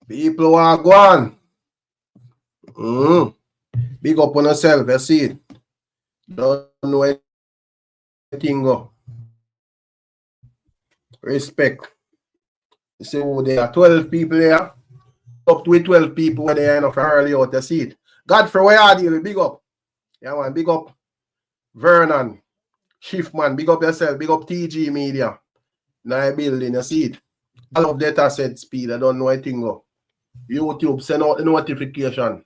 People who are gone. Big up on yourself, you see it. Don't know anything go. Respect. You see who there are 12 people there. Up to 12 people where they are enough early out, you see it. Godfrey, where are you? Big up. Yeah, man, big up Vernon. Shiftman, big up yourself, big up TG Media. Now building, you see it. I love data set speed, I don't know anything go. YouTube, send out the notification.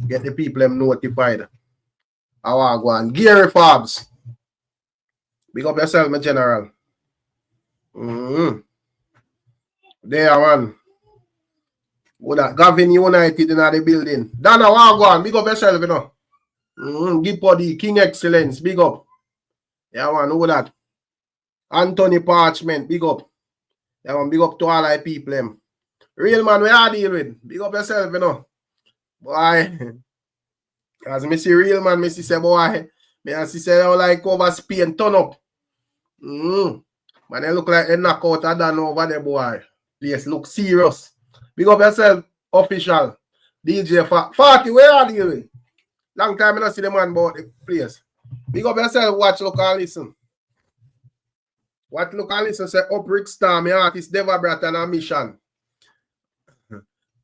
Get the people them notified. I want to go on. Gary Fabs. Big up yourself, my general. There, man. Gavin United in the building. Dana, want to go on. Big up yourself, you know. Give body, King Excellence. Big up. Yeah, man, who that? Anthony Parchment. Big up. Yeah, man, big up to all our people, them. Real man, we are dealing with. Big up yourself, you know. Boy. As me see real man, me see say, boy. Me as see say, like over Spain, turn up. Man, they look like a knockout I done over there, boy. Please, look serious. Big up yourself, official. DJ 40, where are you doing? Long time I don't see the man about the place. Big up yourself, watch, look and listen. What look and listen, say up Ricstorm, my artist Deva, Bratt and a mission.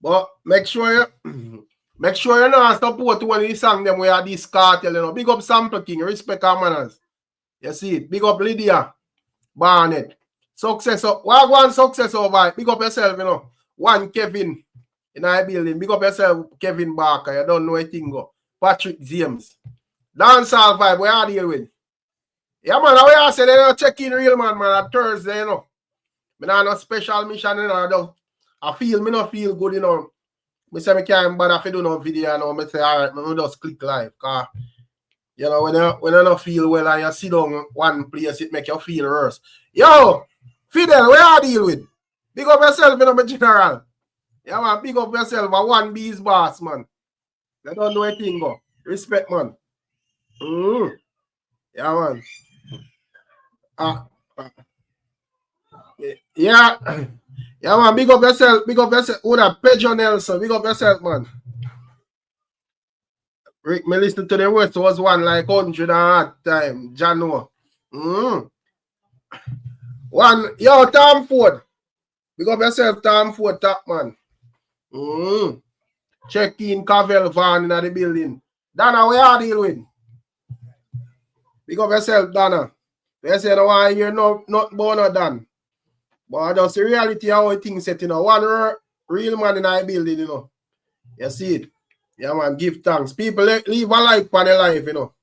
But make sure you know support one of these songs them where this cartel, you know. Big up Sample King, respect our manners. You see it. Big up Lydia, Barnett. Success up. One success over. Big up yourself, you know. One Kevin in our building. Big up yourself, Kevin Barker. You don't know anything go. Patrick James. Dancehall vibe, where are you with? Yeah, man, I say they don't check in real man at Thursday, you know. Me not no special mission, you know. Me not feel good, you know. Me say me can't bother if you do no video, you know. Me say, all right, me just click live. Cause, you know, when you don't feel well and you sit down one place, it make you feel worse. Yo, Fidel, where are you with? Big up yourself, you know, my general. Yeah, man, big up yourself. A 1B's boss, man. You don't know anything, go. Respect, man. Yeah, man. Yeah. Yeah, man, big up yourself. Big up yourself. Who that? Pedro Nelson. Big up yourself, man. Rick, me listen to the words. Was one like 100 at time. Jano. One. Yo, Tom Ford. Big up yourself, Tom Ford, top man. Check in Cavell van in the building. Dana, where are you with? Big up yourself, Dana. They say no one you're not born or done. But just the reality how things set, you know. One real man in our building, you know. You see it. Yeah, man, give thanks. People leave a like for their life, you know.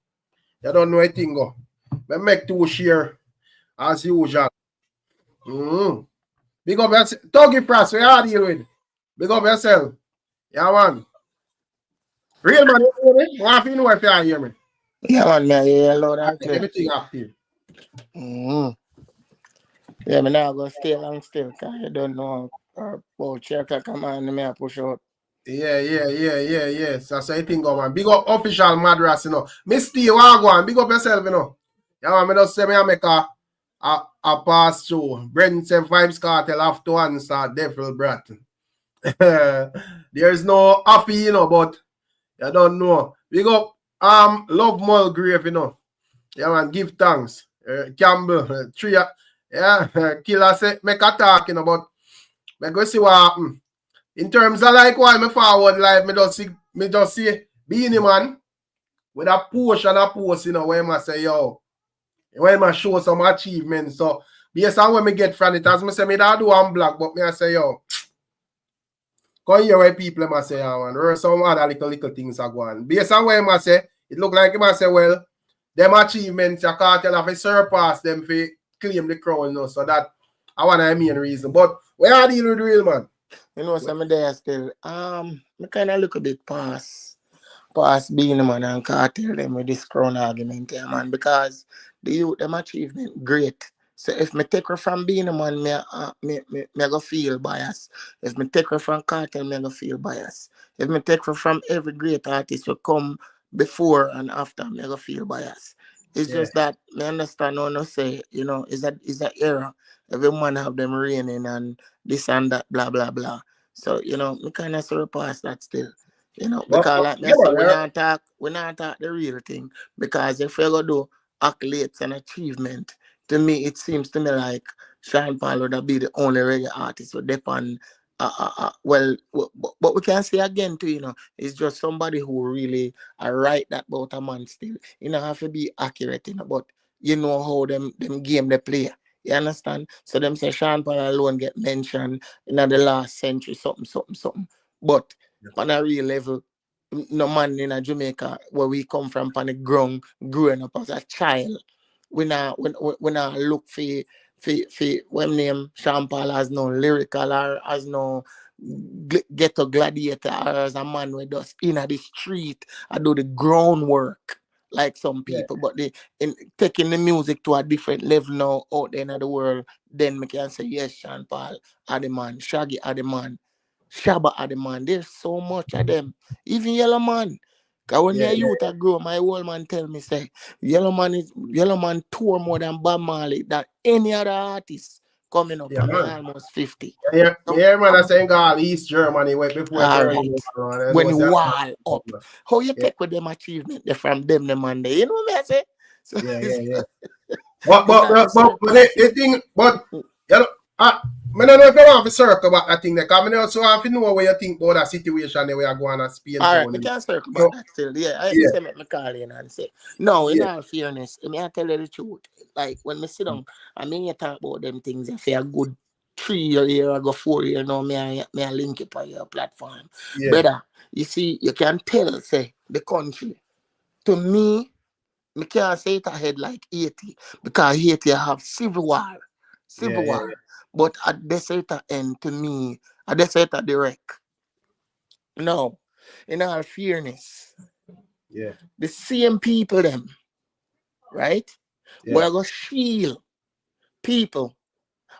You don't know anything go. But make two share as usual. Big up yourself. Tuggy Press, where are you with? Big up yourself. Yeah, man. Real man, you hear me? Want to know if you hear me? Yeah, man, I hear loud and clear. Everything active. Yeah, me now go stay long still, because you don't know about 3 o'clock come on, me push out. Yeah. So I think, man. Big up official Madras, you know. Misty, Wagwan, big up yourself, you know. Yeah, man, me just say me I make a pass through. Brent said Vibes Cartel have to answer Devil Bratt. There's no happy, you know, but you don't know. Big up Love Mulgrave, you know. Yeah, man, give thanks. Campbell, Killer say make a talk, you know, but me go see what happen. In terms of like while me forward live, me just see Beenie man with a push and a post, you know, where I say, yo, when I show some achievements. So based on when me get from it, as me say, me don't do one black, but me I say, yo, come here where people must say, yeah, man, there are some other little things are going. Based on where I say, it look like him I say, well, them achievements, your cartel have to surpass them for claim the crown, you know, so that I want to main reason. But where are you with the real man? You know, some there still. Me kind of look a bit past Beenie man and Cartel them with this crown argument here, man, because the youth them achievement great. So if me take her from Beenie man, me go feel bias. If me take her from Cartel, me go feel bias. If me take her from every great artist who come before and after, me go feel bias. It's just that me understand how no say, you know, is that era. Every man have them reigning and this and that, blah blah blah. So, you know, me kind of surpass that still. You know, But, because like me yeah, I say, man, we not talk the real thing. Because if we go do accolades and achievement, to me it seems to me like Sean Paul would be the only reggae artist who depend but we can say again too, you know, it's just somebody who really write that about a man still. You know, have to be accurate, you know, but you know how them game they play. You understand? So them say Sean Paul alone get mentioned in the last century, something. But on a real level, no man in a Jamaica where we come from on the ground, growing up as a child, we not look for when name Sean Paul as no lyrical or as no ghetto gladiator or as a man who does in the street I do the groundwork like some yeah, people, but they in taking the music to a different level now out there in the world, then we can say yes, Sean Paul are the man, Shaggy are the man, Shabba are the man. There's so much of them. Even Yellow Man. Cause when yeah, my youth I grow, my old man tell me say Yellow Man tour more than Bob Marley than any other artist coming up yeah, and me man. almost 50. Yeah, So, yeah, man. I saying all East Germany way before all Germany right. was around. I When know you that. wall up, how you Yeah, take with them achievement they from them the Monday? You know what I say? So yeah, yeah, yeah. But it's but not the but, but, but surpass. the thing, but you know, I don't know if you want to circle about that thing. Like, I mean, also have to know what you think about that situation that we are going to Spain All right, town. we You can circle know? back that still. Yeah, I Yeah, say me call in and say, no, in yeah, all fairness, I mean, I tell you the truth. Like, when me sit down, I mean, you talk about them things, if you a good 3 year ago, 4 year now, me I link it on your platform. yeah, Brother, you see, you can tell, say, the country. To me, me can't say it ahead like 80, because 80 have civil war. yeah, Civil yeah, war. But at the certain end, to me, at the certain direct. No, in all fairness, yeah, the same people them, right? yeah, We're gonna shield people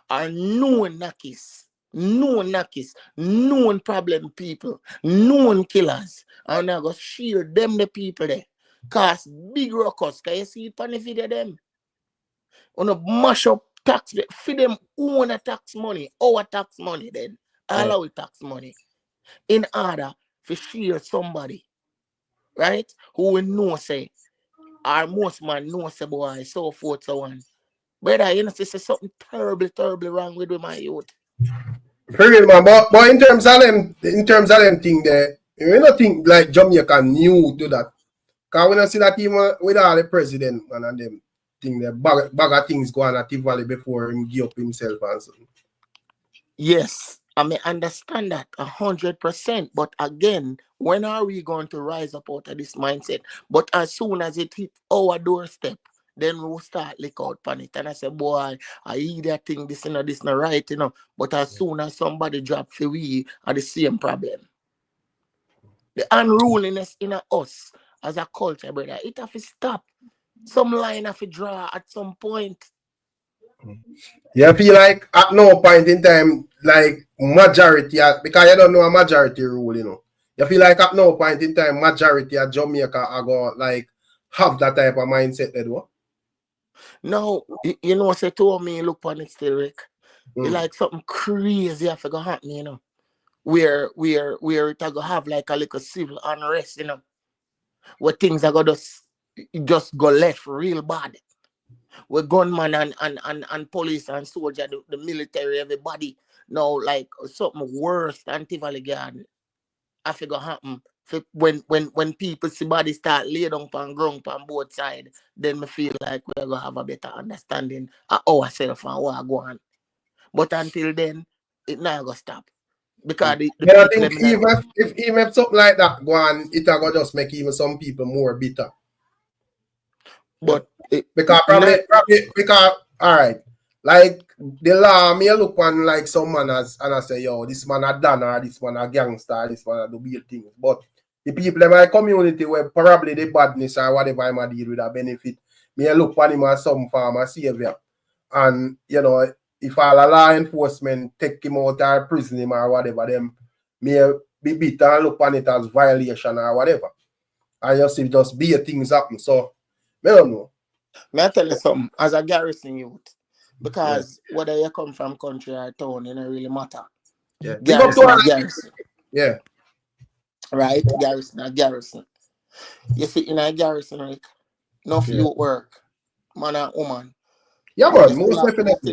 are known problem people, known killers. And I go shield them the people there. Cause big ruckus, can you see it on the video them? On a mash up tax for them own a tax money, our tax money then. All yeah. our tax money. In order to shield somebody, right? Who will know say or most man know say boy, so forth, so on. Brother, you know, this is something terribly wrong with my youth. For real, man. But in terms of them thing there, you don't think like Jamaica knew do that. Cause we don't see that even with all the president man and them thing there, bag of things going at Tivoli before him give up himself and something. Yes, I may understand that 100%. But again, when are we going to rise up out of this mindset? But as soon as it hit our doorstep, then we'll start lick out on it. And I say, boy, I hear that thing, this not right, you know. But as soon as somebody drop for we are the same problem. The unruliness in us as a culture, brother, it have to stop. Some line have to draw at some point. You feel like at no point in time, like majority, because you don't know a majority rule, you know. You feel like at no point in time, majority of Jamaica are going like have that type of mindset, they do. Now, you know, say told me look on it still, Rick. It's Mm. like something crazy have to happen, you know. Where it go have like a little civil unrest, you know, where things are gonna just go left real bad. Where gunman and police and soldier, the military, everybody now like something worse than Tivoli Garden. I figure happen. When people see body start lay down on ground on both sides, then me feel like we're gonna have a better understanding of ourselves and what go on. But until then, it not gonna stop. Because the But I people think them in even if something like that go on, it will just make even some people more bitter. Yeah. but it Because not probably because all right, like the law may look on like some man as and I say, yo, this man a done or this man a gangster, this man a do weird things. But the people in my community where probably the badness or whatever I'm a deal with a benefit, may look on him as some form of savior. And you know, if all a law enforcement take him out or prison him or whatever, them may be bitter and look on it as violation or whatever. And you see just be things happen. So I don't know. may I tell you something, as a Garrison youth, Yeah. because whether you come from country or town, it don't really matter. Yeah. Big up to Garrison her. and Garrison. Yeah. Right? Garrison and Garrison. You see in a Garrison, Rick, enough Yeah. youth work, man and woman. Yeah, But man, most definitely.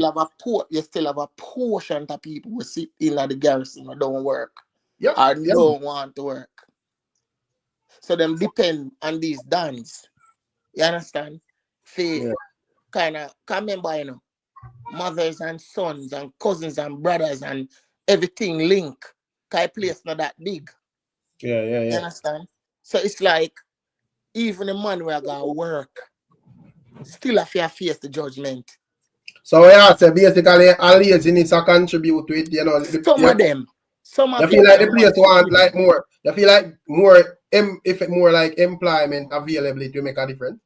you still have a portion of people who sit in the Garrison who don't work. Yeah. Or Yeah. don't want to work. So them depend on these dons. You understand? Yeah. Kind of remember, you know, mothers and sons and cousins and brothers and everything link. Cause place not that big. Yeah. You understand? So it's like even the man who are gonna work still have to face the judgment. So yeah, so basically all laziness a contribute to it, you know. Some of them. Some You of feel it like are the place much want bigger. like more. You feel like more if it more like employment availability to make a difference.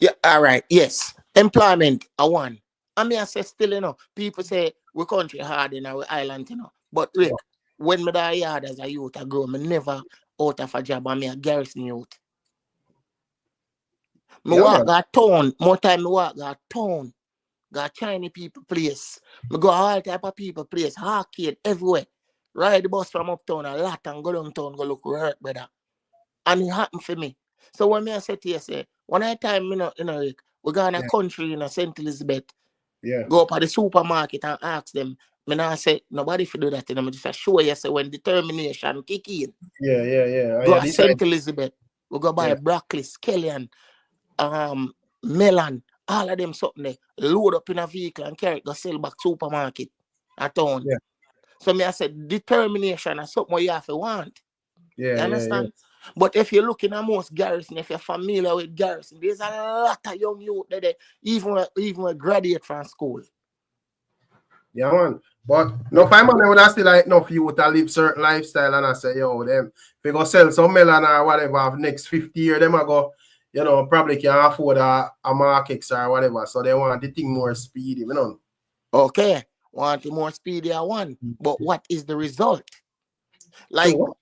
Yeah, all right, yes. Employment, I want. I mean, I say still, you know, people say we country hard in our island, you know. But Rick, when me die hard as a youth, I grow, me never out of a job, I mean a Garrison youth. Me Yeah, walk man. a town, more time me walk a town, got Chinese people place. Me go all type of people place, arcade everywhere. Ride the bus from uptown a lot and go downtown, go look work, brother. And it happened for me. So when me I say to you, say, one at a time, you know, Rick, we go in a country, St. Elizabeth, Yeah. go up at the supermarket and ask them. Me now say, nobody if you do that, you know, me just show you, say, when determination kick in, Yeah. go Yeah, to this St. Elizabeth, we go buy yeah. broccoli, scallion, melon, all of them something there, load up in a vehicle and carry it, go sell back supermarket at town. Yeah. So me I said, determination is something you have to want. Yeah. You understand? But if you're looking at most Garrison, if you're familiar with Garrison, there's a lot of young youth there, even when graduate from school. Yeah, man. But no find man would still like enough you to live certain lifestyle and I say, yo, them if you go sell some melon or whatever next 50 years, them I go, you know, probably can afford a market or whatever. So they want the thing more speedy, you know. Okay. Want more speedy I want. But what is the result? Like So,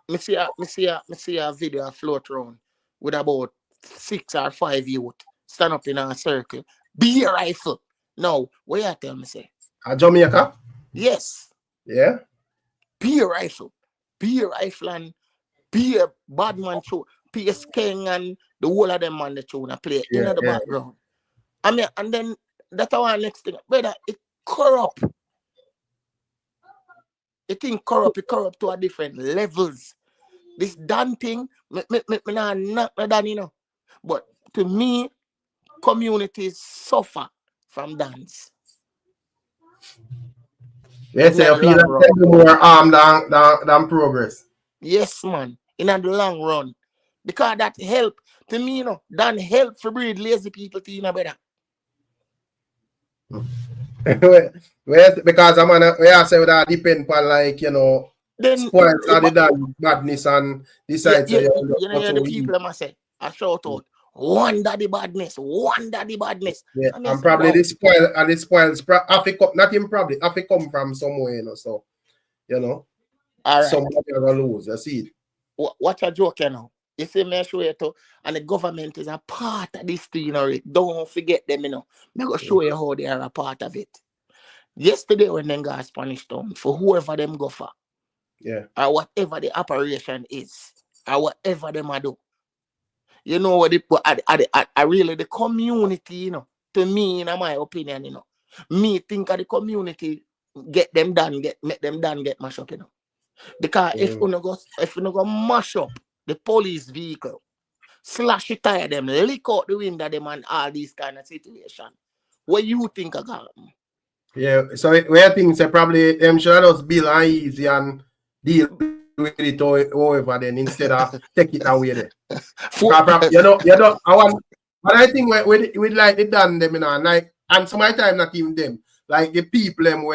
me see a video float around with about 6 or 5 youth stand up in a circle. Be a rifle. No, what you tell me say? a Jamaica? Yes. Yeah. Be a rifle. Be a rifle and be a bad man show. PS King and the whole of them man the tune play in the background. I mean, and then that's our next thing. Brother, it corrupt. It corrupt to a different levels. This damn thing, me not done, you know. But to me, communities suffer from dance. Yes, In I the feel long like run. more harm than progress. Yes, man. In the long run. Because that help, to me, you know, that help for breed lazy people to, you know, better. Because I'm gonna say that depend on like, you know, Then, spoils are the badness and decide you what know, to the eat. people must say, I shout out, one daddy badness. Yeah, I mean, and say, probably wow. the spoils have to come, not even probably have to come from somewhere, you know. So, you know, All right. somebody gonna lose. You see it. Watch a joke, you know. You see me show you too, and the government is a part of this thing, you know. Don't forget them, you know. I'm gonna show you how they are a part of it. Yesterday when them got Spanish Town, for whoever them go for, Yeah. or whatever the operation is, or whatever them do, you know what I really the community, you know, to me, in my opinion, you know, me think of the community get them done, make them done, get mashed up, you know. Because if you go mash up the police vehicle, slash it tire them, lick out the window them and all these kind of situation, what you think of that? Yeah. So where things say probably them should just bill and easy and deal with it over then instead of take it away there. You know, but I think we like the done them, you know, like, and some of the time not even them, like the people them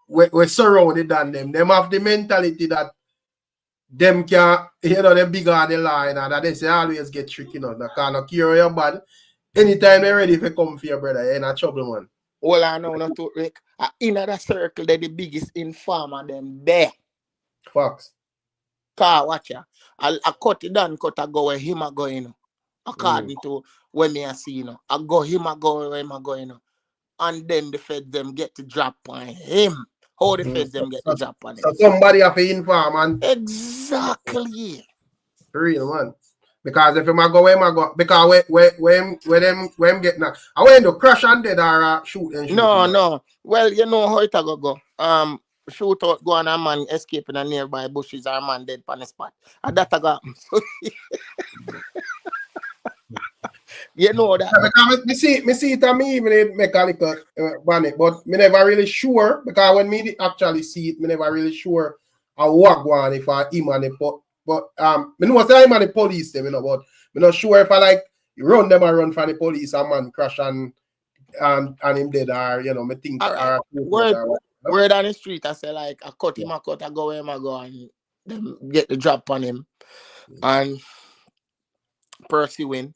we surrounded than them have the mentality that them can, you know, them bigger than the law, you know, that they say always get tricky, you know, that kind of cure your bad. Anytime they're ready to come for your brother, you're in a trouble, man. Well, I know not to Rick. In that circle, they're the biggest informer them there. Facts. Car watcher. I cut it down, cut I go where him a go, you know. According to when me I see, you know. I go him a go where him a go, you know. And then the feds them get to drop on him. how the feds them get the drop on it. So somebody have to inform and Exactly. real man. Because if him a go, him a go. Because when them get knocked, I went to crash and dead or shoot and shoot. No. Well, you know how it a go. Shoot out, go on a man escaping a nearby bushes or a man dead on the spot. And that a go happen. You know that. Because me see it and me even make a little panic, but me never really sure because when me actually see it, me never really sure how what go on if I him and the but me know say him and the police them, you know, but me not sure if I like run them or run from the police and man crash and him dead or you know me think right. Word on the street I say like I cut him, I go where him I go and them get the drop on him and pursuing.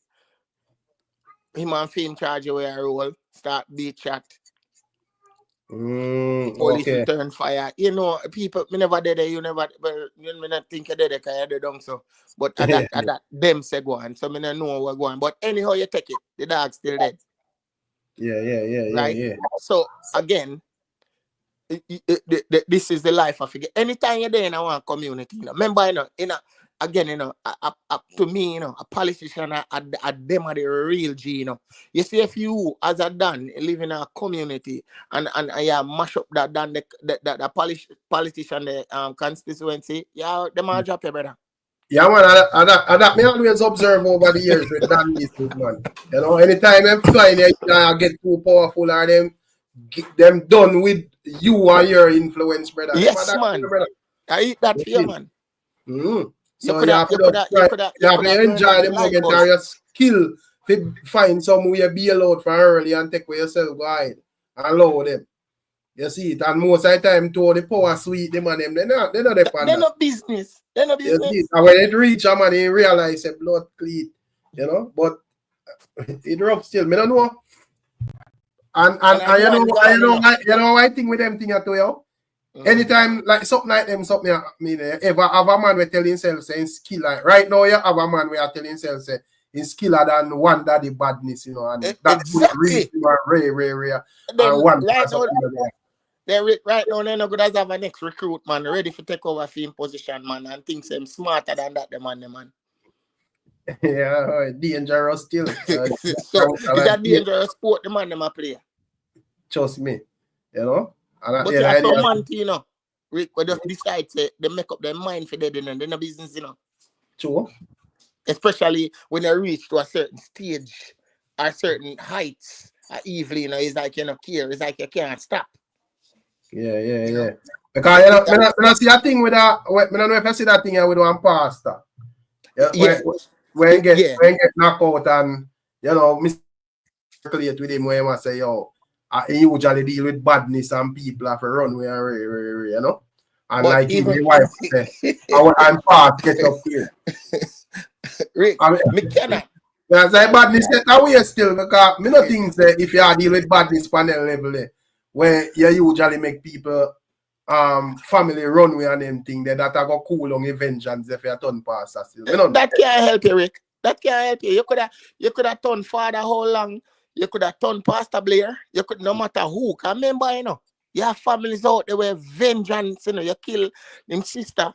Him and film charge where I roll, start beat chat. Police return fire. You know, people, me never did it, you never, well, you not think you did it because you did it so. But at that, them say go on, so me don't know what go on. But anyhow you take it, the dog's still dead. Yeah. So, again, this is the life I forget. Anytime you're there in one community, you know, remember, you know, again, you know, to me, you know, a politician, them are the real G, you know. You see, if you, as a Dan, live in a community and you mash up that Dan, the politician, the constituency, yeah, them are drop your brother. Yeah, man, and that me always observe over the years with Dan Eastwood, man. You know, anytime them flying there, get too powerful or them done with you and your influence, brother. Yes, man. Brother. I eat that for you, man. So you have to enjoy the moment or your skill to find some way bail out from early and take with yourself, go ahead and allow them. You see it, and most of the time, to the power sweet, them and them, they're not dependent. They're not business. They're not business. You see, and when it reach a man, he realize a blood clean, you know, but it rough still. Me don't know. And you know I think with them thing at you. Anytime like something like them, something I mean, ever have a man we tell himself saying skill like right now you have a man we are telling himself say he's skiller than one daddy badness, you know, and that's really rare. And one right now they're not good as have a next recruit man ready to take over film position, man, and thinks them smarter than that, the man. Yeah, dangerous still. So it's a dangerous sport, the man them a play. Trust me, you know. But you have some man, you know, Rick, we just decide to they make up their mind for that, and they're no business, you know. True. Especially when they reach to a certain stage, or certain heights, or evil, you know, it's like you don't care, it's like you can't stop. Yeah. Because you know, when I see a thing with that, I don't know if I see that thing with one pastor. When get knocked out and you know, circulate with him where I say, yo. He usually deal with badness and people have to run where you know. And but like even his wife say, I'm fast get up here. Rick, me cannot. I say badness get away still because me not think that if you are deal with badness panel level where you usually make people family run with and them thing that I go cool on vengeance if you turn past still. That can't help you, Rick. That can't help you. You could have turned father how long. You could have turned Pastor Blair. You could no matter who. Cause remember, you know, you have families out there where vengeance, you know, you kill him sister,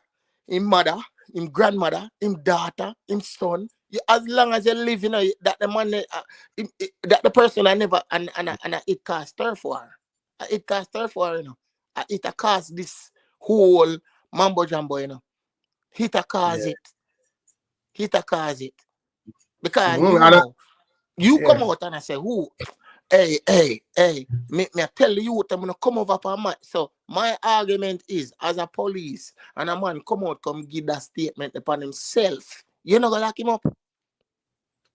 him mother, him grandmother, him daughter, him son. As long as you live, you know, that the man, that the person I never and it cast her for. It cast her for, you know. It cast this whole mambo jumbo, you know. It cause it. It cause it. Because you know. You come out and I say, who? Hey, me tell you I'm gonna come over for my. So my argument is, as a police, and a man come give that statement upon himself. You're not gonna lock him up.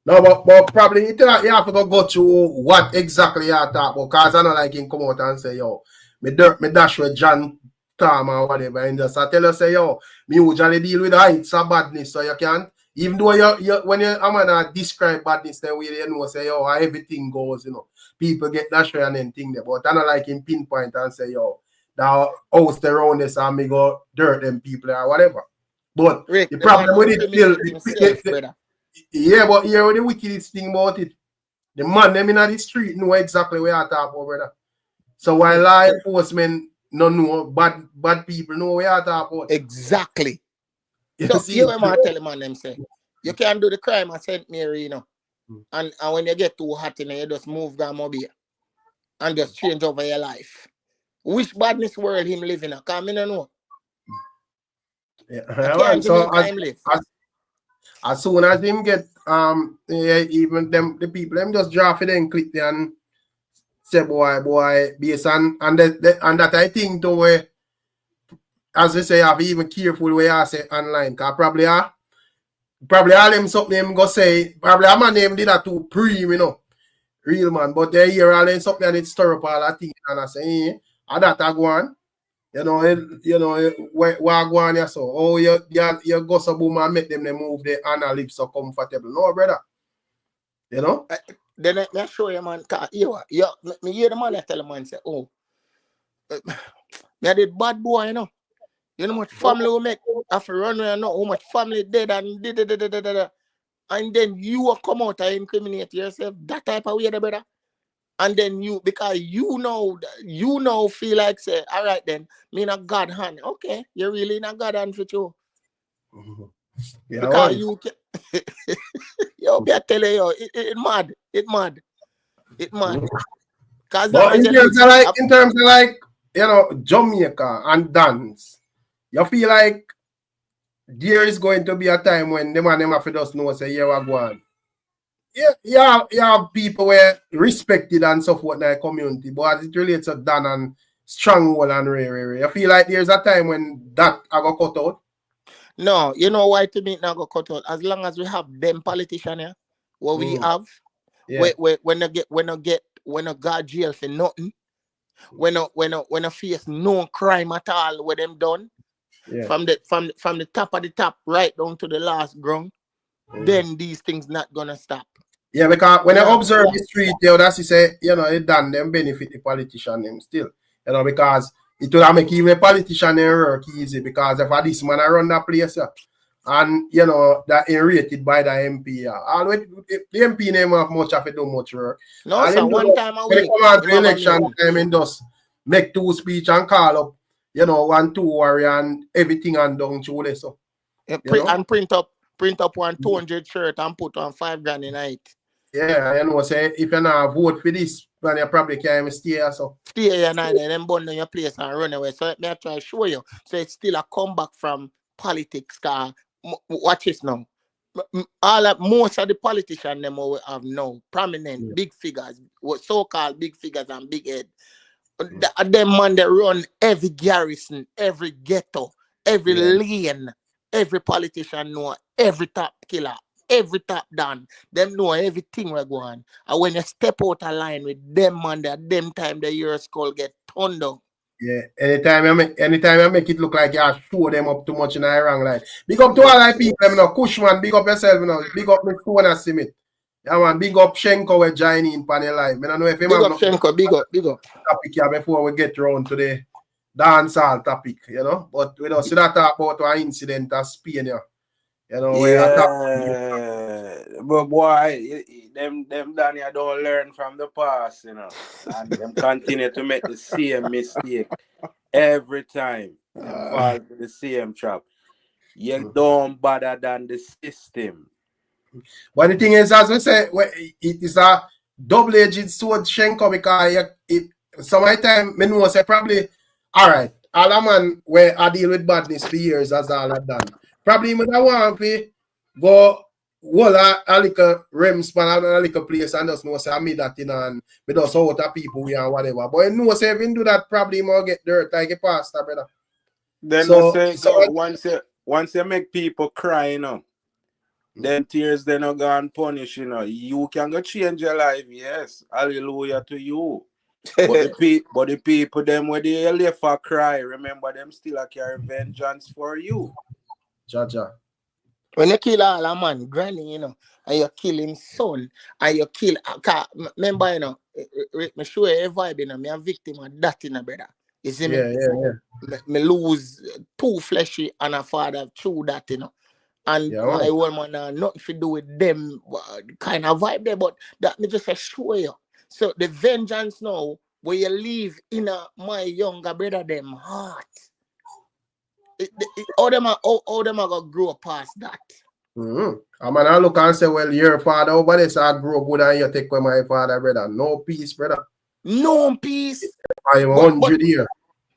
No, but probably you have to go through what exactly you are talking about, because I don't like him come out and say, yo, me dash with John Tom or whatever, and just I tell you say, yo, me usually deal with heights of badness, so you can't. Even though you when you describe badness, then we know say, yo, everything goes, you know. People get that show and then thing there. But I don't like him pinpoint and say, yo, that house around this and me go dirt them people or whatever. But Rick, the problem with it still yeah, but here the wickedest thing about it, the man them in the street know exactly where I talk about, brother. So while law enforcement no bad people know what you talk about. Exactly. You So see? you ever tell them and them say, you can't do the crime at St. Mary, you know. And when you get too hot in you just move down mobile and just change over your life. Which badness world him live in? I can't know. Yeah, I can't so time live. as soon as him get even them the people them just draft it and click there and say boy based on and that I think to where as they say have even careful where I say online cause probably all them something them go say probably a man name did that to pre you know real man but they hear all them something and it stir up all that thing and I say that I go on. You know, where go on here so oh you go so boom and make them they move there and live so comfortable. No brother. You know? Then let me show you man me hear the man I tell the man say, oh me did bad boy, you know. You know how much family we make after run away, you know how much family dead and and then you will come out and incriminate yourself that type of way, brother. And then you, because you know, feel like say, all right then, me in a God hand. Okay, you're really in a God hand for you. Yeah, because right. you can, yo, be I tell you, it mad. Cause But in terms of like, you know, Jamaica and dance, you feel like there is going to be a time when them and them have to just know say, yeah, we're going. Yeah, you have people where respected and so forth in the community, but as it relates to Dan and stronghold and rare. You feel like there's a time when that I got cut out? No, you know why to me not go cut out? As long as we have them politicians here, what we have, yeah. when I got jail for nothing, when I face no crime at all with them done, from the top of the top right down to the last ground, then these things not gonna stop. Yeah, because when I observe the street, you know, that's say, you know, it done them benefit the politician them still. You know, because it will make even a politician work easy because if this man I run that place, and you know that is rated by the MP. Always the MP name have much of it do much work. No, and so one time a week. When come out to election time and just make 2 speech and call up, you know, 1, 2 warrior and everything and down to so. And print up 200 shirt and put on 5 grand in it. Yeah, you know, say if you not vote for this, then you probably can't even stay here. So stay here and then burn down your place and run away. So let me try to show you. So it's still a comeback from politics. Watch this now. Most of the politicians them we have now, prominent big figures, so-called big figures and big head. Them man that run every garrison, every ghetto, every lane, every politician know every top killer, every top down. Them know everything we're going. And when you step out of line with them man, them time your skull get turned down. Yeah, anytime I make it look like you show them up too much in the wrong line. Big up to all the people, you know, Cushman, big up yourself, you know, big up Mr. Stone Simit. Yeah, man, big up Shenko with joining in panel live. I don't know if you big up Shenko, big up. Topic here before we get around to the dancehall topic, you know. But we don't see that talk about an incident at Spain, you know, but boy, them down here don't learn from the past, you know, and them continue to make the same mistake every time. Them fall to the same trap. You don't bother than the system. But the thing is, as we say, it is a double-edged sword, Shenko, because sometimes I know say probably all right. All a man where I deal with badness for years as all I've done. Probably I want to go a little rem span a little place and just know say I made that in and we just out of people and whatever. But you know say if you do that probably more get dirt like a pastor, brother. Then once you make people cry, you know, then tears they not gonna punish, you know. You can go change your life, yes. Hallelujah to you. But the people them where they left for cry, remember them still carry vengeance for you. Jaja. When you kill all a man, granny, you know, and you kill him son, and you kill, remember, you know, me show you a vibe, you know, me a victim of that, you know, brother. You see me? Yeah. Me lose 2 fleshy and a father through that, you know. And my woman nothing to do with them kind of vibe there, but that me just show you. So the vengeance now where you live in my younger brother them heart. All them are gonna grow past that. I'm gonna look and say, well, your father over there, so I grew up good and you take with my father, brother. No peace, brother. No peace. I'm 100 years.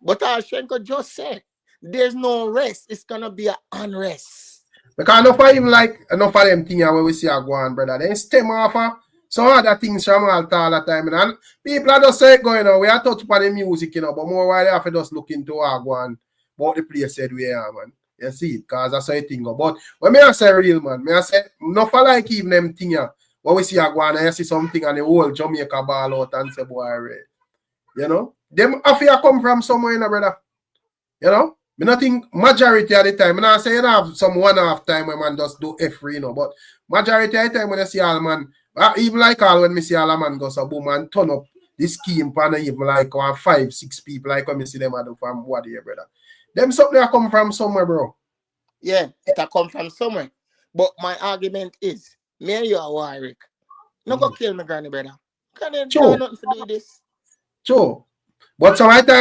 But Shenko just said, there's no rest. It's gonna be an unrest. Because enough of him like enough of them things when we see a go on, brother. Then stem off some other things from all the time. And people are just say going on. We are touch upon the music, but more why they have to just look into our go on about the place said we are, man. You see it, because that's how it thing go. But when I say real, man, I say enough of like even them things when we see a go on and you see something and the whole Jamaica ball out and say, boy, red. You know? Them affair come from somewhere, brother. You know? I don't think majority of the time, I say you have some one-off time when man just do free, but majority of the time when I see all man, even like all when I see all man go so boom and turn up this scheme pan even like 5-6 people like when I see them do from what here, brother. Them something that come from somewhere, bro. Yeah, it come from somewhere. But my argument is, me and you are Warwick. No go kill my granny, brother. Because they don't nothing to do with this. Sure. But some of the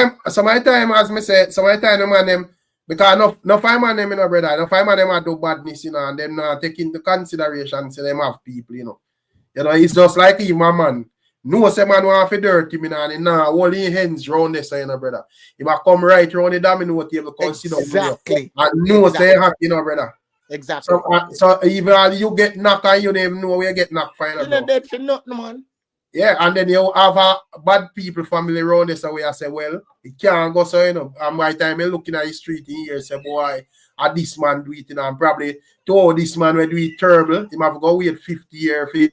time, as me say, some of the time, man, them, because no five man them, brother, no five man them do badness, and them not take into consideration, so them have people, You know, it's just like even my man. No, say man want to dirty me, and now all his hands round this, brother. He might come right round the domino table, consider exactly. And no, say happy, brother. Exactly. So even you get knocked and you don't even know where you get knocked, fine. You're not dead for nothing, man. Yeah, and then you have a bad people family around this, so we say, well, it can't go so, and by the time you're looking at the street in here, say, boy, this man do it, and probably to this man will do it terrible. He might have to go wait 50 years if he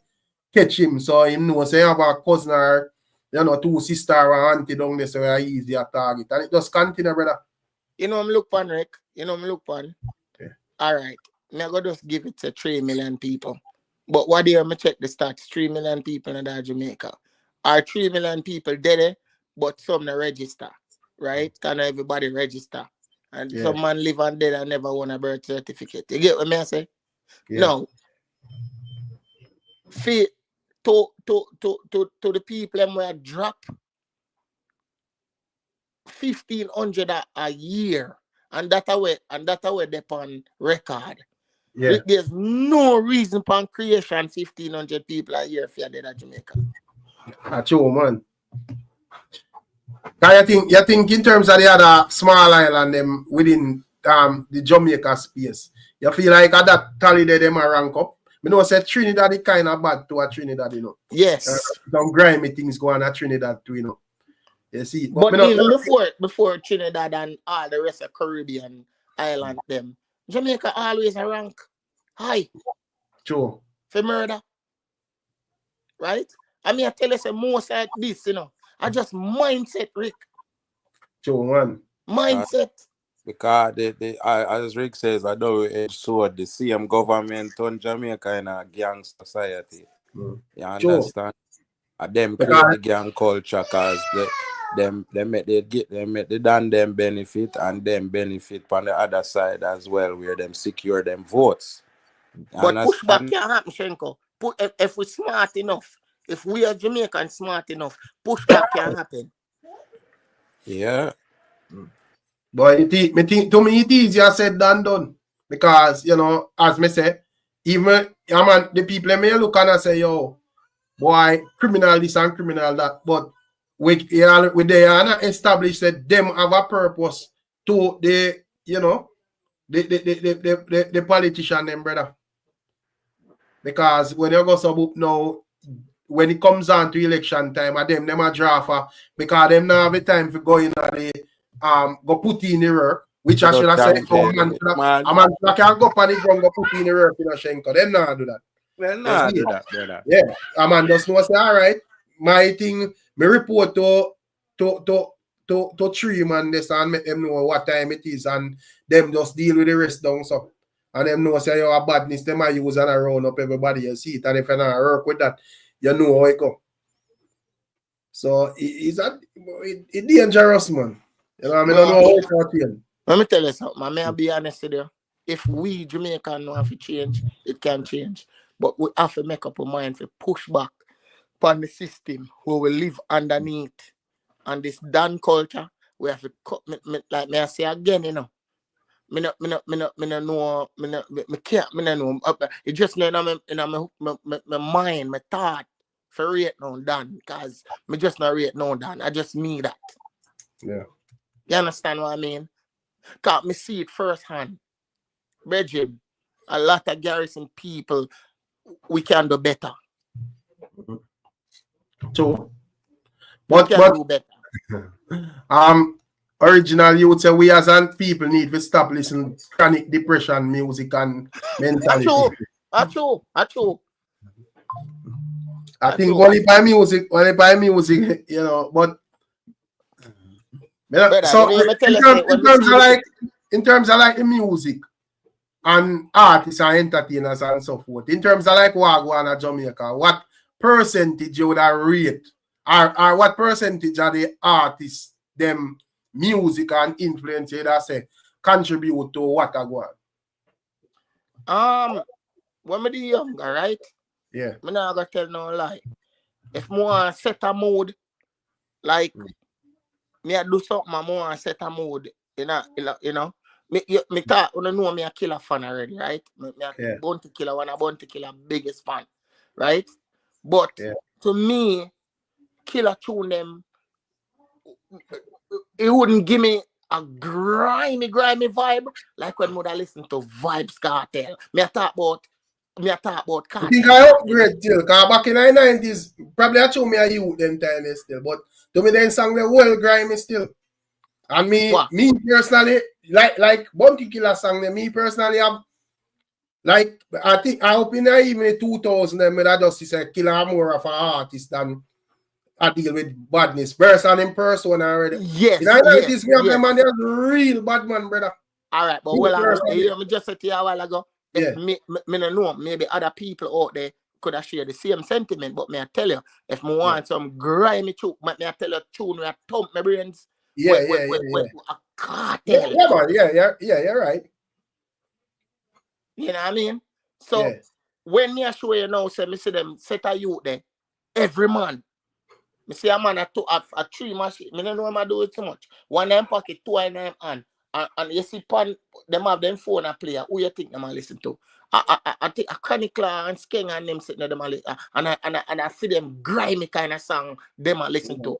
catch him, so he knows, so you have a cousin or, 2 sisters or auntie down there, so you're easy at target, and it just continue, brother. I'm look pan, Rick. I'm look pan. Yeah. All right, I'm going to just give it to 3 million people. But what do you check the stats? 3 million people in Jamaica. Are 3 million people dead, but some not register, right? Can everybody register? And some man live and dead and never won a birth certificate. You get what I say? Yeah. Now, to the people them where drop 1,500 a year, and that away they on record. Yeah. There's no reason for creation 1,500 people a year if you're dead at Jamaica. That's true, man. You think in terms of the other small island them within the Jamaica space, you feel like at that tally they them a rank up? I know say Trinidad is kind of bad to a Trinidad, Yes. Some grimy things go on at Trinidad too, You see. But even before Trinidad and all the rest of Caribbean island them, Jamaica always a rank high. True. For murder. Right? I mean, I tell you, say most like this, I just mindset, Rick. True, man. Mindset. Because as Rick says, I know it's sword, the same government on Jamaica in a gang society. You understand? And them create the gang culture because they make the done them benefit and them benefit on the other side as well, where them secure them votes. But pushback can't happen, Shenko. If we're smart enough, if we are Jamaican smart enough, pushback can't happen. Yeah. But to me, it easier said than done. Because, as me say, even the people may look and say, yo, boy, criminal this and criminal that. But we they are not established that them have a purpose to the politician them, brother. Because when you go so now, when it comes on to election time, them a draw because them now have the time for going the go put in the work, which I should have said, a man can go on the ground, go put in the work, Shenko. Them not do that. They not do that, brother. Yeah, a man just know say, all right, my thing, me report to 3 man this and make them know what time it is, and them just deal with the rest down so. And them know say you a badness, them a use and a round up everybody, you see it, and if you not work with that, you know how it go. So it's dangerous, man. I don't know how it's going. Let me tell you something, man. May I be honest with you? If we Jamaican know have to change, it can change. But we have to make up our mind to push back upon the system where we live underneath and this Dan culture, we have to cut like me I say again, you know. Me no know, me can't know. It just in my mind, my thought for rate no Dan, because me just not rate no Dan. I just mean that. Yeah. You understand what I mean? Cause me see it firsthand. Bridget, a lot of Garrison people, we can do better. So, we can do better. Originally, you would say we as people need to stop listening to chronic depression music and mentality. True. I think only by music, you know, but so in terms of like the music and artists and entertainers and so forth, in terms of like Wagwan and Jamaica, what percentage you would rate or what percentage of the artists them music and influence that say contribute to what I go on? When me the younger, right? Yeah. Me not gonna tell no lie. If me want set a mood, like me I do something, I want set a mood, you know. Me thought when I know me a killer fan already, right? Me a Bounty Killer, one of Bounty Killer biggest fan, right? But to me, Killer tune them, it wouldn't give me a grimy vibe like when I listen to Vibes Cartel. Me I talk about Cartel. I think I upgrade still, because back in the 90s, probably I show me a youth them time still, but to me then song the well grimy still. And me personally, like Bounty Killer song, me personally have like I think I hope in even the 2000 them I just say Killer more of an artist than I deal with badness. Person in person already. Yes. In the 90s, me have them man, they're real bad man, brother. Alright, but me just said to you a while ago. If me no know, maybe other people out there could have shared the same sentiment, but me I tell you, if me want some grimy tune, me I tell you tune where I thump my brains. A Cartel. You're right. You know what I mean? So when me I show you now, say me see them set a youth there, every man. Me see a man a 3 machine. Me don't know him I do it too much. One in pocket, 2 in them hand. And you see pan them have them phone a player. Who you think them a listen to? I think a Chronicler and Skeng and them sitting there them a listen. And I see them grimy kind of song them a listen to.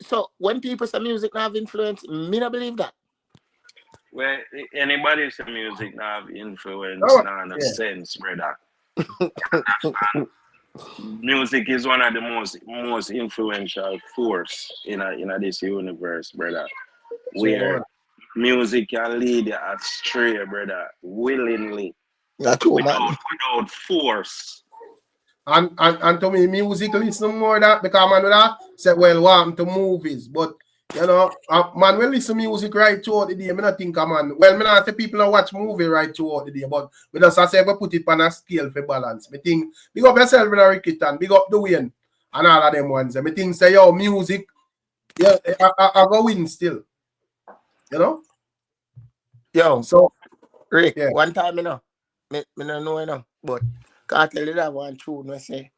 So when people say music not have influence, me not believe that. Well, anybody say music not have influence, not in a sense, brother. Music is one of the most influential force in this universe, brother. Where music can lead you astray, brother, willingly, without force. And to me, music listen more that because man would have said, well, welcome to movies, but you know, man, we listen music right throughout the day. I don't think, man, well, me not say people don't watch movie right throughout the day, but we just say we put it on a scale for balance. Me think, big up yourself with a Ricstorm, big up the Wayne, and all of them ones. Me think say, yo, music, I go win still. You know? Yo, so Rick, one time, you know, me don't know, you know, but Cartel did have one tune we say,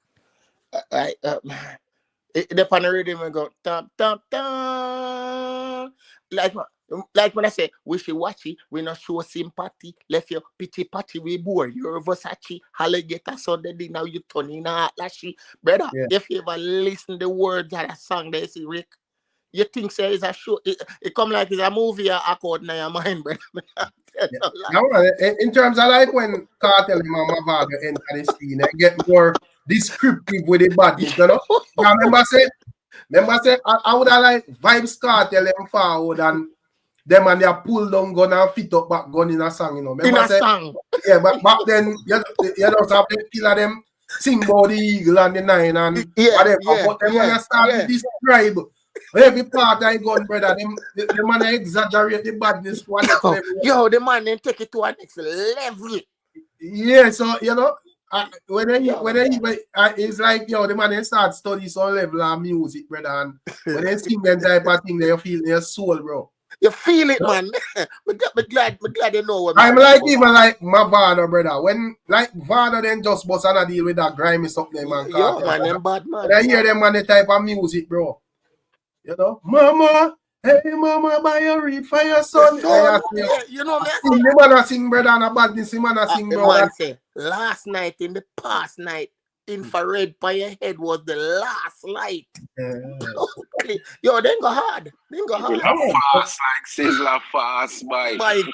it depends on the rhythm and go tam tam tam. Like when I say wishy-washy, we not show sympathy. Left your pity patty, we bore. You're Versace, alligator Sunday, now you turn in a lashy. Brother, if you ever listen the words of that song, they say, Rick, you think say it's a show, it come like it's a movie or Accord in your mind, brother. In terms of like when Cartel and Mama Vaga enter the scene, they get more descriptive with the badness, you know? I remember say I would have like Vibes Cartel them forward and them and they pull down gun and fit up back gun in a song, you know. In a song. Yeah, but back then you just have to kill them sing about the eagle and the nine and whatever. But then when you start to describe every part I gun, brother, the man exaggerate the badness to a next level. Yo, the man then take it to a next level. Yeah, so you know, when it's like yo, the man then start study some level of music, brother, and when they sing them type of thing, they feel their soul, bro. You feel it, man. I'm glad you know what I'm like even like my Vada, brother. When like Vada then just bust and deal with that grimy something, man. Yo, man, them bad man. When I hear them man the type of music, bro. You know, mama, hey mama, buy a read for your son. You know me. The man a sing, brother, and a badness. The man a sing, The brother. man say, last night in the past night, infrared by your head was the last light. Yo, then go hard. Then go hard. Fast like Sizzler fast, boy. Mike,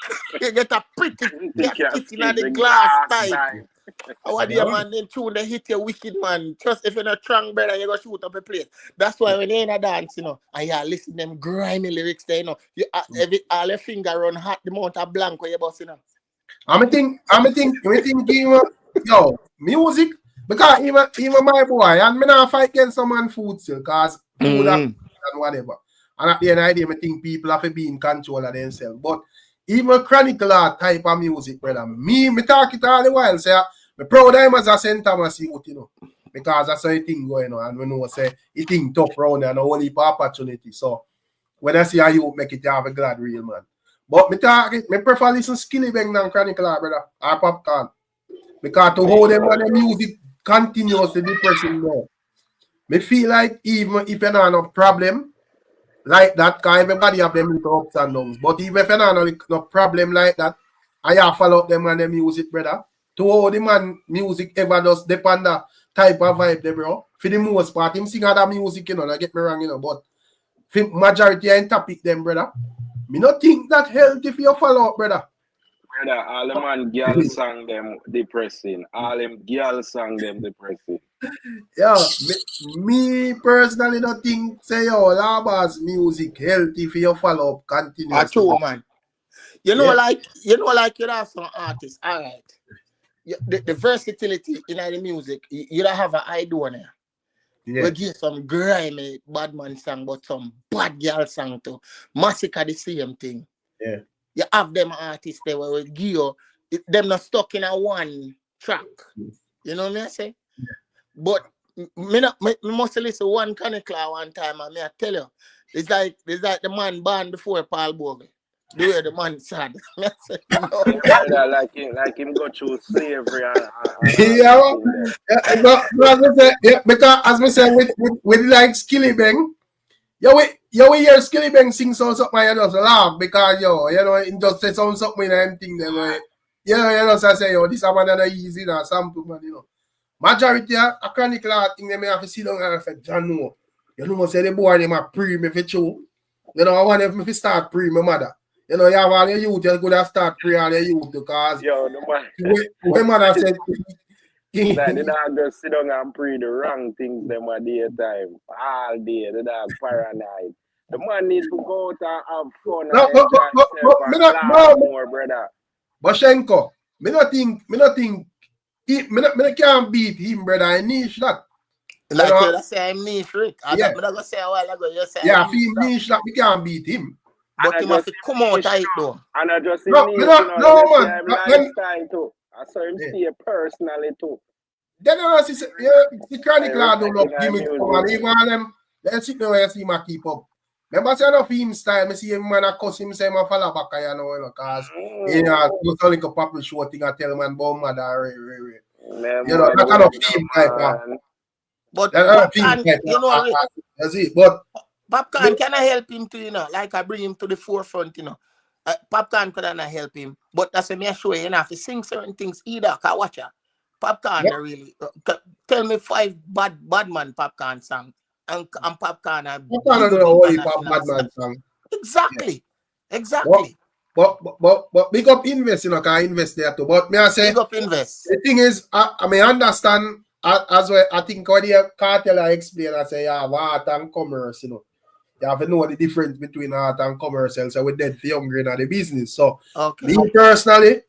you get a pretty casket in the glass type. How do you man then tune they hit your wicked man? Just if you're not strong, brother, you go shoot up a place. That's why when you're in a dance, you know, and you listen them grimy lyrics there, you know, you all your finger run hot the amount of blank where you bust, you know. I'm think, yo, music, because even my boy, and me not fight against someone food still, because food and whatever. And at the end of the day, I think people have to be in control of themselves. But even chronicle type of music, brother, me talk it all the while, say, I'm proud of him as a St. Thomas youth, you know, because that's how the thing going on, and we know, say, it thing tough round and a whole heap of opportunity. So, when I see how you make it, you have a glad real, man. But me prefer listen Skilly Bang than Chronicle, brother, or Popcorn. Because to hold them when the music continuously depressing more. Me feel like even if you're not no problem like that, because everybody have them little ups and downs. But even if you're not no problem like that, I have follow up them and the music, brother. To hold the man music ever does depend on the type of vibe there, bro. For the most part, him sing other music, you know, don't get me wrong, you know, but for majority in topic them, brother. Me not think that healthy for your follow up, brother. Brother, all the man girl sang them depressing. All them girl sang them depressing. Yeah, me personally don't think say yo Laba's music healthy for your follow up continuously. True, man. You know, like you have some artists, all right. The versatility in the music, you don't have an idea there. Yeah. We give some grimy bad man song, but some bad girl song too. Massacre the same thing. Yeah. You have them artists there where we give you, them not stuck in a one track. You know what I say? Yeah. But me must listen one Chronicle one time and I tell you, it's like the man born before Paul Bogle. The way the man sad. like him go through slavery because as we say with like Skilly Bang, we hear Skilly Bang sing something and you just laugh because you know it just say something in them thing them like, you know so I say this a man that easy na sample man, you know. Majority a Chronicle thing them have to sit down and say John no. You know say the boy them a pre me for true. You know I want them to start pre my mother. You know, you have all your youth, you could have started pre all your youth because when mother said like the dog just sit down and pre the wrong things them at daytime. All day, the dog paranoid. The man needs to go out and have fun and enjoy himself and more, brother. Boshenko, me not think me can't beat him, brother. I niche that. Like you say I'm niche, Rick. I'm not gonna say a while ago, you say yeah, he niche that we can't beat him. But he must come out tight though. And I just no, man. Lifestyle too. I saw him see it personally too. Then I see the Chronicle don't look gimmick and even them. Let's see where you see him keep up. Remember say enough him style, me see him man a cuss him say him a follow back, you know, cause you know, just like a popular show thing I tell man about mother, you know, that kind of theme type. But Popcorn, you know, that's it. But Popcorn can I help him to, you know, like I bring him to the forefront, you know. Popcorn could not help him, but that's me show you, have to sing certain things either. Cause watch ya. Popcorn really tell me 5 bad man Popcorn song and Popcorn bad man song. Exactly. But big up invest, you know, can invest there too. But me I say big up invest. The thing is, I may understand as well. I think what the Cartel I explain, I say art and commerce, you know. You have to know the difference between art and commercial. So we're dead for younger in the business. So me personally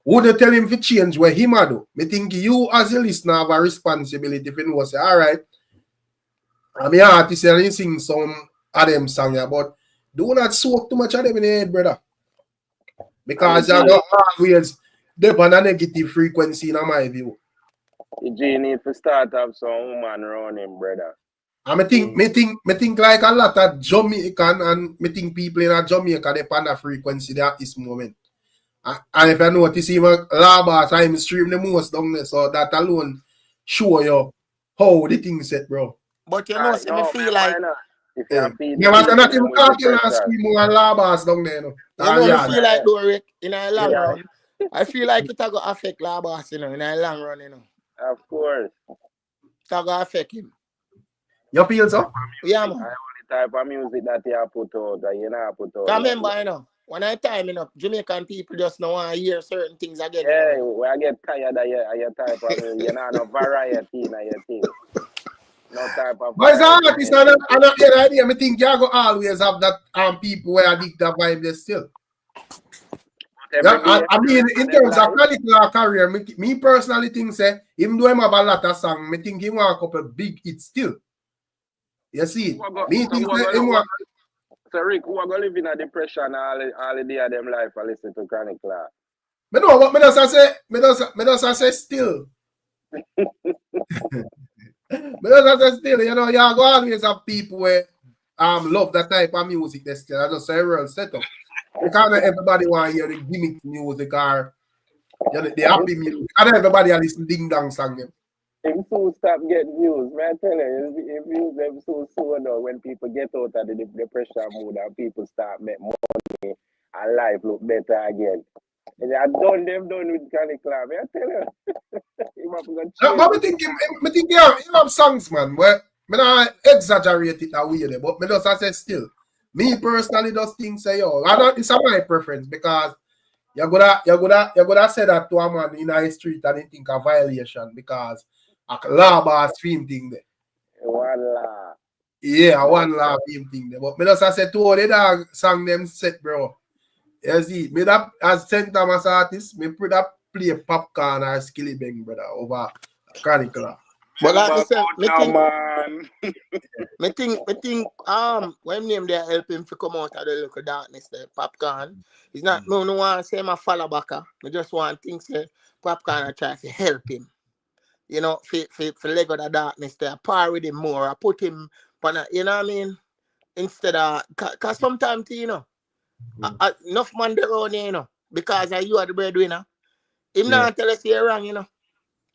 wouldn't tell him to change what he might do. Me think you as a listener have a responsibility if you know say, all right, I'm an artist and you sing some of them songs, but do not soak too much of them in the head, brother. Because you got always depend on a negative frequency in my view. You need to start have some woman around him, brother. And me think like a lot of Jamaican and me think people in Jamaica depend on frequency there at this moment. And if I notice even Laba time stream the most down there, so that alone show you how the thing set, bro. But you know, me feel like If you are feeding Yeah, but people not even with Cartel and depression. scream more labas down there. You know, I feel like though, Rick, in a long Yeah. run, I feel like it will affect Labas, you know, in a long run, you know. Of course. It will affect him. You feel so? Yeah, man. I only type of music that you put out, that you not put out. Remember, you know, when I time, you know, Jamaican people just don't want to hear certain things again. Yeah, You know? when I get tired of your type of music, you know, no variety in your thing. No type of But as an variety. artist, I don't get the idea. I think you go always have that people where I dig that vibe there still. Yeah, I mean, in terms of Cartel career, me personally think say, even though I have a lot of songs, I think he want a couple big hits still. You see, me think say him want. So Rick, who are going to live in a depression all the day of them life and listen to Chronic Law? Me know what me just say still. Me just say still, you know, you go always have people where love that type of music there still. I just say real setup. Because not everybody want to hear the gimmick music or you know, the happy music. Not everybody listen ding dong song them. Him soon stop getting views, man. I tell you, if views them so now when people get out of the depression mood and people start make money and life look better again. And I done with Chronic Law. I tell you. But I think you have songs, man, where me not exaggerate it that way there, but me just say still. Me personally just think say yo, I don't it's my preference because you're gonna say that to a man in a street and he think a violation because a law bar stream thing there. One law. Yeah, one law stream thing there. But me just say to all the dog song them set, bro. You see, me that as St. Thomas artist, me put that play popcorn or skilly bang, brother, over Chronic Law. But like I said, me think, when name they help him to come out of the little darkness there, popcorn. It's not no want to say my follow back. I just want things say popcorn I try to help him. You know, for leg of the darkness there, par with him more. I put him on a, you know what I mean? Instead of cause sometimes you know, enough man there around here, you know, because you are the breadwinner. Him not tell us you're wrong, you know.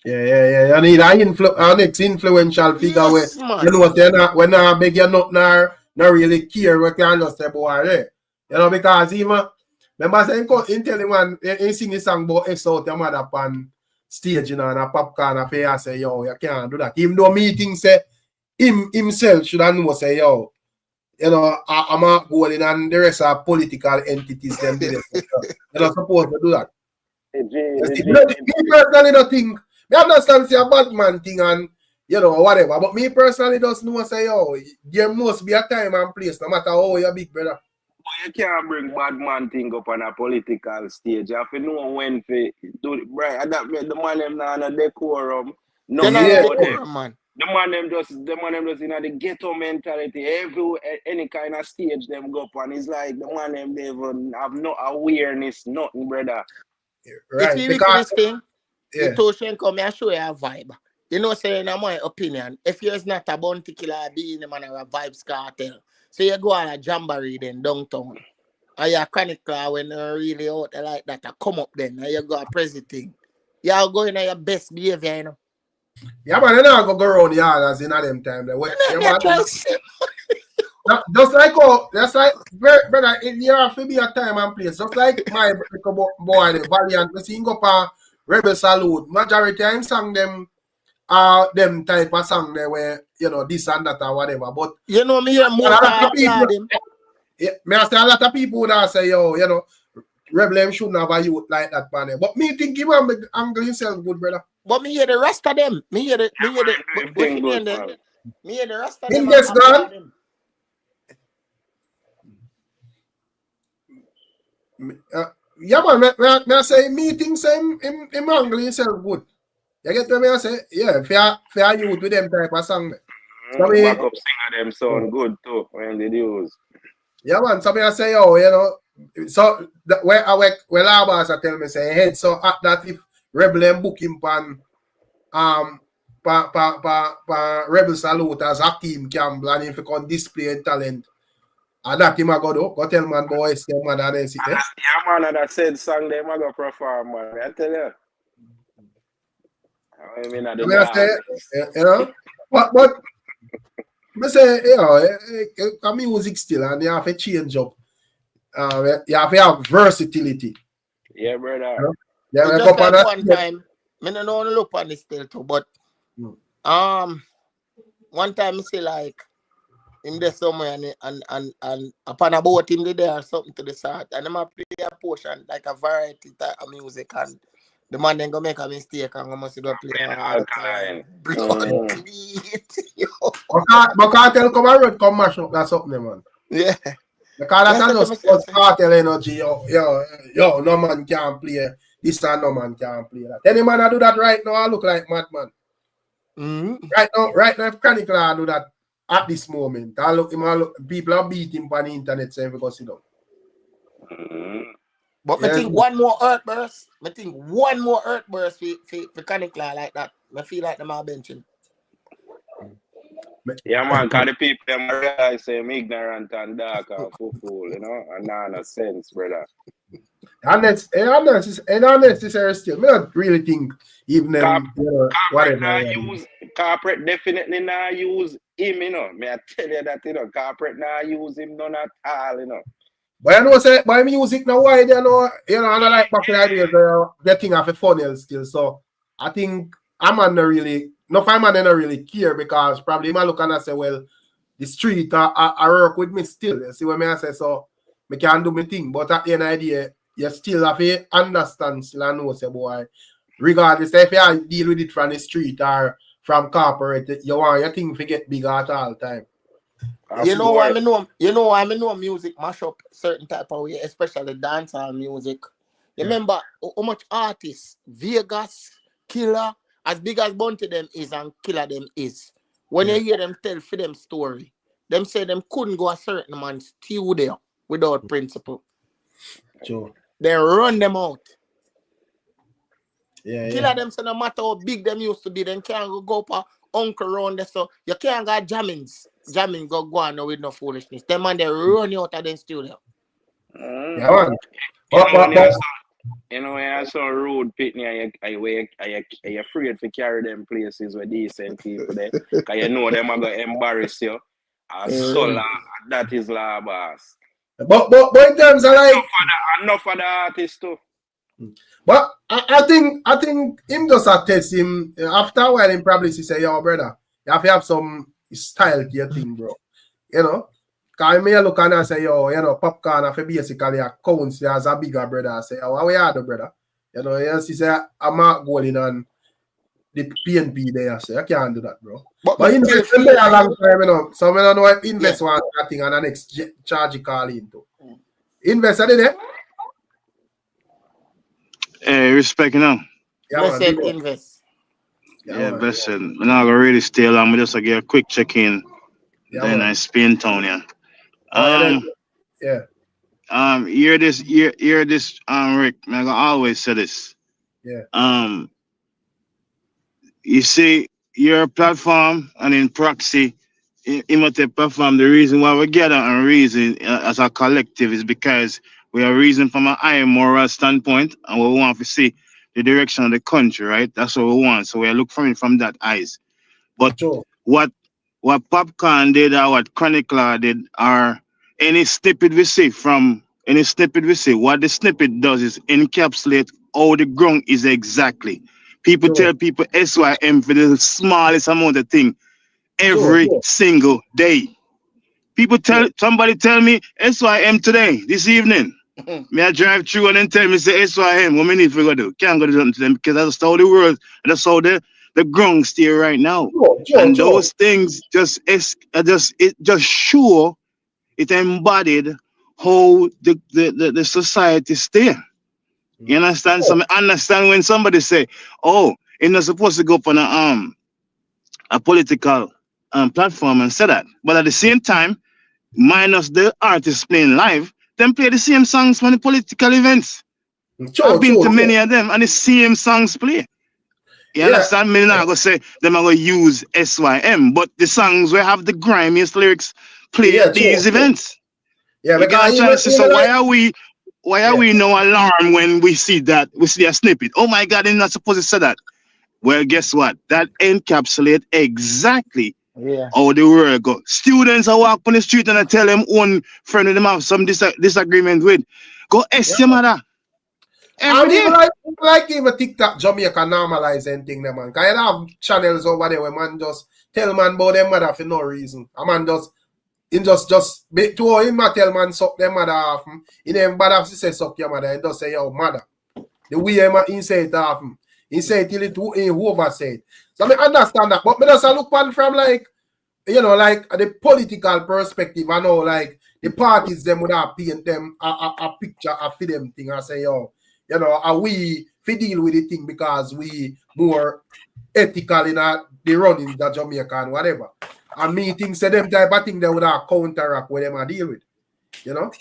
Yeah. You need an next influential figure where you know what when I beg you not really care what you just say boy there. You know, because even remember saying in tell him one he sing the song about X out your mother upon stage, you know, and a popcorn and pay and say, yo, you can't do that. Even though meeting say himself should have know say, yo, you know, I'm not going and the rest of political entities them did it. You're not supposed to do that. Me personally don't think I understand say a bad man thing and you know whatever, but me personally just know say yo, there must be a time and place no matter how you're big brother. But you can't bring bad man thing up on a political stage. You have to know when to do it right. And that make the man them not on a decorum. No, man. The man them just in the ghetto mentality. Any kind of stage them go up and it's like the man them they even have no awareness, nothing, brother. Right. If you look at this thing, the Toshen come and show you a vibe. You know, saying in my opinion, if you're not a bounty killer, being a man or a vibes cartel, so you go on a jamboree then downtown. And you're Chronic Law when you're really out there like that, come up then, and you go a president. You're going on your best behavior, you know. Yeah, man, you don't go around the others in them time. Just like brother, you have to be a time and place. Just like my boy, the Valiant, we sing up a Rebel Salute. Majority of them sang them type of song there where, you know, this and that or whatever. But you know, me hear more applaud him. Yeah, me I say a lot of people that say, yo, you know, Rebel shouldn't have a youth like that, man. But me think he want to angle himself good, brother. But me hear the rest of them. Me hear the rest of them. Index gone. Yeah, man, me I say me think him angle himself good. You get what me I say? Yeah, fair youth with them type of song. So back up singer them sound good too when they use. Yeah, man. So me I say, oh, you know, so where Labas tell me say head so at that if Rebel and book him pan Rebel Salute as Hakeem Campbell and if he can display talent. And that him a go tell man boys them man and then sit there. Yeah, man, and that said song them a go perform, man. I tell you. I mean, I say, you know, but I say, you know, music still, and you have to change up. You have to have versatility. Yeah, brother. You know? Yeah, It's just like one time, I don't know look on this still too, but one time I say like him there somewhere and upon a boat him there or something to the side, and them a play a portion like a variety type of music, and the man then go make a mistake and go must go play Alkaline. blood cleat. But Cartel come around, come mash up that something, man. Yeah. Because that's just Cartel energy, yo, no man can play this and no man can play that. Any man I do that right now, I look like madman. Right now, if Chronicle I do that at this moment, people are beating on the internet saying because you know. But I think one more earthburst. I think one more earthburst for Chronicle like that. I feel like them are benching. Yeah, man, because the people them realize I'm ignorant and dark and fool, you know, and not no sense, brother. And unnecessary still. I don't really think even them, whatever. Corporate definitely not use him, you know. May I tell you that, you know, corporate not use him none at all, you know. But I know say by music now why they know, and I like back in the days getting off a funnel still. So I think I'm not really care because probably I look and say, well, the street I work with me still. You see what I say? So I can do my thing. But at the end of the day, you still have to understand still and know say boy, regardless if you deal with it from the street or from corporate, you want your thing to get bigger at all time. You know why I know music mash up certain type of way, especially dancehall music. You remember how much artists, Vegas, Killer, as big as Bunty them is and Killer them is. When you hear them tell for them story, them say them couldn't go a certain man still there without principle. Sure. They run them out. Killer them say no matter how big them used to be, them can't go up a uncle round there, so you can't go jamming go on now with no foolishness. Them man they run you out of the studio. Yeah, man. You know, when you're so rude, Pitney, are you afraid to carry them places with decent people there? Because you know them are going to embarrass you. So that is la boss. But in terms of like enough for the artist too. But I think him just a test him after a while. Him probably say, "Yo, brother, you have to have some style to your thing, bro." You know, cause me look and I say, "Yo, you know, Popcorn have to basically accounts as a bigger brother." I say, "Oh, how we are, the brother?" You know, you see, say I'm not going on the PNP there. I say, I can't do that, bro. But invest a long time, you know. So I don't know if invest one thing and the next charge you call into. Invest, did it? Hey, respect, you know. Yeah, blessed invest. Yeah, blessed. I'm not gonna really stay long. I'm just gonna get a quick check in. Then I spin town, hear this, Rick. I'm gonna always say this. Yeah. You see, your platform and in proxy, imitate platform. The reason why we gather and reason as a collective is because we are reason from an higher moral standpoint, and we want to see the direction of the country, right? That's what we want. So we look from it from that eyes. But what Popcorn did or what Chronicler did or any snippet we see, what the snippet does is encapsulate how the ground is exactly. People tell people SYM for the smallest amount of thing every single day. Somebody tell me SYM today, this evening. May I drive through and then tell me say SYM, what we need to go do? Can't go do something to them because that's how the world, that's how the ground stay right now. And those things just show it embodied how the society stay. You understand? So I understand when somebody say, oh, you're not supposed to go up on a political platform and say that. But at the same time, minus the artists playing live, them play the same songs from the political events. I've been to many of them and the same songs play. You understand? Me not gonna say them are gonna use SYM, but the songs will have the grimiest lyrics play at these events. Yeah, because so why are we no alarm when we see that we see a snippet? Oh my God, they're not supposed to say that. Well, guess what? That encapsulates exactly Yeah. How the world go. Students are walk on the street and I tell them one friend of them have some disagreement with. Go ask your mother. Every And day. even TikTok Jamaica normalize anything them man. Cause you have channels over there where man just tell man about them mother for no reason. A man just be to him tell man suck them mother off. He never bother to say suck your mother. He just say your mother. The way he say it off. He say it till it whoever say it. So I understand that. But me just look one from like, you know, like the political perspective. I know like the parties them would have paint them a picture of them thing. I say, yo, you know, are we deal with the thing because we more ethical in the running the Jamaica and whatever. And me think say them type of thing they would have counteract with them I deal with. You know?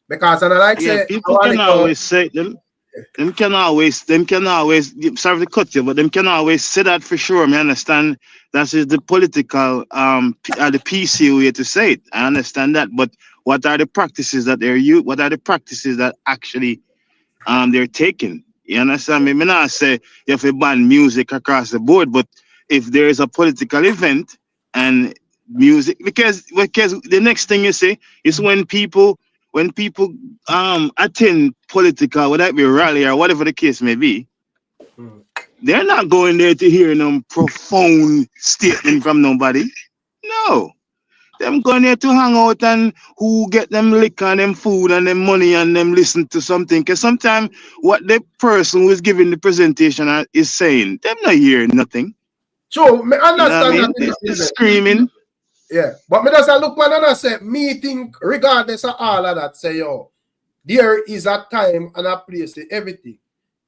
Because and I like say people can always say them can always sorry to cut you, but them can always say that for sure. I understand that is the political the PC way to say it. I understand that, but what are the practices that what are the practices that actually they're taking? You understand me? Me not say you have to ban music across the board, but if there is a political event and music, because the next thing you say is when people attend political, whether it be rally or whatever the case may be, they're not going there to hear no profound statement from nobody. No. Them going there to hang out and who get them liquor and them food and them money and them listen to something. Because sometimes what the person who is giving the presentation is saying, them not hear nothing. True, me understand You know what I mean? It's screaming. Yeah, but me just look one and I say, me think regardless of all of that, say yo, there is a time and a place to everything.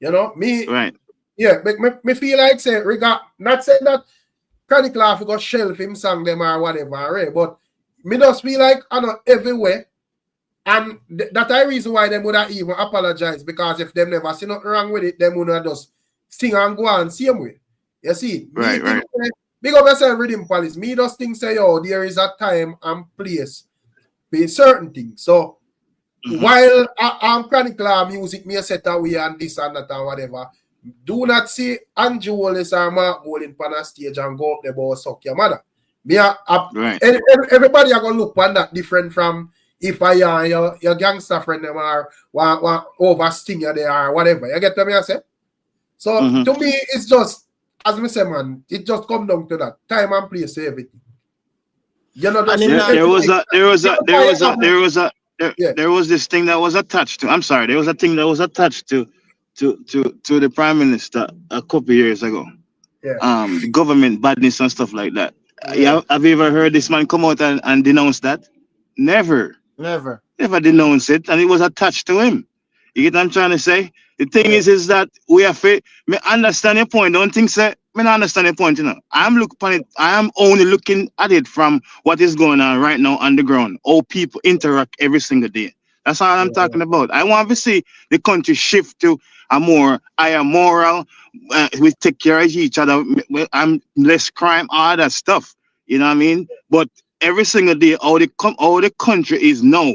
You know, me right. Yeah, me feel like say not saying that Chronicle have got shelf him song them or whatever, right? But me just feel like I know everywhere. And that's the reason why them would have even apologize, because if them never see nothing wrong with it, them would have just sing and go on same way. You see? Right. Big up yourself, Rhythm Police. Me just think say, yo, there is a time and place for certain things. So while I'm Chronicle music, me set away and this and that and whatever, do not see Andrew Wallace or Mark Golding on a stage and go up there about suck your mother. Right. Everybody are gonna look on that different from if I and your gangster friend them are over stinger there or whatever. You get what I say? So to me, it's just, as me say, man, it just come down to that time and place everything. You know, there was this thing that was attached to. I'm sorry, there was a thing that was attached to the prime minister a couple years ago. Yeah. The government badness and stuff like that. Yeah. Have you ever heard this man come out and denounce that? Never denounced it, and it was attached to him. You get what I'm trying to say? The thing is that we have to understand your point. Don't think say me not understand your point, you know. I am only looking at it from what is going on right now on the ground. How people interact every single day. That's all I'm talking about. I want to see the country shift to a more higher moral. We take care of each other. I'm less crime, all that stuff. You know what I mean? But every single day, how the country is now,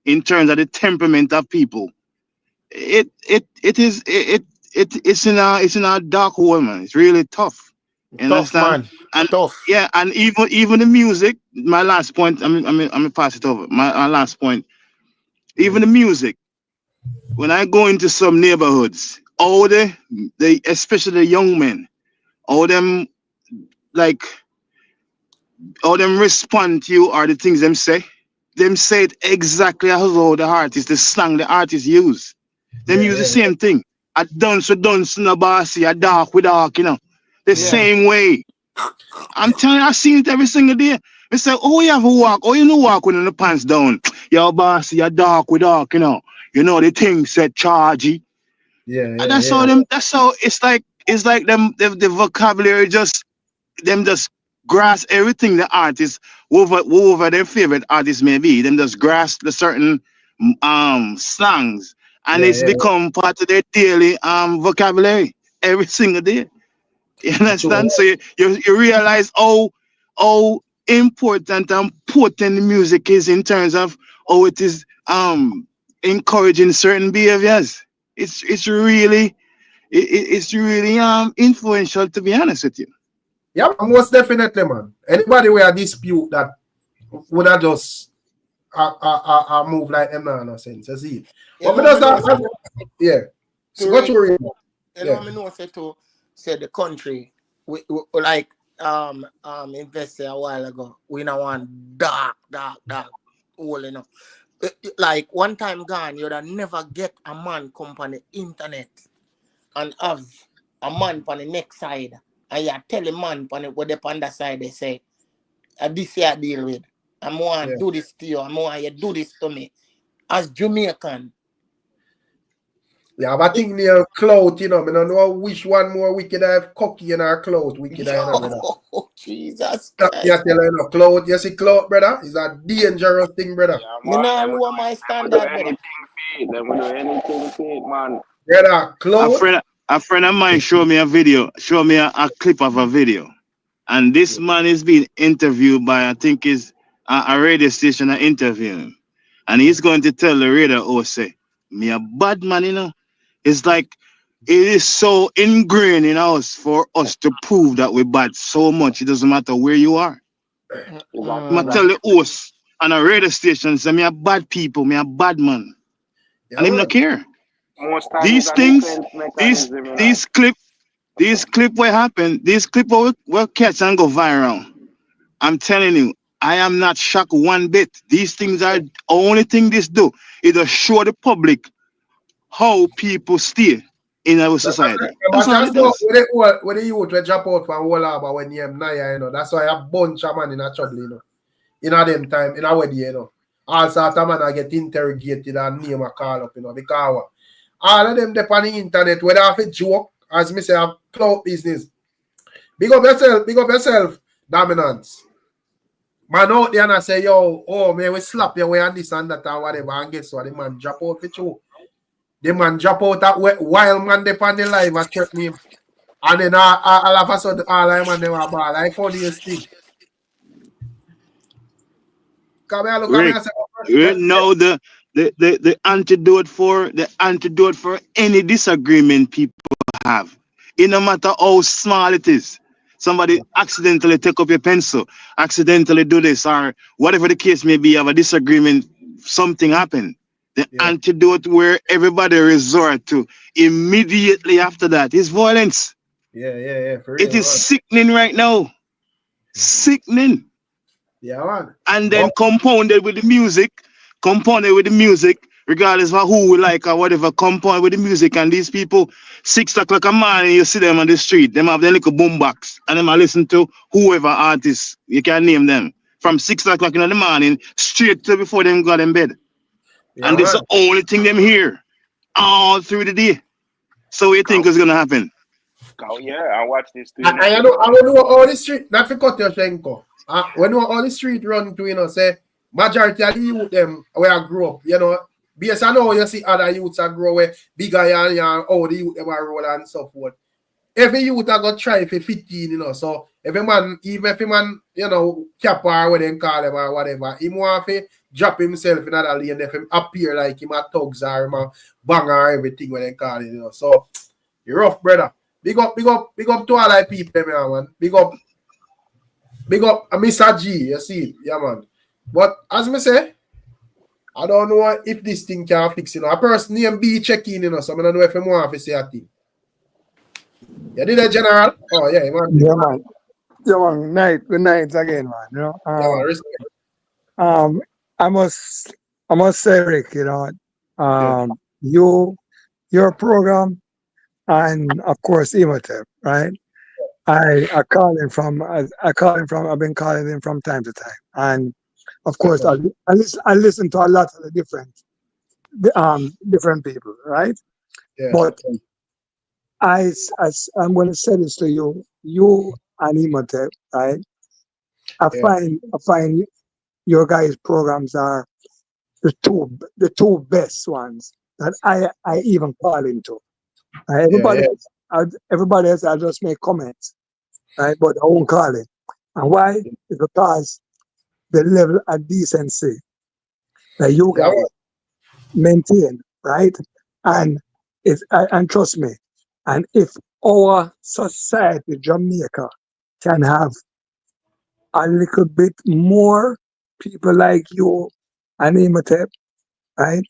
in terms of the temperament of people, it's in a dark hole, man. It's really tough. You Tough, understand? man. And Tough. yeah, and even the music. My last point. I'm gonna pass it over. My last point. Even the music. When I go into some neighborhoods, all they especially the young men, all them respond to you are the things them say. Them say it exactly as how the artist, the slang the artist use. Them use the same thing. A dance with dance, no bossy, a dark with dark, you know. The same way. I'm telling you, I see it every single day. They say, oh, you have a walk. Oh, you know walk with the pants down. Your bossy, a dark with dark, you know. You know the thing said chargy. And that's how it's like them the vocabulary just grasp everything the artist whoever their favorite artist may be, them just grasp the certain slangs, and it's become part of their daily vocabulary every single day. You understand? So you realize how important and potent the music is in terms of how it is encouraging certain behaviors. It's really influential, to be honest with you. Yeah, most definitely, man. Anybody where dispute that would have just move like them now, no sense. You see. You But me know, me does know, that, yeah. So what Rick, you read? you know, Yeah. me know say to say the country we like invested a while ago. We now want dark hole, you know. Like one time gone, you'd have never get a man come on the internet and have a man on the next side. And you tell a man on the what they on that side they say, this here I deal with. I'm want to Yeah. do this to you, I'm want you do this to me. As Jamaican. Yeah, but I think near clout, you know, I don't know which one more wicked I have cocky in our clout wicked I know, brother. Oh, Jesus Yeah, Christ. tell you, know, clout, you see clout, brother, is a dangerous thing, brother. Yeah, Me man. nah They lower my would do standard, brother. anything for it. They would do anything for it, man. Brother, A clout, friend, a friend of mine showed me a video, showed me a clip of a video, and this man is being interviewed by I think is a radio station that interviewing him, and he's going to tell the radio, oh say, me a bad man, you know. It's like it is so ingrained in us for us to prove that we're bad so much. It doesn't matter where you are. Exactly, I Mm-mm. tell exactly. the host on a radio station, say me a bad people, me a bad man, yeah, and him not man. care. Most time it's These a things, defense these mechanism, you know. these clip, these clip what happen, these clip will catch and go viral. I'm telling you, I am not shocked one bit. These things are only thing this do is to show the public how people stay in our society. That's But all just it know, does. when the youth will drop out from Wall Harbor when you have Naya, you know, that's why a bunch of man in a trouble, you know. In a them time, in a wedding, you know. All sort of man I get interrogated and name a call up, you know, because all of them dep on the internet, whether have a joke, as me say, have clout business. Big up yourself, dominance. Man out there and I say, yo, oh man, we slap your way and this and that and whatever, and guess what? The man drop out for you. The man drop out that while man dep on the live and check me. And then all of a sudden, all I man them are ball. I found this thing. Come here, look at me Rick, and say, you know the antidote for any disagreement people have. It no matter how small it is. Somebody accidentally take up your pencil, accidentally do this, or whatever the case may be, have a disagreement, something happened. The yeah, antidote where everybody resort to immediately after that is violence. yeah, for It real, is man. sickening right now. Sickening. Yeah, man. And But then compounded with the music, regardless of who we like or whatever, compounded with the music. And these people, 6 o'clock a morning, you see them on the street, them have their little boom box, and them are listen to whoever artist, you can name them, from 6 o'clock in the morning, straight to before them got in bed. yeah, And this is man. the only thing them hear all through the day. So what you think is gonna happen? Yeah, I watch this too, you know. I know all the street, not for cut your shenko. When you know all the street run to, you know, say majority of the youth them where I grew up, you know, based on how you see other youths are grow where bigger and how the youth them are roll and so forth. Every youth I got try for 15, you know. So every man, even if a man, you know, cap or what they call him or whatever, he want to drop himself in another lane if him appear like him a thugs or him a bang or everything what they call it, you know. So you're rough, brother. Big up to all the people, man. Big up Mr. G, you see it, yeah, man. But as me say, I don't know if this thing can fix, you know. A person named B check in, you know, so I don't know if him want to say a thing. You did that, General? Oh, yeah, man. Yeah, man. Yeah, man. Good night again, man. Yeah, man, respect. Um, I must say, Rick, Yeah, you, your program, and of course, Imhotep, right? I've been calling him from time to time, and of respect, course, man. I listen to a lot of the different people, right? Yeah, But I'm going to say this to you, and Imhotep, right? yeah, I find your guys' programs are the two best ones that I even call into. yeah, yeah, Everybody else, I just make comments, right? But I won't call it. And why? It's because the level of decency that you yeah, man. guys maintain, right? And and trust me, and if our society, Jamaica, can have a little bit more people like you and Imhotep, right?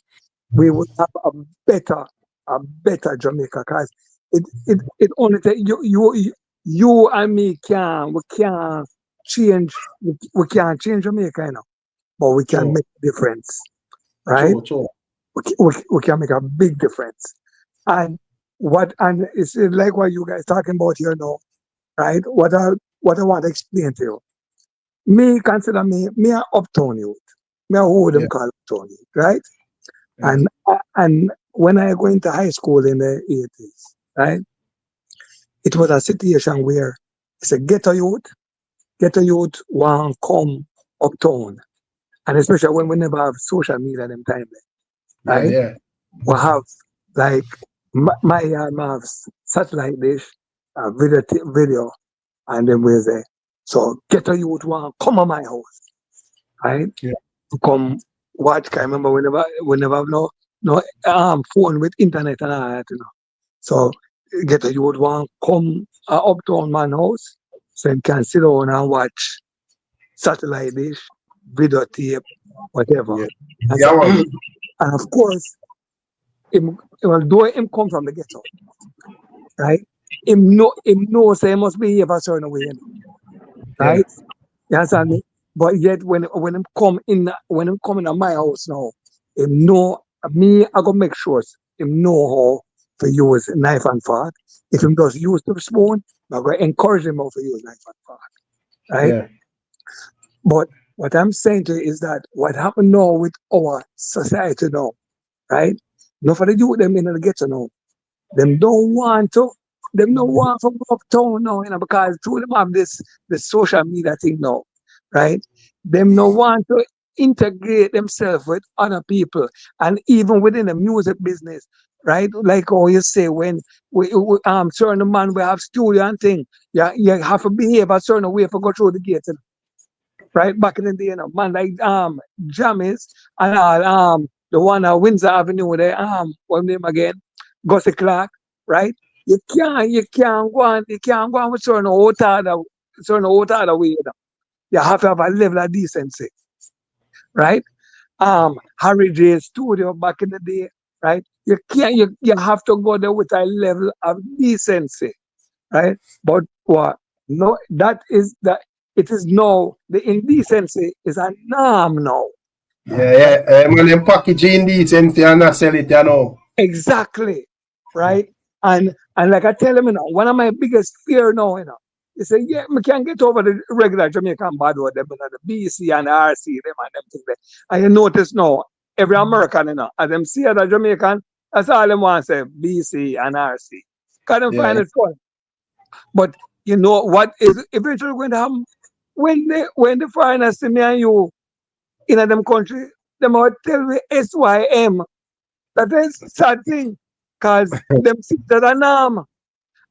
We would have a better Jamaica, because it only take you and me we can't change we can't change Jamaica, you know, but we can True. make a difference, right? True. We can make a big difference. And it's like what you guys talking about here now, right? What I want to explain to you. Me consider me a uptown youth. Me a who them Yeah. call uptown youth, right? Yeah. And when I go into high school in the 80s, right? It was a situation where it's a ghetto youth want come uptown. And especially when we never have social media them time, right? Yeah. We have like my yard have satellite dish, video, and then we say, so ghetto youth want come on my house, right? Yeah. To come watch. I remember whenever have no phone with internet and all that, you know. So ghetto youth want come uptown man house, so you can sit down and watch satellite dish, videotape, whatever. Yeah. And, Yeah, man. and of course, although him come from the ghetto, right? Him know say he must behave a certain way, you know, right? You understand me? But yet when him come in my house now, him know me, I go make sure him know how to use knife and fork. If him does use the spoon, I go encourage him how to use knife and fork. Right? Yeah. But what I'm saying to you is that what happened now with our society now, right? Not for the youth them in the ghetto now. Them don't want to go uptown now, you know, because through them have the social media thing now, right? Them no want to integrate themselves with other people, and even within the music business, right? Like how you say when we certain man we have studio and thing, you have to behave a certain way for go through the gate, you know, right? Back in the day, you know, man like Jammies and all the one at Windsor Avenue there, what name again? Gussie Clark, right? You can't go on with certain other way, you know. You have to have a level of decency, right? Harry J studio back in the day, right? You can't you have to go there with a level of decency, right? But what? No, it is now the indecency is a norm now. Yeah. When them package indecent and not sell it, you know. Exactly, right? And like I tell them, you know, one of my biggest fear now, you know, they say, yeah, we can't get over the regular Jamaican bad word, them, you know, the BC and RC, them and them things there. And you notice now, every American, you know, as them see other Jamaican, that's all them want to say, BC and RC. Because them find it fun. But you know what is eventually going to happen? When the foreigners see me and you in a them country, them will tell me SYM. That is sad thing, because them see that a norm.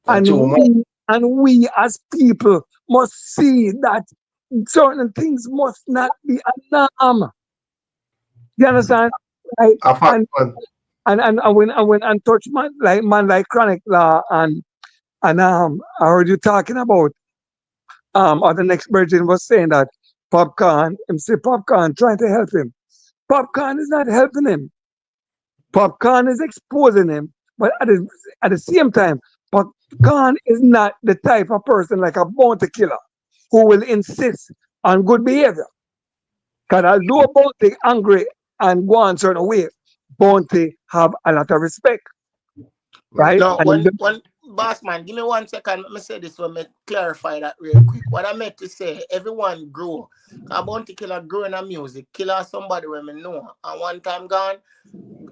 And we as people must see that certain things must not be a norm. You understand? Right? And when touch man like Chronic Law and I heard you talking about or the next virgin was saying that Popcorn, MC Popcorn trying to help him. Popcorn is not helping him. Popcorn is exposing him, but at the same time, Popcorn is not the type of person like a bounty killer who will insist on good behavior. Because although Bounty angry and go on certain way, Bounty have a lot of respect. Right? No, And one boss man, give me 1 second. Let me say this one, me clarify that real quick. What I meant to say, everyone grow. I want to kill a grow in a music, kill somebody when me know. And one time gone,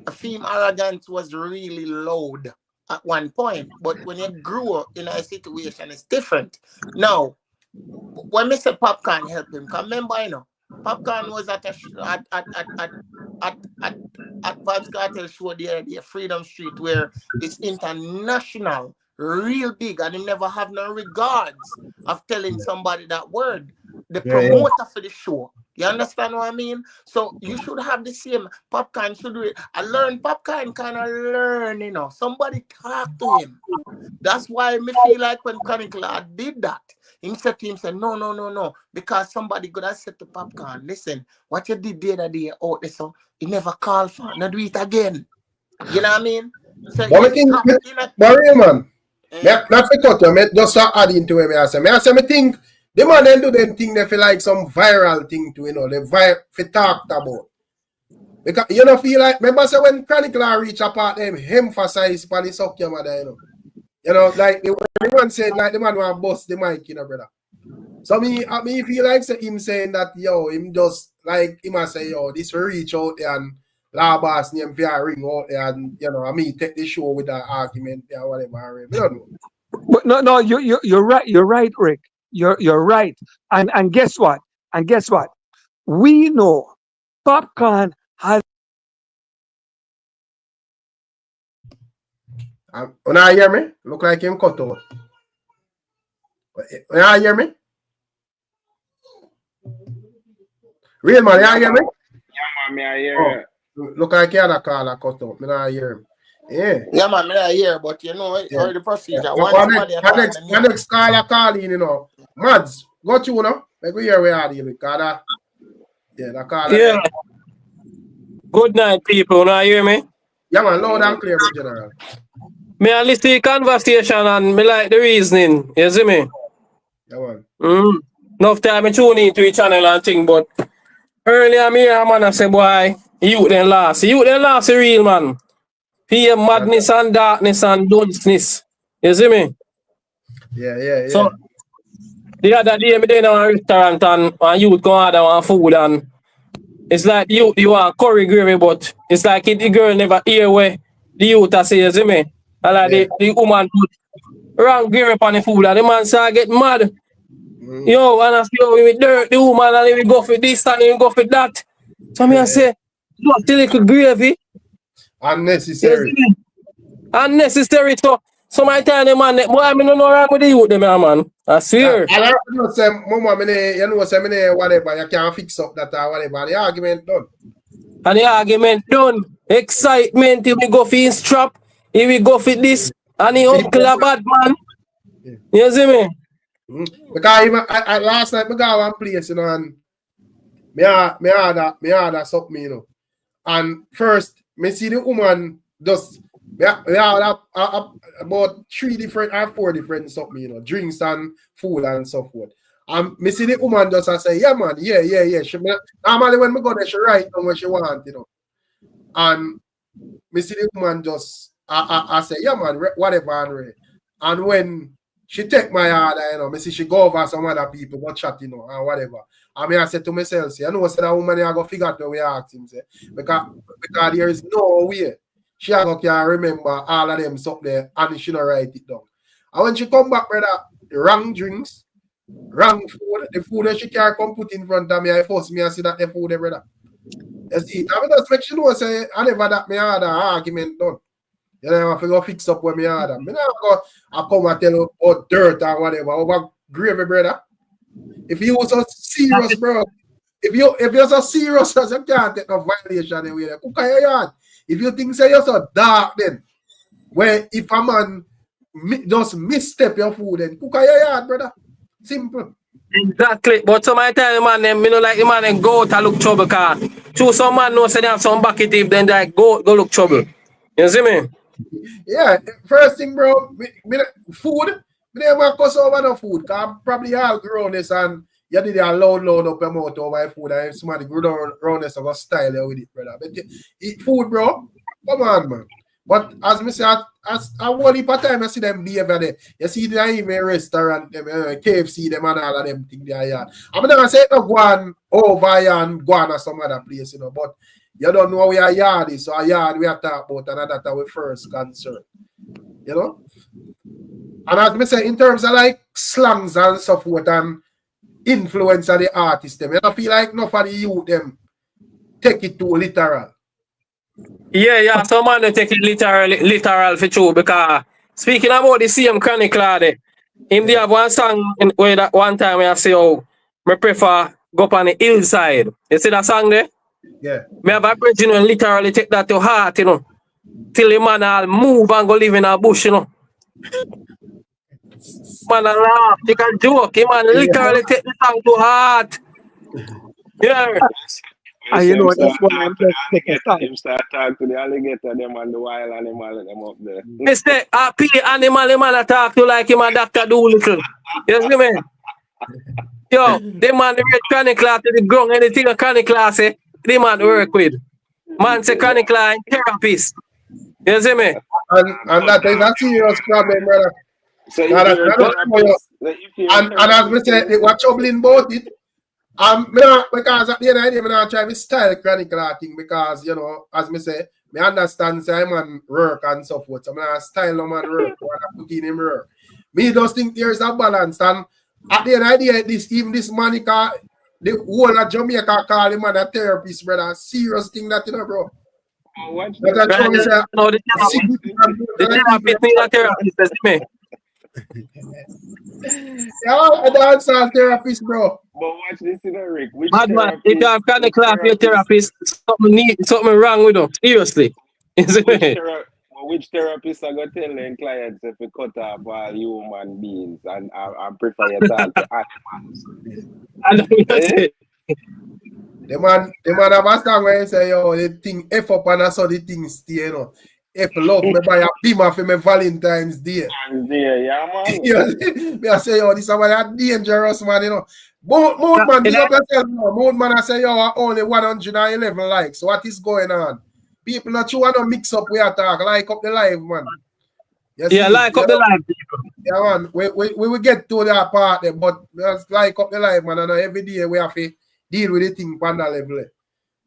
a female arrogance was really loud at one point. But when you grew up in a situation, it's different. Now, when Mr. Popcorn helped him, because remember, you know, Popcorn was at Vibes Cartel show the Freedom Street, where it's international, real big, and he never have no regards of telling somebody that word. The promoter for the show. You understand what I mean? So you should have the same. Popcorn should do it. I learned Popcorn kind of learn, you know. Somebody talk to him. That's why me feel like when Chronicle did that, Him said to him, say, no. Because somebody could have said to Popcorn, listen, what you did the other day out there, so he never called for, not do it again. You know what I mean? So But I think, Barry, man, not for cut you, just to add into it, I say, me think, the man then do them thing, they feel like some viral thing to, you know, they for talked about. Because you don't feel like, remember say when Chronicle reach a part, them emphasize upon the suck your mother, you know. You know, like the man said, like the man want to bust the mic, you know, brother. So me feel like him saying that, yo, him just like him a say, yo, this will reach out there and La Boss name for ring out there and you know, I mean take the show with that argument or whatever. I don't know. But no, you're right, Rick. You're right. And guess what? We know Popcorn has. You not hear me? Look like him cut out. You not hear me? Real man, you hear me? Yeah, man, I hear you. Look like you had a call a cut out. Me not hear him. Yeah, man, me not hear, but you know, how the procedure. Yeah. One next call a call in, you know. Mads, go to you know. Like we hear we are dealing because that call. Yeah. Good night, people. Now you hear me? Yeah, man, loud and clear, my general. Me I listen to the conversation and me like the reasoning. You see me? Yeah, man. Enough time I tune into the channel and thing, but earlier me hear a man I say, boy, you then last. You then last the real man. Fear, madness and darkness and dunceness. You see me? Yeah. So the other day me there in a restaurant and you go order one food and it's like you want curry gravy, but it's like the girl never hear where the youth say, you see me? And like the woman put wrong gravy on the food and the man say I get mad. Yo, and I say, yo, we dirt the woman and we go for this and we go for that. So me I say, just a little gravy. Unnecessary. Unnecessary. So my time the man, boy, I don't know wrong with the youth them, man. I swear. I don't say, Mama, you know, say, whatever, you can't fix up that or whatever. The argument done. And the argument done. Excitement, if we go for his trap, if we go for this, and he uncle a bad man. Yeah. You see me? Because even last night, I got one place, you know, and me had something, you know. And first, me see the woman just, we have about 3 different or 4 different something, you know, drinks and food and so forth. And me see the woman just I say, yeah, man, yeah. She, normally when me go there, she write down what she want, you know. And me see the woman just, I say, yeah, man, whatever. And when she take my order, you know, me see she go over some other people, go chat, you know, and whatever. I mean, I said to myself, see, I know that woman I go figure out the way I asked him, say, because there is no way she can remember all of them up there and she don't write it down. And when she come back, brother, wrong drinks, wrong food, the food that she can't come put in front of me, I force me and see that the food there, brother. You see, I mean, just make sure know, say, I never that me had an argument done. You know, I have to go fix up where me had them. I come and tell you about dirt or whatever, over gravy, brother. If you was so serious, bro, if you're so serious as you can't take no violation anyway, cook your yard. If you think say you're so dark, then where if a man just misstep your food, then cook your yard, brother. Simple. Exactly. But some of the time, man, them, you know, like the man and go out and look trouble car. Choose some man know say they have some bucket if then they go look trouble. You see me? Yeah, first thing, bro, food. Me never cuss over no food, because probably all grown this and you did a load up your mouth over food and if somebody grow around this, I go style you with it, brother. But eat food, bro. Come on, man. But as me say, as a whole heap of time I see them behavior there. You see them even restaurant, them KFC, them and all of them things there. I'm not gonna say no go on over and go on or some other place, you know, but you don't know where a yard is, so a yard we are talking about and that's our first concern. You know? And as me say, in terms of like slangs and so forth and influence of the artist, them, you don't feel like enough of the youth them take it too literal. Yeah, some man they take it literal for true, because speaking about the same Chronicle there, him they have one song where that one time where I say, oh, I prefer go up on the hillside. You see that song there? Yeah. Me have a bridge, you know, literally take that to heart, you know. Till the man all move and go live in a bush, you know. Man, a laugh, take a joke. He man literally take the song to heart. Yeah. And you know, that's why I'm just take a song. Him start talk to the alligator, them on the wild animal, them up there. He say, happy animal, the man talk to like him a Dr. Doolittle. You see me? Yo, the man the red chronic class to the ground, anything a chronic class say, the man work with. Man say chronic class therapist. You see me? And that is a serious problem, brother. So Now, as we say, what troubling about it, because at the end of the day, I'm not trying to style chronicle thing because, you know, as me say, me understand say man work and so forth. So I'm not style no man work, or I put in him work. Me just think there's a balance, and at the end of the day, this Monica, the whole of Jamaica call him a therapist, brother. Serious thing that, you know, bro. Watch the therapist need a therapist, me. Yeah, a dancehall therapist, bro. But watch this, you know, Rick. Bad man, if you have chronic class for your therapist, something wrong with them. Seriously. Which therapist are going to tell their clients if you cut off all human beings and prefer you talk to animals? The man have a song where he say, yo, the thing F up and I saw the thing stay, you know. If love me buy a beamer for my Valentine's Day. Yeah, man. Me I say, yo, this is a dangerous man, you know. Mood man, big up yourself, no. Mood man, I say, yo, only 111 likes. So what is going on? People not you want to mix up where I talk. Like up the live, man. Like up the live, people. Yeah, man. We will get to that part there, but just like up the live, man. And every day we have to deal with the thing on that level.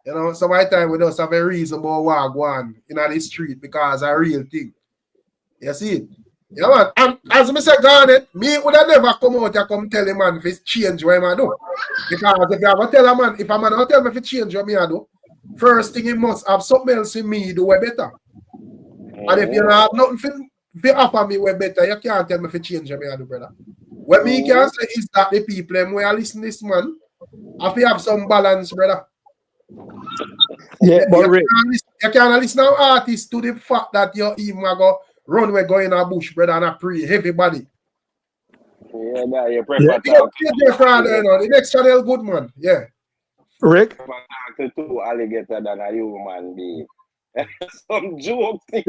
You know, so my time we just have a reasonable walk one in the street because a real thing. You see it? Yeah, man. And as I said, Garnet, me would have never come out and come tell a man if it's change what I do. Because if you ever tell a man, if a man don't tell me if it's change what I do, first thing he must have something else in me do way better. And if you don't have nothing to offer me way better, you can't tell me if it's change what I do, brother. What me can say is that the people who are listening to this man, have to have some balance, brother. Yeah, but you can't listen to artists to the fact that you even go run where go in a bush, brother, and a pray everybody. Yeah, nah, you prefer the next channel good, man. Yeah. Rick? To two alligator than a human being. Some joke thing.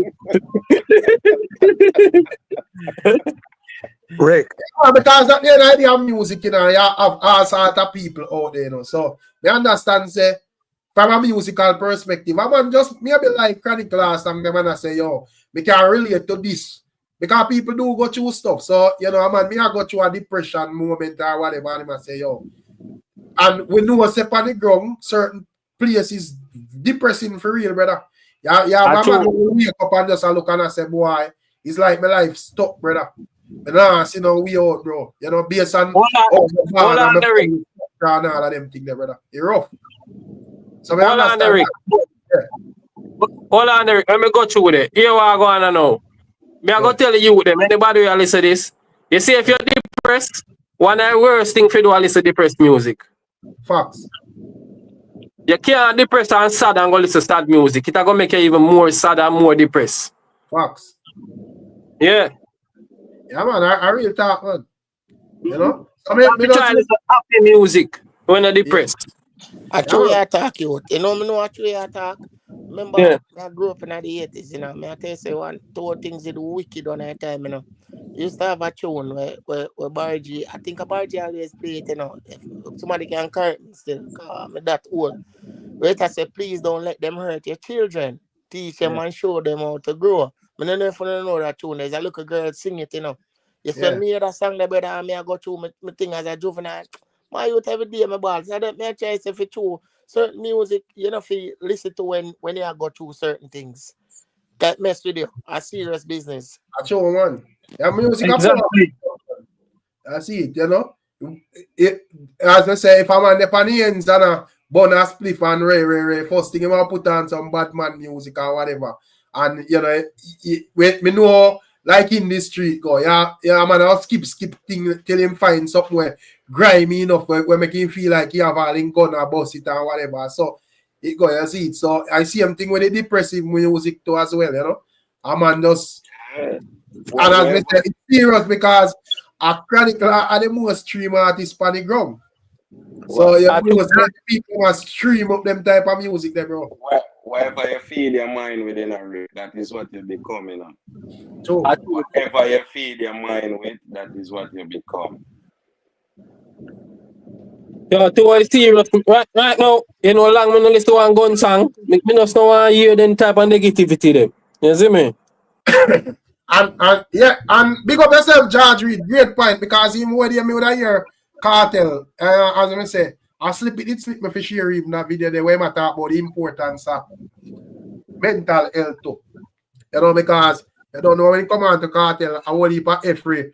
Rick. Yeah, because at the end of the day, music, you know, you have all sorts of people out there, you know. So, they understand, say, from a musical perspective, I man just maybe like chronic class and them and I say, yo, we can relate to this. Because people do go through stuff. So, you know, man, me I go through a depression moment or whatever, and I say, yo. And we know step on the ground, certain places depressing for real, brother. Yeah, my man will wake up and just look and I say, boy, it's like my life stuck, brother. And I see no way out, bro. You know, based on hold on, Eric. And all of them things there, brother. It's rough. So hold on, Eric. Hold on, Eric. Let me go through with it. Here what I go on now. Me I go tell you them, anybody who listen to this, you see if you're depressed, one of the worst thing for you to listen to depressed music. Facts. You can't depressed and sad and go listen to sad music. It's gonna make you even more sad and more depressed. Facts. Yeah. Yeah, man, I really talk, man. You know? I mean, me try to listen to happy music when you're depressed. Actually, I talk you. You know me know actually I talk. Remember, I grew up in the 80s, you know. Me I tell you say two things that wicked on that time, you know. Used to have a tune where Bargy, I think a Bargy always play it, you know. If somebody can correct me still, because I'm that old. Wait, I say, please don't let them hurt your children. Teach them and show them how to grow. I don't know if you know that tune. There's a little girl sing it, you know. You send me that song, the brother, and me I go through my thing as a juvenile. My youth every day, my balls. I don't make choice if it's true. Certain music, you know, if you listen to when you go through certain things. That mess with you. A serious business. I show one. Yeah, music exactly. I see it, you know. As I say, if I'm on the ends and a bonus spliff and ray, first thing I put on some Batman music or whatever. And you know, me know like in the street go, yeah, man, I'll skip thing till him find somewhere grimy enough where make him feel like he have a link gun or bust it or whatever. So it go, you see it. So I see him thing with the depressive music too as well, you know. A man just and as I said, it's serious because Chronicle are the most stream artists on the ground. So you most people must stream up them type of music there, bro. Whatever you feed your mind within a rate, that is what you become, you know. So whatever you feed your mind with, that is what you become. Yo, to serious right now, you know, long me no listen to one gun song. Me just no want hear them type of negativity them. You see me? and big up yourself, George Reed. Great point, because even when you would hear Cartel, as I say, I slip me for share even that video the way I talk about the importance of mental health too. You know, because you don't know when you come on to Cartel, I will heap of every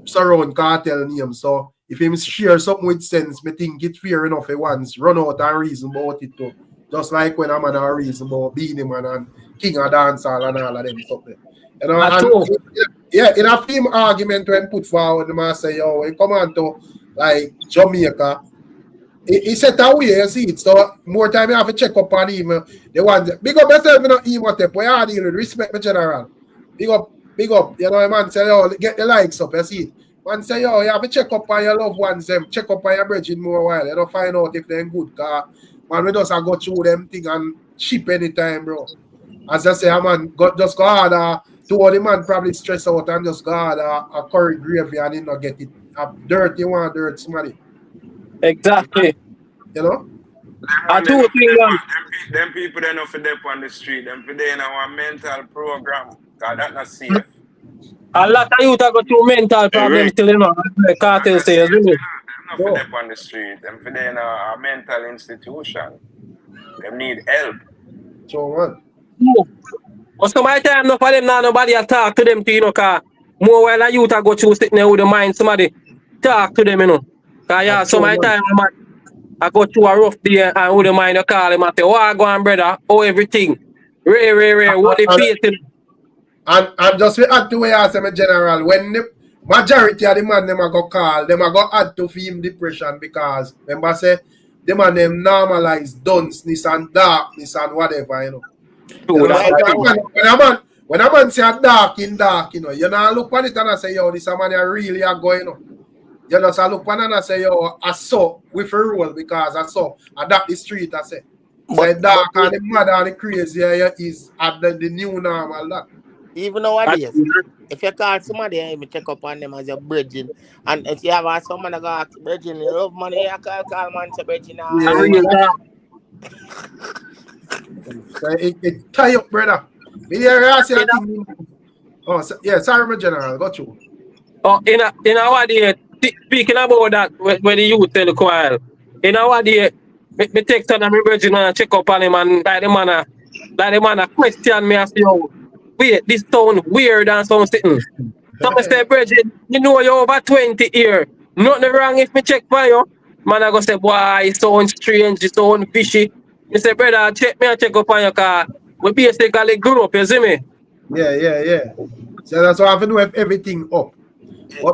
surround Cartel name. So if him share something with sense, me think it fair enough at once. Run out and reason about it too. Just like when I'm on a reason about Beenie Man and King of Dancehall and all of them stuff there. You know, and in a film argument when put forward, the man say, yo, when come on to like Jamaica, he set away, you see it. So more time you have to check up on him. The ones big up yourself, you know, him what they put deal with respect the general. Big up, you know, man say, yo, get the likes up, you see it. Man say, yo, you have to check up on your loved ones, them, check up on your brethren more while, you know, find out if they're good. Cause man, we just go through them thing and ship anytime, bro. As I say, man, just go hard. To all the man probably stress out and just go hard a curry gravy and he not get it. A dirt, you want dirt, somebody. Exactly. You know? I do think them people they know for them on the street, them for they in our mental program. God, that's not safe. a lot of youth are go through mental problems still, you know. Like Cartel says, isn't it? Them not for them on the street, them for they in a mental institution. Them need help. So what? But some of the time, no for them now, nobody talk to them, you know, because more while a youth go through sitting there with the mind, somebody talk to them, you know. Because yeah, some of the time, I go through a rough day and with the mind, I call him and say, oh, go on, brother, oh, everything. Ray, what the faith. And just to add to what I say, my general, when the majority of the man them go call, them go add to him depression because remember say the man them normalize dunceness and darkness and whatever, you know. When a man say dark, you know, you know, look at it and I say, yo, this a man really are going, you know. You just look at it and I say, yo, I saw with a rule because I saw adapt the street, I say. So dark and the mad and the crazy is at the new normal that. Even nowadays, if you call somebody and you check up on them as your brethren, and if you have someone that got brethren, you love money, you call man to brethren. So it tie up, brother. Oh, yeah, sorry, my general, got you. Oh, in our day, speaking about that, when the youth tell the choir, in our day, me take some of my brethren and check up on him and like the man a question me and say, oh, wait, this sound weird and sound sitting. So I say, brethren, you know you're over 20 here. Nothing wrong if me check for you. Man, I go say, boy, it sound strange, it sound fishy. You say, brother, check me and check up on your car. We basically grew up, you see me? Yeah. So that's why I have to do everything up.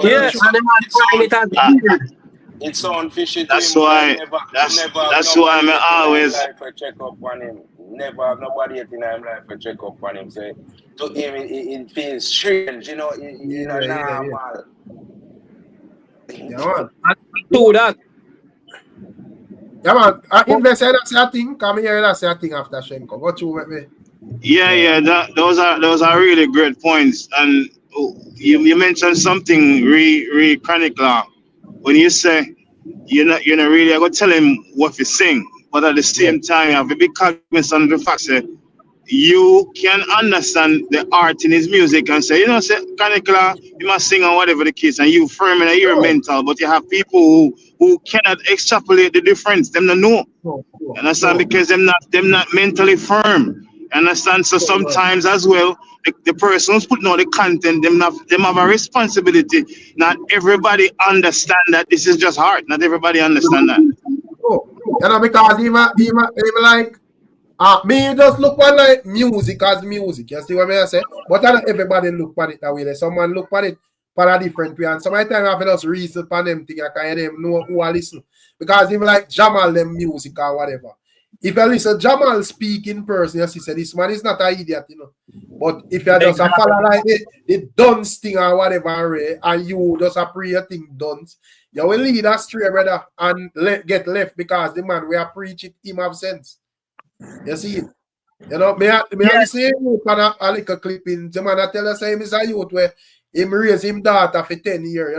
Yeah, and the man find it as weird. It sound fishy. That's why. That's why I'm always check up on him. Never have nobody in his life to check up on him. Say to him, it feels strange, you know. Normal. Yeah, man. I do that. Yeah, man. I invest in that thing. Come here, that's that thing after Shenko. What you with me? Yeah. Those are really great points. And you mentioned something really chronicle when you say you're not really. I go tell him what to sing, but at the same time, you have to be cognizant of the fact that you can understand the art in his music and say, you know, say Chronicle, you must sing or whatever the case, and you firm in your mental, but you have people who cannot extrapolate the difference. Them don't know. You understand? Because them not mentally firm. You understand? So sometimes as well, the person who's putting out the content, them have a responsibility. Not everybody understand that this is just art. Not everybody understand that. You know, because even like me just look on like music as music. You see what I say? But not everybody look at it that way. Someone look at it for a different way. And sometimes I have to just research on them things. I can them know who I listen. Because even like Jamal them music or whatever. if you listen Jamal speak in person, you see, say this man is not an idiot, you know. But if you just a follow like the dunce thing or whatever, and you just a pray a thing dunce, you will lead astray, brother, and get left because the man we are preaching him have sense. You see it? You know, me I listen to a little clip in the man I tell us him is a youth where him raise him daughter for 10 years,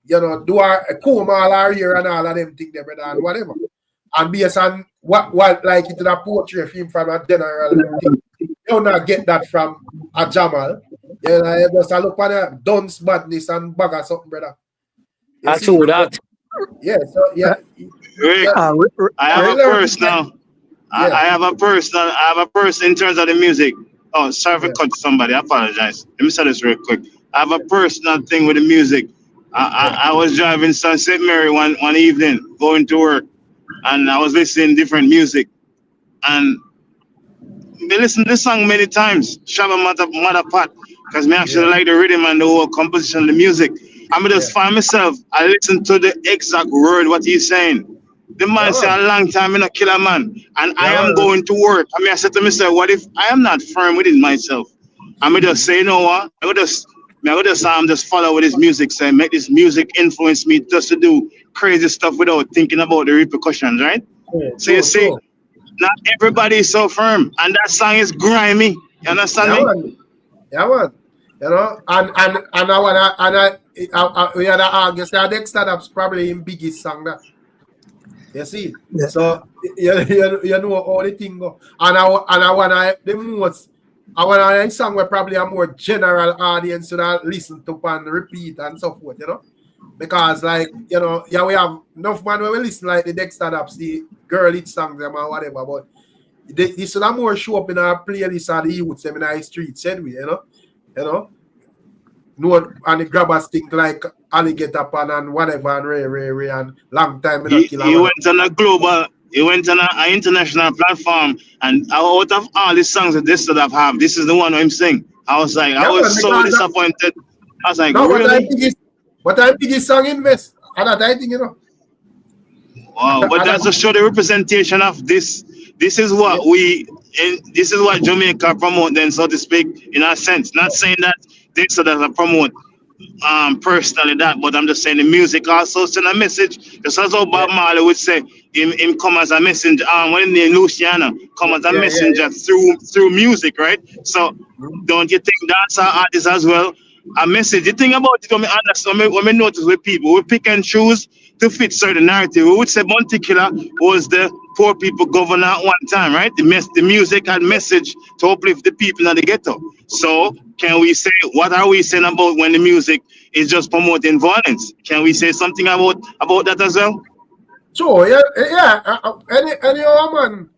you know, do a comb all our year and all of them things there, brother, and whatever. And based on what like it in a portrait film from a general thing. You not get that from a Jamal. You know, you just look at a dunce badness and bag or something, brother. You I see? true that. Yeah, so yeah. Rick, I have a personal. I have a person in terms of the music. Oh, sorry for cut somebody. I apologize. Let me say this real quick. I have a personal thing with the music. I was driving Sunset Mary one evening, going to work, and I was listening to different music. And I listened to this song many times, Shabba Mother Pot, because me actually like the rhythm and the whole composition of the music. I just find myself, I listen to the exact word, what he's saying. The man said a long time in a killer man, and I am going to work. I said to myself, what if I am not firm within myself? I just say, you know what? I just follow what his music say, make this music influence me just to do crazy stuff without thinking about the repercussions, right? So you see, not everybody is so firm, and that song is grimy. You understand me? Yeah, man. You know, and I we had an argument. The next stand-up's probably in biggest song that. You see, so you know all the thing go. And I want the most. I want a song where probably a more general audience should listen to and repeat and so forth. You know, because like we have enough man when we listen like the next stand-ups, the girl hit songs them or whatever, but this should have more show up in our playlist of the youths them in our streets anyway. You know. No, and the grabbers think like alligator pan and whatever and Ray and long time. He went on a global, he went on an international platform, and out of all the songs that this should have, this is the one I'm singing. I was like, I was so disappointed. I was like, no, really? But I think his song invest. And that I think, Wow, but that's just show the representation of this. This is what this is what Jamaica promote then, so to speak, in a sense. Not saying that they should have promote personally that, but I'm just saying the music also send a message. Just as how Bob Marley would say, him come as a messenger, when the Luciano come as a messenger through music, right? So don't you think that's our artists as well? A message. The thing about it, when we notice with people, we pick and choose to fit certain narrative. We would say Bounty Killer was the poor people governor at one time, right? The music had message to uplift the people in the ghetto. So can we say, what are we saying about when the music is just promoting violence? Can we say something about that as well? Sure, any other man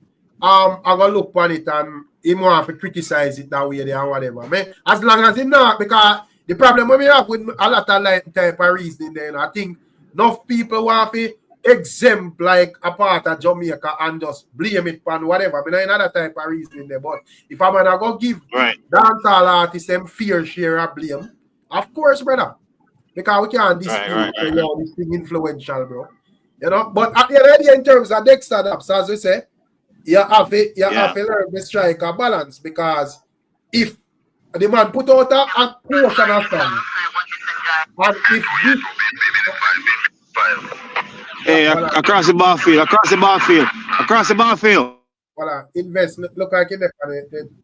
I'm gonna look on it and he want to criticize it that way there and whatever. Man, as long as he not, because the problem we have with a lot of like type of reasoning there, I think enough people want to exempt like a part of Jamaica and just blame it on whatever. I mean, another type of reasoning there. But if I'm gonna go give dancehall artists them fair share of blame, of course, brother. Because we can't dispute this thing influential, bro. You know, but at the end of the day, in terms of next stand-ups, as we say, you have to learn to strike a balance, because if the man put out a portion of song, and if this across the ball field. Voilà, invest, look like in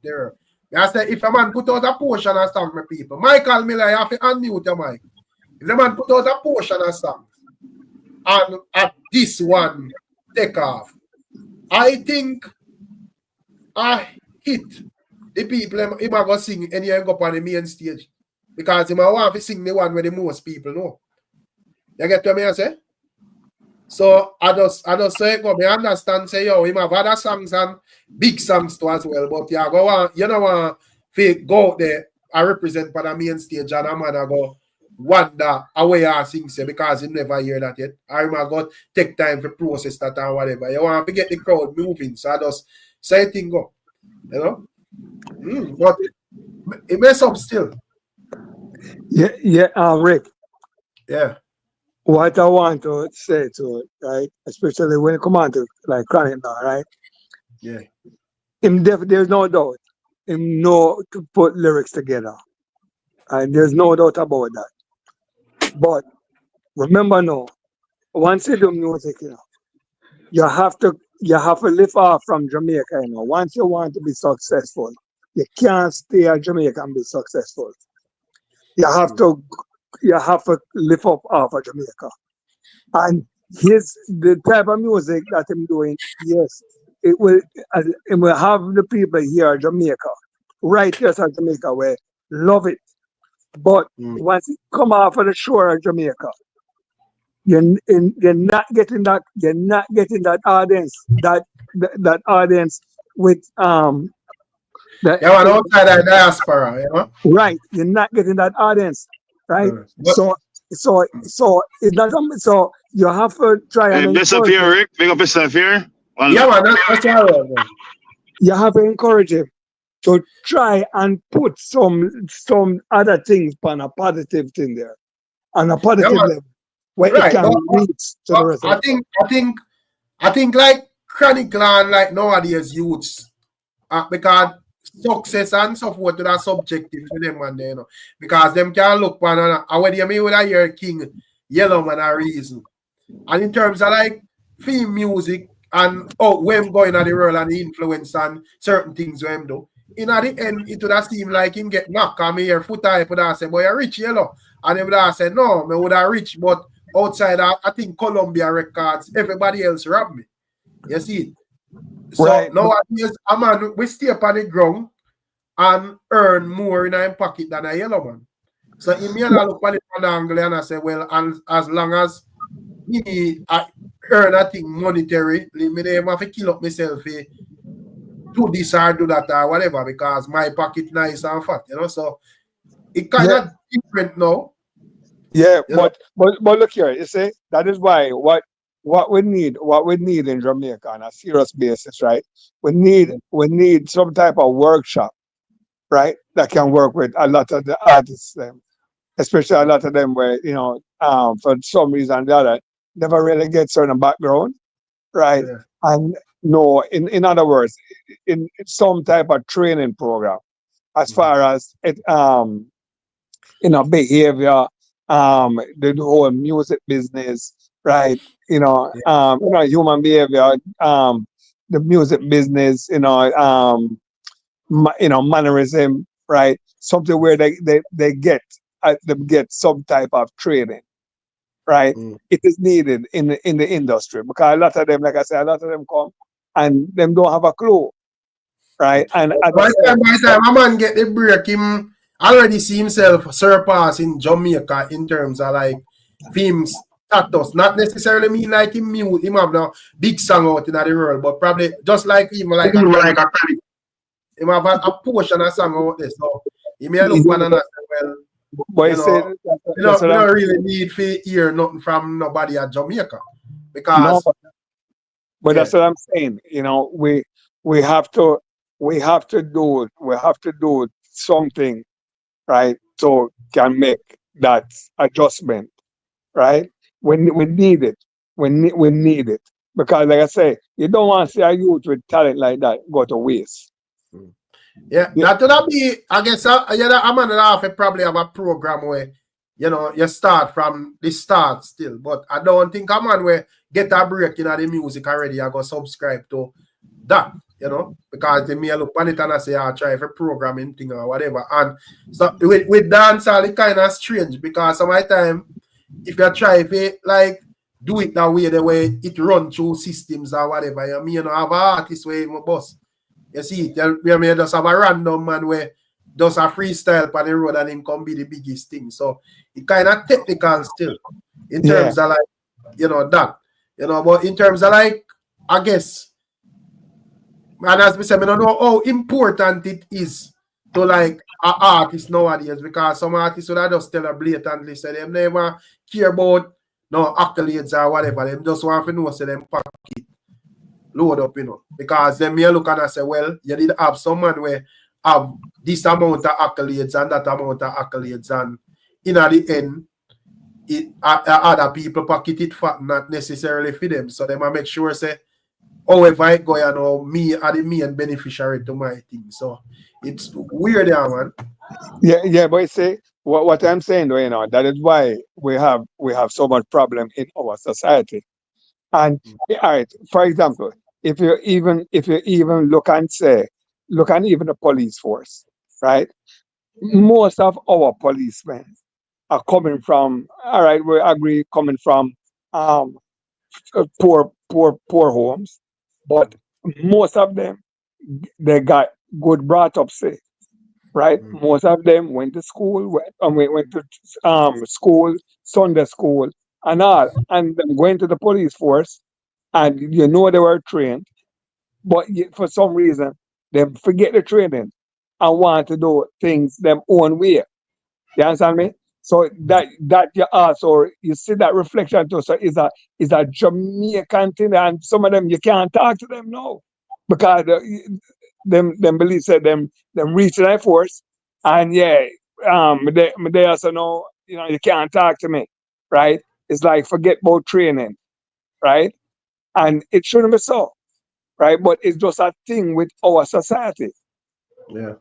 there. I say if a man put out a portion of song, my people, Michael Miller, you have to unmute your mic. If the man put out a portion of song, and at this one take off, I think I hit the people. He might go sing and he go up on the main stage, because he might want to sing the one where the most people know. You get what I say? So I just say, I understand, say, he might have other songs and big songs too as well, but you know want to go out there and represent for the main stage, and a man go wonder how I sing, say, because you never hear that yet. I might go take time to process that or whatever. You want to get the crowd moving, so I just say thing go, but it mess up still. Rick. Yeah. What I want to say to it, right, especially when it comes on to like chronic now, right? Yeah. There's no doubt. Him know to put lyrics together. And there's no doubt about that. But remember now, once you do music, you have to lift off from Jamaica, Once you want to be successful, you can't stay at Jamaica and be successful. You have to lift up off of Jamaica. And the type of music that I'm doing, yes, it will have the people here in Jamaica, right here in Jamaica, where love it. But once it come off of the shore of Jamaica, you're not getting that audience, that audience with Yeah, man, outside that diaspora, right. You're not getting that audience, right? So it's not so you have to try and Best up here, Rick. Big up yourself here. Yeah, man, that's all right, man. You have to encourage him to try and put some other things on a positive thing there, on a positive level, where it can reach to the rest of I think like Chronicle and like nowadays youths, because success and so forth are subjective to them, man, because them can look on and when you mean with a year king, yellow man a reason. And in terms of like film music and where I'm going at the world and the influence and certain things where I'm do. In at the end, it would have seemed like him get knocked on me here foot type would have said, boy, you're rich, yellow. And they would have said, no, me would have rich, but outside I think Columbia Records, everybody else robbed me. You see it? So nowadays, a man we stay up on the ground and earn more in our pocket than a yellow man. So in me and I look at it on the angle and I say, well, and as long as me I earn a thing monetary, me never have to kill up myself do this or do that or whatever because my pocket nice and fat, so it kind of different now. Yeah, but look here, you see, that is why what we need in Jamaica on a serious basis, right? We need some type of workshop, right? That can work with a lot of the artists, especially a lot of them where, for some reason or the other, never really get certain background, right? Yeah. And no, in other words, in some type of training program, as far as it, behavior, the whole music business, right? Human behavior, the music business, mannerism, right? Something where they get some type of training, right? It is needed in the industry because a lot of them, like I said, come and them don't have a clue, right? And by the time a man get the break, him already see himself surpass in Jamaica in terms of like fame status. Not necessarily mean like him have no big song out in the world, but probably just like him like him have a portion of song out there. So he may look one and say, well, you don't really need to hear nothing from nobody at Jamaica. Because that's what I'm saying. We have to do something, right? So can make that adjustment, right? We need it. We need it. Because like I say, you don't want to see a youth with talent like that go to waste. Yeah, that would be, I guess, I'm gonna have to probably have a program where, you start from the start still. But I don't think a man will get a break in the music already. I go subscribe to that, because they may look on it and I say, I'll try for programming thing or whatever. And so with dancehall, it's kind of strange because some of the time, if you try to like do it that way, the way it run through systems or whatever, have an artist where my boss. You see, we may just have a random man where does a freestyle on the road and him can be the biggest thing. So it kind of technical still in terms of like, that. But in terms of like, I guess, and as we said, I don't know how important it is to like an artist nowadays because some artists would just tell her blatantly say them never care about no accolades or whatever. Them just want to know say them pocket load up, because then me look and say, well, you did have someone where have this amount of accolades and that amount of accolades, and in at the end, other people pocket it fat, not necessarily for them. So they might make sure say however it go, you know, me are the main beneficiary to my thing. So it's weird, yeah, man. Yeah, but you see, what I'm saying though, you know, that is why we have so much problem in our society. And all right, for example, if you even look and even the police force, right? Most of our policemen are coming from, all right, we agree, coming from um poor homes, but most of them they got good brought up, say, right? Most of them went to school, went to school, Sunday school, and all, and then went to the police force, and you know they were trained, but for some reason they forget the training and want to do things them own way. You understand me? So that you also you see that reflection too. So is a Jamaican thing, and some of them you can't talk to them now because them believe said them reach their force, and yeah, they also know, you know, you can't talk to me, right? It's like forget about training, right? And it shouldn't be so, right? But it's just a thing with our society. Yeah.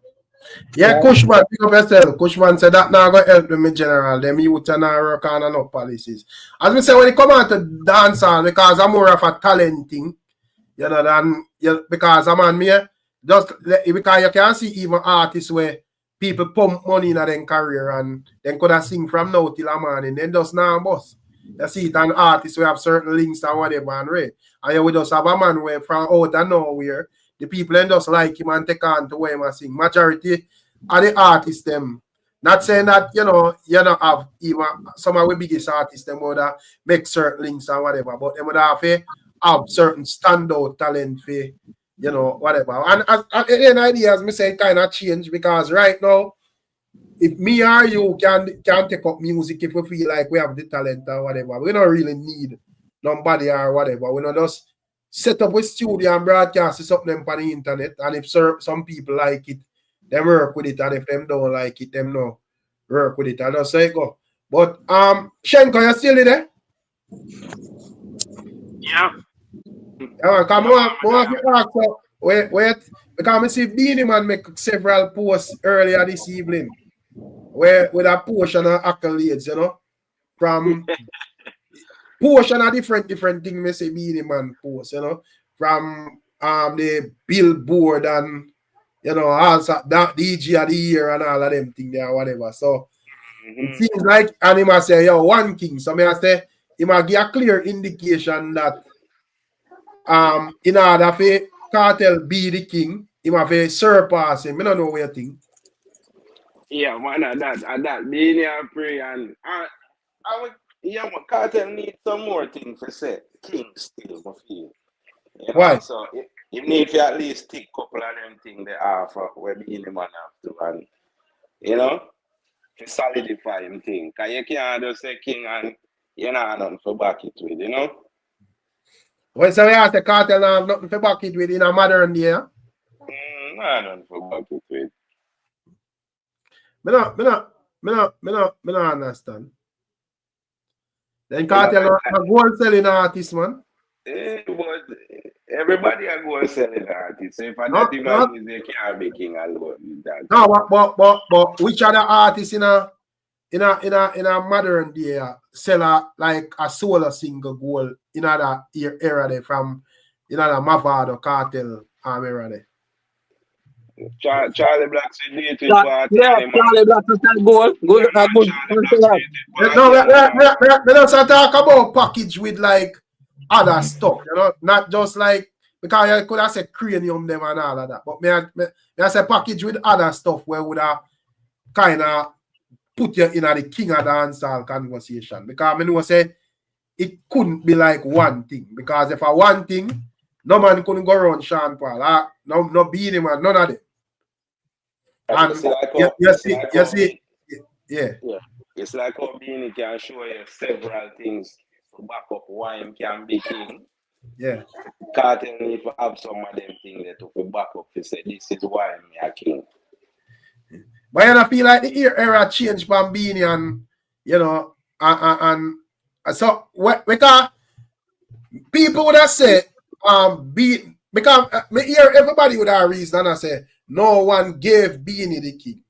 Yeah, Right? Cushman, pick up yourself. Cushman said that now going to help them in general. Them youth and not work on enough policies. As we say, when it come out to dancehall, because I'm more of a talent thing, you know, than because I'm on me, just because you can see even artists where people pump money in their career and then could have sing from now till a man and then just now boss. You see it, an artist we have certain links and whatever and right. And you will just have a man where from out and nowhere, the people then just like him and take on to where him and sing. Majority of the artists them. Not saying that, you know, you don't have even some of the biggest artists them would make certain links and whatever, but they would have certain standout talent for, you know, whatever. And as the idea, as me say, kind of change because right now, if me or you can take up music if we feel like we have the talent or whatever, we don't really need nobody or whatever. We don't just set up a studio and broadcast something on the internet. And if some people like it, they work with it. And if them don't like it, them no work with it. I just say go. But Shenko, you still there? Yeah. Come on, wait. Because I see Beenie Man make several posts earlier this evening where with a portion of accolades, you know, from portion of different things. Me say Beenie Man post, you know, from the Billboard and you know also that DJ of the year and all of them things there, whatever. So it seems like and he must say, yo, one king. So me I say he must give a clear indication that in order for Cartel be the king, he must have surpass him. I don't know where you think. Yeah, man, that Beenie and pray and I would, yeah, but Cartel need some more things to say. King still, I feel. You know, Why? so you need to at least take a couple of them things they have for where Beenie Man have to, and you know, to solidify him thing. Because you can't just say king and you know nothing for back it with, you know? Well, so we have the Cartel have nothing to back it with in a modern day. Huh? Nothing for back it with. Me not understand. Then Cartel a gold selling artist, man. But everybody are going selling artists. So if I No, not even use, they can't be king alone. no, but which other artists in a modern day sell like a solo single goal in other era there from Mavado Cartel era there. Charlie Black said native party. Yeah, Charlie Black is that goal. Good. No, we don't talk about package with like other stuff, you know, not just like because I could have said cranium them and all of that, but me I say package with other stuff where would have kind of put you in the king of dancehall conversation because I know say it couldn't be like one thing because if I one thing, no man couldn't go around Sean Paul, no Beenie Man, none of them. And you see, yeah. It's like how Beenie can show you several things to back up why him can be king. Yeah. Cartel need to have some of them things that to back up to say this is why I'm a king. But I feel like the era changed from Beenie and you know and so because people would have said Because me hear everybody with a reason and I say no one gave Beenie the king.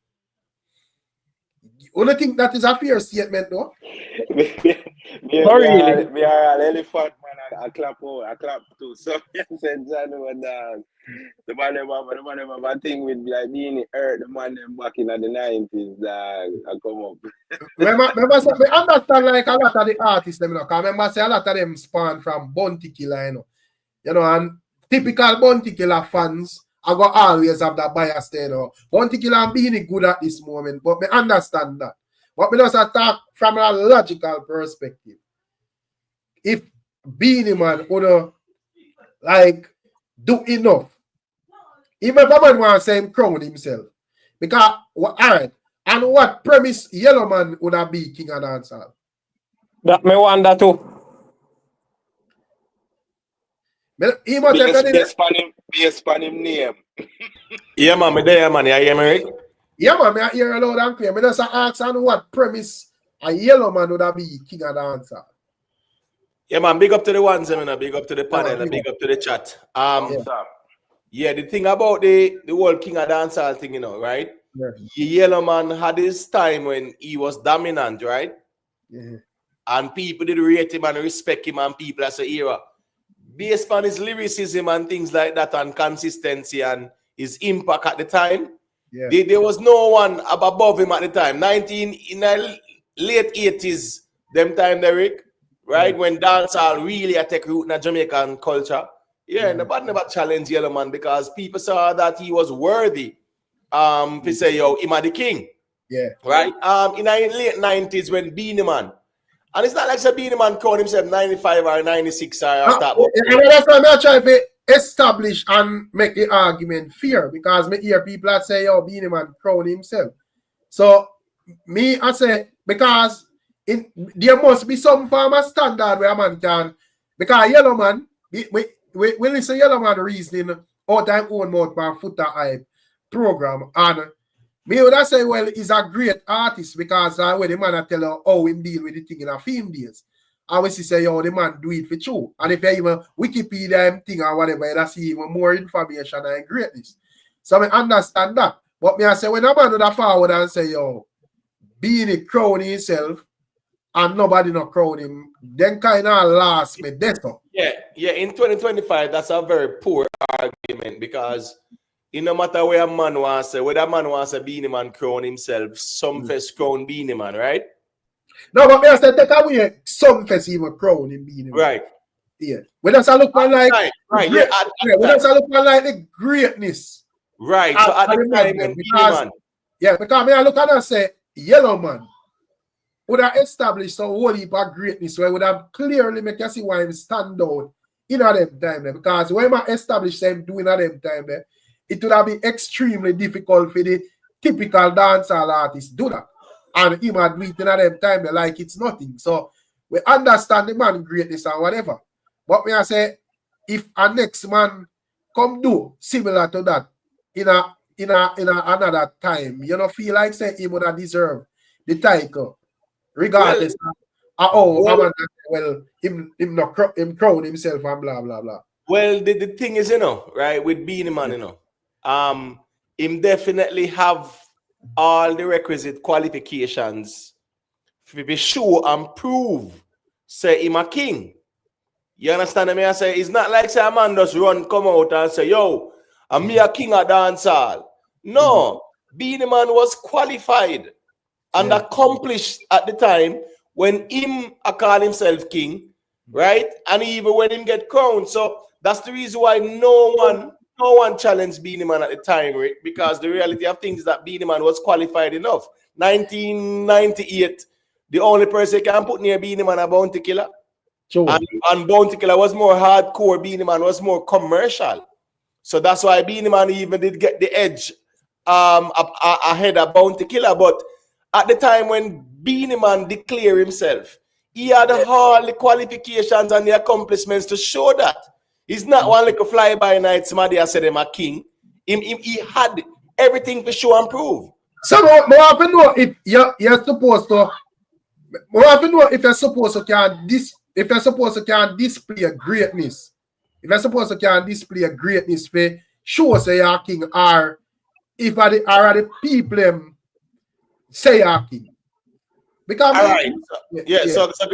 You don't think that is a fair statement, though? Not really. Me are an elephant man. I clap too. So I said, John, the man them have a thing with like Beenie hurt the man them back in the 90s. I come up. Remember, say, me understand like a lot of the artists, them, you know, 'cause remember say a lot of them spawn from Bounty Killer, you know, and typical Bounty Killer fans I go always have that bias there, you know. Bounty Killer and Beenie good at this moment, but me understand that. But me just talk from a logical perspective. If Beenie man would like do enough, even if a man want to say him crown himself, because alright, and what premise Yellow Man would have be king of dancehall? That me wonder too. Based on him name. Yeah, man, me there, man. You hear me, Rick? Yeah, man, I hear a loud and clear. I just ask on what premise a Yellow Man would have be king of dancehall. Yeah, man, big up to the ones, I mean, big up to the panel, and big up to the chat. Yeah, the thing about the whole king of dancehall thing, you know, right? Yeah. Yellow Man had his time when he was dominant, right? Yeah. And people did rate him and respect him, and people as a era. Based on his lyricism and things like that, and consistency and his impact at the time, Yeah. there was no one above him at the time. In the late 80s, them time, Derek, right? Yeah. When dancehall really attack root in the Jamaican culture. Yeah, Yeah. nobody never challenged Yellow Man because people saw that he was worthy to say, yo, him are the king. Yeah. Right? In the late 90s when Beenie Man, and it's not like Beenie Man called himself 95 or 96 or And that. that's why I'm trying to establish and make the argument fair, because me hear people that say, yo, Beenie Man crown himself. So me, I say, because there must be some form of standard where a man can, because Yellow Man, we listen Yellow Man reasoning out time own mouth by Footer Hype program, and me would say, well, he's a great artist because when the man tell her how him deal with the thing in a film days, and we say, yo, the man do it for true. And if you even Wikipedia thing or whatever, you see even more information and greatness. So I understand that. But me I say, when a man would have forward and say, yo, Beenie crown himself and nobody not crown him, then kind of lost me that's all. Yeah, in 2025, that's a very poor argument because no matter where a man wants to, whether a man wants a Beenie Man crown himself, some first crown Beenie Man, right? No, but me I say take away some first even crown in Beenie Man. Right. Yeah. When does I look man like right. Great, when does I look man like the greatness? Right. So at the time when Beenie Man. Yeah, because me I look at and say Yellow Man would have established some whole heap of greatness where would have clearly make you see why him stand out in a them time there. Because when I establish him doing at them time there, it would have been extremely difficult for the typical dancehall artist do that. And him had do it in a them time there like it's nothing. So we understand the man greatness and whatever. But me I say if a next man come do similar to that in another time, you know, feel like say he would have deserved the title. Regardless him crown himself and blah blah blah. Well, the thing is, you know, right, with Beenie Man, you know, him definitely have all the requisite qualifications to be sure and prove say him a king. You understand me? I say it's not like say a man just come out and say, yo, I'm me a king of dancehall. No, Beenie Man was qualified and accomplished at the time when him call himself king, right? And even when him get crowned. So that's the reason why no one challenged Beenie Man at the time, Rick, because the reality of things is that Beenie Man was qualified enough. 1998, the only person can put near Beenie Man a Bounty Killer. Sure. And Bounty Killer was more hardcore, Beenie Man was more commercial. So that's why Beenie Man even did get the edge ahead of Bounty Killer. But at the time when Beenie Man declared himself, he had all the qualifications and the accomplishments to show that. He's not one like a fly-by-night somebody has said him a king. He had everything to show and prove. So more often know if you're supposed to more often know if you're supposed to can display greatness If you're supposed to can display greatness for show say you're king, or if are the people say you're king. Because all right.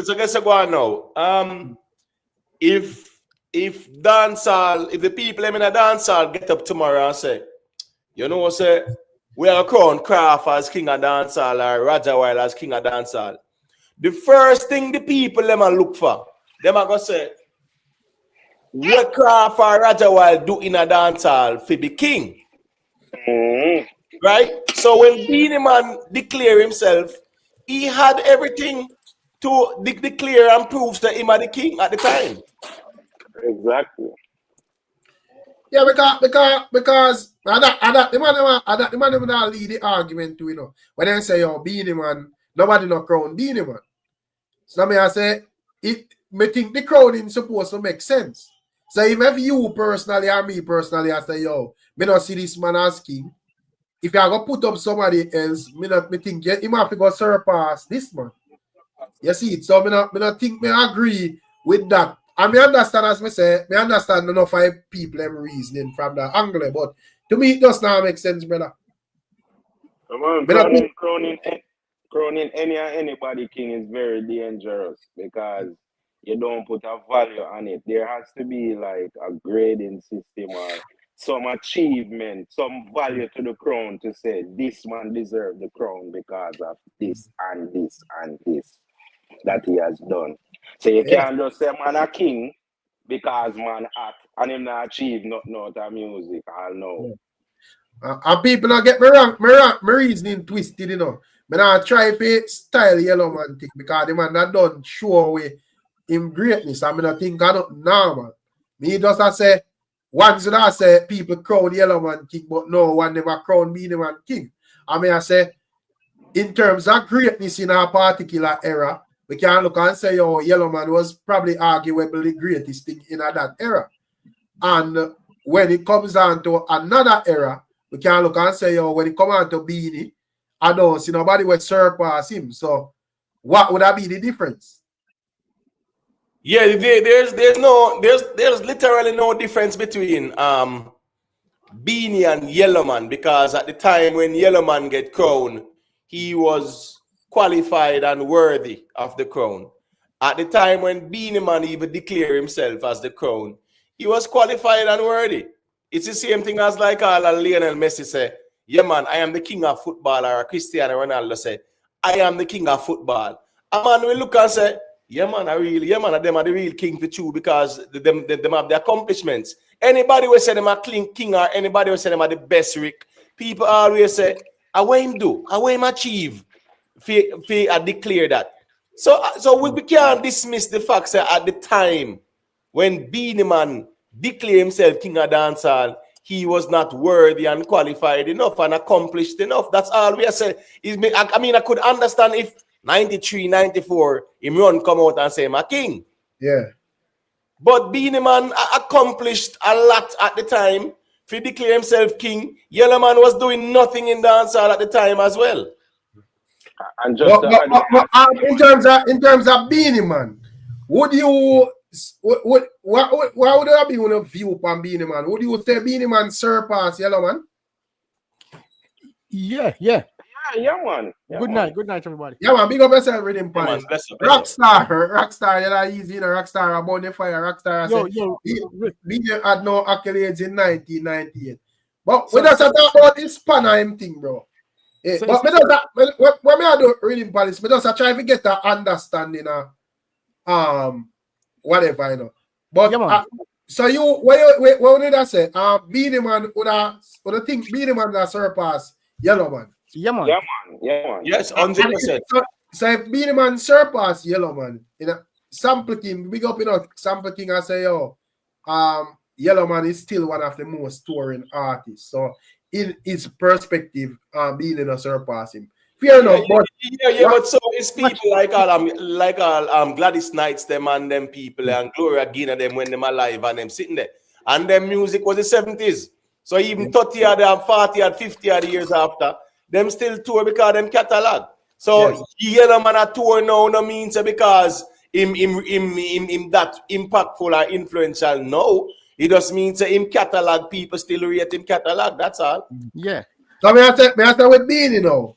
So guess go on now. If dancehall, if the people in a dancehall get up tomorrow and say, you know what, say we are crowned Craft as king of dancehall or Roger Wild as king of dancehall, the first thing the people them a look for, them are gonna say, what Craft or Roger Wild do in a dancehall for the king? Right? So when Beenie Man declare himself, he had everything to declare and prove that he was the king at the time. Exactly. Yeah, because the man them not lead the argument to, you know. When they say, yo, Beenie Man, nobody no crown Beenie Man. So I say, me think the crowning supposed to make sense. So if you personally or me personally, I say, yo, me not see this man as king. If you are going to put up somebody else, me think he might have to go surpass this man. You see it? So me not think me agree with that. And me understand, as me say, me understand enough of people them reasoning from that angle, but to me it does not make sense, brother. Come on, crowning anybody king is very dangerous because you don't put a value on it. There has to be like a grading system or some achievement, some value to the crown to say this man deserves the crown because of this and this and this that he has done. So you can't just say man a king because man act and him not achieve nothing out of music. I know. And people not get me wrong, my reasoning twisted, you know. Me not try to style Yellow Man thing because the man that done show away him greatness. I mean, I think I don't normal. Me just I say once I say people crown Yellow Man king, but no one never crown Beenie Man king. I mean, I say in terms of greatness in a particular era, we can look and say, yo, Yellow Man was probably arguably the greatest thing in that era. And when it comes on to another era, we can look and say, yo, when it comes on to Beenie, I don't see nobody would surpass him. So what would that be the difference? Yeah, there's literally no difference between Beenie and Yellow Man, because at the time when Yellow Man get crowned, he was qualified and worthy of the crown. At the time when Beenie Man even declared himself as the crown, he was qualified and worthy. It's the same thing as like Lionel Messi say, yeah man, I am the king of football, or Cristiano Ronaldo say, I am the king of football. A man will look and say, yeah man, them are the real king for you because them have the accomplishments. Anybody will say them are king or anybody will say them are the best Rick. People always say, what him do? What him achieve? I declare that. So we can't dismiss the fact that at the time when Beenie Man declared himself king of dancehall, he was not worthy and qualified enough and accomplished enough. That's all we are saying. I mean, I could understand if 93, 94, him run come out and say, I'm a king. Yeah. But Beenie Man accomplished a lot at the time. If he declared himself king, Yellow Man was doing nothing in dancehall at the time as well. And just in terms of Beenie Man, would you what would that be one of view upon Beenie Man? Would you say Beenie Man surpass Yellow Man? Yeah, man. Good night, everybody. Yeah, man, big up yourself, Rhythm Palace. Rockstar, easy, you know, Rockstar, about the fire, Rockstar. Beenie had no accolades in 1998. But we just talk about this Panama thing, bro. But when I do Rhythm Palace, I just try to get that understanding of whatever, you know. But so what did I say? Beenie Man would think Beenie Man that surpass Yellow Man. Yeah, man. Yes, 100%. So if Beenie Man surpass Yellow Man, you know, Sample King, big up, you know, Sample King, I say, yo, Yellow Man is still one of the most touring artists. So in his perspective, Beenie not surpass him. Fair enough, but but so it's people like Gladys Knights, them and them people, and Gloria Gaynor, them when them alive and them sitting there. And them music was the 70s. So even 30 or 40 or 50 or years after, them still tour because them catalog. So Yellow Man a tour now no means because him that impactful or influential. No, It just means that him catalog, people still rate him catalog, that's all. Yeah. So me I say with Beenie now.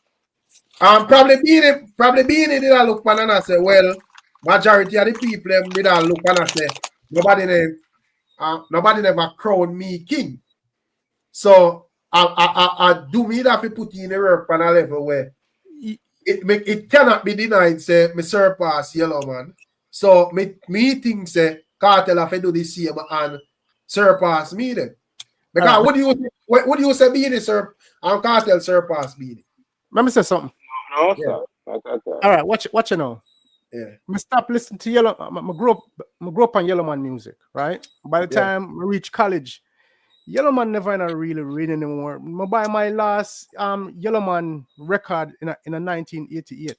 Probably Beenie did I look pan and I say, well, majority of the people them did I look pan and say, nobody never crowned me king. So I do me that we put in the work on a level where it cannot be denied, say, me surpass Yellow Man. So me think say Cartel have to do the same and surpass me then. Because what do you say Beenie and Cartel surpass Beenie? Let me say something. No, Yeah. sir. All right, watch you now. Yeah. I stop listening to Yellow. I grew up on Yellow Man music, right? By the time I reach college, Yellow Man never really read anymore. I buy my last Yellow Man record in a 1988.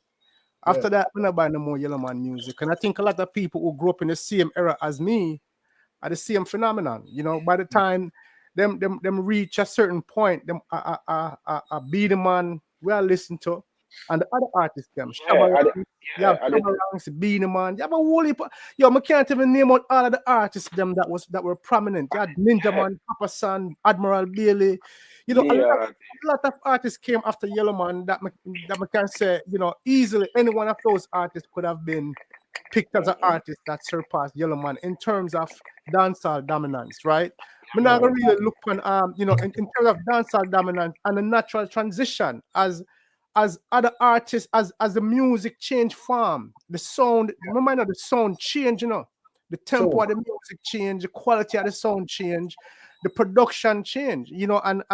After that, I don't buy no more Yellow Man music. And I think a lot of people who grew up in the same era as me are the same phenomenon. You know, by the time them reach a certain point, them Beenie Man we are listening to, and the other artists them. Beenie Man. You have a whole heap. I can't even name out all of the artists them that were prominent. You had Ninja Man, Papa San, Admiral Bailey. You know, a lot of artists came after Yellow Man that I can say, you know, easily any one of those artists could have been picked as an artist that surpassed Yellow Man in terms of dancehall dominance, right? We're not gonna really look on you know, in terms of dancehall dominance and a natural transition as other artists, as the music change form, the sound, remember the sound change, you know, the tempo of the music change, the quality of the sound change, the production change, you know, and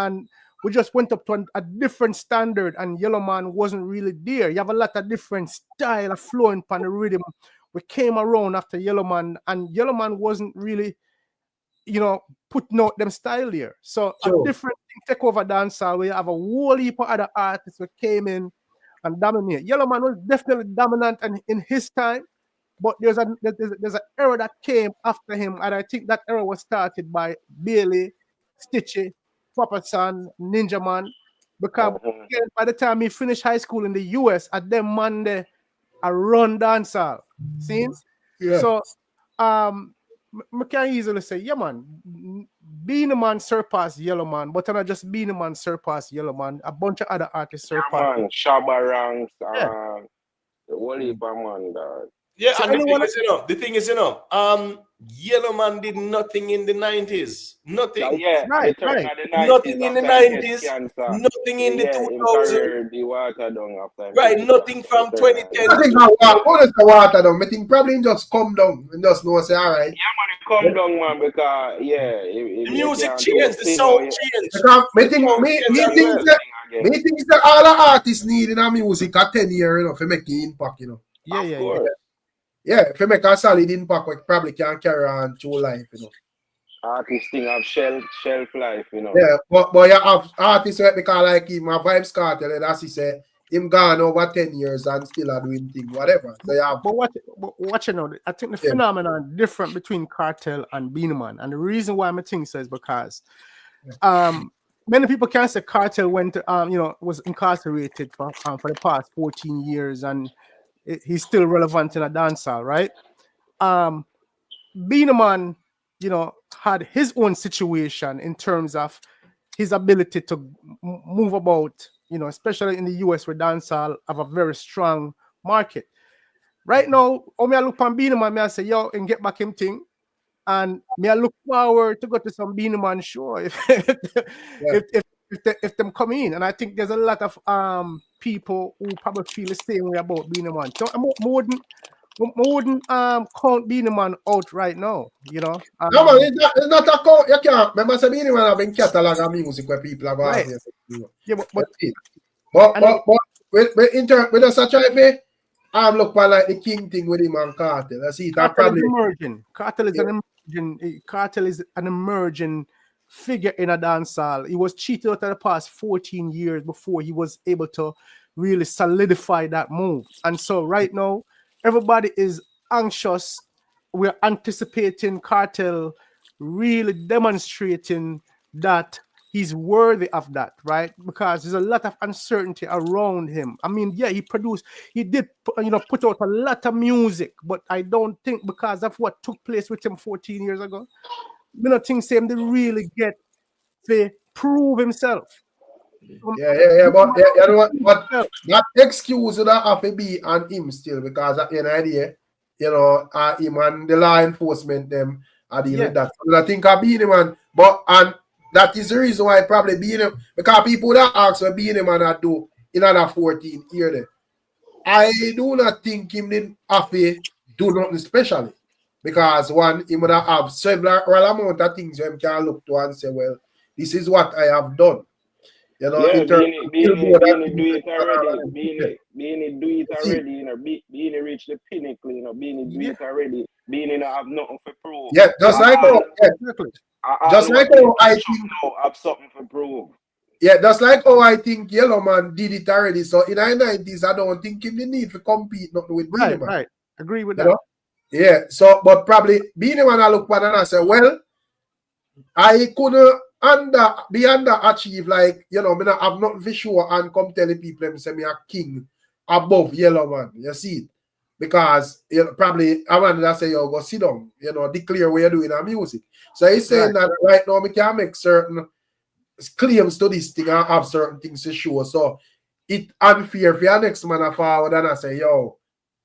we just went up to a different standard, and Yellow Man wasn't really there. You have a lot of different style of flowing on the rhythm. We came around after Yellow Man, and Yellow Man wasn't really, you know, putting out them style here. So a different thing take over dancehall. We have a whole heap of other artists who came in and dominate. Yellow Man was definitely dominant and in his time, but there's an era that came after him, and I think that era was started by Bailey, Stitchy, Papa San, Ninja Man, because by the time he finished high school in the US, at them Monday, I run dancehall. See? Yeah. So I can easily say, yeah, man, Beenie Man surpassed Yellow Man, but not just Beenie Man surpassed Yellow Man, a bunch of other artists surpassed. Man, Shabba Ranks, the whole heap of man, dog. Yeah, so and the thing is, you know, Yellow Man did nothing in the 90s. Nothing. Yeah, right. Nothing in the 90s. Nothing in the 2000s. Right, nothing from 2010. Nothing from what is the water down? I think probably just come down and just know say all right. Yeah, man, come down, man, because the music changed, the sound changed. Because me think that all the artists need in our music at 10 years, you know, for making impact, you know. Yeah, if you make a solid impact, we probably can carry on through life, you know. Artists thing have shelf life, you know. Yeah, but you have artists like because like him, my vibes Cartel, and as he said, him gone over 10 years and still are doing things, whatever. So you have. But watch you know, I think the phenomenon different between Cartel and Beenie Man, and the reason why I think so is because many people can say Cartel went you know, was incarcerated for the past 14 years and he's still relevant in a dancehall, right? Beenie Man, you know, had his own situation in terms of his ability to move about, you know, especially in the US where dancehall have a very strong market. Right now, me I look on Beenie Man, me I say, yo, and get back him thing. And me I look forward to go to some Beenie Man show if them come in. And I think there's a lot of people who probably feel the same way about Beenie Man. So I wouldn't count Beenie Man out right now, you know. No man, it's not a count. You can't. Remember, say Beenie Man have been catalog of music where people have right. Yeah, but in terms with us try to look for like the king thing with him and Cartel. I see that probably emerging. Cartel is an emerging figure in a dancehall. He was cheated out of the past 14 years before he was able to really solidify that move. And so right now, everybody is anxious. We're anticipating Cartel really demonstrating that he's worthy of that, right? Because there's a lot of uncertainty around him. I mean, yeah, he did, you know, put out a lot of music, but I don't think because of what took place with him 14 years ago, me not think same they really get to prove himself. But you know what? But that excuse would have to be on him still, because at the end of the day, you know, him and the law enforcement them are dealing with that. So I think I Beenie Man, and that is the reason why probably Beenie, because people that ask what Beenie Man I do in another 14 years there. I do not think him did have to do nothing specially, because one, he would have several amount of things him can look to and say, well, this is what I have done. You know, yeah, in terms Beenie do it already. Beenie do it already. You know, Beenie reach the pinnacle. You know, Beenie do it already. Beenie not have nothing to prove. Yeah, just like how I think have something to prove. Yeah, that's like how I think Yellow Man did it already. So in the 90s, I don't think him the need to compete nothing with Beenie Man. Right. Agree with that. Know? Yeah. So, but probably Beenie Man I look at and I say, well, I couldn't be underachieve, like, you know, me not have nothing for sure and come tell the people them say me a king above Yellow Man. You see it? Because you know, probably I want to say, yo, go sit down, you know, declare what you're doing in music. So he's saying that right now me can make certain claims to this thing and have certain things to show. So it unfair for your next man forward and I say, yo,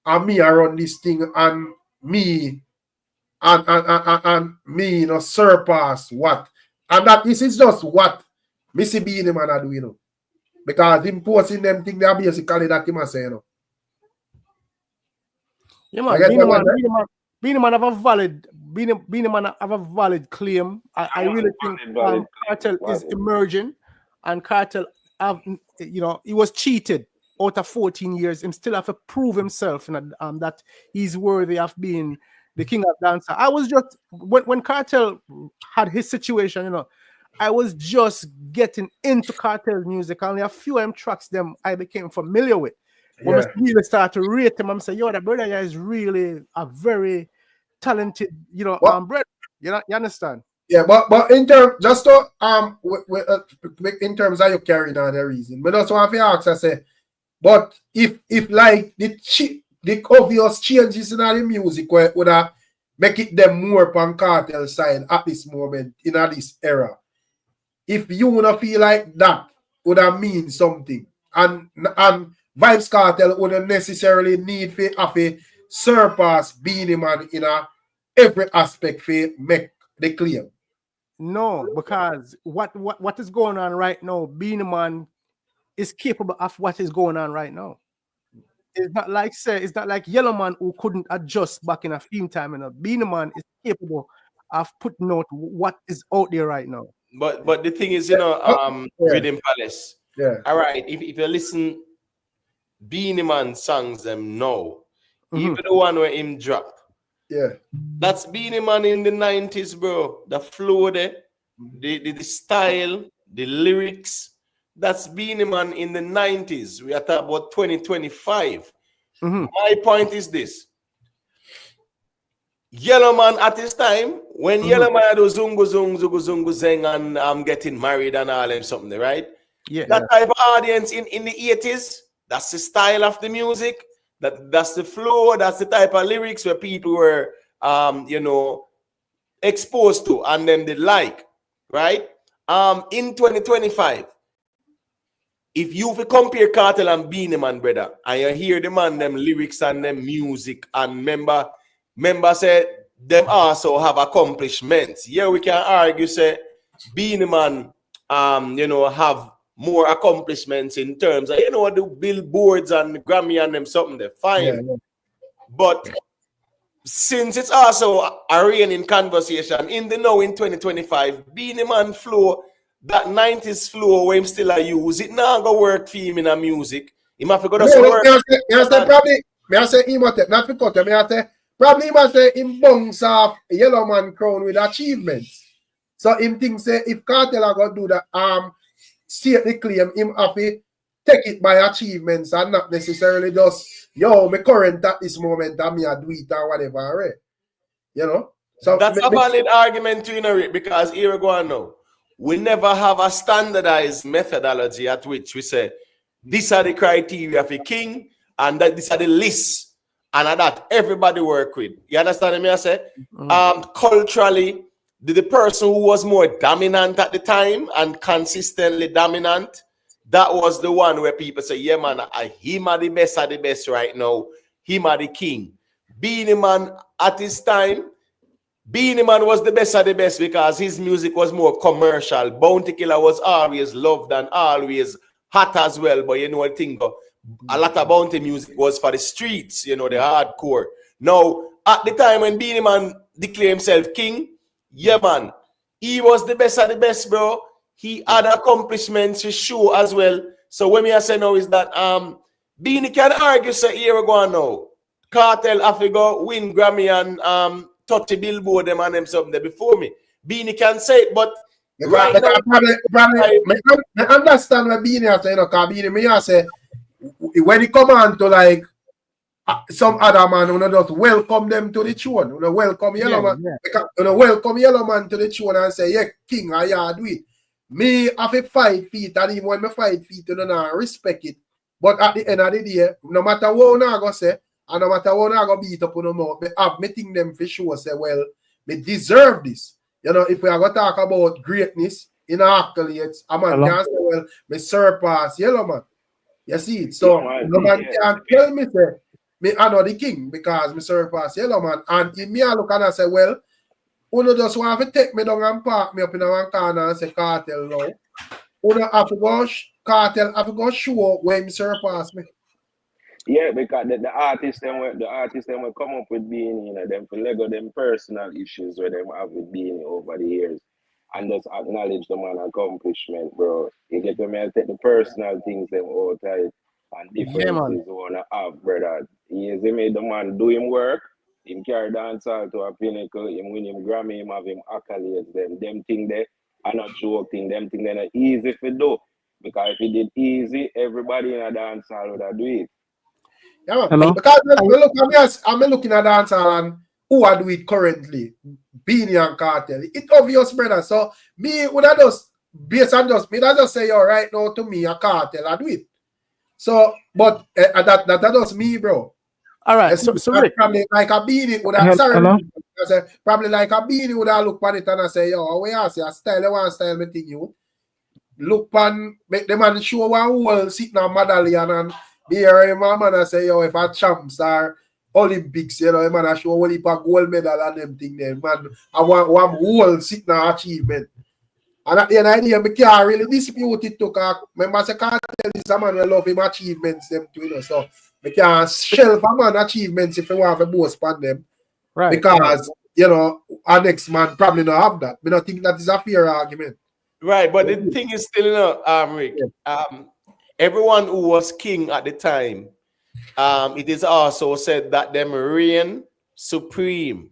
and me I run this thing and me and me, you know, surpass what. And that this is just what Missy Beenie Man are doing, you know. Because him posting them things they are basically that him say, you know. Yeah, man, Beenie Man have a valid Beenie Man have a valid claim. I really think Cartel is emerging, and Cartel have, you know, he was cheated out of 14 years. Him still have to prove himself, you know, that he's worthy of being the king of dancer. I was just when Cartel had his situation, you know, I was just getting into Cartel music. Only a few tracks them I became familiar with. When I really start to rate him, I'm saying, yo, that brother guy is really a very talented, you know, brother. You know, you understand? Yeah, but in terms, just to in terms of you carrying on the reason, but that's what I ask. I say, but if like the obvious changes in the music would have make it them more on Cartel side at this moment in this era, if you wanna feel like that would have mean something, and Vybz Cartel wouldn't necessarily need to have a surpass Beenie Man in every aspect for make the claim. No, because what is going on right now, Beenie Man is capable of what is going on right now. It's not like Yellow Man who couldn't adjust back in a film time. You know, Beenie Man is capable of putting out what is out there right now. But the thing is, you know, Rhythm Palace. Yeah. All right, if you listen Beenie Man songs them now, even the one where him drop. Yeah. That's Beenie Man in the 90s, bro. The flow there, the style, the lyrics. That's Beenie Man in the 90s. We are talking about 2025. My point is this. Yellow Man at this time, when Yellow Man do zungu zeng and I'm getting married and all them something, right? Yeah. That type of audience in the 80s, that's the style of the music, that's the flow, that's the type of lyrics where people were you know, exposed to and then they like, right? In 2025, if you compare Cartel and Beenie Man, brother, and you hear the man them lyrics and them music, and member said them also have accomplishments. Yeah, we can argue say Beenie Man you know, have more accomplishments in terms of, you know, the billboards and the Grammy and them something, they're fine. Yeah. But since it's also a reigning conversation in the now in 2025, Beenie Man flow, that 90s flow where him still use it now go work for him in a music. He might go to work. I say him not because I say probably him say him bounce off Yellow Man crown with achievements. So him think say if Cartel are gonna do that state the claim, him have to take it by achievements and not necessarily just yo me current at this moment and me I do it or whatever, right? You know? So that's a valid argument to, you know, because here we go on now. We never have a standardized methodology at which we say these are the criteria for king and that these are the lists and that everybody work with. You understand me? I say culturally the person who was more dominant at the time and consistently dominant, that was the one where people say, yeah, man, him are the best of the best right now. Him are the king. Beenie Man at his time, Beenie Man was the best of the best because his music was more commercial. Bounty Killer was always loved and always hot as well. But you know what I think? A lot of Bounty music was for the streets, you know, the hardcore. Now, at the time when Beenie Man declared himself king, yeah, man, he was the best of the best, bro. He had accomplishments to show as well. So when I say now is that Beenie can argue say here we go now. Cartel have to go win Grammy and touch the billboard them and them something there before me. Beenie can say it, but right now, I understand what Beenie has said, you know, because Beenie me has say when he come on to like some other man who just welcome them to the tune, who welcome Yellow Man, welcome Yellow Man to the tune and say, yeah, king, I do it. Me have a 5 feet, and even when me 5 feet, you know, respect it. But at the end of the day, no matter what I go say, and no matter what I go beat up on them more, me have me think them for sure say, well, me deserve this. You know, if we are going to talk about greatness in accolades, a man can say, well, me surpass Yellow Man. You see it? So no man can tell me say me I know the king because me surpass Yellow Man. And if me I look and I say, well, you just want to take me down and park me up in one corner and say Cartel now. You have to go Cartel have to go show where him surpass me. Yeah, because the artists will come up with Beenie, you know, them for Lego them personal issues where them have with Beenie over the years. And just acknowledge the man accomplishment, bro. You get to me and take the personal things them out right and differences you wanna have, brother. He made the man do him work, him carry dancehall to a pinnacle, him win him Grammy, him have him accolades, them thing there are not joking, them thing they're not easy to do. Because if it did easy, everybody in a dancehall would have do it. Yeah, because I'm looking at dancehall and who are do it currently? Beenie and Cartel. It's obvious, brother. So me would have just based on just me, that just say yo right now to me a Cartel, I do it. So but that does me, bro. All right, so Rick, probably like a Beenie would have probably like a Beenie would have look at it and I say, yo, we are say a style, one style me think you. Look pan make the man show one whole sitting on medallion and me hear my man and say, yo, if I champs are Olympics, you know, man, I show only a gold medal and them thing there, man. I want one whole sitting on achievement. And at the end of the day, I can't really dispute it to remember I Cartel is a man who love him achievements them too, you know. So I can't shelf a man achievements if you want to boast upon them. Right. Because you know, our next man probably not have that. I don't think that is a fair argument. Right, but the thing is still, you know, Rick, everyone who was king at the time, it is also said that them reign supreme.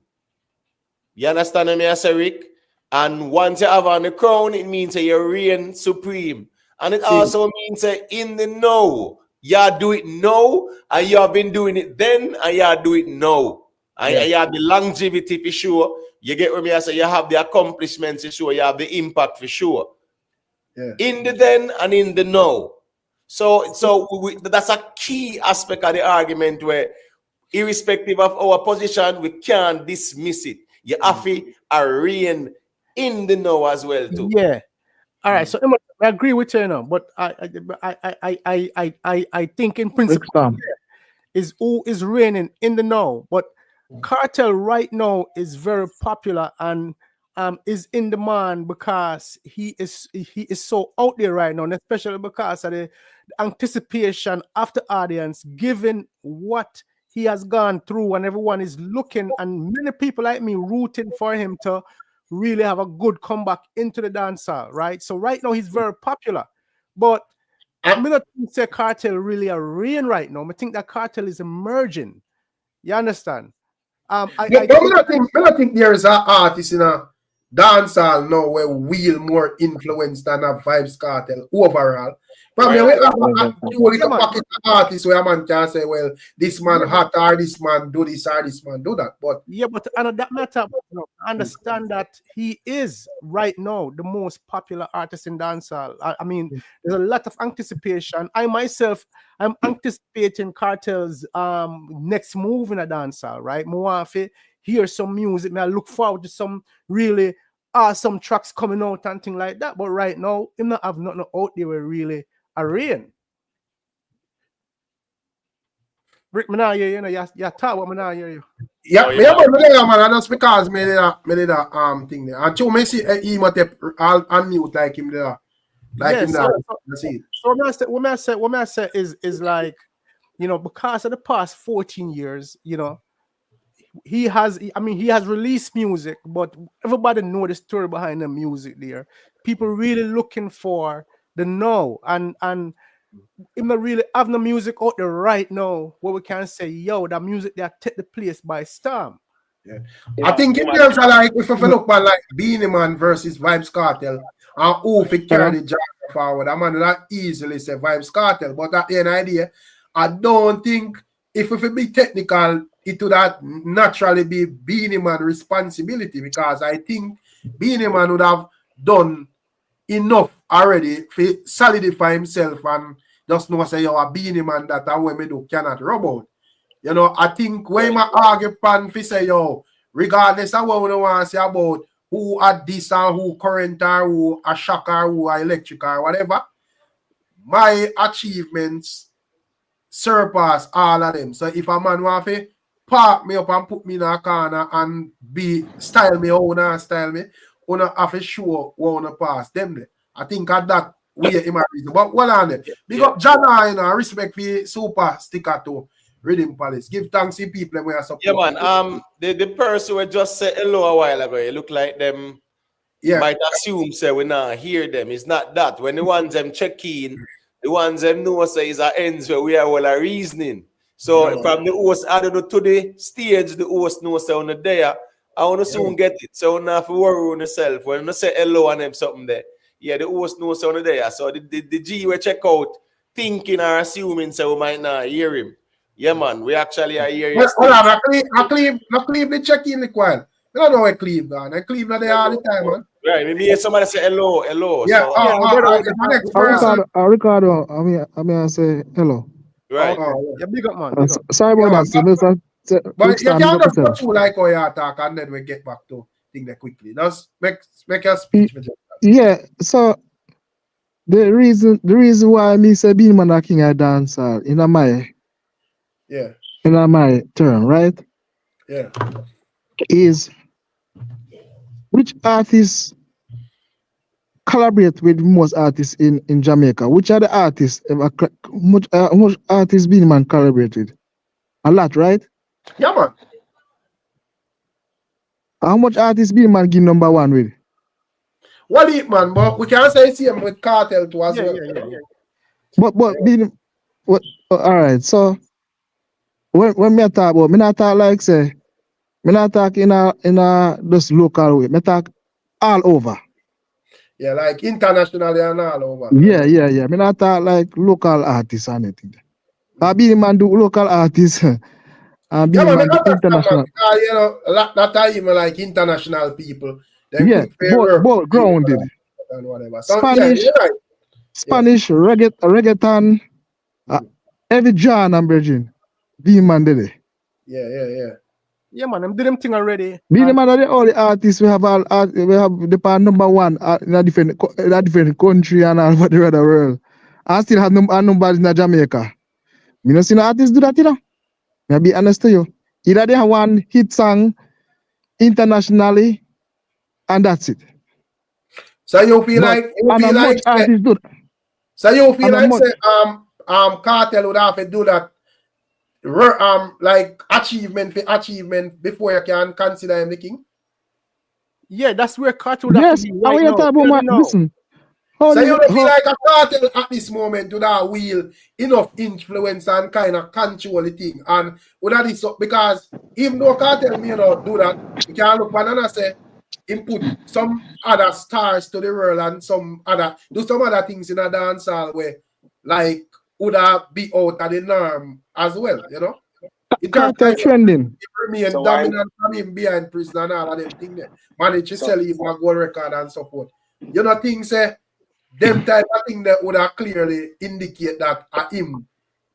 You understand me, I say, Rick? And once you have on the crown, it means that you reign supreme. And it also means that in the know, you do it now, and you have been doing it then, and you do it now. And you have the longevity for sure. You get what me I say, you have the accomplishments for sure, you have the impact for sure. Yeah. In the then and in the now. So that's a key aspect of the argument where, irrespective of our position, we can't dismiss it. You have to reign in the know as well too. Yeah. All right. So I agree with you now, but I think in principle is who is reigning in the know. But Cartel right now is very popular and is in demand because he is so out there right now, and especially because of the anticipation of the audience, given what he has gone through, and everyone is looking, and many people like me rooting for him to really have a good comeback into the dancehall, right? So right now he's very popular, but I'm not say Cartel really a reign right now. I think that Cartel is emerging. You understand? I think there is an artist in a dancehall now where will more influence than a Vybz Cartel overall. Probably we have a pocket artists where a man can say, well, this man hot or this man do this or this man do that. But but that matter, I understand that he is right now the most popular artist in dancehall. I mean, there's a lot of anticipation. I myself, I'm anticipating Cartel's next move in a dancehall, right? I want to hear some music. I look forward to some really awesome tracks coming out and things like that. But right now, him not have nothing out there where really a rain. Rick, me not hear you, you talk what me not hear you. Yeah, man, that's because me did that thing there. And two me see him at all mute like him there. Like him there. So what I say is like, you know, because of the past 14 years, you know, he has released music, but everybody know the story behind the music there. People really looking for the know and if not really have no music out there right now where we can say, yo, that music that take the place by storm. Yeah. I think in terms of like if you look at like Beenie Man versus Vybz Cartel and who fit carry the genre forward, I man not easily say Vybz Cartel, but at the end of the day, I don't think if it be technical, it would have naturally be Beenie Man responsibility because I think Beenie Man would have done enough already to solidify himself and just know say you're a Beenie Man that and when me do cannot rub out. You know, I think when my argue pan fi say yo, regardless of what we want to say about who are this and who current or who are shock or who are electric or whatever, my achievements surpass all of them. So if a man want to park me up and put me in a corner and be style me or style me, una have to show what una pass them there. I think at that way in my reason. But well on it. Big up Jana, you know, respect for super sticker to Rhythm Palace. Give thanks to people who are support. Yeah, man. The person who just said hello a while ago, it look like them might assume say we not hear them. It's not that. When the ones them check in, the ones them know say is a ends where we are all a reasoning. So from the host added to the stage, the host knows say on the there. I want to soon get it. So you don't have to worry on yourself. When you say hello and them something there. Yeah, the host knows say on the there. So the G we check out thinking or assuming so we might not hear him. Yeah, man, we actually are here. Hold on, I Cleve the check in the while. You don't know where Cleve gone. And Cleve not there all the time, man. Right, maybe somebody say hello. Yeah, So, next person. Ricardo, I mean, I say hello. Right. Yeah, big up, man. Sorry about that. But you can't just go through like how you talk and then we get back to things that quickly. Just make your speech. Yeah, so the reason why me say Beenie Man a king of dancehall in my term, right? Yeah. Is which artists collaborate with most artists in Jamaica? Which are the artists? Much artists Beenie Man collaborate with? A lot, right? Yeah, man. How much artists Beenie Man give number one with? Well, it, man, but we can't say same with Cartel too as well. Yeah. But Beenie, all right, so when me talk about, me not talk like say, me not talk in a just local way. Me talk all over. Yeah, like internationally and all over. Yeah. Me not talk like local artists or anything. Beenie Man do local artists. Beenie Man do international. You know, that time even like international people. Yeah, both grounded. And whatever. So, Spanish, right. Spanish, reggaeton, every genre and virgin. Beenie Man did it. Yeah. Yeah, man, I'm doing them thing already. Beenie Man are the only artists we have we have the number one in a different country and all over the other world. I still have numbers in Jamaica. Me not see no artists do that, you know. I'll be honest to you. Either they have one hit song internationally, and that's it. So you feel like artists do that. So you feel like say Cartel would have to do that like achievement for achievement before you can consider him the king? Yeah, that's where Cartel would have to be right now. Listen. So you don't feel like a Cartel at this moment would have wheel enough influence and kind of control the thing. And would that is because even though Cartel may not do that, you can look at and say input some other stars to the world and some other things in a dancehall where like would have be out of the norm as well, you know? Cartel trending. Remain dominant from him behind prison and all of them things there. Manage to sell him a gold record and so forth. You know, things say them type of thing that would have clearly indicate that him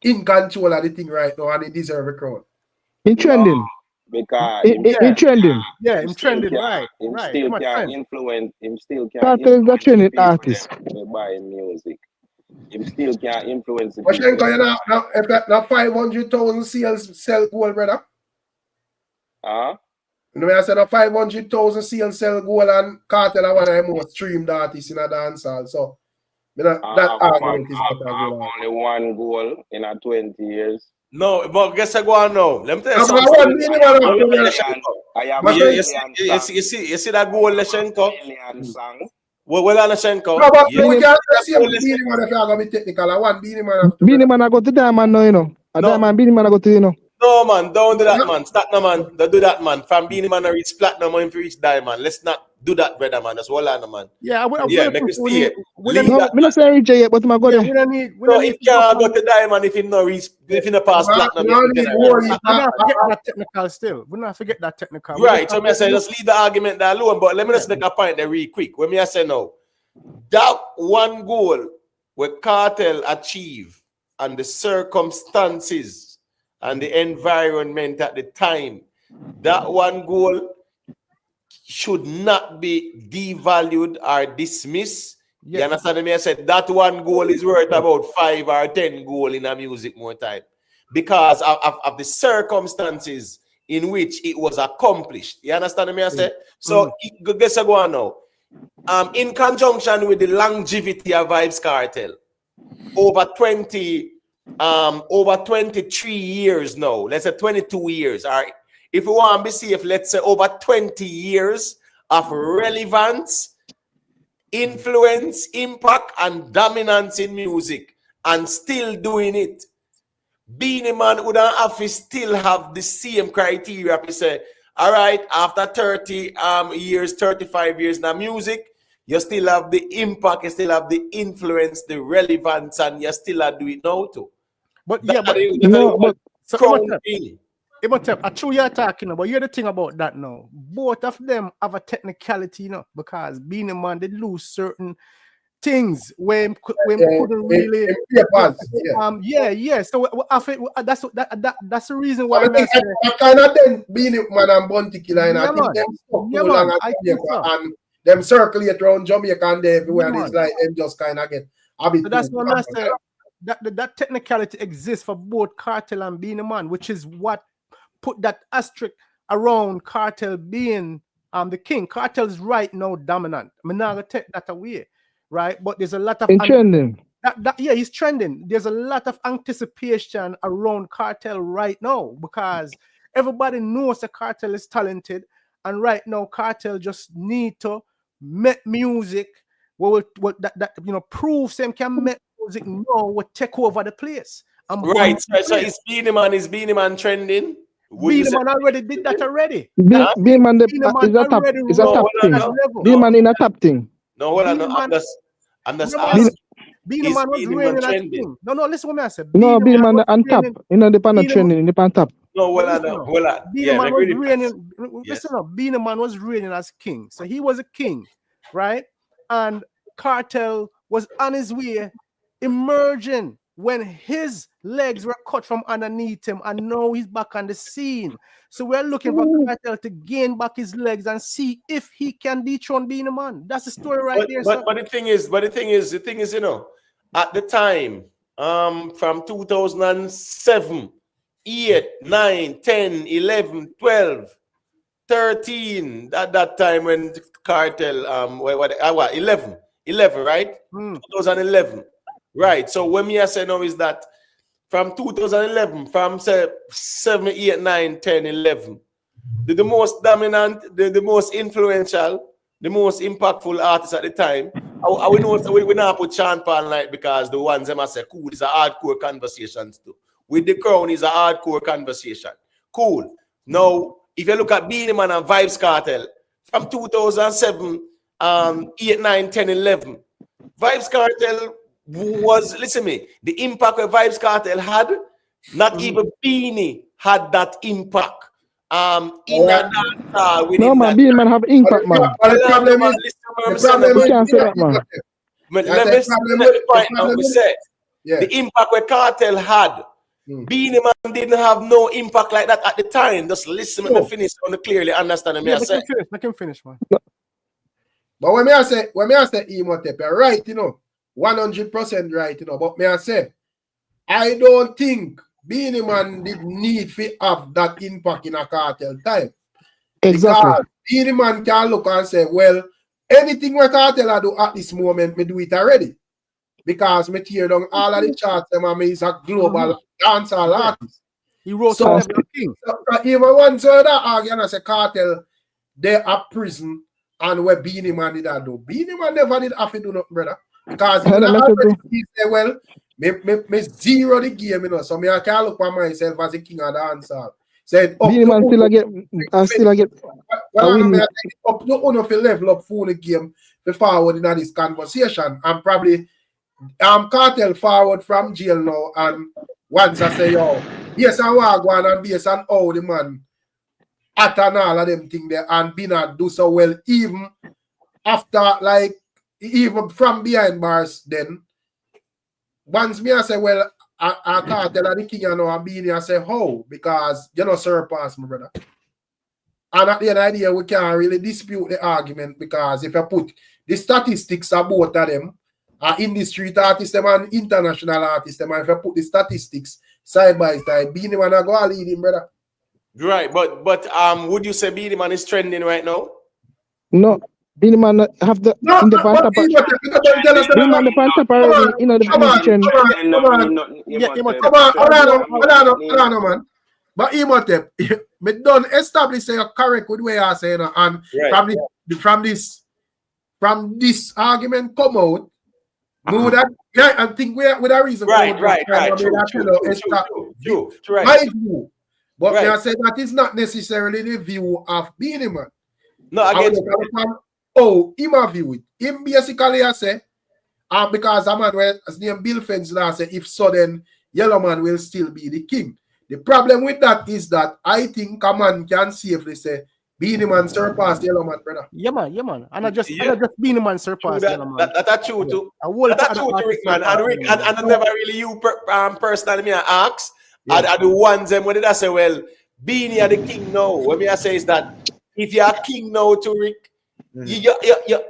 in control of the thing right now and he deserve a crown. In trending. because In trending. Yeah, I'm trending, right. Him Right. still Him a can trend. influence. Him still can Cartel is the influence the trending people artist. to buy music. Him still can influence the But people. you know, if that 500,000 sales sell gold, brother. Huh? You know, I said 500,000 sales sell gold and Cartel are one of the most streamed artists in a dancehall. So, you know, that argument is not a good only one goal in a 20 years. No, but guess I go on now. Let me tell you Number something. one, Beenie Man of I have But You million see that goal, Leshenko? million songs. Well, Leshenko. no, but Yeah. we can't say Beenie Man if you're going to be technical. I want Beenie Man of Beenie Man I go to Diamond now, you know. A No. Diamond Beenie Man I go to, you know. No, man, don't do that, man. Stop, no, man. Don't do that, man. From Beenie Man to reach platinum and to reach diamond. Let's not do that, brother, man. That's all I know, man. Yeah, Yeah, make us stay. No, me not say reach yet, but my go there. we don't need. We So don't he need. can't go to diamond if he no reach, if he no pass platinum. we don't need more. We're not forget that technical still. We're not forget that technical. Right, so me I say just leave the argument there alone, but let me just make a point there real quick. When me I say no, that one goal where Cartel achieve and the circumstances and the environment at the time, that one goal should not be devalued or dismissed. You understand me? I said that one goal is worth about 5 or 10 goal in a music more time because of the circumstances in which it was accomplished. You understand me? I said so. Guess I go on now. In conjunction with the longevity of Vybz Cartel, over 23 years now, let's say 22 years, all right. If we want to be safe, let's say over 20 years of relevance, influence, impact, and dominance in music, and still doing it. Beenie Man would have to still have the same criteria to say, all right, after 30 years, 35 years in the music, you still have the impact, you still have the influence, the relevance, and you still are doing it now too. But yeah, but Imhotep, I true you're talking about. You're the thing about that now. Both of them have a technicality, you know, because Beenie Man did lose certain things when couldn't really. So I think that's the reason why. I kind of then Beenie Man and Bounty Killer, and I think them stuck too long at Jamaica, and them circulate around Jamaica and everywhere. It's like them just kind of get a bit. So that's what I said. That technicality exists for both Cartel and Beenie Man, which is what put that asterisk around Cartel being the king. Cartel's right now dominant. I'm not gonna take that away, right? But there's a lot of trending. Yeah, he's trending. There's a lot of anticipation around Cartel right now because everybody knows the Cartel is talented, and right now Cartel just need to make music. That proves them can make music now will take over the place. Right. So is Beenie Man trending? Beenie Man already did that already. Beenie Man is a top thing. Beenie Man in a top thing. No, hold on. I'm just asking. Beenie Man was reigning as king. No, listen what I said. No, Beenie Man on top. In the pan trending, in the pan top. No, hold on. Beenie Man was reigning. Listen up. Beenie Man was reigning as king. So he was a king, right? And Cartel was on his way emerging when his legs were cut from underneath him, and now he's back on the scene. So we're looking for Cartel to gain back his legs and see if he can dethrone Beenie Man. That's the story right there. But the thing is, you know, at the time, from 2007, 8, 9, 10, 11, 12, 13, at that time when Cartel, 11, right? 2011. Right. So what me I say now is that from 2011, from say 7, 8, 9, 10, 11, the most dominant, the most influential, the most impactful artists at the time. I we know we not put Sean Paul Knight because the ones them I say cool is a hardcore conversations too. With the Crown is a hardcore conversation. Cool. Now, if you look at Beenie Man and Vybz Cartel from 2007, 8, 9, 10, 11, Vybz Cartel was, listen to me, the impact that Vybz Cartel had, not even Beenie had that impact. In that no man, Beenie Man have impact, man. But the problem is, the impact that Cartel had, Beenie Man didn't have no impact like that at the time. Just listen to me finish on the clearly understand me. Yeah, I can finish, man. But when I say Imhotep, you're right, 100% right, But may I say, I don't think Beenie Man did need to have that impact in a cartel time. Exactly. Because Beenie Man can look and say, well, anything we cartel I do at this moment, me do it already. Because me tear down all of the charts, and is a global dancehall artist. He wrote so King. Even one side that argument as a cartel, they are prison and where Beenie Man did that do. Beenie Man never did have to do nothing, brother. Because he say, well, me zero the game, so me I can look for myself as a king of dancehall. Said Beenie Man still get up to uno for level up for the game before forward in this conversation, and probably Cartel forward from jail now, and once I say, yo, yes, I want to go and based on how the man at and all of them things there, and Beenie do so well, even after, like, even from behind bars, then, once me I say, well, I Cartel the king, and Beenie, I say, how? Because, Surpass, my brother. And at the end of the day, we can't really dispute the argument, because if you put the statistics of both of them, in the street artists them and international artists them, and if you put the statistics side by side, Beenie Man go all lead him, brother. Right, but would you say Beenie Man is trending right now? No, Beenie Man have the in the past. Beenie Man the past already in the trend. Come on, man. But Imhotep, me don't establish say you're correct with way I say, and from this argument come out. I think with a reason. Right. True. My view. But I say that is not necessarily the view of Beenie Man. No, I get him view it. Him basically I say, because a man where his name Bill Fence last say, if so then Yellow Man will still be the king. The problem with that is that I think a man can safely say Beenie Man surpass Yellow Man, brother. Yeah, man. And I just Beenie Man surpass Yellow Man. That's true too. That's true to Rick, man. And Rick, and I never really you personally me ask. I the ones them when did I say, well, Beenie are the king now. What me I say is that if you are king now to Rick, you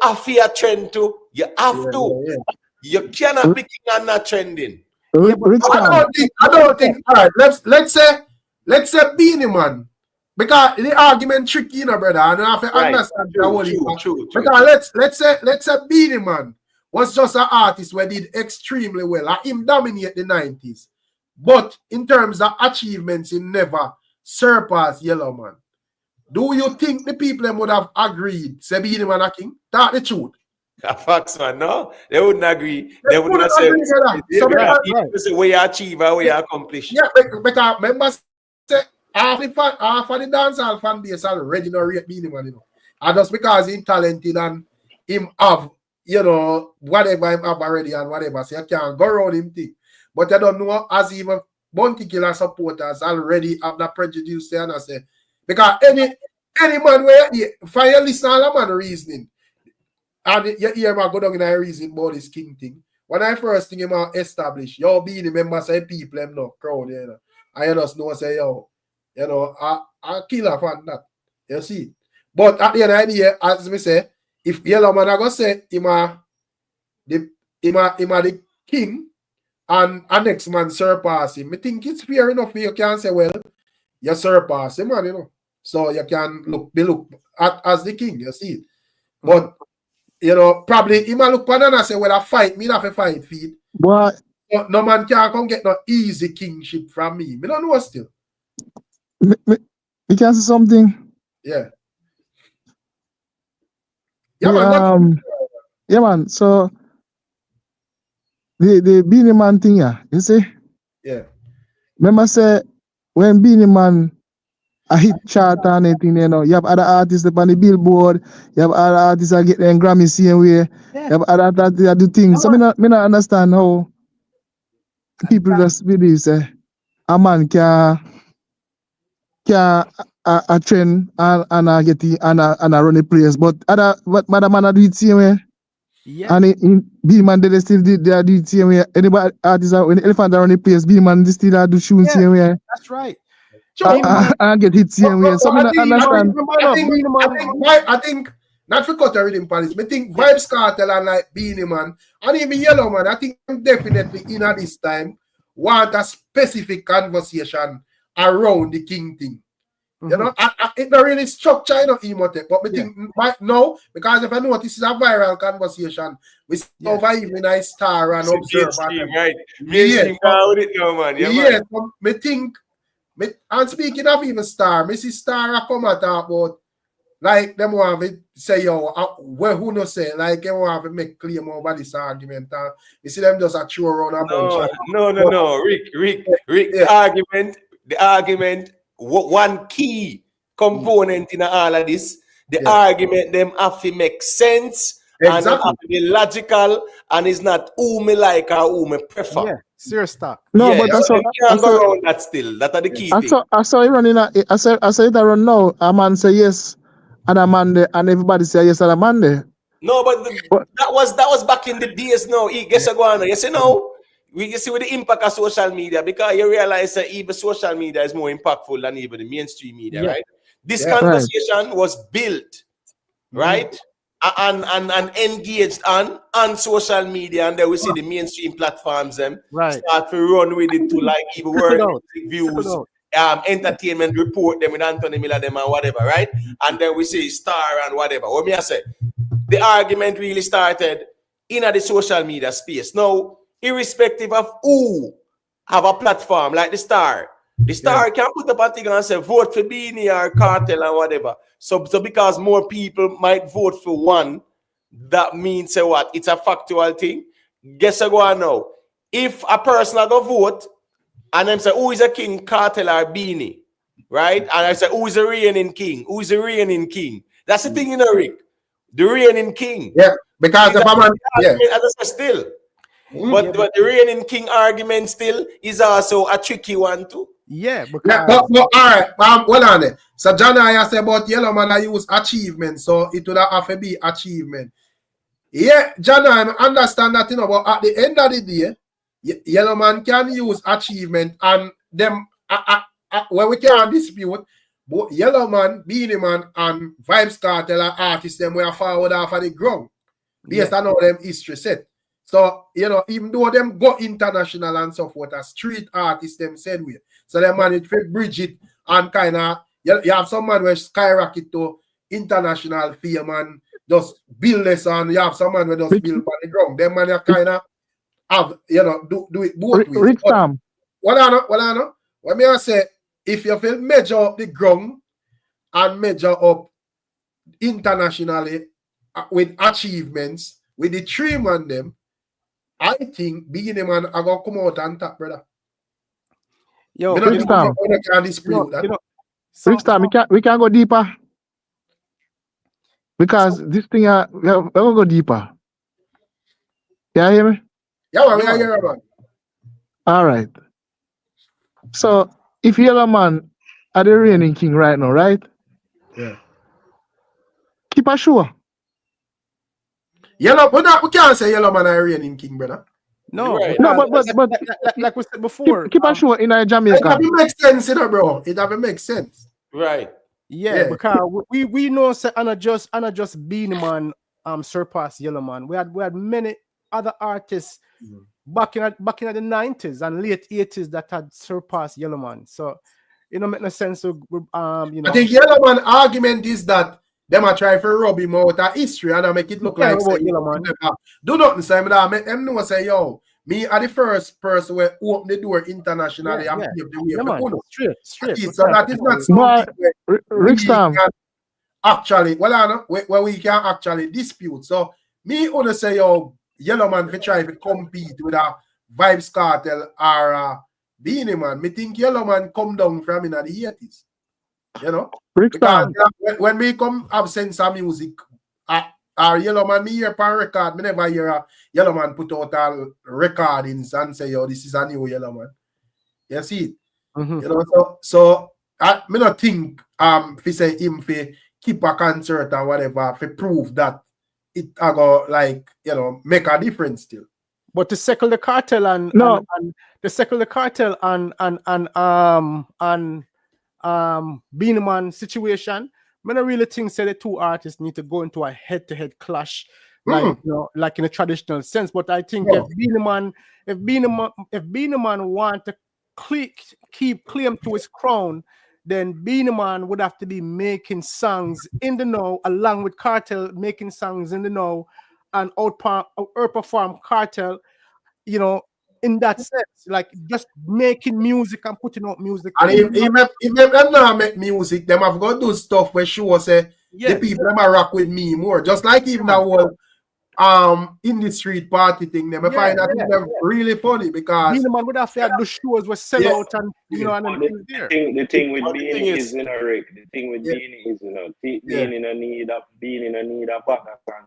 have to trend too. You have to. Yeah. You cannot be king and not trending. I don't think. All right, let's say Beenie Man, because the argument tricky, brother. And I have to understand true. Because let's say Beenie Man was just an artist who did extremely well. Him dominate the 90s, but in terms of achievements, he never surpassed Yellow Man. Do you think the people would have agreed? Say Beenie Man a king? That's the truth. Facts, man. No, they wouldn't agree. They would not say the way you achieve or way you accomplish. Yeah, because members say half of the dancehall fan base already not rate Beenie Man, and just because he's talented and him have, whatever him have already and whatever, so you can't go around him thing. But I don't know, as even Bounty Killer supporters already have that prejudice there, and I say, because any man where for your listen all man reasoning. And you hear me go down in a reason about this king thing. When I first thing him establish, yo, Beenie members say people them no crowd, I just know say I kill a fan that. You see. But at the end of the day, as me say, if Yellow Man I go say him the king and a next man surpass him, I think it's fair enough you can say, well, you surpass him, man, So you can be looked at as the king, you see. But probably he might look and say, well, I fight, me not a fight feed. But no man can come get no easy kingship from me. Me don't know still. You can say something? Yeah. Yeah, man. So the Beenie Man thing, you see? Yeah. Remember say when Beenie Man a hit chart and anything, you have other artists up on the billboard, you have other artists that get them Grammy same way, you have other artists that do things. So me not understand how people just believe say a man can a trend and get the and run the place, but other man do it same way. Yeah. And in Beenie Man, they still do the same way. Anybody artists when elephant around the place, Beenie Man, they still do shoot same way. That's right. And get hit same way. So I understand. I think not for cut reading police. I think Vibes Cartel and like Beenie Man and even Yellow Man, I think definitely in at this time want a specific conversation around the king thing. You know, it's not really structure, you know, emote, but I think right now, because if I know this is a viral conversation, we over even a star and observe. Right. Yeah, it now, man. Yeah, so I think, and speaking of even star, Mrs. Star come at talk about like them want to say yo, well who no say like they want to make claim over this argument. You see them just a throw around a bunch. No. Rick. The argument. One key component in all of this, the argument them have to make sense and they have to be logical, and it's not who me like or who me prefer. Yeah, serious talk. No, but that's what can't go around that still. That are the key thing. I saw it running. I saw it run now. A man say yes, and a man there, and everybody say yes, and a man there. No, but that was back in the days. No, guess what? You see now. You see with the impact of social media, because you realize that even social media is more impactful than even the mainstream media, right? This conversation was built, right? And engaged on social media, and then we see the mainstream platforms them start to run with it to like even world views, entertainment report them with Anthony Miller them and whatever, right? And then we see Star and whatever. What me I say? The argument really started in the social media space. Now, irrespective of who have a platform like the Star can put up a thing and say vote for Beenie or Cartel or whatever. So because more people might vote for one, that means say what? It's a factual thing. Guess what now? If a person go vote and them say who is a king, Cartel or Beenie, right? And I say who is the reigning king? Who is the reigning king? That's the thing, you know, Rick. The reigning king. Yeah, because if I'm still. But the reigning king argument still is also a tricky one too. Yeah, but all right, hold on there. So John I said about Yellow Man I use achievement, so it would have to be achievement. Yeah, John I understand that, you know, but at the end of the day, Yellow Man can use achievement and them where we can't dispute, but Yellow Man, Beenie Man, and Vibes Cartel are artists them we are forward off of the ground. Based on all them history set. So, you know, even though them go international and so forth, as street artists them said we. So they manage to bridge it and kind of, you have some man who skyrocket to international fame and just build this, and you have some man who just build on the ground. Them man kind of have, you know, do it both ways. What I know, what me I say, if you feel measure up the ground and measure up internationally with achievements, with the three man them, I think Beenie Man are gonna come out on top, brother. Yo, we can go deeper. Because this thing we're gonna go deeper. Yeah, hear me? Yeah, we are here, man. All right. So if Yellow Man are the reigning king right now, right? Yeah. Keep a sure. Yellow, we can't say Yellow Man are reigning king, brother. No, right. No, but like we said before, keep a sure in Jamaica. It doesn't make sense, you know, bro. It doesn't make sense. Right. Yeah, because we know say and just Beenie Man surpass Yellow Man. We had many other artists back in the 90s and late 80s that had surpassed Yellow Man. So it don't make no sense to you know. I think Yellow Man argument is that them are trying to rub him out of history and I make it look like say, Yellow Man. Do nothing, say me that make them know say yo, me are the first person who open the door internationally and pave the way for Uno. Straight. So that is not something Ricstorm actually, well I know where we can actually dispute. So me wanna say yo, Yellow Man for try to compete with a Vibes Cartel or Beenie Man. Me think Yellow Man come down from in the 80s. You know? Because when we come have sense of music, our Yellow Man, me hear per record, me never hear a Yellow Man put out all recordings and say, yo, this is a new Yellow Man. You see it? You know, so I me not think if say him for keep a concert or whatever, for prove that it I go like make a difference still. But to settle the cartel and to settle the cartel and Beenie Man situation, I don't really think the two artists need to go into a head-to-head clash, like like in a traditional sense. But I think if Beenie Man want to keep claim to his crown, then Beenie Man would have to be making songs in the know, along with Cartel making songs in the know, and outperform Cartel, in that sense, like just making music and putting out music. And if them not make music, them have got to do stuff where sure say the people them are rock with me more. Just like even that whole in the street party thing, them I find that them really funny because Beenie Man would have to do shows where sell out and the thing with Beenie is Rick. The thing with Beenie is Beenie no need a backup song.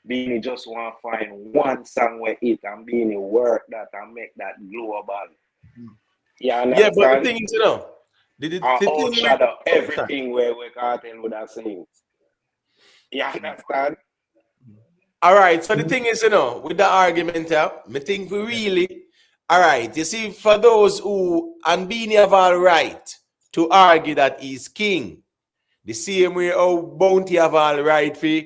Beenie just want to find one song where it and Beenie work that and make that global. Yeah, but the thing is, outshadow everything where Cartel would have seen. You understand? All right, so the thing is, with the argument, I think we really, all right, you see, for those who, and Beenie have all right to argue that he's king, the same way how Bounty have all right for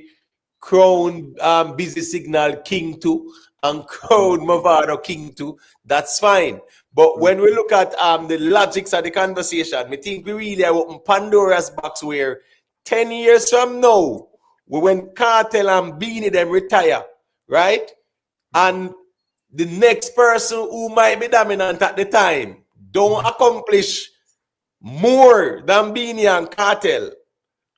crown busy signal king too and crown Movado king too, that's fine. But when we look at the logics of the conversation, I think we really are open Pandora's box where 10 years from now, when Cartel and Beenie them retire, right? And the next person who might be dominant at the time don't accomplish more than Beenie and Cartel.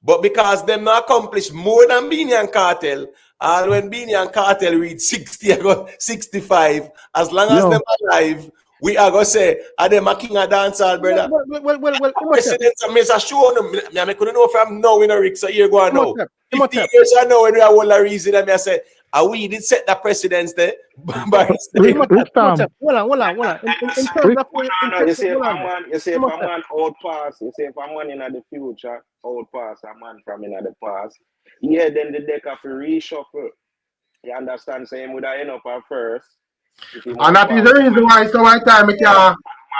But because them not accomplish more than Beenie and Cartel, and when Beenie and Cartel reach 60 or 65, as long as them alive, we are going to say, are them a king of dancehall, brother? Well, presidents and Mr. Show them. I couldn't know from now in a Rick, so here go on now. 50 years I know when we are all the reason, I say, we did set the precedence there. But you say if a man old pass, you say if a man in the future, old pass, a man from in the past, then the deck have to reshuffle. You understand? So him would have end up at first. And that is the reason why so one time I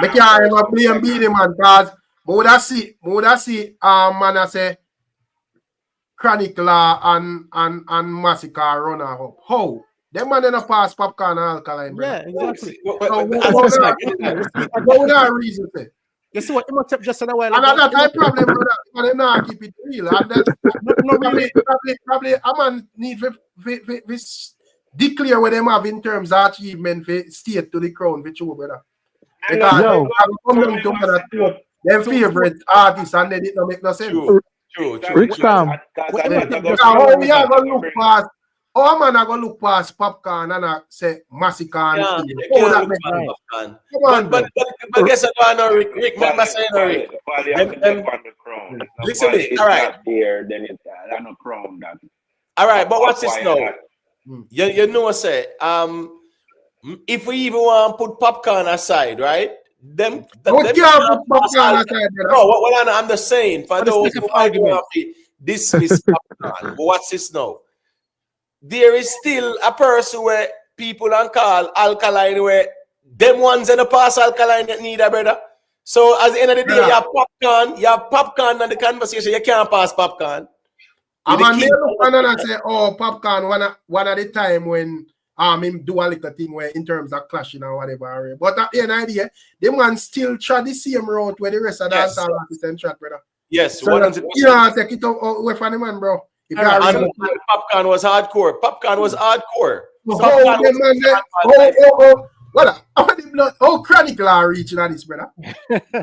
can't ever blame Beenie Man, because would I see man I say Chronic Law and Massacre runner up. How? Them man in a pass popcorn and alkaline. Yeah, exactly. What would that reason say? You see what Imhotep just said a while ago? And that's my problem, brother. Because they not keep it real. And probably a man need to declare what them have in terms of achievement for state to the crown for true, brother. Because their favorite artists and they didn't make no sense. True. Ricstorm. How we are going to look past? How man are going to look past popcorn and say massacre? But guess what, Rick, remember saying, Rick? Listen to me, all right. Then it's no crown that. All right, but what's this now? You know, say, if we even want to put popcorn aside, right? I'm just saying, for those who argue dismiss popcorn, but what's this now? There is still a person where people can call alkaline, where them ones in the past alkaline that need a brother. So at the end of the day, you have popcorn and the conversation, you can't pass popcorn. I'm going to look and say, popcorn one at the time when him do a little thing where in terms of clashing or whatever. But at the end of the day, the man still try the same route where the rest of the dancehall artists and track, brother. Yes, so take it away from the man, bro. Popcorn was hardcore. Popcorn was hardcore. Chronic Law reaching at this, brother?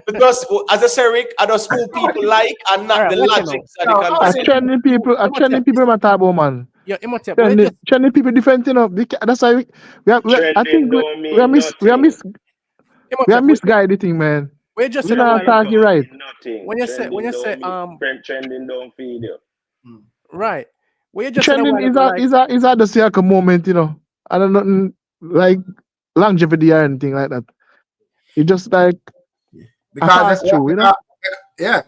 Because as I say, Rick, are those who people like and not the logic. Trending people, my table, man. Yeah, Imhotep. Trending people different, you know. That's why I think we are misguided thing, man. We're just not talking right. When you say trending don't feed you. Right. We're just trending is at the circle moment, you know. I don't know like longevity or anything like that. It's just like because true, you know. Yeah,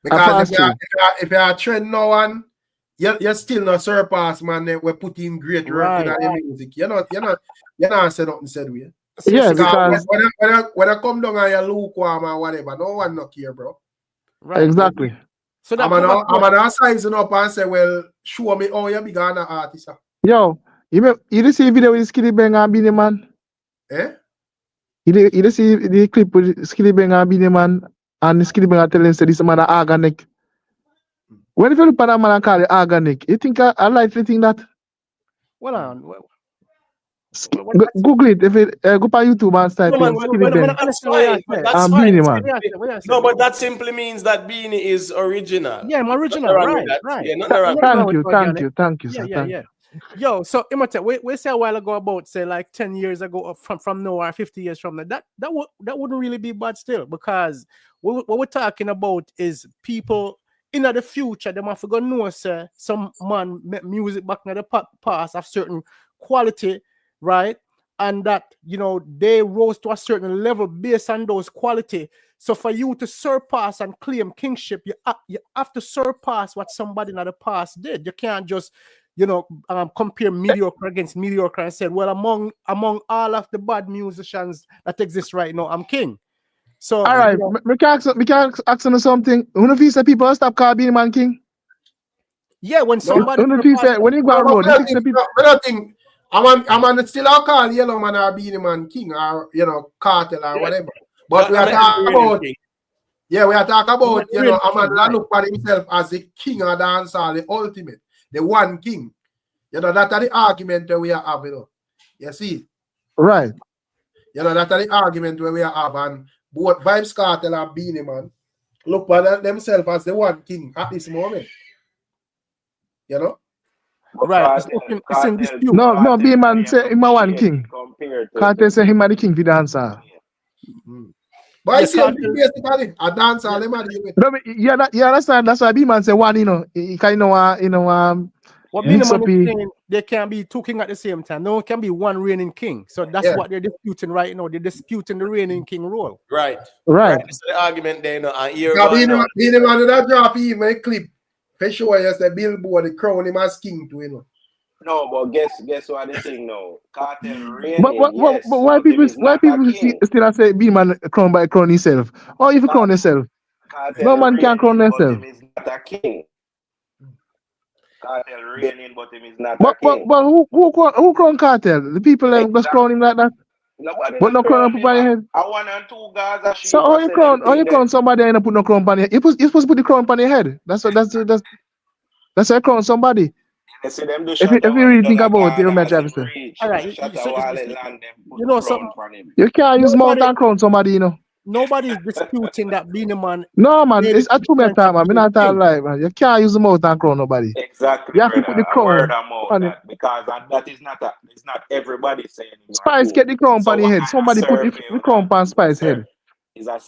because if you are trend no one, you're still not surpass, man. We're putting great work in the music. You're not said nothing said we. Yeah, because when I come down and you lukewarm or whatever, no one not care, bro. Right. Exactly. So that I'm gonna sizing up and say, well, show me how you big an artist. Yo, you see video with Skilly Bang and Beenie Man? Eh? You see the clip with Skilly Bang and Beenie Man and Skilly Bang telling say this man are organic. When you look at that man and call it organic, you think I likely think that? Google it. If it go on YouTube and type in Skilly Bang and Beenie Man. No, but that simply means that Beenie is original. Yeah, I'm original, right. Yeah, thank you, sir. Yeah. Yo, so Imhotep, we say a while ago about say like 10 years ago from now or 50 years from now. That wouldn't really be bad still, because what we're talking about is people in the future. They might forget know say some man make music back in the past of certain quality, right? And that, you know, they rose to a certain level based on those quality. So for you to surpass and claim kingship, you have to surpass what somebody in the past did. You can't just, you know, compare mediocre against mediocre and say, well, among all of the bad musicians that exist right now, I'm king. So all right, we can ask you something. Who if you say people stop calling Beenie Man king? Yeah, when somebody when you go on road, I'm still I'll call Yellow Man or Beenie Man king, or you know, Cartel or whatever. But we are talking about we are talking about, you know, I'm look at himself as the king of dancehall, the ultimate, the one king. You know, that's the argument that we are having. You know. You see? Right. You know, that's the argument where we are having. Both VYBZ Cartel and Beenie Man look at themselves as the one king at this moment. You know? Right. It's in dispute. No, Beenie Man say him a one king. Cartel say him a the king for dancer. But I see basically a dancer, you understand? That's why Beenie Man say one, you know. He kind of what Beenie Man is saying, there can be two kings at the same time. No, it can be one reigning king. So that's what they're disputing right now. They're disputing the reigning king role. Right. That's the argument there. Beenie Man did that drop even a clip. For sure, yes, the billboard, the crown him as king to, you know. No, but guess what the thing now? Cartel reigning, but why people still say Beenie Man crown by crown himself? Or if you crown yourself? No man can crown himself. But him is not a king. Cartel reigning, but him is not a king. But who crown Cartel? The people just crown him like that. Nobody but no crown up on your head. I want and two guys. So how you crown somebody and put no crown on your head? You're supposed to put the crown on your head. That's how you crown somebody. If you really think about it, you might have to say. All right, you know something. You can't use mouth and crown somebody, you know. Nobody's disputing that Beenie Man. No, man, it's a true matter, man. I'm not talking lie, man. You can't use the mouth and crown nobody. Exactly. You have to put the crown on it. Because that is not it's not everybody saying. Spice get the crown on your head. Somebody put the crown on Spice head.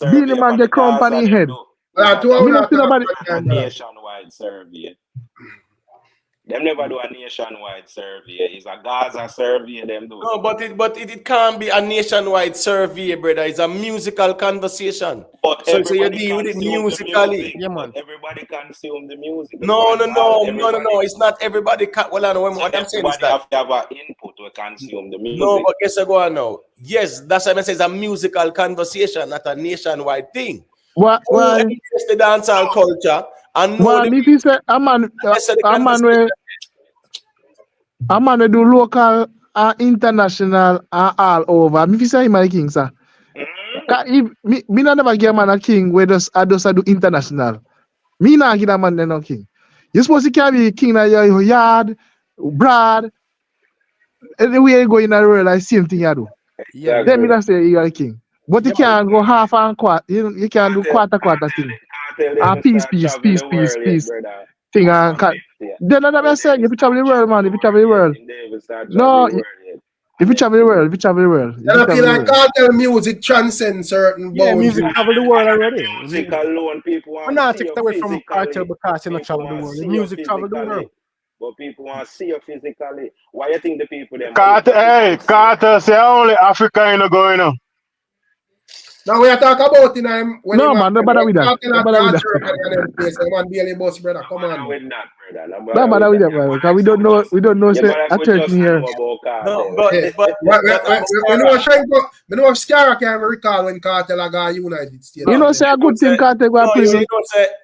Beenie Man get crown on your head. A nationwide survey. Them never do a nationwide survey. It's a Gaza survey. Them do. No, but it can't be a nationwide survey, brother. It's a musical conversation. But so you deal with it musically. Yeah, man. Everybody consume the music. No. It's not everybody. What I'm saying is that have an input to consume the music. No, but guess go on now. Yes, that's what I say. It's a musical conversation, not a nationwide thing. What? It's the dancehall culture. And if you say a man will do local and international and all over. If you say him a king, sir. Me never get a man a king where just do international. Me not get a man no king. You're supposed to can be king in your yard, Bratt. Anywhere you go in the world, I same thing you do. Yeah. Then me not say you're a king. But you can't go half and quarter. You can't do quarter thing. Peace. Thing and then I say if you travel the world, man. If you travel the world, no. If you travel the world, I feel like Cartel music transcends certain boundaries. Music travel the world already. Music alone, people want to not take away from Cartel because you not travel the world. Music travel the world. But people want to see you physically. Why you think the people them? Cartel say only Africa ain't going on. Now we are talking about in when No, man, no bother with that. No bother with that. Man, daily boss, brother. Come on. with that, brother. No bother with that, man. Because we don't know You say better a go church just in here. know about No, Cartel. but We know Scara can recall when Cartel got United States. You know, say a good thing can't take no, prison.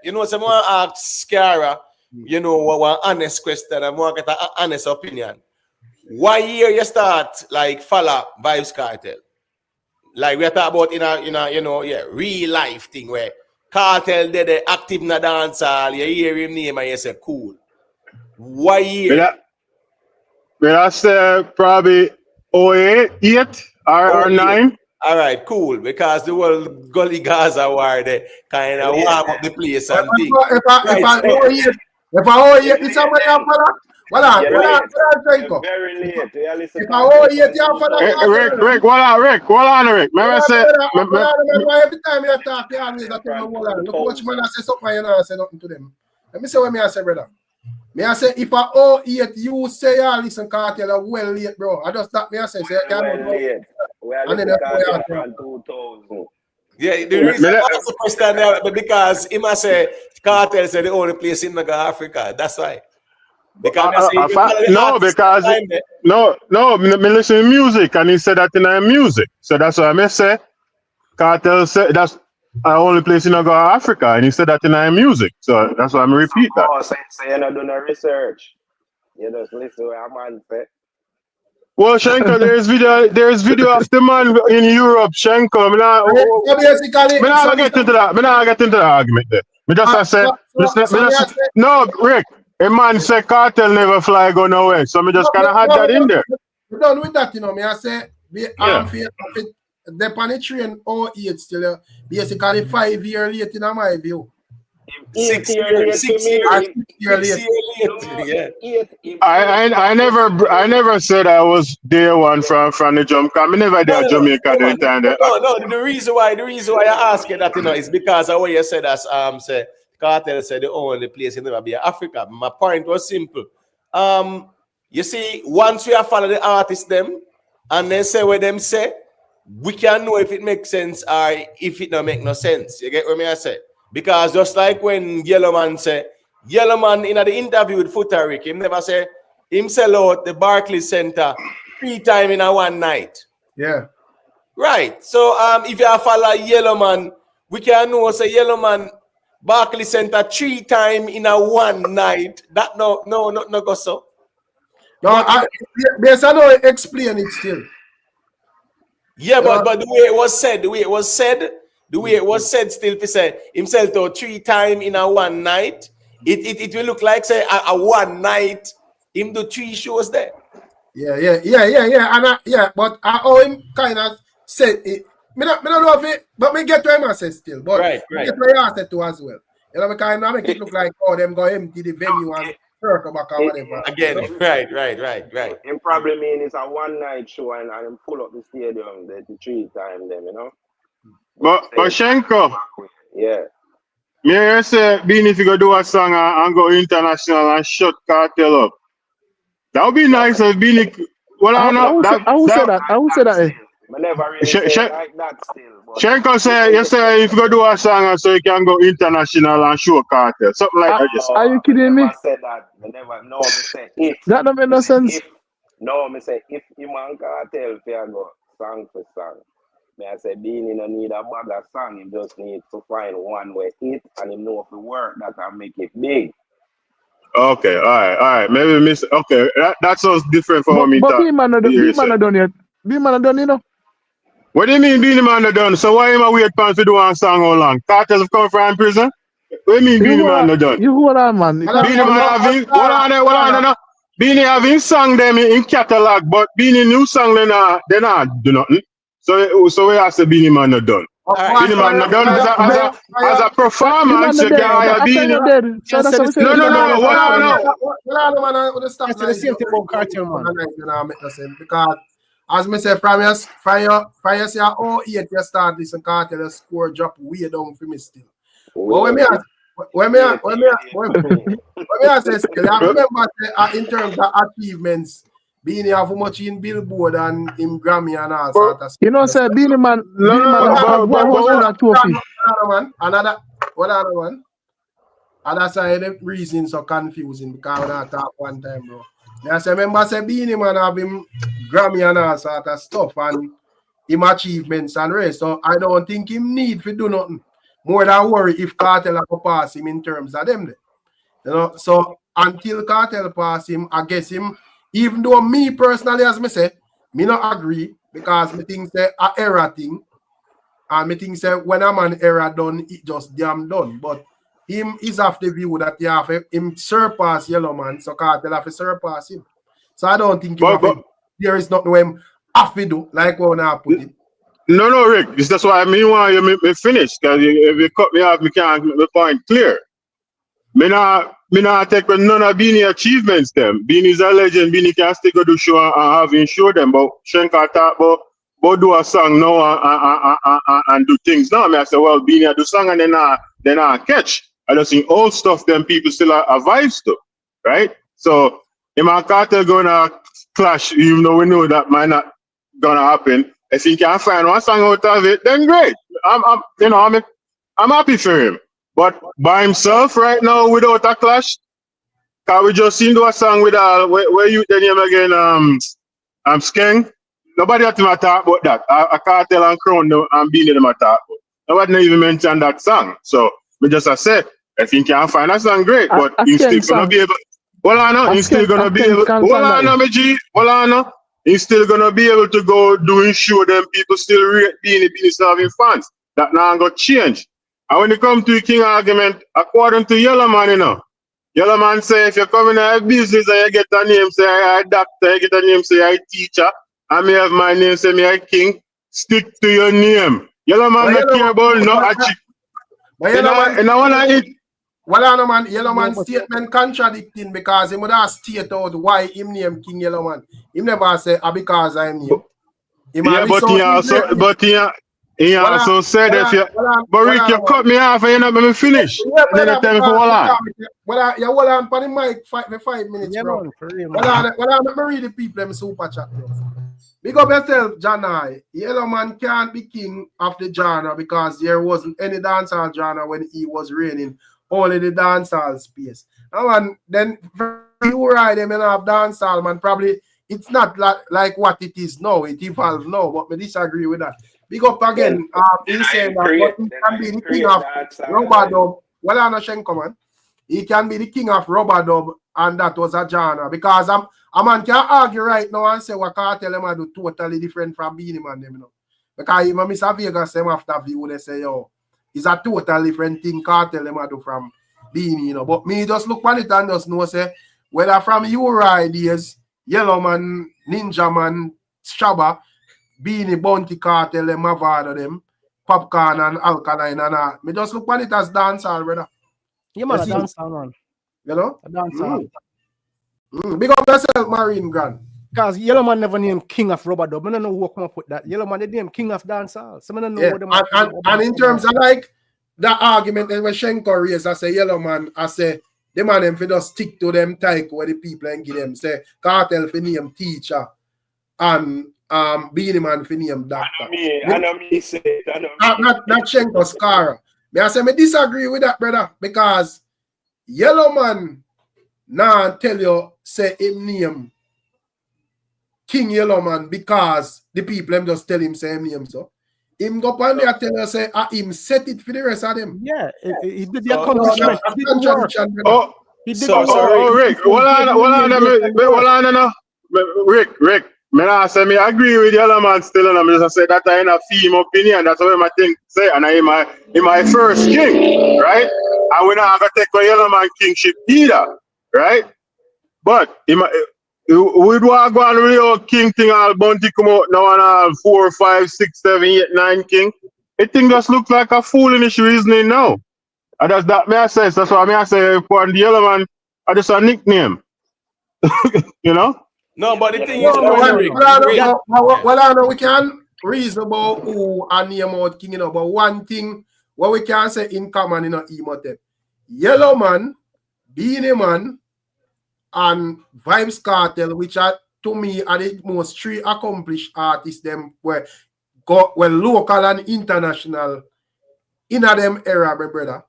you know, someone ask Scara, you know, one honest question, and more get an honest opinion. Why year you start like follow Vibes Cartel? Like we are talking about in a you know, real life thing where Cartel they active in the dancehall, you hear him name and you say cool. Why year? That's probably 08 or 9. All right, cool. Because the whole Gully Gaza war, they kind of warm up the place and things. If I owe you, it's somebody else for that. Very late. If I owe you, for that. Rick, hold on, Rick. Remember, say, every time you talk, you always have to hold on. Look, watch man, I say something, you know, I say nothing to them. Let me say what I say, brother. Me I say, if I owe it, you say, yeah, listen, Cartel, well late, bro. I just stop me, I say, well late. We are looking at 2000. Yeah, the reason I ask the question there, but because he must say Cartel said the only place in Africa. That's why. Because me listen to music and he said that in music. So that's why I say Cartel said that's the only place in Africa, and he said that in music. So that's why I'm repeat that. Oh, so you're not doing a research. You just listen what a man said. Well, Shenko, there's video of the man in Europe, Shenko. I'm not get into that argument there. Me just say, no, Rick, a man say Cartel never fly go nowhere. So me just kind of had that in there. We're done with that, you know. Me I say, the penetration 08 still basically 5 years late in my view. 6 years late. I never said I was day one from the jump. I never did Jamaica doing time there. No, the reason why I ask you that, you know, is because of what you said as say Cartel said the only place in never be Africa. My point was simple. You see, once we have followed the artists them and they say what them say, we can know if it makes sense or if it don't make no sense. You get what I say? Because just like when Yellowman in the interview with Futaric, he never say him sell out the Barclays Center 3 times in a one night. Yeah. Right. So if you follow Yellowman, we can know say Yellowman Barclays Center 3 times in a one night. That no go so. No, there's no explain it still. Yeah, but the way it was said, still to say himself to 3 times in a one night. It will look like say a one night him do 3 shows there. Yeah. But I owe him kind of said it. Me don't know if it, but me get what I say still. But right. Get what I said too as well. You know, because I make it look like them go empty the venue and circle back or whatever. Again, right. It probably mean it's a one night show and pull up the stadium the 3 times them, you know. But Shenko, yeah. Me say Beenie if you go do a song and go international and shut Cartel up. That would be nice if Beenie. Well, I will say that. I will say that. I never really say like that still. Shenko say, you say if you go do a song so you can go international and show Cartel. Something like that. Are you kidding me? I said that. I say if. That don't make no sense. I say if you man Cartel, you go song for song. I say Beenie no need a bag of song, he just need to find one way it and he know if it work that can make it big. Okay, all right. Maybe miss. Okay, that sounds different from me. But Beenie man not done yet. Beenie man not done, you know. What do you mean Beenie man not done? So why am I wait for to do one song how long? Cartels have come from prison? What do you mean Beenie man not done? You hold on, man. Beenie man having hold on. Beenie having song them in catalog, but Beenie new song they not do nothing. So we have to Beenie man not done. Beenie man not done as a performance. You can hire Beenie. No. That's the same thing about Cartel, man. Because as me say, from you say, oh, you start this and Cartel, the score drop way down for me still. But when me say still, I remember in terms of achievements, Beenie have much in Billboard and in Grammy and all sort of stuff. You know, say Beenie Man, have that trophy. Another one. And that's why the reason so confusing because when I talk one time, bro. I say, remember, say Beenie Man have him Grammy and all sort of stuff and him achievements and rest. So I don't think him need to do nothing more than worry if Cartel will pass him in terms of them. You know, so until Cartel pass him, I guess him, even though me personally, as me say, me not agree because me think say a error thing. And me think say when a man error done, it just damn done. But him is of the view that he have him surpass Yellow Man, so Cartel have to surpass him. So I don't think there is nothing him have to do, like when I put it. No, Rick. That's why I mean why you me finish. Because if you cut me off, me can't make the point clear. Me not take none of Beenie achievements them. Beenie's a legend. Beenie can still go do show and have him show them. But Shenka talk about do a song now and do things now. I say, well, Beenie do song and then I catch. I just think old stuff them people still are vibes to, right? So in my Cartel gonna clash, even though we know that might not gonna happen. If he can find one song out of it, then great. I'm happy for him. But by himself right now without a clash, can we just sing to a song with where you the name again? Skeng. Nobody had to talk about that. A Cartel and Crown and Beenie them talk about. Nobody not even mentioned that song. So we just said if he can find a song, great. But he's still gonna be able. Well, I know he's still gonna be able. Well, I know, my G. Well, I know. He's still gonna be able to go doing show them people still rate Beenie still having fans. That now gonna change. And when it comes to the king argument, according to Yellow Man, you know, Yellow Man say if you come in a business and you get a name, say I doctor, you get a name, say I teacher, and me have my name, say me I king, stick to your name. Yellow Man not care about no achieve. Well, man, Yellow Man statement contradicting because he would have state out why him name King Yellow Man. He never say because I'm name. He also said if you but Rick, you cut me off and you not let me finish. Then you tell me for hold on. Well, you hold on for the mic for 5 minutes, bro. Well, let me read the people them super chat, bro. Big up yourself, Janai. Yellow Man can't be king of the genre because there wasn't any dancehall genre when he was reigning. Only the dancehall space. And then you right, them have dancehall, man. Probably it's not like what it is now. It evolved now, but I disagree with that. Big up again. He's saying that he can be the king of rubber dub. Well, I'm not Shenko, man. He can be the king of rubber dub, and that was a genre. Because a man can argue right now and say what Cartel them do totally different from Beenie Man, them, you know. Because even Mr. Vegas them after view, they say, yo, it's a totally different thing Cartel them do from Beenie, you know. But me just look at it and just know, say, whether from Uri days, Yellow Man, Ninja Man, Shabba, Beenie, Bounty, Cartel, them, Mavado, them, Popcorn and Alkaline and all. Me just look at it as dancehall, brother. Yeah, man, a dancehall, man. You know? A dancehall. Big up yourself, Marine Grand. Because Yellow Man never named King of Rubber Dub. I don't know who come up with that. Yellow Man, they named King of Dancehall. So I don't know what them and in terms of like that argument that when Shenko raised, I say Yellow Man, I say the man them for just stick to them type where the people and give them say Cartel for name teacher and Beenie Man for name doctor. I know me say it. Not Shenko Scara. I say me disagree with that, brother, because Yellow Man now tell you say him name King Yellow Man because the people them just tell him say him name so. Him go on there tell you say him set it for the rest of them. Yeah, he did the accomplishment. Rick, Rick, I say me agree with Yellow Man still, and I'm just say that I in a theme opinion. That's what my thing say, and I in my first king, right? And we're not gonna take a Yellow Man kingship either, right? But we do go on real king thing. All bounty come out now and all 4, 5, 6, 7, 8, 9 king. It thing just looks like a foolish reasoning now. And that's that me I say. That's why I say for the Yellow Man, I just a nickname. You know? No, but the thing is, I know we can reason about who and name out king, you know, but one thing what we can say in common, you know, Emotet. Yellow Man, Beenie Man, and Vybz Cartel, which are to me are the most three accomplished artists them were local and international in them era, my brother.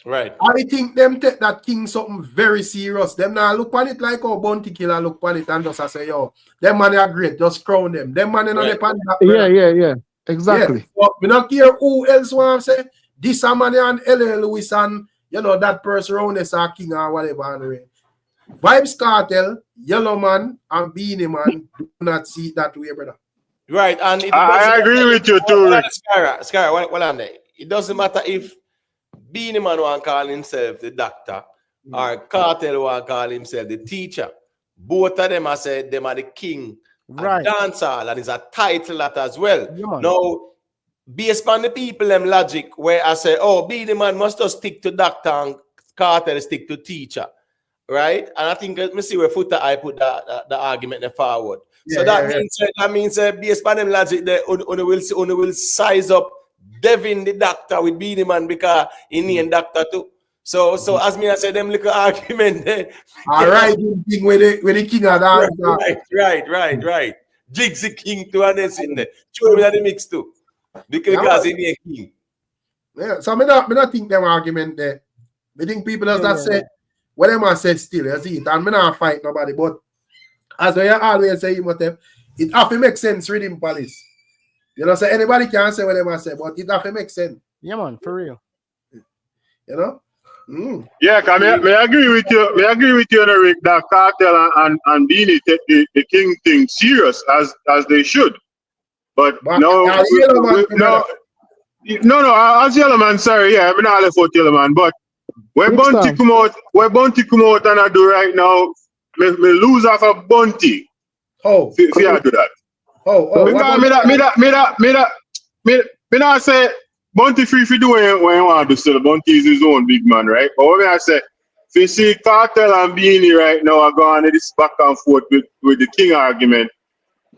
Right. I think them take that king something very serious. Them now look on it like how Bounty Killer look on it and just say, yo, them man are great, just crown them. Them man Right. Yeah. Exactly. Yeah. So we not care who else want to say this a man and L.A. Lewis and that person around us are king or whatever. Anyway. VYBZ Cartel, Yellow Man, and Beenie Man do not see it that way, brother. Right, and I agree with you too, Rick. Scar, what on there? It doesn't matter if Beenie Man want to call himself the doctor or Cartel want to call himself the teacher. Both of them, I said, them are the king Right. of dancehall, and it's a title that as well. Yeah, now, based on the people, them logic, where I say, oh, Beenie Man must just stick to doctor and Cartel stick to teacher. Right, and I think let me see where footer I put the argument forward. Yeah, so that means based on them logic, that will size up Devin the doctor with Beenie Man because he named doctor too. So as me I said, them little argument there. All right, thing with the king of that. Right. Jigs the king too, and then in there. Show me that the mix too, because he named king. Yeah, so me not think them argument there. I think people as that say. Whatever I say still, you see it, and me not fight nobody, but as I always say, it have to make sense reading police. You know, so anybody can say whatever I say, but it have to make sense. Yeah, man, for real. You know? Mm. Yeah, may I agree with you. May I agree with you, Rick, that Cartel and Beenie take the king thing serious as they should. But no, as Yellow Man, sorry, yeah, I'm not left out Yellow Man, but when Bounty come out and I do right now, me lose off a Bounty. How? If you do that. Me not say Bounty free to do what you want to do. So the Bounty is his own big man, right? But when I say, if you see Cartel and Beenie right now are going on this back and forth with the king argument,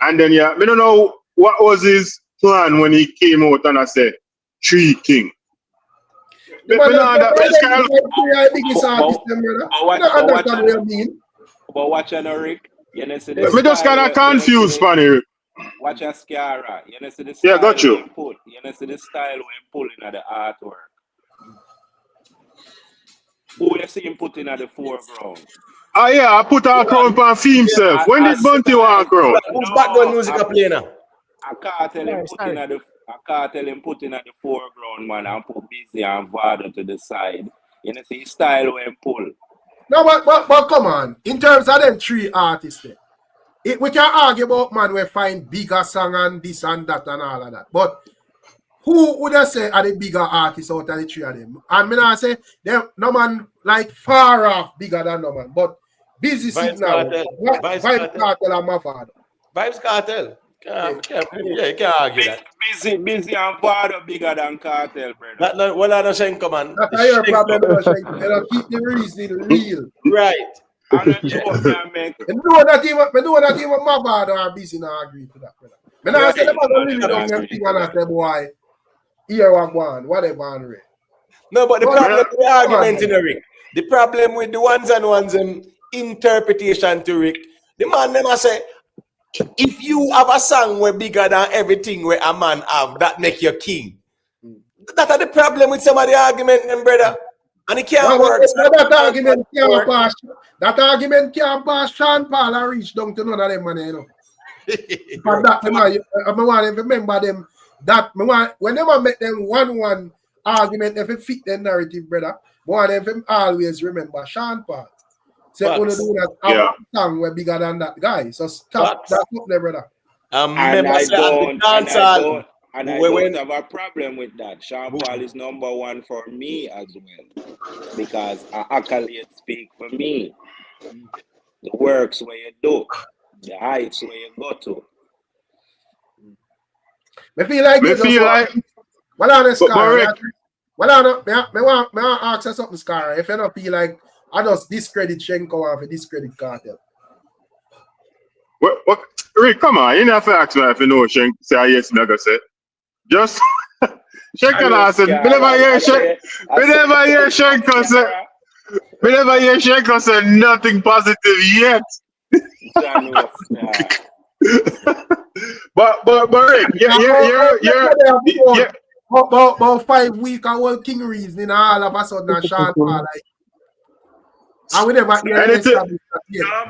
and then me don't know what was his plan when he came out and I said 3 king. But watch on Rick. You know, see me just kind of confused, Fanny. Watch a Scara. You know, see the style got you. You know, see the style when pulling at the artwork. Who you see him putting at the foreground? Oh yeah, I put our crown on himself. When did Bounty want crown? Who's background music playing now? A Cartel him putting at the putting at the foreground, man, and put Busy and Vado to the side. You know, see his style when pull. No, but come on. In terms of them 3 artists there, we can argue about man we find bigger song and this and that and all of that. But who would I say are the bigger artists out of the 3 of them? And me not say them no man like far off bigger than no man. But Busy signal. VYBZ Cartel and my father. VYBZ Cartel. Yeah, you can't argue that. Busy and Vado bigger than Cartel, brother. Well, I don't say come on. That's your problem. You keep the reason real. Right. I'm not sure, man. You know that even my father are busy now agree to that, brother. When I say the man really don't get thing and I say, boy, here I go on, whatever, Andre. No, but the problem with the argument in Rick, the problem with the ones and ones interpretation to Rick, the man never say, if you have a song where bigger than everything where a man have, that make you king. That's the problem with some of the argument, brother. And it can't work. That argument can't pass. That argument can't pass Sean Paul and reach down to none of them, man, you know. But that, I want to remember them. That whenever I make them 1-1 argument, if it fit the narrative, brother, I want them always remember Sean Paul. Say, so, do that song were bigger than that guy. So stop that up there, brother. And I don't have a problem with that. Sean Paul is #1 for me as well. Because Accolades speak for me. The works where you do, the heights where you go to. I feel like well, honest, Scar. Well, I want to ask you something, Scar. If you don't feel like I just discredit Shenko and discredit Cartel. What? Rick, come on. You never ask me if you know Shenko. Say yes, me go say. Just Shenko said. We never hear Shenko say. We never hear Shenko say nothing positive yet. John but Rick, you're about 5 weeks I was King Reason all of a sudden Sean Paul like and we never hear this. No,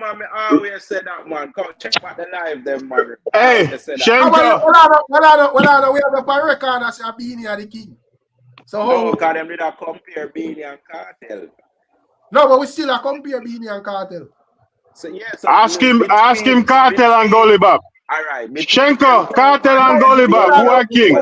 man, I always say that, man. Come check out the live, them, man. Hey, Shenko. Well, we have a record as a Beenie and the King. So no, because them did not compare Beenie and Cartel. No, but we still are compare Beenie and Cartel. So yes, ask him Cartel and Gully Bob. All right, Shenko, Cartel and Gully Bob, who are king?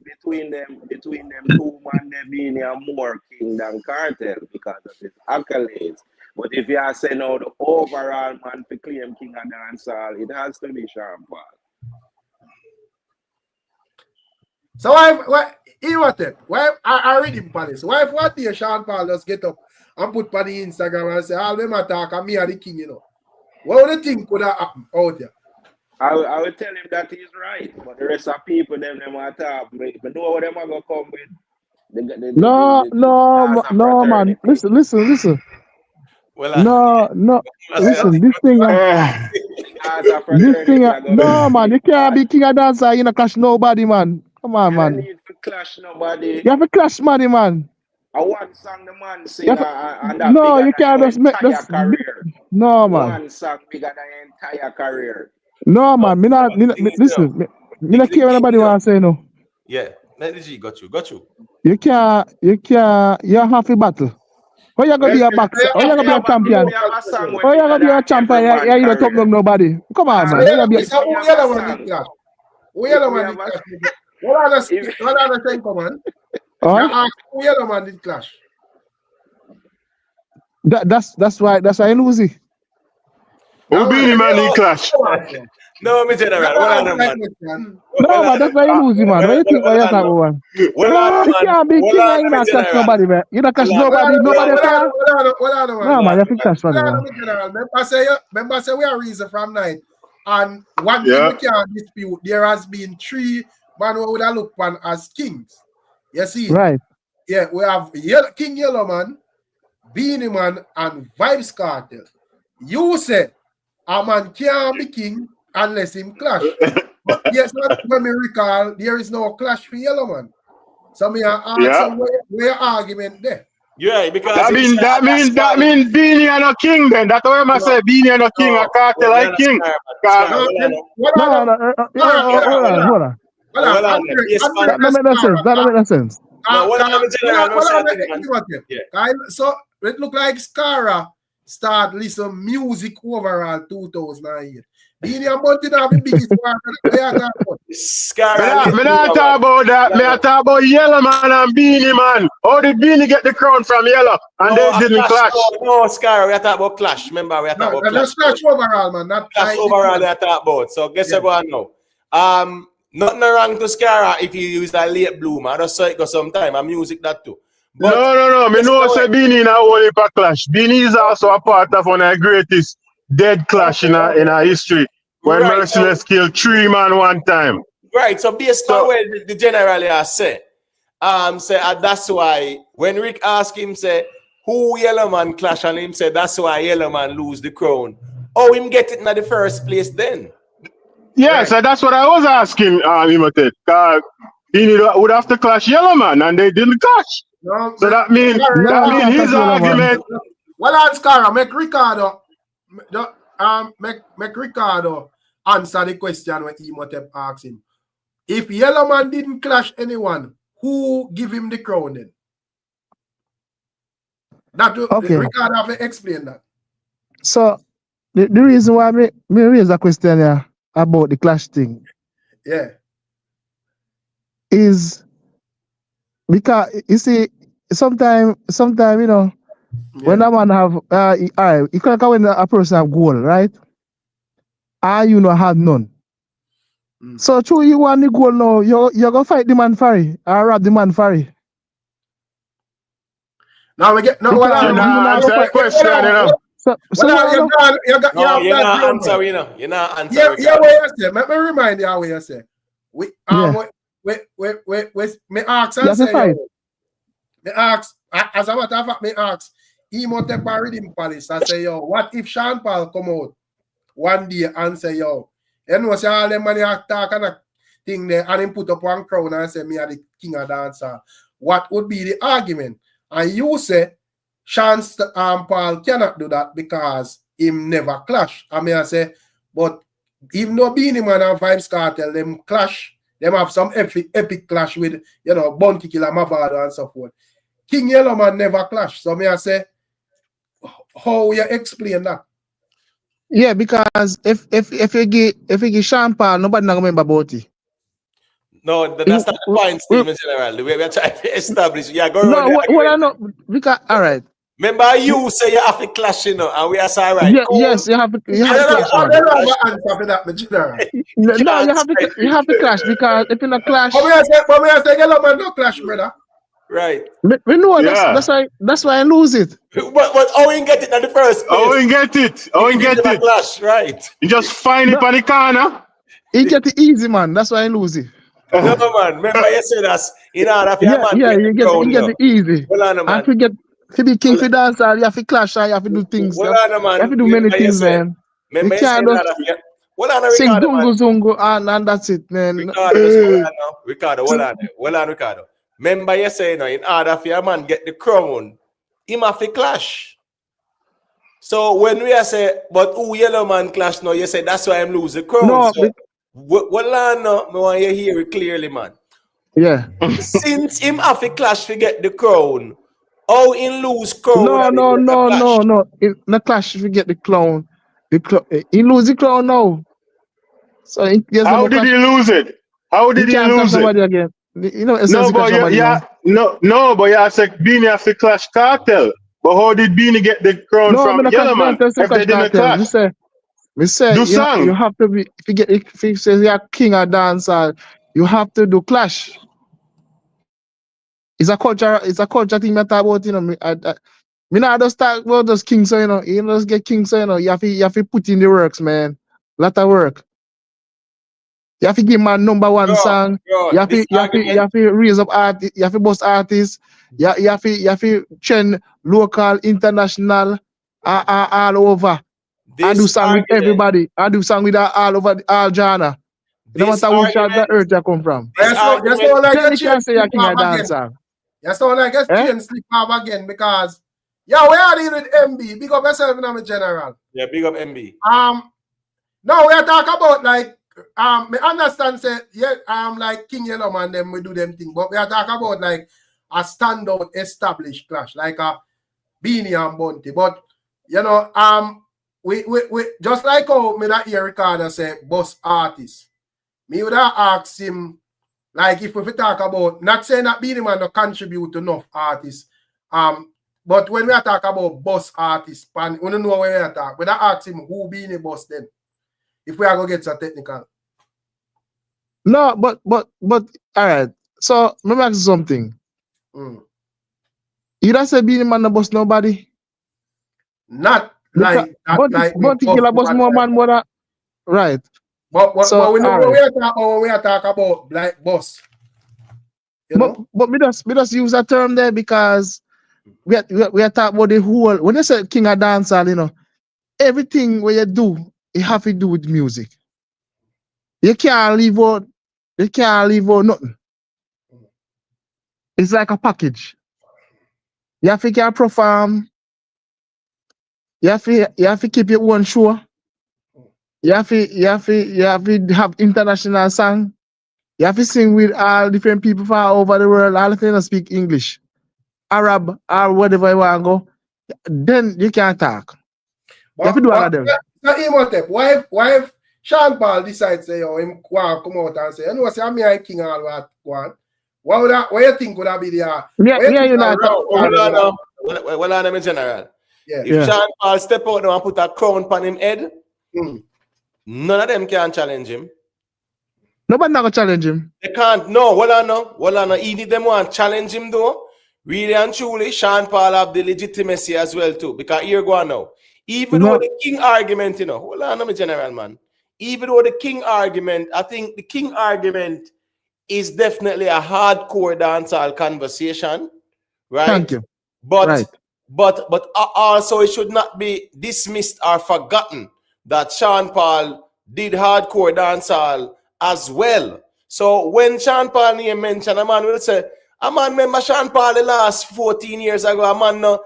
Between them two man, they Beenie are more king than Cartel because of his accolades. But if you are saying now the overall man to claim king and dancehall, it has to be Sean Paul. So why I read him Palace. Why if one day Sean Paul just get up and put on the Instagram and say all them attack and me are the king, you know? What would you think could have happened out there? I will tell him that he's right, but the rest of people them attack. But know what them are gonna come with. No, man. Listen. Well, no. Listen, this thing. No, man. You can't be king of dancer. You don't clash nobody, man. Come on, man. You need to clash nobody. You have to clash money, man. I one song the man sing and that no, you can't just make this career. No, man. One song bigger than the entire career. No, man. Listen. Me not care what anybody want to say, no. Yeah, got you. You can't. You have to battle. How you gonna be a boxer? How you gonna be a champion? How you gonna be a champion? Yeah, you don't talk to nobody. Come on, man. Who yellow man did clash? What other thing, come on? Who yellow man did clash? That's why you lose it. Who Beenie man did clash? No, me general. No, man, that's why you lose it, man. What you think about your time, man? You can't be king and you not clash nobody, man. You not clash nobody can. No, man, you have to clash somebody, man. Remember, say we are reason from night. And one thing we can't dispute, there has been 3 men who would have looked upon as kings. You see? Right. Yeah, we have King Yellow Man, Beenie Man, and VYBZ Cartel. You said a man can't be king unless him clash. But yes, when me recall, there is no clash for Yellow Man. So me ask where your argument there. Yeah, because that mean Beenie and a king then. That's why I say Beenie and a king, a Cartel like king. Hold on. That don't make sense. So it look like Scara start listen music overall 2008. Beenie and Bunty have the biggest part. Scara. Me not talk about that. Me talk about Yellow Man and Beenie Man. How did Beenie get the crown from Yellow? And they didn't clash. No, Scara, we are talking about clash. Remember, we are talking about clash. Clash overall, man. Not clash overall, we are talking about. So guess what now? Nothing wrong to Scara if you use a late bloomer. I just saw it go sometime. And music that too. But no. Me know say Beenie na only for clash. Beenie is also a part of one of the greatest dead clash in our history. When Merciless killed 3 men one time. Right. So based on what the general has said, that's why when Rick asked him, say, who Yellow Man clash, and him said that's why Yellow Man lose the crown. Oh, him get it in the first place then. Yeah, so that's what I was asking him. Because he would have to clash Yellow Man, and they didn't clash. No, so that means his argument. Well, ask Cara, make Ricardo answer the question when Imhotep asked him. If Yellow Man didn't clash anyone, who give him the crown then? Ricardo have to explain that. So the reason why me raise a question here about the clash thing, is because you see, sometimes you know, when a man have you can when a person have goal, right? You know have none. So true, you want the goal now, you're gonna fight the man for it or rob the man for it. Now we get answer that question, you know. You're not answering, you know. You're not answering. Yeah, what you say. Let me remind you how you say. Me ask and say, me ask, as a matter of fact, me ask, Imhotep and Rhythm Palace, I say, yo, what if Sean Paul come out one day and say, yo, you know, say all them money talk and a thing there, and him put up one crown and say, me are the king of dancer. What would be the argument? And you say, Sean Paul cannot do that because him never clash. I mean, I say, but even though Beenie Man and Vybz Cartel, them clash, them have some epic clash with, you know, Bounty Killer, Mavado and so forth. King Yellowman never clash. So me I say, how you explain that? Yeah, because if you give Sean Paul, nobody not remember about it. No, that's not the point, Stephen General. The way we're trying to establish. Yeah, go no, what I know, because all right. Remember, you say you have to clash, you know, and we are saying, right? Yeah, yes, you have to clash. I don't have an answer for that, General. No, you have to clash because if you not clash, but me I say, Yellowman no clash, brother. Right. We know that's why I lose it. But how you get it in the first place? How you get it? How you get it? Clash, right. You just find it on the corner. You get it easy, man. That's why I lose it. No, man. Remember you said that in order for yeah, you get it easy. Well, on, man. And to get to be king for dance, you have to clash, you have to do things. Well, you have to do many things, man. Remember you can't just sing zungu and that's it, man. Ricardo, hold on, Ricardo. Remember you saying, in order for your man get the crown, him have to clash. So when we say, but who Yellow Man clash now, you say that's why I'm lose the crown. No, so, well, I want you hear it clearly, man. Yeah. Since him have to clash to get the crown, how in lose crown? No. In the clash, if you get the crown, he lose the crown now. So how did he lose it? How did he lose it? Again. You know, no, but you said Beenie have to clash Cartel. But how did Beenie get the crown from Yellowman if they didn't clash? We say you have to be if you say you're king of dancer, you have to do clash. It's a culture thing that about, you know. Me not just talk about those kings, so you know, you just get kings, so you know, you have to put in the works, man. Lot of work. You have to give man number one song. You have to raise up artists. You have to bust artists. You have to trend local, international, all over. I do song with everybody. I do song with all over all genre. No matter which side the earth you come from. That's all like a chain slip off That's all like a chain slip off again because we are dealing with MB. Big up yourself in the general. Yeah, big up MB. Now we are talking about like me understand say like King Yellowman them we do them thing, but we are talking about like a standout established clash like a Beenie and Bounty. But you know we just like how me that hear Ricardo say boss artist. Me would have asked him like if we talk about not saying that Beenie Man don't contribute to enough artists, but when we are talking about boss artists, and we don't know where we are talking, we have asked him who Beenie boss then. If we are going to get so technical. No, but all right. So let me ask you something. You don't say Beenie Man no boss nobody? Not like but he kill boss more man more that right. But we know when we are talking about like boss. But we just use that term there because we are talking about the whole when they say king of dancehall, you know, everything what you do, it have to do with music. You can't leave out nothing. It's like a package. You have to perform. You have to keep your own show. You have to have international song. You have to sing with all different people from all over the world. All of them speak English, Arab, or whatever you want to go. Then you can't talk. You have to do all of them. Why if Sean Paul decides say him want come out and say, you know, say I'm a king all what one. What you think would that be the well, I'm in general. Yeah. If Sean Paul step out now and put a crown on him head, none of them can challenge him. Nobody not gonna challenge him. They can't. No, well, even them want challenge him though. Really and truly, Sean Paul have the legitimacy as well too. Because here go on now. Even though the king argument, you know, hold on, I'm a general man. Even though the king argument, I think the king argument is definitely a hardcore dancehall conversation, right? Thank you. But right. But also it should not be dismissed or forgotten that Sean Paul did hardcore dancehall as well. So when Sean Paul name mentioned, a man will say, a man remember Sean Paul the last 14 years ago. A man no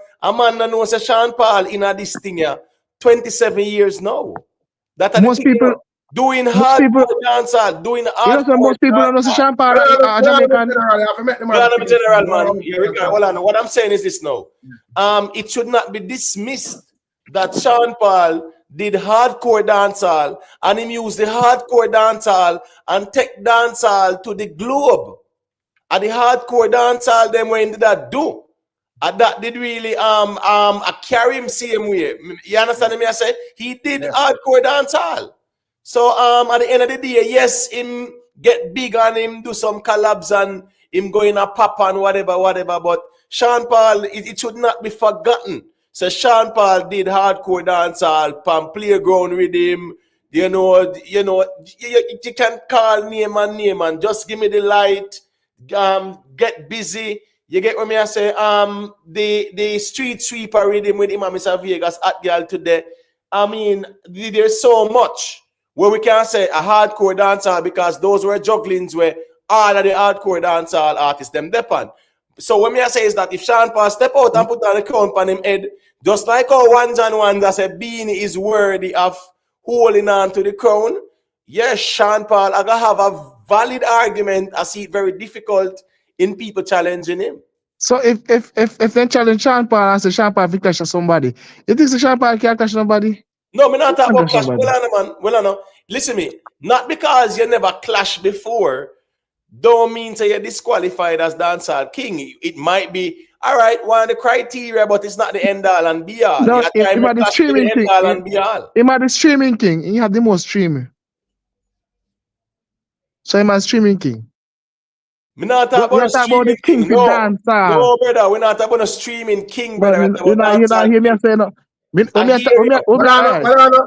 knows Sean Paul in a this thing here 27 years now. That are Most the thing, people, you know, doing most people, hardcore dancehall, doing you know, so hardcore most people don't know dancehall. Sean Paul Jamaican. General man. Hold on. What I'm saying is this now. It should not be dismissed that Sean Paul did hardcore dancehall and him use the hardcore dancehall and take dancehall to the globe. And the hardcore dancehall them when did that do? And that did really carry him same way. You understand me? I say he did hardcore dancehall. So at the end of the day, yes, him get big and him do some collabs and him going a pop and whatever. But Sean Paul, it should not be forgotten. So Sean Paul did hardcore dancehall, pan playground with him. You can call name and just give me the light. Get busy. You get what me I say? The street sweeper rhythm with him and Mr. Vegas at girl today. I mean, there's so much where we can say a hardcore dancer because those were jugglings where all of the hardcore dancehall artists them depend. So what me I say is that if Sean Paul step out and put on the crown on him head, just like how ones and ones that say Beenie is worthy of holding on to the crown, yes, Sean Paul I gotta have a valid argument. I see it very difficult in people challenging him. So if they challenge Sean Paul and say Sean Paul will clash with somebody, you think Sean Paul can clash somebody? No, me not talk about clash. Well, I know. Listen me. Not because you never clashed before, don't mean that you're disqualified as dancehall king. It might be all right, one of the criteria, but it's not the end all and be all. No, he might be streaming king. He might be streaming king. He have the most streaming. So he might streaming king. We're not talking about the king. No, brother, we're not talking about a streaming king, brother. You not hear me say no.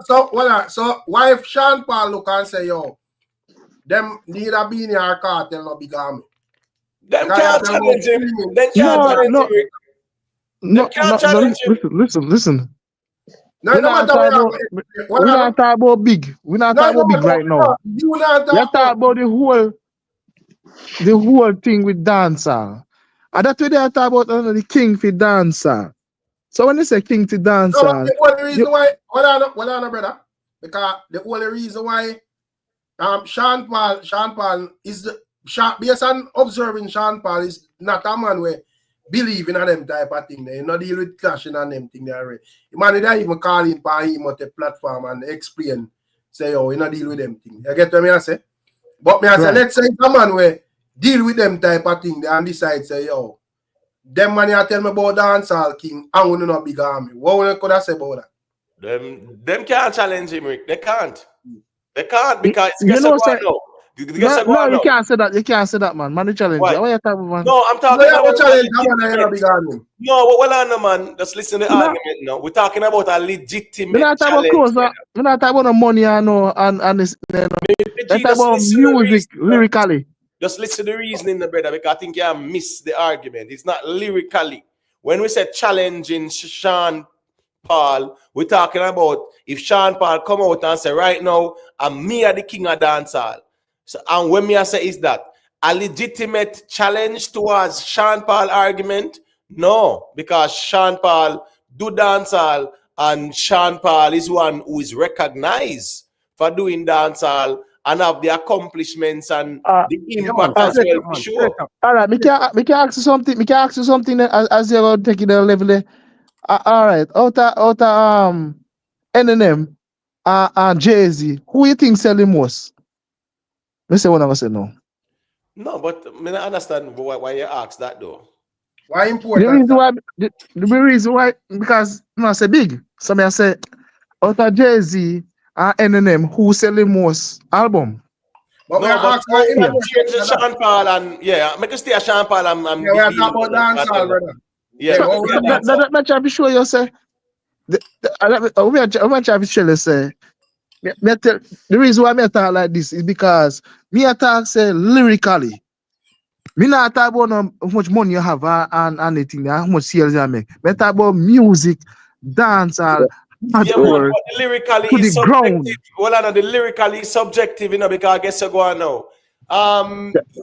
So why if Sean Paul look and say, yo, them need a Beenie or Cartel no big army? Them can't challenge him. Them can't challenge him. No, listen. We're not talking about big. We're not talking about big right now. Let's talk about the whole thing with dancer. And that's what they talk about the king for dancer. So when they say king to dancer, the only reason why, hold on, brother, because the only reason why Sean Paul is based on observing Sean Paul is not a man where believe in them type of thing. They not deal with clashing and them thing there. The man they even call in by him on the platform and explain, say, oh, we not deal with them thing. You get what I say? But me I say, let's say it's a man where deal with them type of thing and decide, say, yo, them man you tell me about dancehall king, I want to know big army. What could I say about that? Them can't challenge him, Rick. They can't. They can't because you can't say that. You can't say that, man. Man, challenge. Why you talking, man? No, I'm talking about challenge. No, well, on, man. Just listen to the argument now. We're talking about a legitimate challenge. We're not talking about money, I know, and this. We're talking about music, lyrically. Just listen to the reasoning, brother, because I think you miss the argument. It's not lyrically. When we say challenging Sean Paul, we're talking about if Sean Paul come out and say, right now, I'm me the king of dancehall. So, and when me I say is that a legitimate challenge towards Sean Paul argument? No, because Sean Paul do dancehall and Sean Paul is one who is recognized for doing dancehall and have the accomplishments and the impact as well, for sure. All right, we can ask you something. We can ask you something as you're going to take it to the level there. All right, out of Eminem and Jay-Z, who you think sell the most? Me say one of us say no. No, but I don't understand why you ask that though. Why important? The reason why because I say big. So I say out of Jay-Z and Eminem, who sell the most album? But we are asking Sean Paul and make us stay a Sean Paul and we are talking about dancehall, brother. Yeah, that's try to show you say. I'm trying to show you say. The reason why I talk like this is because me attack say lyrically. Me not talk about how much money you have and anything, how much sales you make. Me talk about music, dancehall, Yeah, man, hardcore but the lyrically to is the ground. subjective. Well, I know the lyrically is subjective, you know, because I guess you go on now.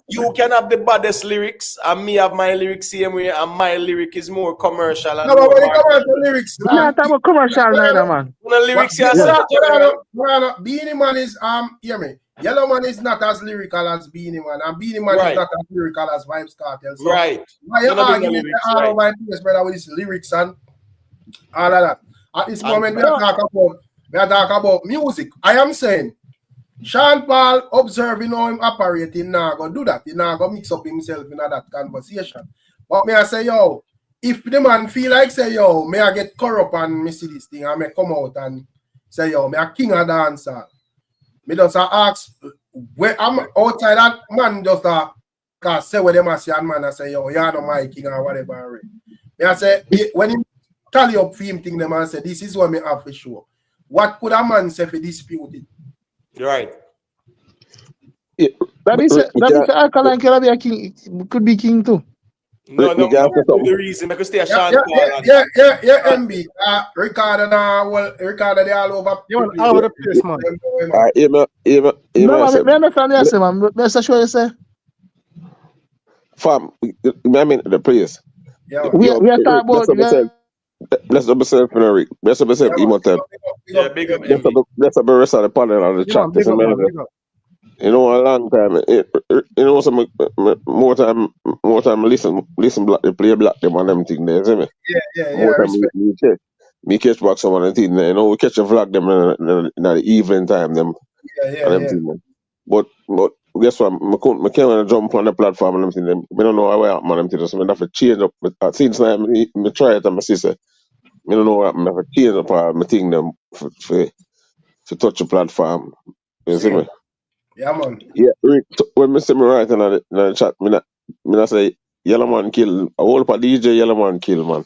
You can have the baddest lyrics, and me have my lyrics same way, and my lyric is more commercial and No, but more when it comes market. to lyrics, Me not talk about commercial neither, man. When the lyrics you Yeah. Beenie Man is hear me. Yellow Man is not as lyrical as Beenie Man, and Beenie Man is Right. not as lyrical as Vybz Cartel. So Right. why you None of them are arguing lyrics, all right. over my place, brother, with his lyrics and all of that? At this And- moment, we are talk about music. I am saying Sean Paul observing how him operating now go do that. He now go mix up himself in that conversation. But me I say, yo, if the man feel like say, yo, may I get corrupt and me see this thing, I may come out and say, yo, me a king of dancer. Me just ask where I'm outside that man just say what them a say and man I say, yo, you're not my king or whatever. Me I say when he tally up for him thing, the man say, this is what me have for sure. What could a man say for dispute it? Right. That means Alkaline can be a king, could be king too. No, the reason because stay a Sean Paul. Yeah, MB. Ricardo they all over. You all over the place, man. No, man, from there, man. That's sure you say. Fam, I mean the place. Yeah, we are talking about. Bless up yourself, Rick. Bless up yourself, Imhotep. Yeah, big up Bless up the rest of the panel on the chat. You know, a long time. You know, some more time listen black, they play black them on them thing there, see me? Yeah. More time me catch back some of them thing there. You know, we catch a vlog them in the evening time them. Yeah. Thing, man. But guess what? I can't jump on the platform and everything. I don't know how I man them thing. So I have to change up. Since I try it and my sister. I don't know what I have to change up my thing them for touch the platform. You see me? Yeah, man. Yeah, Rick, when I see me writing in the chat, I say Yellow Man kill. A whole part DJ Yellow Man kill, man.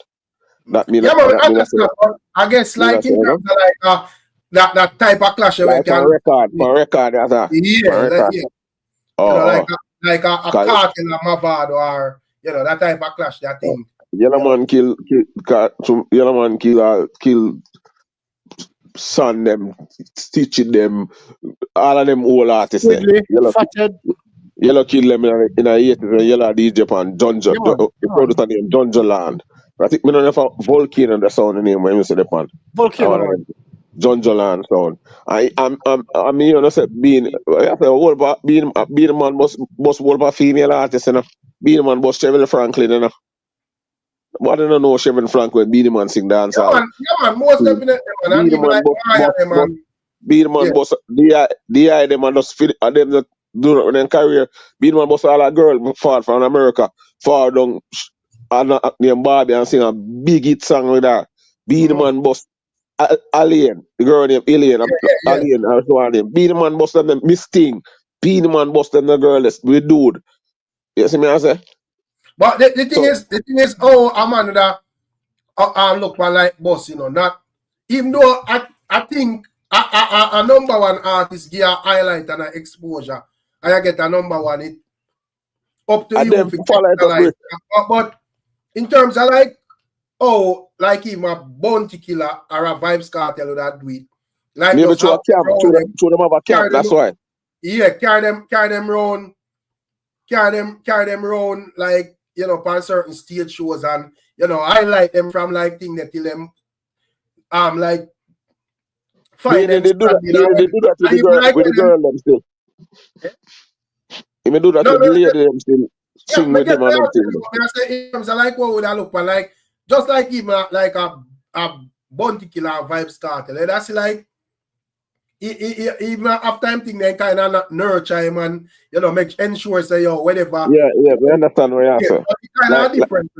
That mean I guess like in terms of like that type of clash like we can record that's yeah. Oh, like a Cartel and Mavad or that type of clash that thing. Yellow Man kill son them, stitching them, all of them old artists. Yellow kill them in a 80s and Yellow DJ on Dungeon. The producer name Dungeon Land. I think we don't have a Volcano the sound name when you say the pan. Volcano. Dungeon Land sound. I mean, you know, say being a man must hold about female artists, you know. Being a man must Chevelle Franklin, you know. But I don't know Chevelle Franklin, Beenie Man sing dance. Yeah, man, most definitely, man. Beenie Man boss, the them and just fit them that do their career. Beenie Man boss all a girl far from America, far down and named Barbie and sing a big hit song with her. Beenie Man boss Alien, the girl named Alien, Alien, or so on name. Beenie Man boss them Miss Thing. Beenie Man boss them the girl with dude. You see me I say? But the thing is, oh, a man that look man like boss, not even though I think a number one artist give a highlight and an exposure, and I get a number one, it up to you. But in terms of like, like even a Bounty Killer or a Vybz Cartel that do it. Like maybe throw them have a camp, that's why. Yeah, carry them round like, on certain stage shows and, highlight them from like thing that till them like find them. They do that with the girl them still. He may do that with the lady them still. Sing with them and everything. I say I like what would I look for, like just like even like a Bounty Killer Vybz Cartel. That's like even after him thing they kind of nurture him and make ensure say whatever. Yeah, we understand what you're saying. Kind of different.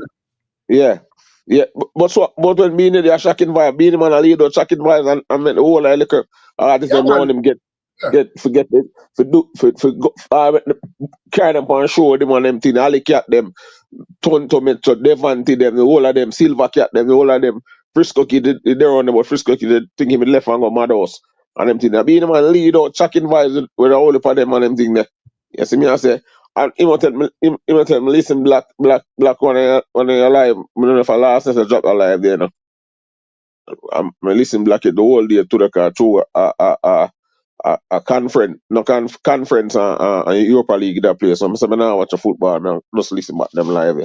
Yeah. But when Beenie they are shocking vibe, Beenie Man a lead out shocking vibes and make the whole liquor artists them around him get forget it carry them on show them on them thing, alley cat them, Tonto Metro, Devanti them, the whole of them, Silver Cat them, the whole of them, Frisco Kid, they're on them, but Frisco Kid think him left and go mad house. And them thing. Beenie Man lead out shocking vibes with a whole of them and them thing there. You see me I say, And he will tell me, listen, black when you're alive. I don't know if I last night I dropped alive there now. I listen black it the whole day to the car through a conference, conference and Europa League that place. So I say, now watch a football now, just listen back them live.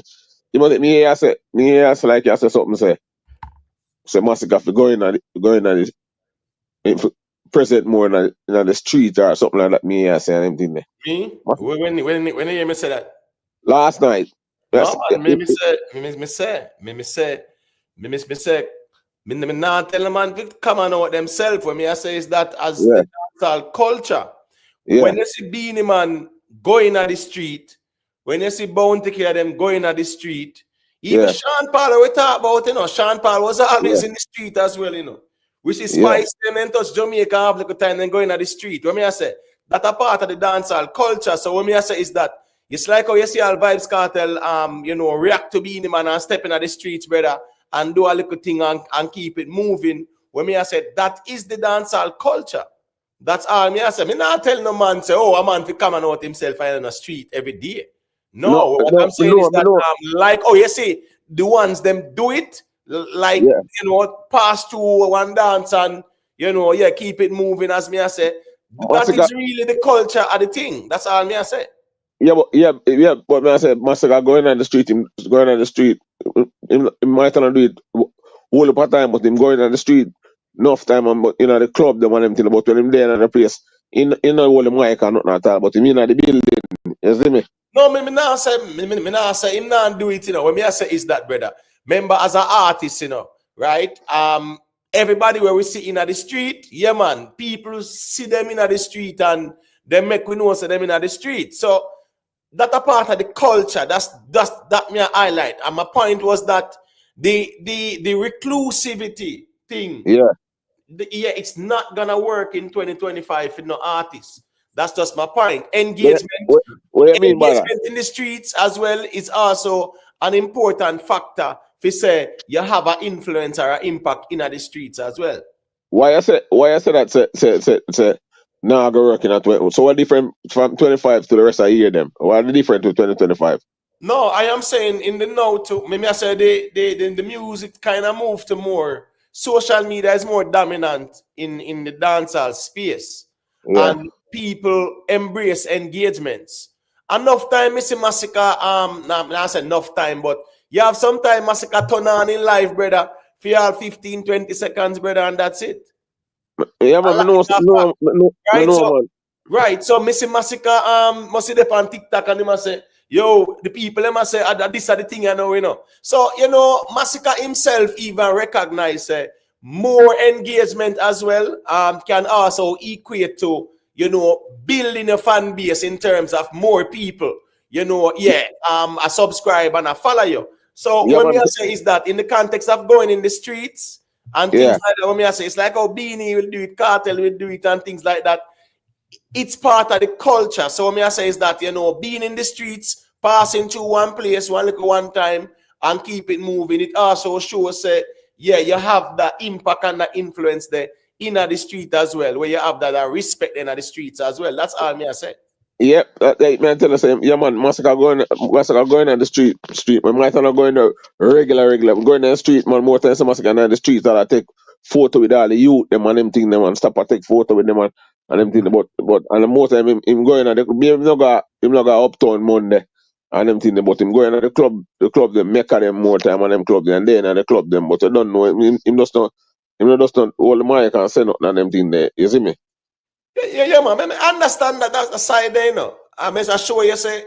You must me hear say like you say something say Massacre for going at it, present more in the street or something like that. Me hear say anything there. Me? When you hear me say that? Last night. No man, me not tell them man to come on out themselves. What me I say is that as the dancehall culture, when you see Beenie man going at the street, when you see Bounty Killer them going at the street, even Sean Paul we talk about, you know, Sean Paul was always in the street as well, you know. We see Spice them and touch Jamaica half the time then going at the street. What me I say, that a part of the dancehall culture. So what me I say is that it's like how you see all Vybz Cartel, you know, react to Beenie man and stepping at the streets, brother, and do a little thing and keep it moving. When me I said that is the dancehall culture. That's all me I say. Me not tell no man say, oh, a man to come and out himself on the street every day. No, what I'm saying is that like, oh, you see, the ones them do it, like you know, pass through one dance and you know, keep it moving as me I say. That is really the culture of the thing. That's all me I say. But I said, Massacre going on the street, he might not do it whole of time, but him going on the street enough time, and you know, the club, they want him to about when him there in the place, in the whole of mic and nothing at all, but him in the building, you see me? No, me not say him not do it, you know. What me I say is that, brother, remember as an artist, you know, right? Everybody where we see in the street, yeah man, people see them in the street and they make we know so them in the street. So that a part of the culture. That's that me a highlight. And my point was that the reclusivity thing. It's not gonna work in 2025 for no artists. That's just my point. Engagement. What do you mean by that? In the streets as well is also an important factor. If you say you have an influence or an impact in the streets as well. Why I say that now I go working at 20. So what different from 25 to the rest of the year then? What are the different to 2025? No, I am saying in the now too. Maybe I say the music kind of moved to more social media is more dominant in the dancehall space. And people embrace engagements. Enough time, Missy Massacre, I said enough time, but you have some time Massacre turn on in live, brother, for your 15, 20 seconds, brother, and that's it. Yeah, man, right, so Missy Massacre must see on TikTok and they must say, yo, the people they must say, this are the thing I know, you know. So, you know, Massacre himself even recognize more engagement as well can also equate to, you know, building a fan base in terms of more people, you know, a subscribe and a follow you. So what me I say is that in the context of going in the streets and things like that, what me I say, it's like how Beenie will do it, Cartel will do it and things like that. It's part of the culture. So what me I say is that, you know, being in the streets, passing through one place, one time and keep it moving, it also shows, you have that impact and that influence there in the street as well, where you have that respect in the streets as well. That's all me I say. Yep, man, tell us, yeah, man, Massacre going on the street. Man, might not going to regular. Going on the street, man, more times Massacre on the street that I take photo with all the youth, them and them thing, them and stop and take photo with them and them thing. But and the more time him going on him not got uptown Monday and them thing, but him going on the club them make them more time and them club and then at the club them, but I don't know him just not all the mic and say nothing and them thing there. You see me? Yeah, man. I understand that that's the side there, you know. I'm just show you say,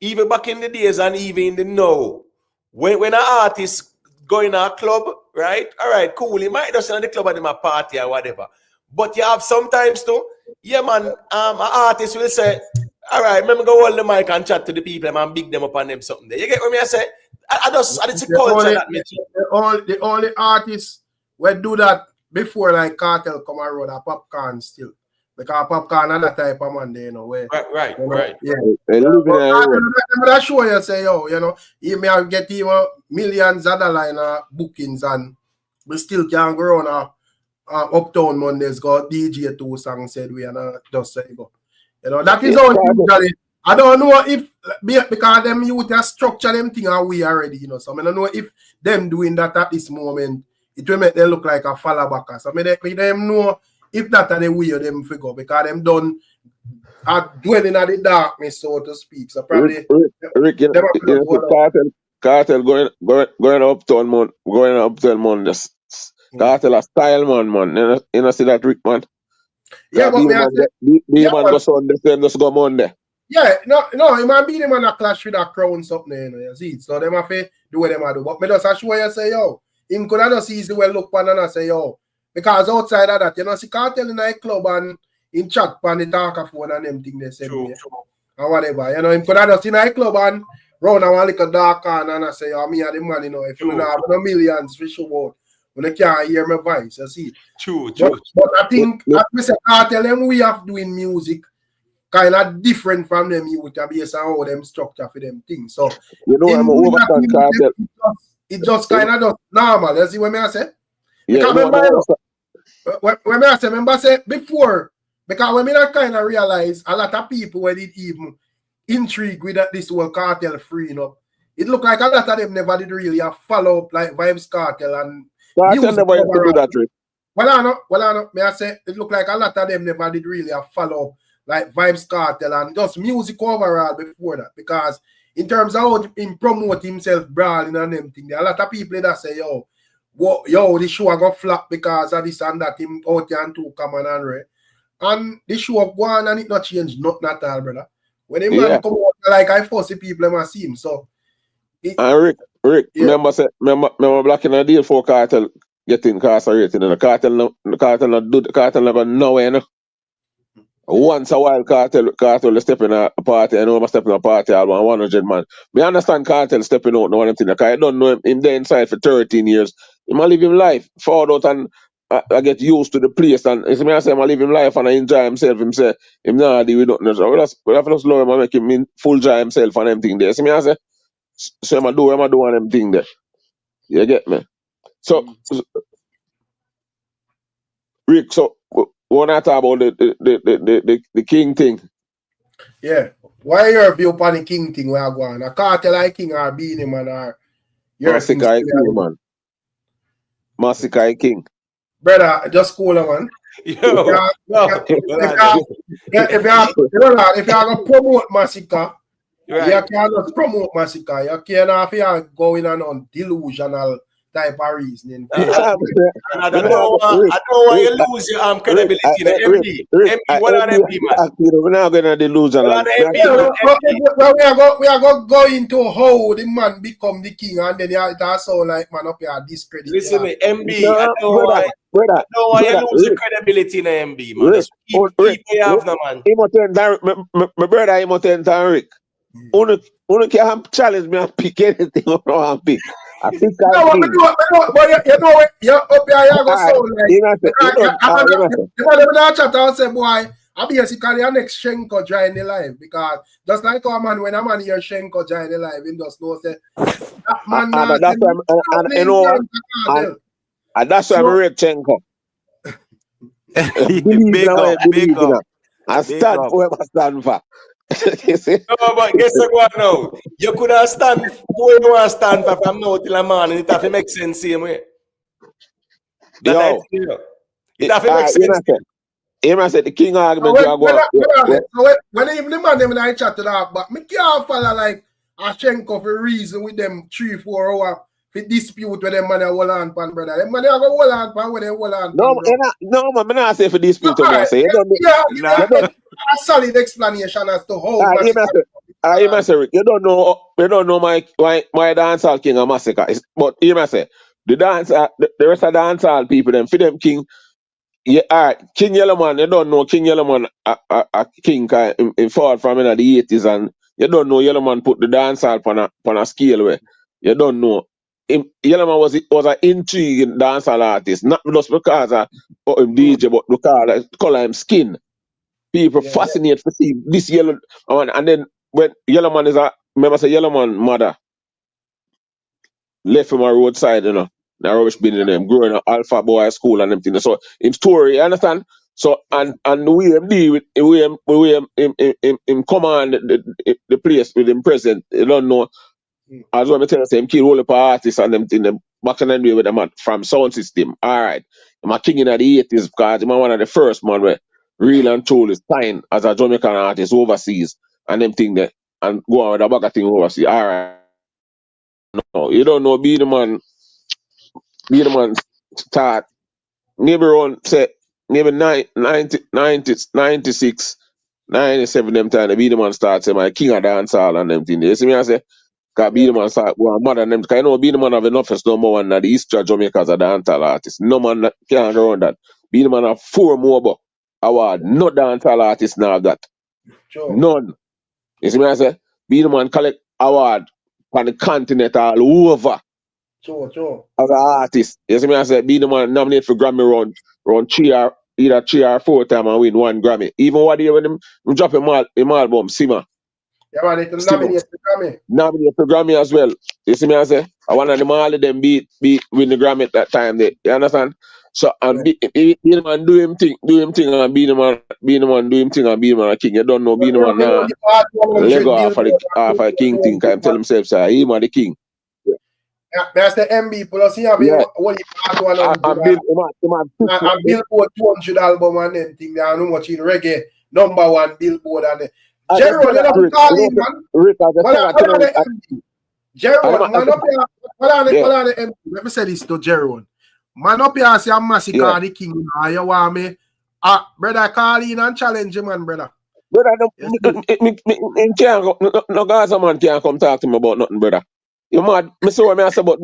even back in the days and even in the now, when an artist go in a club, right? All right, cool. He might just in the club and in a party or whatever. But you have sometimes too, yeah, man. An artist will say, all right, remember go hold the mic and chat to the people and big them up on them something there. You get what me I say? It's a culture that makes the only artists will do that before like Cartel come around a popcorn still. Because popcorn and that type of man, you know, where right. Yeah. I'm sure you say, yo, you know, you may get even millions of dollars in bookings and we still can't go on Uptown Mondays, go DJ 2 songs said we and just say go. You know, that is how usually I don't know if because them youth have structure them thing and we already, you know. So I don't know if them doing that at this moment, it will make them look like a follow backer. So I them know if that are the way them figure because them done are dwelling at the darkness, so to speak. So probably Rick, you know, Cartel going uptown man, this Cartel a style man. You know see that Rick man? Yeah, but man go Sunday, same just go Monday. Yeah, no, it might be them on a clash with a crown something, you know, you see. So them have to do what them do. But me just assure you say, yo, him could have just easily well look pan and say, yo, because outside of that, you know, see Cartel in a club and in chat pan the talk phone and them thing they say, or whatever. You know, him could have just in a club and round a little dark and I say, yo, me and the man, you know, if you don't have no millions for sure, when you can't hear my voice, you see. True. But I think, as we say, Cartel, them we have doing music kind of different from them you would have based on how them structure for them things. So you know I'm overstand Cartel. It just kind of just normal. You see what I say? Yeah, because when I say, remember say before, because when I kind of realize a lot of people when it even intrigue with this whole Cartel free, you know, it looked like a lot of them never did really follow up like Vibes Cartel and Cartel never used to do that trick. Well, I know. May I say it looked like a lot of them never did really follow up like Vibes Cartel and just music overall before that. Because in terms of how he promote himself brawling and them thing, there are a lot of people that say, yo, this show got flop because of this and that, him out here and too common and rare. And this show go on and it not change, not at all, brother. When a man come out, like I force the people, I see him. So and Rick, remember Black in a deal for Cartel getting incarcerated and the Cartel never know, you know. Once a while, Cartel is stepping a party. I know I'm stepping a party album, 100 man. Me understand Cartel stepping out, no one thing. Because I don't know him there inside for 13 years. He might live him life, fall out and I get used to the place. And if I say I live him life and I enjoy himself, him say him not deal with nothing. So we have to just love him and make him full enjoy himself and everything there. See me I say, so I'm do one them thing there. You get me? So Rick, so when I talk about the king thing. Yeah. Why your view upon the king thing where I go on? A Cartel like king or Beenie man or your Massacre king, man. Massacre king. Brother, just cool man. If you are promote Massacre, you cannot promote Massacre. You cannot be going on delusional type of reasoning. I don't want you lose your credibility in the MB. What are MB, man? We're not going to delusional. We are going into how the man become the king and then it also like man up here discredit. Listen me, MB. I don't want you lose your credibility in the MB, man. That's keep you have no man. My brother, I'm Rick. Uno can't challenge me and pick anything I want to pick. I think you know what? You're up here, you're going to sound like. I say, boy, I basically an next Shenko join the live because just like our man, when a man hear Shenko join the live, he just knows that man. And that's why I'm Rick Shenko. Big up. I stand for whoever I stand for. No, but guess what now? You could have stand who you want to stand for from now till a man and it have to make sense same way. It have to make sense. He said the king argument when even the man them in I chat to that, but me can't follow like a Shenko for reason with them 3-4 hours for dispute with them man hold on pan brother. Them man go hold on pan when they hold on. No, man, not say for dispute. A solid explanation as to how. You don't know my dancehall king a massacre. But you must say the rest of dancehall people them for them king. Yeah, all right. King Yellowman, you don't know King Yellowman a king in fought from in the 80s and you don't know Yellowman put the dancehall on a scale where you don't know. Yellowman was an intriguing dancehall artist, not just because of him DJ, but because of color him skin. People fascinate to see this yellow and then when Yellowman is remember say Yellowman mother left from a roadside, you know, the rubbish bin in them, growing up Alpha Boy School and them things. So in story, you understand? So and the way him deal with the way him command the place with him present, you don't know. As well, I tell you, him kill all the artists and them thing them back in the day with them from sound system. All right, I'm a king in the 80s because I'm one of the first man where real and truly signed as a Jamaican artist overseas and them thing there and go on with a bag of thing overseas. All right, no, you don't know. Be the man start maybe around say maybe 96, 97 them time. The be the man start say my king of dancehall and them thing. You see me I say. Because Beenie Man start going mad and them. Because you know Beenie Man have enough as number one in the history of Jamaica as a dancehall artist. No man can't go around that. Beenie Man have 4 more award. No dancehall artist now have that. Sure. None. You see me I say? Beenie Man collect award on the continent all over Sure. as an artist. You see me I say? Beenie Man nominated for Grammy round 3 or 4 times and win 1 Grammy. Even what year when him drop him album, Simmer. Yeah, man, it's nominated for Grammy. Nominated for Grammy as well. You see me I say? I want them all of them beat win the Grammy at that time. You understand? So and be the man do him thing and be the man do him thing and be the man a king. You don't know be the man now. Lego off of the king thing. Can tell himself say he man the king. That's the MB plus he have only part 100 and Billboard 200 album and then thing they are not much in reggae #1 Billboard and Jerry, you don't call him, man. Jerry, man up here. Let me say this to Jerry. Man up here, say I'm massacre the king. You want me? Brother, call in and challenge him, man, brother. Brother, no Gaza man can't come talk to me about nothing, brother. You mad? Me say what I say, but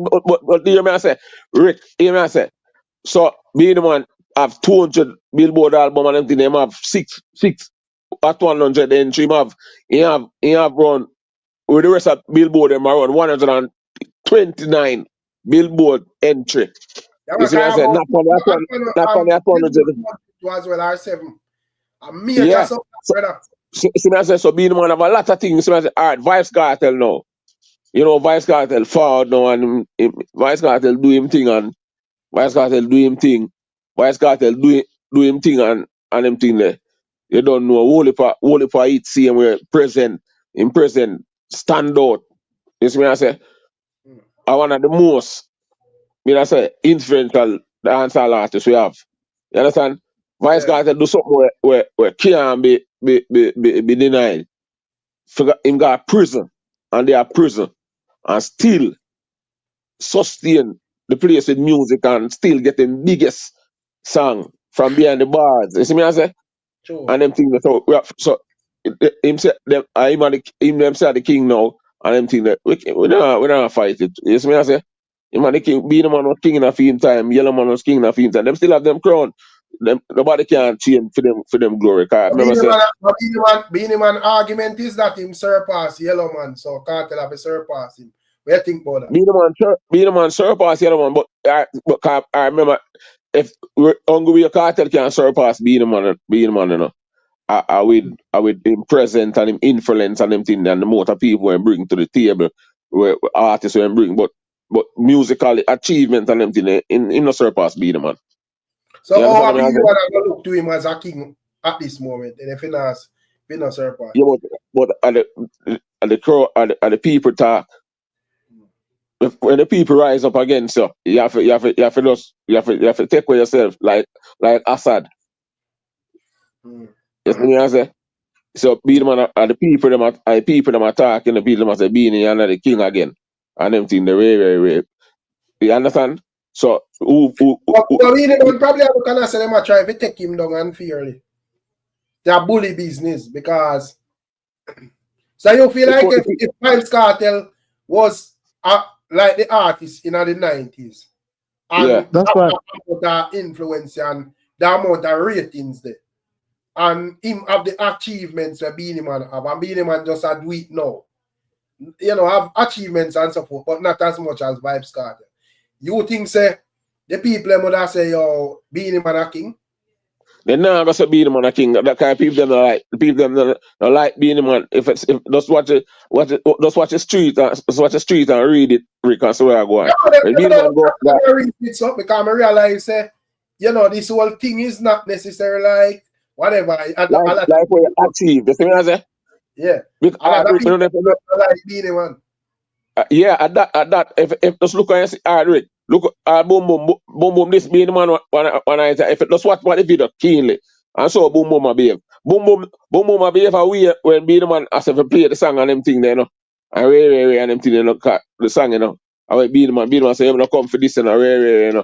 hear me I say, Rick, hear me I say. So, being the man have 200 Billboard album and everything, them have six at 100 entry. He have run with the rest of Billboard, them around 129 Billboard entry. You see what I said? Not only at 100. As well as 7. Yeah. So being the man have a lot of things. So I say, all right, Vybz Cartel now. You know, Vybz Cartel forward now and Vybz Cartel do him thing and Vybz Cartel do him thing. Vybz Cartel do him thing and him thing there. You don't know, only for it see him where in present, stand out. You see me I say? I one of the most, I say, influential dancehall artists we have. You understand? Vybz Cartel do something where can't be denied. Him got prison and they are prison and still sustain the place with music and still get the biggest song from behind the bars. You see me I say? Sure. And them things so him say them them say the king now and them thing that we don't fight it. You see me I say? Him and the king, Beenie Man was king in a film time, Yellow Man was king in a film time. Them still have them crown. Nobody can change for them glory. Beenie Man argument is that him surpass Yellow Man, so Cartel have to surpass him. What do you think about that? Beenie Man surpass Yellow Man, but I remember if Hungry Cartel can surpass Beenie Man, you know. I would him present and him influence and them thing and the amount of people we bring to the table, where artists we bring, but musical achievement and them thing in no surpass Beenie Man. So how Beenie Man have look to him as a king at this moment, and if he not surpass. Yeah, but at the crowd, at the people talk. When the people rise up against you, you have to take with yourself like Assad. You see me I say? So Beenie Man and the people them attack and the people them say Beenie and the king again. And them thing the way. You understand? So Beenie Man probably have say them a try to take him down unfairly. They're bully business because so you feel like if Vybz Cartel was like the artist in the 90s and that's right. The influence and the amount of ratings there. And him have the achievements that Beenie Man have, and Beenie Man just do it now. You know, have achievements and so forth, but not as much as Vybz Cartel. You think say the people would say, yo, Beenie Man a king? They never say Beenie Man a king. That kind of people them don't like Beenie Man. If just watch the street and read it, Rick, and so where I go. No, read it up because I realize you know, this whole thing is not necessarily like whatever. A lot of Like what you people, achieve. The thing I say. yeah, Because a lot of people if don't like being one. yeah, at that, if just look at Rick, look boom boom, this being the man when I if it just watch the video keenly, and so boom boom a behave, boom boom a behave a way when be the man as if he play the song and them thing there, you know, and rare and them thing, you know, the song, you know, I will be the man say, I'm not come for this and rare, you know,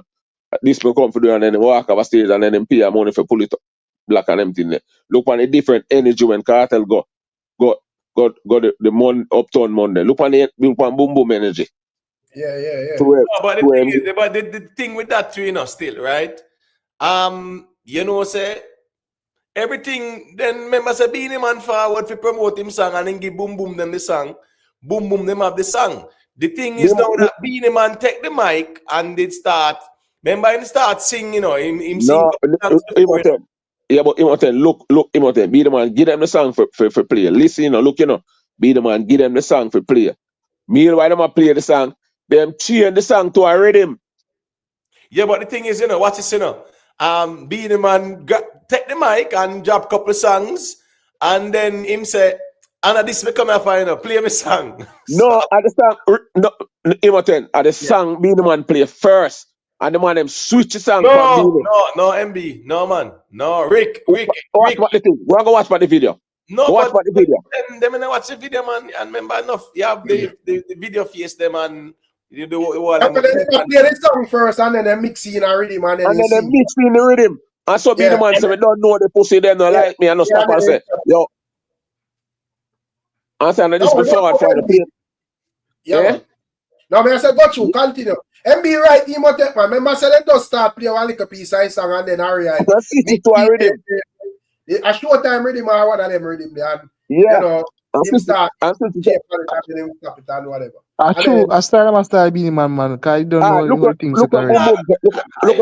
this will come for do and then walk off stage and then them pay money for pull it up, black and them thing there. Look on a different energy when Cartel go the uptown Monday. Look on boom boom energy. Yeah. No, but the thing is, but the thing with that too, you know, still, right? You know, say everything. Then remember, say Beenie Man forward to promote him song and then give boom boom them the song, boom boom them have the song. The thing is now that Beenie Man take the mic and they start. Remember, he start sing, you know, him sing. Yeah, but Imhotep, look, Imhotep, be the man, give them the song for play. Listen, you know, look, you know, be the man, give them the song for play. Meanwhile, them a play the song, them change the song to a rhythm. Yeah, but the thing is, you know, watch this, you know, be the man, take the mic and drop a couple of songs, and then him say, and this become a final, play me song. No, at the song, no, Imhotep, at the song, be the man play first. And the man them switch the song for Beenie. No, MB, no man, no, Rick. Watch the thing. Go watch the video. No, go watch the video. Them and watch the video, man. And remember enough, you have the video face them and you do what They play the song first and then they mix in a rhythm and then they mix in the rhythm. And so be the man say, we don't know the pussy, them don't like me, and no stop and say, yo. And say, this before for the play. Yeah. Now, I said, got you, continue. MB right, Imhotep, man. Remember, I said, let us start play one little piece of song and then hurry. That's it to a rhythm. A short time rhythm or one of them rhythm there. And, yeah. You know, him start and then him stop it and whatever. True, I start being man, because I don't know look at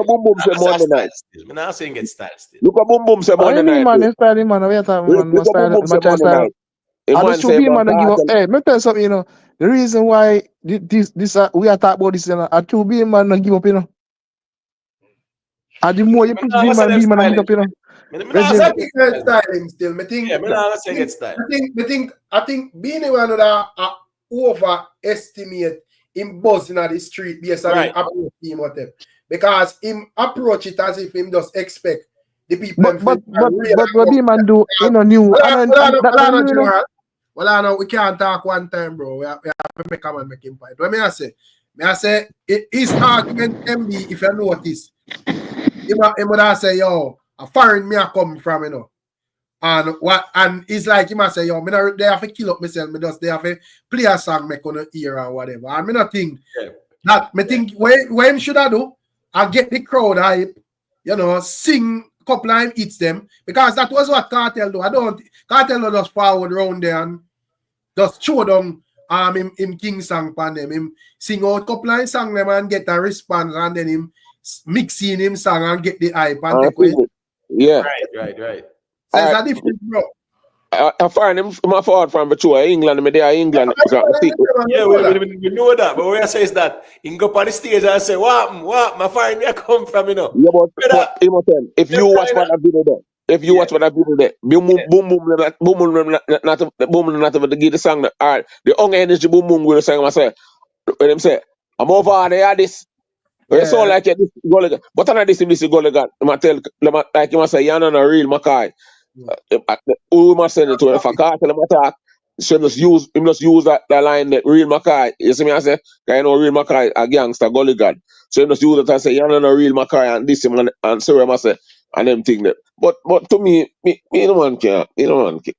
boom boom say Monday night. I'm not saying get style still. Look at boom boom say Monday night. Man, you style man, we are talking man, style. I just should be man and give up. Hey, let me tell you something, you know. The reason why this we are talking about this, you know, I to be man and give up, you know. And the more you push be man and give up, you know. I think they're styling still. I think. Yeah, I'm not saying get style. I think Beenie Man would overestimate him buzzing at the street based on him approach him whatever. Because him approach it as if him just expect the people. But what be man do, you know, new. Well, I know we can't talk one time, bro. We have to make a man make him fight. What I say, his argument MB, if you notice, he would say, yo, a foreign me I come from, you know. And it's like he must say, yo, they have to kill up myself, they have to play a song make on the ear or whatever. And me not think that me think when should I do? I get the crowd hype, you know, sing a couple of hits them, because that was what Cartel do. Cartel just forward around there and just show them him king song pan them, him sing out a couple of song them and get a response, and then him mixing him song and get the hype and take away. Yeah. Right. So it's a different, bro. I find him forward from England. Me there England. Yeah, we know that. But what I say is that he go on the stage and say, what my find me I come from, you know. Yeah, but if you watch what I video there, boom not to give the song the young energy boom will sing myself. When them say, I'm over there this. When it's all like this Gulligan. But I know this Gulligan. I tell like you must say, you're not a real Mackay. Who must send it to him? If I can't tell him attack, he must use that line that real Mackay. You see me? I say, I know real Mackay, a gangster Gulligan. So he must use it and say, you're not a real Mackay and this him and so I must say, and them thing that. But to me no one can. The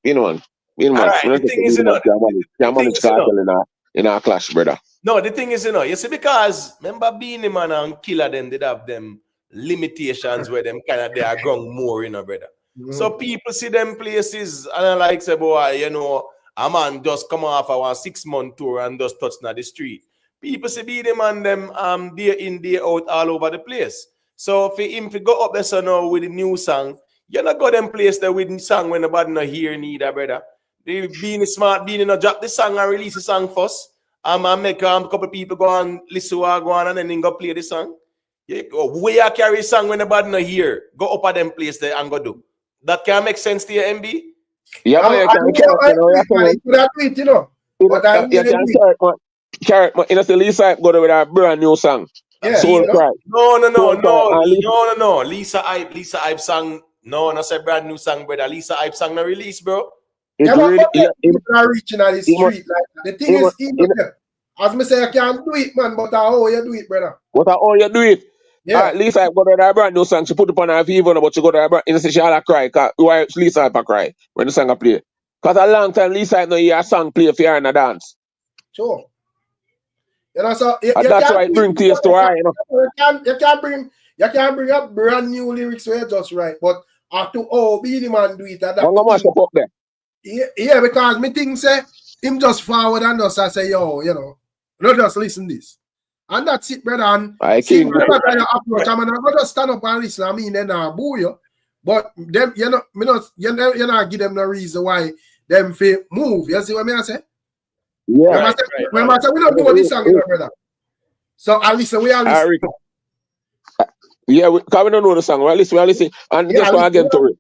thing is, can't manage Cartel in our clash, brother. No, the thing is, you see, because remember Beenie Man and Killer them did have them limitations where them kind of they are growing more, you know, brother. So people see them places and I like say, boy, you know, a man just come off a 6-month tour and just touch on the street. People see Beenie Man them day in, day out all over the place. So for him to go up there so now with a new song, you're not go them place there with a song when nobody not hear neither, brother. They being smart, being drop the song and release the song first. And make a couple people go and listen to go on and then go play the song. We are carry song when the bad no hear. Go up at them place there and go do. That can make sense to you, MB? Yeah, but you can tweet, you know. But I you can carrot, man. You know, Lisa go there with a brand new song. Yeah, Soul Cry. No. Lisa Hype song. No, not say brand new song, brother. Lisa Hype song no release, bro. Yeah, but people are reaching at the street. Like the thing is, as me say, I can't do it, man. But how you do it, brother? But how you do it? Yeah. Lisa Hype go there with a brand new song. She put it on her fever, but she go there. You know, she all cry. Why Lisa Hype cry when the song play? Because a long time Lisa Hype no hear a song play for her in a dance. Sure. You know, so that's why it brings tears to her, you know. You can't bring up brand new lyrics where you just right, but after Beenie Man do it, yeah, because me think say him just forward and just say, yo, you know, not just listen this. And that's it, brother. And see brother kind of approach. I mean, I'm not just stand up and listen. I mean, then boo you. But them, you know, you not give them no reason why them feel move. You see what I say? Yeah. Remember, we don't do this song, brother. So I listen, we are listening. Yeah, because we don't know the song. We listen. And guess what again, Tori?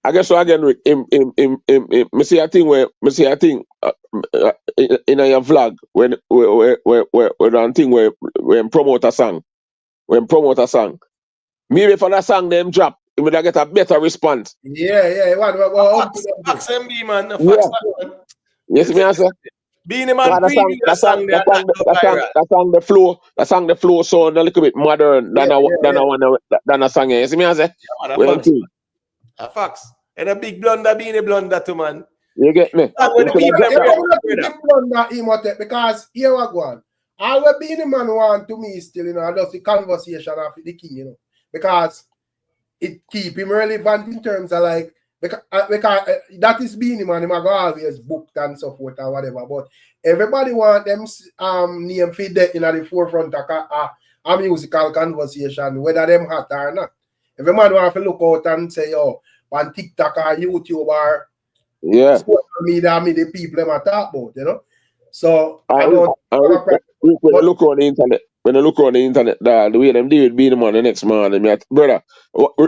I guess what again, Rick? Me see a thing in your vlog when promote a song. Maybe for that song them drop, you would get a better response. Yeah. Facts MB, man. Yes, me answer. Beenie Man that song the flow sound a little bit modern than a song. You see me answer? Facts. And a big blunder, Beenie blunder too, man. You get me? Because here we go on. All what Beenie Man want to me still, you know, just the conversation of the king, you know, because it keep him relevant in terms of like, because that is Beenie Man, him go always booked and so forth or whatever. But everybody want them name feed that in the forefront of a musical conversation, whether them hot or not. Every man want to look out and say, yo, on TikTok or YouTube or social media, the people them talk about, you know. So when you look on the internet, the way them deal with Beenie Man the next man, brother,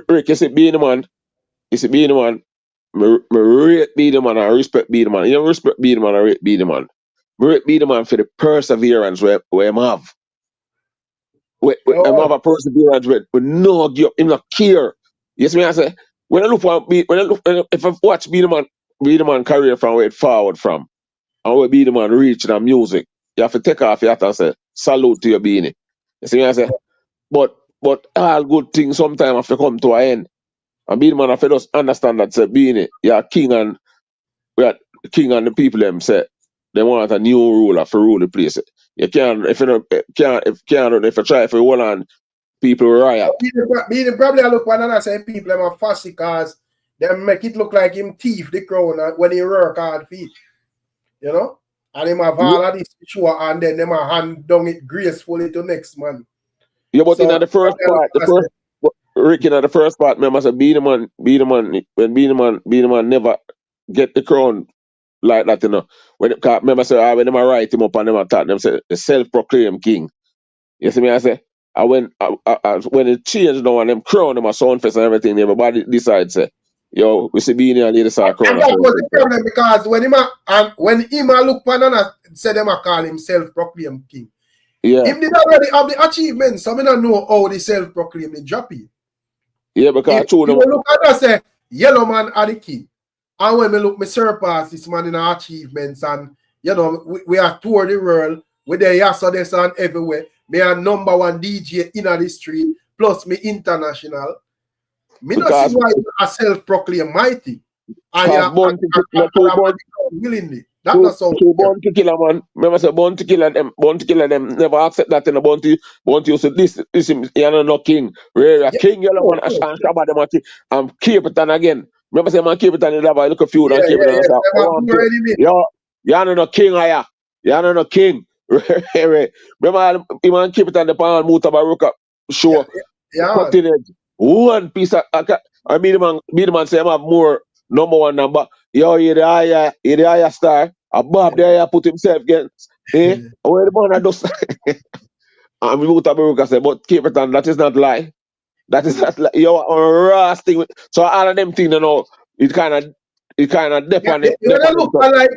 Rick, you see Beenie Man, me rate Beenie Man and respect Beenie Man. You respect Beenie Man and rate Beenie Man. Me rate Beenie Man for the perseverance where him have. Him have a perseverance with no give up, him not care. Yes, me I say, if I watch Beenie Man career from where it forward from, and where Beenie Man reach the music, you have to take off your hat and say, salute to your Beenie. You see me I say? But all good things sometimes have to come to an end. And Beenie Man have to just understand that say Beenie, you're king and the people them say they want a new ruler for rule the place. You can't if you try for one and people riot. Beenie probably look one and I say people them are fussy because they make it look like him thief the crown when he work hard feet. You know? And him have all of this sure and then them hand down it gracefully to next man. Yeah, but so, in the first part, Rick, in the first part, remember I said Beenie Man never get the crown like that, you know. Remember I said when them write him up and them attack them say the self-proclaimed king. You see me I say? When it changed now and them crown them a sound fest and everything, everybody decides say, yo, we see Beenie and they decide crown. And that was the problem because when him look pan and say them call him self-proclaimed king. Yeah. If they already have the achievements, so I don't know how the self-proclaimed they drop it. Yeah, because if you look at that say Yellow Man are the king. And when we look me surpass this man in our achievements and you know we are tour the world with the yesterday and everywhere. Me are #1 DJ in the street plus me international. Me not see why you are self-proclaimed mighty. And you willingly. That's not so born to kill a man. Remember say born to kill them never accept that in a born to say this you're no king. We're a king, yellow man, and Shabba them and keep it on again. Remember say man keep it on the level, look a few and keep it on. You're no king, you're no king. Remember you man keep it on the pan Mutabaruka show. One piece of I mean the man say I have more #1 number. Yo, you're the higher star. A Bob there put himself against. Where the man does And we go to America say, but Cape Town, that is not lie. That is not lie. You're a raw thing. So all of them things, you know, it kind of depend. You look for like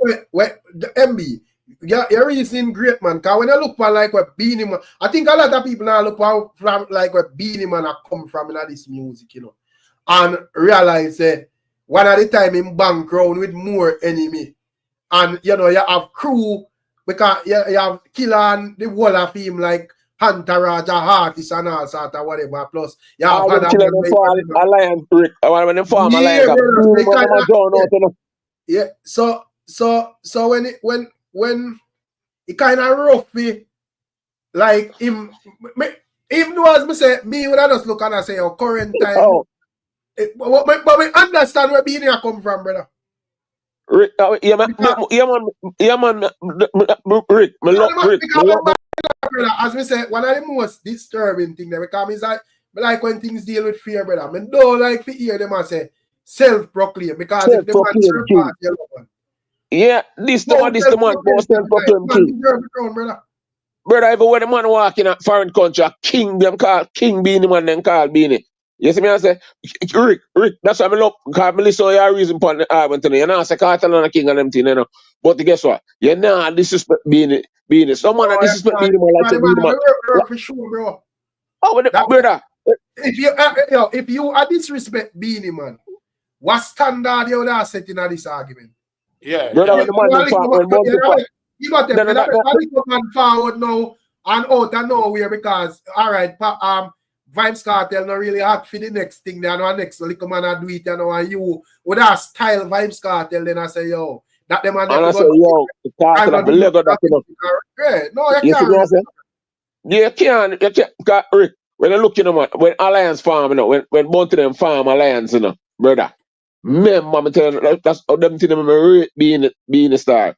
the MB. You're really seeing great, man. Because when you look for like where Beenie Man, I think a lot of people now look for from like where Beenie Man are come from in this music, you know, and realize one at the time in background with more enemy, and you know you have crew because you have Killer and the whole of him like Hunter Raja, Artist and all sort of whatever. Plus you have Alliance Rick. When they form Alliance, yeah. So when it kind of rough me, like him, even though as me say, me would just look and I say, oh, current time. Oh. But we understand where Beenie come from, brother. Rick, yeah, man, Rick, as we say, one of the most disturbing things that become is like when things deal with fear, brother. I don't like to hear them and say self-proclaim because if the man Surpass, yeah, this the man, self-proclaim king. Brother, everywhere the man walk in a foreign country, a king them call King Beenie Man, them call Beenie. You see me, I say, Rick, that's why I love, because I listen to your reason for the album today. You know, I say, Cartel and a king and them thing, you know. But guess what? You know, disrespect Beenie. Someone disrespect Beenie Man like Beenie Man. For sure, bro. Oh, brother. If you are disrespect Beenie Man, what standard you would have set in this argument? Yeah. Brother, when the man forward now and out of nowhere because, all right, VYBZ Cartel not really hot for the next thing. They know next little man do it, you know, and you would have style VYBZ Cartel, then I say, yo, that them and I say, yo, the Cartel have Lego that, you know. Yeah, no, you can't. You can't. Rick, when you look, you know, man, when Alliance farm, you know, when both of them farm Alliance, you know, brother, I'm telling you, that's how them thing make me rate being a star.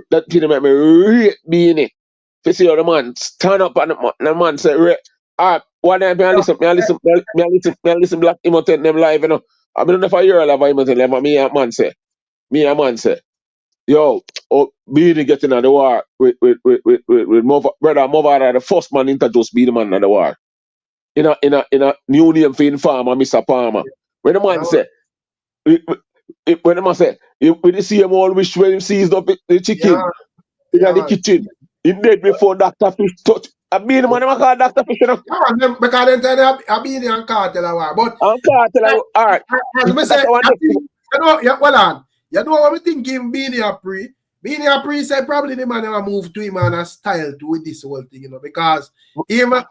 That thing make me rate Beenie. You see how the man stand up and the man say, Rick, all right, one day I listen Black Immotent them live, you know. I don't know if I hear all of Immotent them, but me and man say, yo, Beenie getting at the war with Mother, brother, Mother the first man introduced Beenie Man at the war. In a new name for farmer, Mr. Palmer. When the man say, when the man say, when you see him all wish when he seized up the chicken in the kitchen, he dead before Dr. Fish touch. I Beenie Man, I call Dr. Fish, you know. Yeah, because then tell you, I Beenie and Cartel are war. But Cartel, all right. As I say, you know, yeah, hold on. You know what we thinking Beenie a pre? Beenie a pre said probably the man never move to him and a style to with this whole thing, you know, because him, and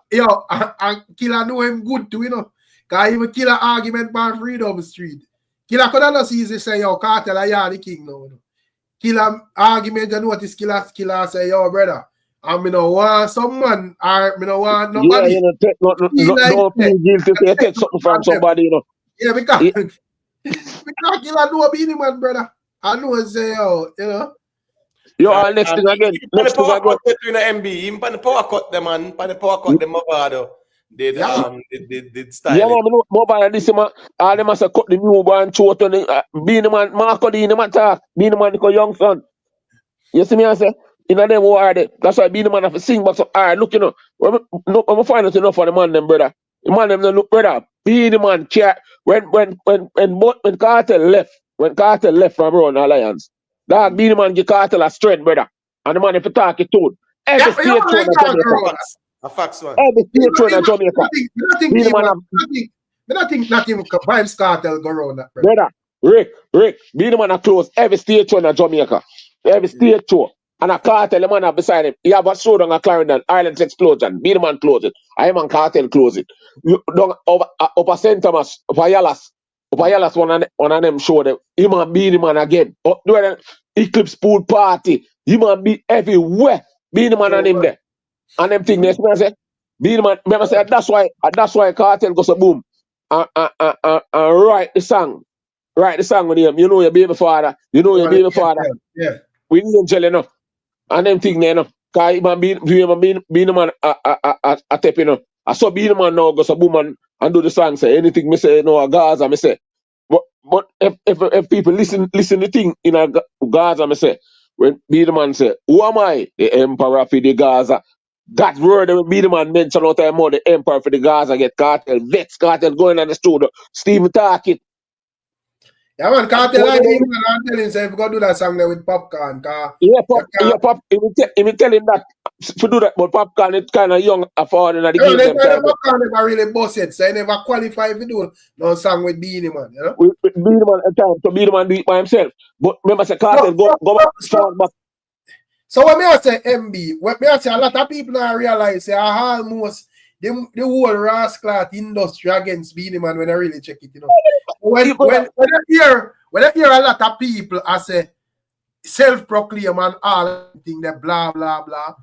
Killer know him good too, you know. Because even Killer argument on Freedom Street. Killer could have just easily say, yo, Cartel, I the king now. You know. Killer argument, you notice Killer say, yo, brother, and me no want someone, or me no want nobody. Yeah, you know, don't feel guilty to take something from somebody, you know. Yeah, because Killer know Beenie Man, brother. I know say, yo, you know. Yo, next thing again. Next thing again. MB, even the power cut them, man. The power cut them over did style. Yeah, man, mobile this man, all them must cut the newborn throat on Beenie Man, Marco Beenie Man talk, Beenie Man the young son. You see me I say, in a them war there. That's why Beenie Man have to sing back so alright, look, you know, I'm find out enough for the man them, brother. The man them no look, brother. Beenie Man care when Cartel left from Brown Alliance, dog Beenie Man give Cartel a strength, brother. And the man if you talk it too. Every state tune in Jamaica. A facts one. Every state tune in Jamaica. I think nothing VYBZ Cartel go around that, brother. Rick, Beenie Man a close every state tune in Jamaica. Every state tour. And a Cartel, the man beside him. He have a showdown at Clarendon, Island's Explosion. Beenie Man close it. I am on Cartel close it. Upper St. Thomas, Upper Yalas, one of them show them. Him and Beenie Man again. During Eclipse Pool Party, him and be everywhere. Beenie Man and him there. And them thing next man say, Beenie Man, remember say that's why Cartel goes a boom. And write the song with him. You know your baby father. Yeah. We angel enough. And them thing there enough. Cause man Beenie Man a tap, you know. I saw Beenie Man now goes a boom and do the song, say anything me say no a Gaza me say. But if people listen the thing in a Gaza me say, when Beenie Man say, who am I? The emperor for the Gaza. That word that Beenie Man mentioned out there more the empire for the Gaza get Cartel, Vex, Cartel going on the studio, Stephen talking. Yeah, man, Cartel like him, and I'm telling him, if you go do that song there with Popcorn, If you tell him that to do that, but Popcorn is kind of young afford in the game. Popcorn never really boss it, so he never qualify to do no song with Beenie Man, you know? With Beenie Man at time, so Beenie Man do it by himself. But remember, say Cartel go back. So when I say MB, when I say a lot of people now realize say almost the whole rascal industry against Beenie Man when I really check it, you know. When I hear a lot of people I say self-proclaim and all thing that blah blah blah.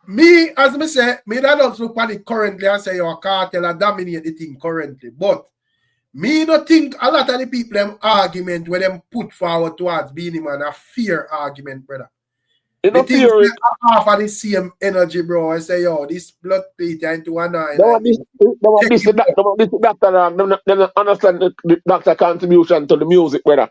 Me, as me say, me that don't look at it currently and say your Cartel and dominate the thing currently. But me not think a lot of the people them argument when them put forward towards Beenie Man a fear argument, brother. The things half of the same energy, bro. I say, yo, this blood plate into an eye. They understand the doctor contribution to the music, brother.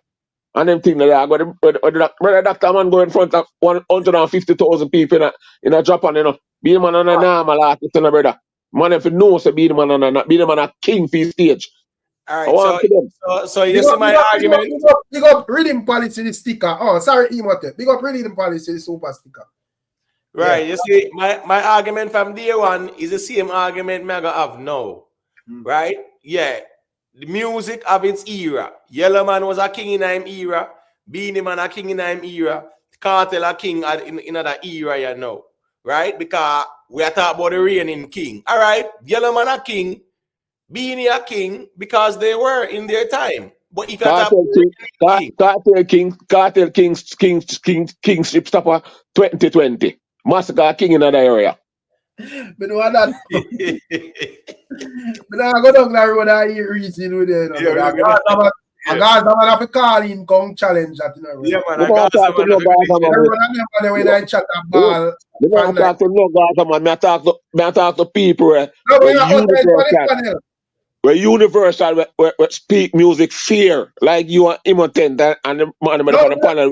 And them thing that brother doctor man go in front of 150,000 people in a Japan, you know. Beenie Man on a normal artist, you know, brother. Man, if you know, say Beenie Man a king for his stage. All right, so you see my argument. Big up reading policy the sticker. Oh, sorry, Emote. Big up reading policy the super sticker. Right, yeah. You see, my argument from day one is the same argument me gonna have now. Right? Yeah. The music of its era. Yellow Man was a king in him era. Beenie Man a king in him era. Cartel a king in that era, you know. Right? Because we are talking about the reigning king. All right, Yellow Man a king. Beenie a king because they were in their time. But if Cartel kingship stopper 2020. Massacre king in that area. But know that. But I go down that road and hear reason with it. I got someone have to call in come challenge that, you know. Yeah, man. I got someone when I chat a ball. I talk to people where universal where speak music fear like you are impotent and the man on the panel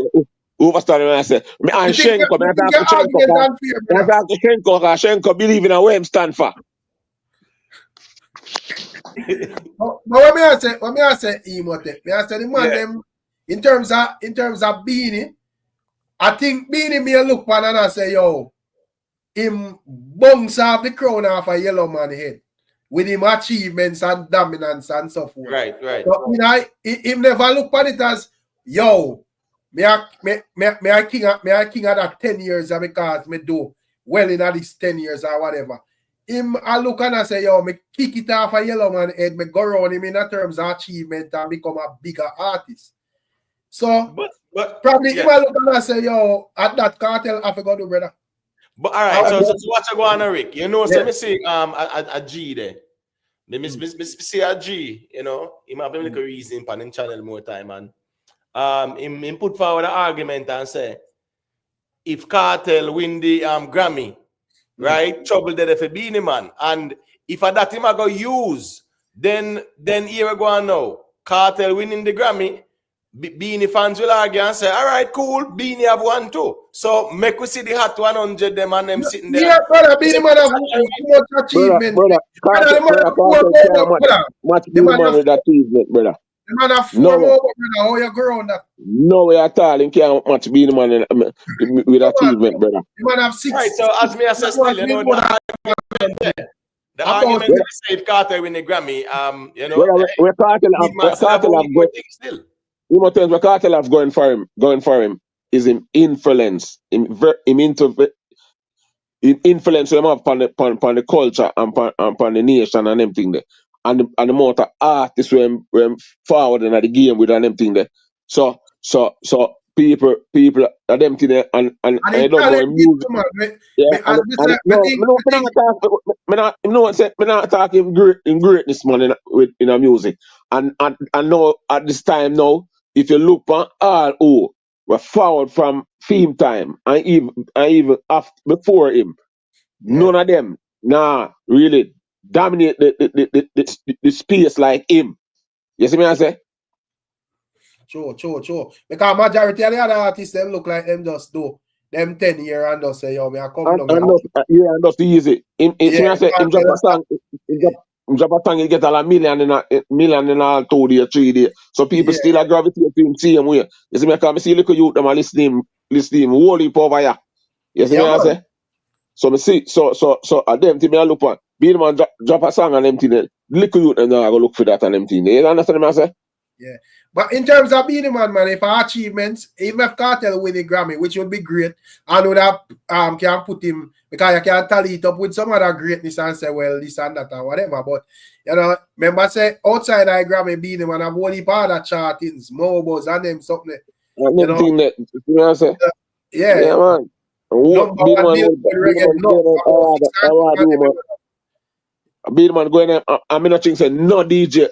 overstand and I say and Shenko I talk to Shenko because Shenko believe in what him stand for. But what me I say Emote, me I say the man them in terms of Beenie, I think Beenie me look pan and I say yo him bounce off the crown off a Yellow Man head with him achievements and dominance and so forth. Right. So, you know, him never look at it as yo, me a king of that 10 years because me do well in this 10 years or whatever. Him I look and I say, yo, me kick it off a Yellow Man head, me go around him in terms of achievement and become a bigger artist. So but probably him I look and I say, yo, at that Cartel I forgot to do, brother. But all right, so what you go on, Rick? You know, so me see a G there. Me see a G, you know, him have a little reason on him channel more time and him put forward an argument and say if Cartel win the Grammy, right? Trouble there for Beenie Man. And if at that him I go use, then here we go on now. Cartel winning the Grammy. Beenie fans will argue and say, all right, cool, Beenie have one too. So make we see the hot 100 them and them sitting there. Yeah, brother, Beenie Man have much achievement. Much Beenie Man with achievement, brother. The man have 4 more, brother. How you grow on that? No way at all. Him can't match Beenie Man with achievement, brother. The man have 6. Right, so as me assess still, you know, the argument is if Cartel win the Grammy, you know, where Cartel have you must tell me, Cartel have going for him is him influence, him influence him up on the culture and on the nation and them thing there, and the amount of artists when forward in the game with them thing there. So people are them thing there and I don't know music. I'm not talking in greatness, man, in a music, and now at this time now. If you look on all who were forward from theme time and even after before him, none of them really dominate the space like him. You see me I say? Sure. Because majority of the other artists them look like them just do them 10 year and just say, yo, me I come down And just easy. Him say him drop a song, him drop a song, he get a million in a 2 days, 3 days. So people still are gravitate to him same way. You see me, I see little youth them are listening him whole heap over here. You see me, I say? So me see, so them thing me I look for. Be the man drop a song and them thing, little youth and I go look for that and them thing. You understand me, I say? Yeah. But in terms of being man, if our achievements, even if Cartel win a Grammy, which would be great, I know that can put him, because you can tally it up with some other greatness and say, well, this and that or whatever. But you know, remember say outside I Grammy being man, I've only part of chartings, mobiles and them something. You know? Thing that, you know what I say? Yeah, man. Beenie man going there. I mean, nothing say no DJ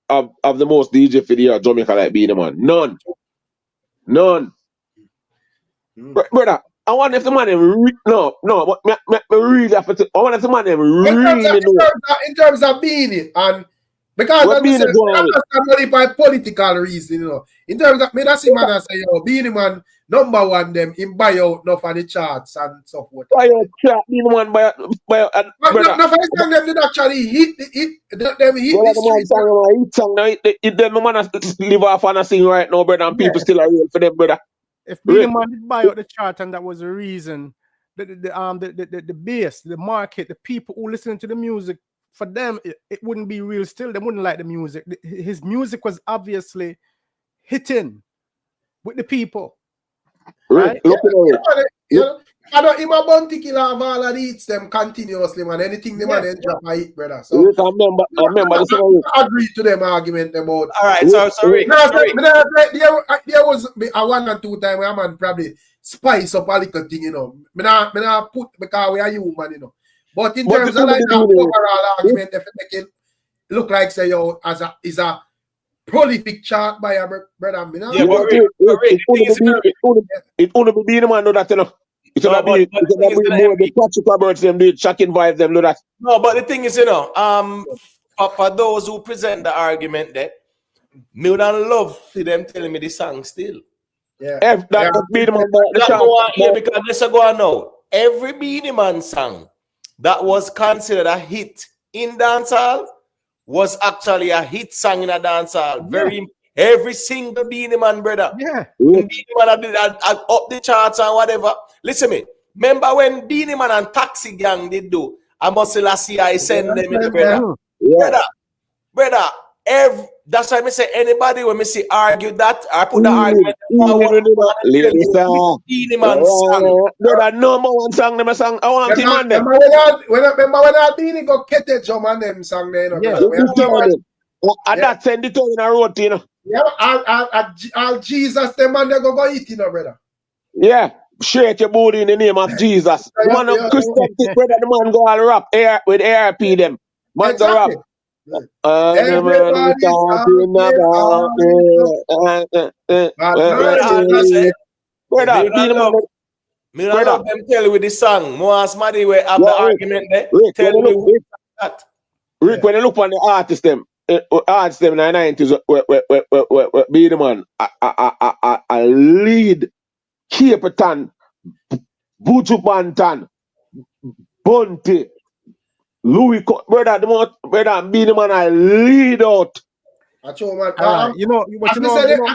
of the most DJ for the year Jamaica like Beenie man. None. Brother, I wonder if the man but me really have to. I wonder if the man really know. In terms of Beenie, and because what Beenie going on by political reason, you know. In terms of me, that's him man and say, yo, Beenie man number one them in buy out enough of the charts and so forth. Buy out chart, Beenie man buy out. No, for instance, them did actually hit the street. Song now, them man live off and sing right now, brother, and people still are real for them, brother. If Beenie man did buy out the chart and that was the reason, the base, the market, the people who listening to the music, for them it wouldn't be real still. They wouldn't like the music. His music was obviously hitting with the people. Right? I don't him a bounty killer of all of these them continuously, man. Anything the man drop I hit, brother. So I remember I agree to them argument about. All right, so Rick. There was a 1 or 2 times where man probably spice up a little thing, you know. Me not put because we are human, you know. But in terms of like that overall argument, if it make it look like say yo is a prolific chart by a brother. It only be the man know that, you know. It's gonna be more the practical birds them do it, shocking vibes them know that. No, but the thing is, you know, for those who present the argument that me would love for them telling me the song still. Yeah. Be the man because let's go on now. Every Beenie Man song that was considered a hit in dancehall was actually a hit song in a dancehall. Every single Beenie Man, brother. Yeah. Beenie Man did up the charts and whatever. Listen me. Remember when Beenie Man and Taxi Gang did do? I must say I send them in, brother. Brother. That's why I say anybody when me see argue that I put the argument. Beenie Man song. Brother, number one song, them song. I want him on them. Remember when Beenie got Kete Jom and them song there, that send it in a road, you know. Yeah, all Jesus, them man they go eat, you know, brother. Yeah, shake your booty in the name of Jesus. The man of Christian, brother, the man go all rap with ARP them. Man go rap. Everybody talking about me not love them tell you with the song. More as somebody will have the argument there. Rick, when you look on the artist them in the 90s, be the man, a lead Capitan, Buju Banton, Bunty, Louis, brother, be the man, I lead out. Man. You know, I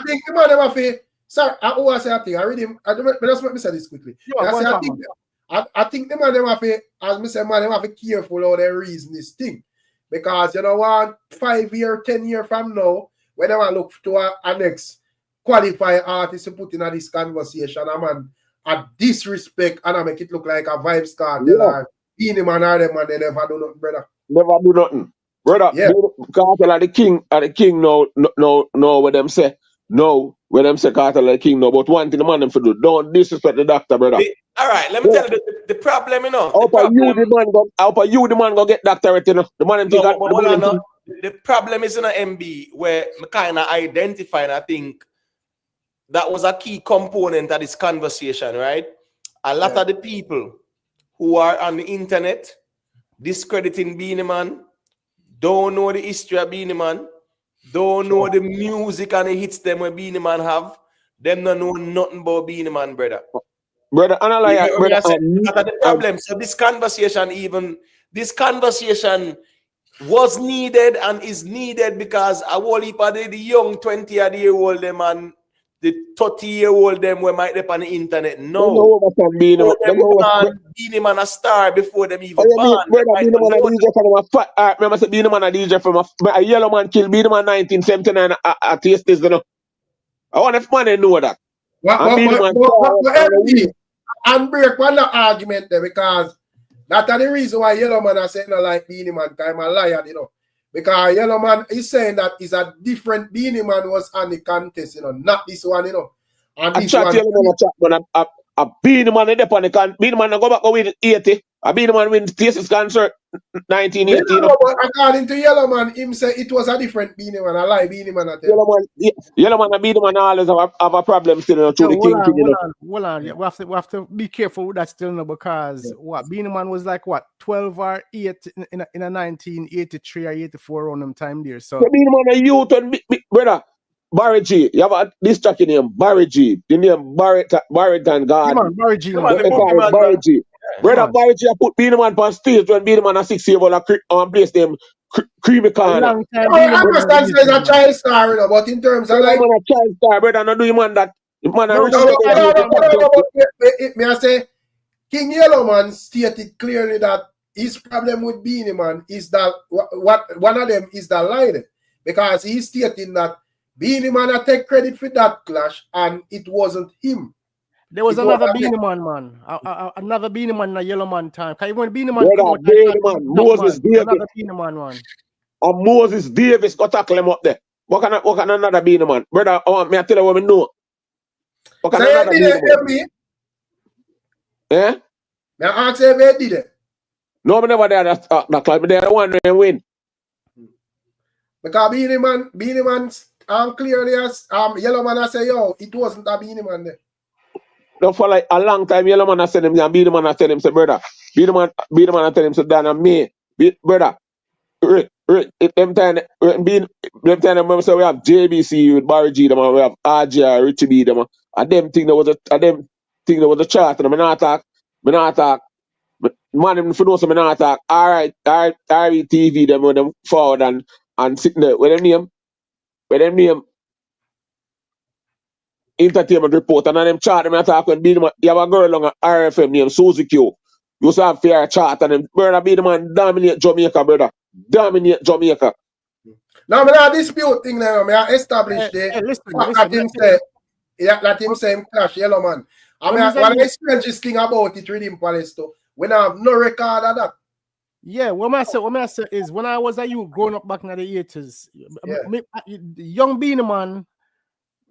think the man have a sorry, I always say a thing. I just let me say this quickly. I think the man have a, as me say, man, they have to be careful how they reason this thing. Because you know what, 5 years, 10 years from now, when I look to a next qualified artist to put in this conversation, I disrespect and I make it look like a vibes cartel or Beenie Man or them and they never do nothing, brother. Never do nothing. Brother, Cartel are the king no what them say. No, when them say Cartel are the king no, but one thing the man them for do, don't disrespect the doctor, brother. All right, let me tell you the problem, you know. How you the man go get doctorate, you know? The man them the problem is in a MB where I kind of identify, and I think that was a key component of this conversation, right? A lot of the people who are on the internet discrediting Beenie Man don't know the history of Beenie Man, don't know the music and the hits them when Beenie Man have. Them don't know nothing about Beenie Man, brother. Brother, That's brother, the problem. So this conversation was needed and is needed because a whole heap of the young 20-year-old them and the 30-year-old them we might be on the internet now. Beenie Man a star before them even born. Brother, Beenie Man a DJ from a fat art. Remember say Beenie Man a DJ from a yellow man killed Beenie Man 1979 at Tastes, you know. I want if man know that. And break one argument there because that's the reason why Yellow Man are saying like Beenie Man, I'm a liar, you know. Because Yellow Man is saying that is a different Beenie Man was on the contest, you know, not this one, you know. And this one, a Beenie Man in the contest. Beenie Man go back with 80. A Beenie Man win Tastes concert 1980. But according to Yellow Man, him say it was a different Beenie Man. I lie, Beenie Man. Yellow Man and Beenie Man always have a problem still, you know, through the king, you know. Hold on. Yeah, we have to be careful with that still, no, because what Beenie Man was like 12 or 8 in a 1983 or 84 around them time there. So Beenie Man a youth and brother. Barry G, you have this track in name, Barry G. The name Barrett and God. Barry G. Barry G. Brother Barry G, I put Beenie Man on stage when Beenie Man a 6 year old and place them creamy corner. I understand there's a child star, you know, but in terms of like a child star, brother, not do man that man a may I say King Yellow Man stated clearly that his problem with Beenie Man is that what one of them is the line, because he's stating that Beenie Man take credit for that clash and it wasn't him. There was another Beenie Man, another Beenie Man in a Yellow Man time. Because when Beenie Man Moses Davis, another Beenie Man one. And Moses Davis got tackle him up there. What can another Beenie Man? Brother, may I tell you what we know? What can another Beenie Man? Yeah? May I ask if they did it? No, I never there that class. But they're the one who win. Because Beenie Man clearly as Yellow Man I say, yo, it wasn't a Beenie Man there. No, for like a long time, Yellow Man I said him, and Beenie Man I said him, say, brother, Beenie Man I tell him, so Dan and me, brother, them time we have JBC with Barry G, them, and we have RJ, Richie B, them, and them think there was a chart, and I'm not attack, man, if you know some not attack, alright, TV, them, when them forward and sitting there, with them name, entertainment report, and them chart them attack when Beenie Man, you have a girl on RFM named Susie Q. You used to have fair chart and them brother Beenie Man dominate Jamaica, brother. Dominate Jamaica. Now me not dispute thing now, me I establish that him say him clash Yellow Man. I mean one of the strangest thing about it with him Palesto, we have no record of that. Yeah, what I say is when I was a youth growing up back in the 80s, young Beenie Man,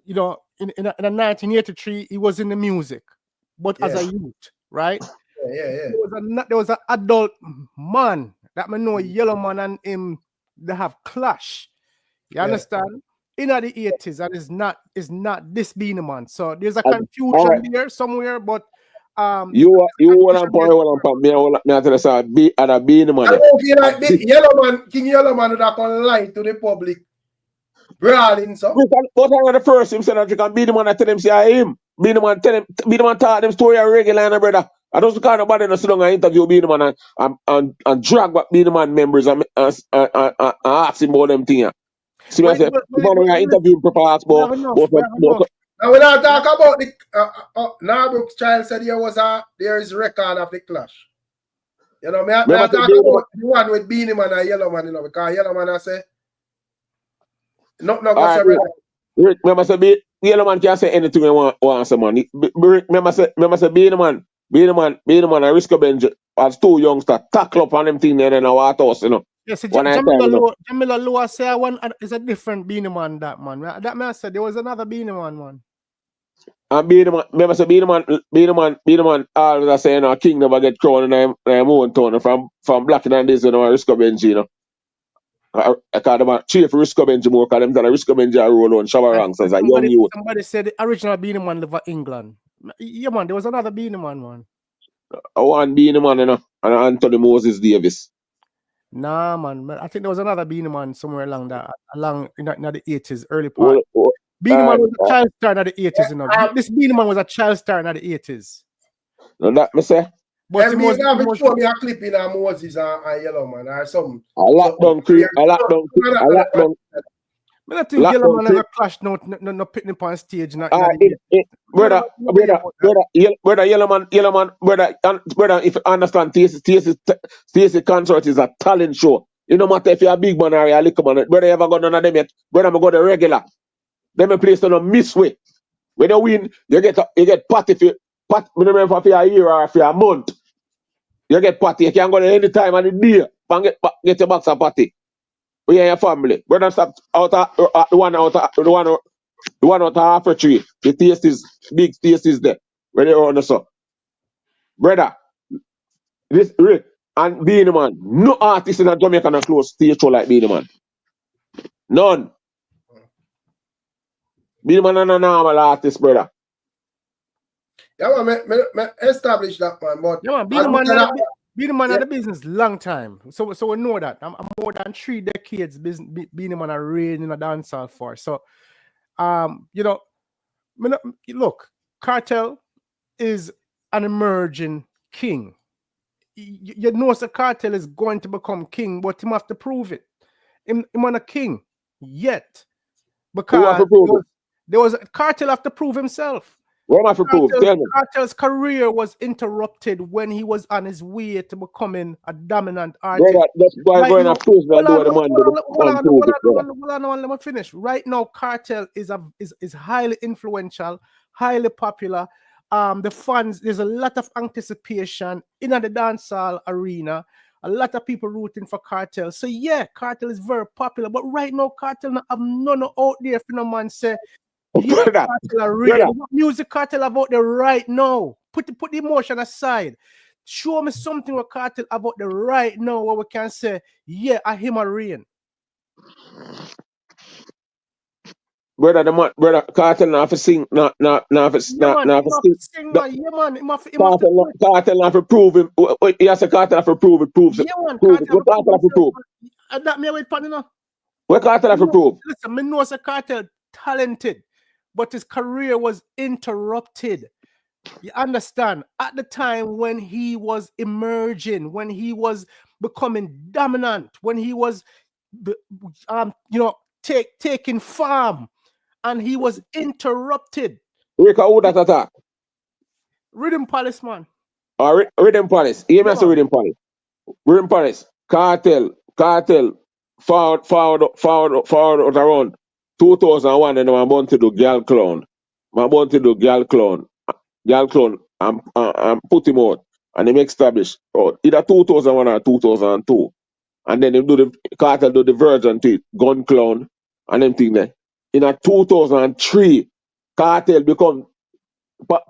you know, in 1983, he was in the music, but as a youth, right? Yeah. There was an adult man that me know Yellow Man and him they have clash. You understand? In the 80s, and is not this Beenie Man. So there's a confusion there somewhere, but you want to me I tell you something, Beenie Man. I don't feel like King Yellow Man would have lie to the public. Brawling, so. But I the first him said that you can Beenie Man and tell him say I him. Beenie Man taught them story regular, brother. I don't can't nobody no sit down and interview Beenie Man and drag back Beenie Man members and ask him about them things. See what I say? When I interview people ask about now when I talk about the Narbrook's child said there is record of the clash. You know, I talk about the one with Beenie Man and Yellow Man, you know, because Yellow Man I say remember say Yellow Man can't say anything he want some money. Remember say Beenie Man and Risco Benji as two youngsters tackle up on them thing there in our house, you know. Yes, Jamila Loa say one is a different Beenie Man, that man. That man said there was another Beenie Man one. And Beenie Man, remember say Beenie Man always saying our king never get crowned in their own town from black and this, you know, Risco Benji, you know. I call them a chief Risco Benji more, because them that a Risco Benji a roll on shower ranks as a young youth. Somebody said the original Beenie Man live in England. Yeah, man, there was another Beenie Man one. One Beenie Man, you know, and Anthony Moses Davis. Nah, man, I think there was another Beenie Man somewhere along in the 80s, early part. Beenie Man was a child star in the 80s, you know. This Beenie Man was a child star in the 80s. No, that me say. But And it me was, have to show me a clip in a Moses and Yellow Man or something. I lock down, I don't think Yellow Man ever clashed no picnic up on stage. Brother, Yellow Man, brother, if you understand, TSC Concert is a talent show. You no matter if you're a big man or you're a little man, brother, you ever got none of them yet? Brother, I'm go the regular. Them a place to no miss way. When you win, you get pot if you pot. Me remember for a year or for a month. You get party. You can go there any time of the day and get your box of party. We are your family. Brother, stop out of the one out of half a tree. The taste is big. Taste is there. When you run the sun, brother. This Rick and Beenie Man. No artist in Jamaica can close stage show like Beenie Man. None. Beenie Man is a normal artist, brother. Yeah, man, me establish that, man. But yeah, man, Beenie Man had the business long time. So we know that. I'm more than 3 decades Beenie Man are reigning in a dancehall for. So you know, look, Cartel is an emerging king. You know, the Cartel is going to become king, but he have to prove it. Him not a king yet, because there was Cartel have to prove himself. What am I for prove? Tell me. Cartel's career was interrupted when he was on his way to becoming a dominant artist. Brother, that's why going to prove that let me finish. Right now, Cartel is highly influential, highly popular. The fans, there's a lot of anticipation in the dancehall arena. A lot of people rooting for Cartel. So yeah, Cartel is very popular. But right now, Cartel not have none out there. If no man say, yeah, Cartel are real. What music Cartel about there right now? Put the emotion aside. Show me something with Cartel about the right now where we can say, yeah, I hear my rain. Brother, Cartel not for sing, not for sing. Cartel not for prove him. He has a Cartel for prove it. Proves it. What Cartel for prove? That me with partner. What Cartel for prove? Listen, me know a Cartel talented, but his career was interrupted. You understand? At the time when he was emerging, when he was becoming dominant, when he was, taking farm. And he was interrupted. Rico, who that attack? Rhythm Palace, man. Rhythm Palace. EMS Rhythm Palace. Rhythm Palace. Cartel. Forward around 2001, and I'm born to do Gal Clown. Gal Clown. I'm put him out. And him established either 2001 or 2002. And then him do the Cartel do the version to Gun Clown and them thing there. In 2003, Cartel becomes one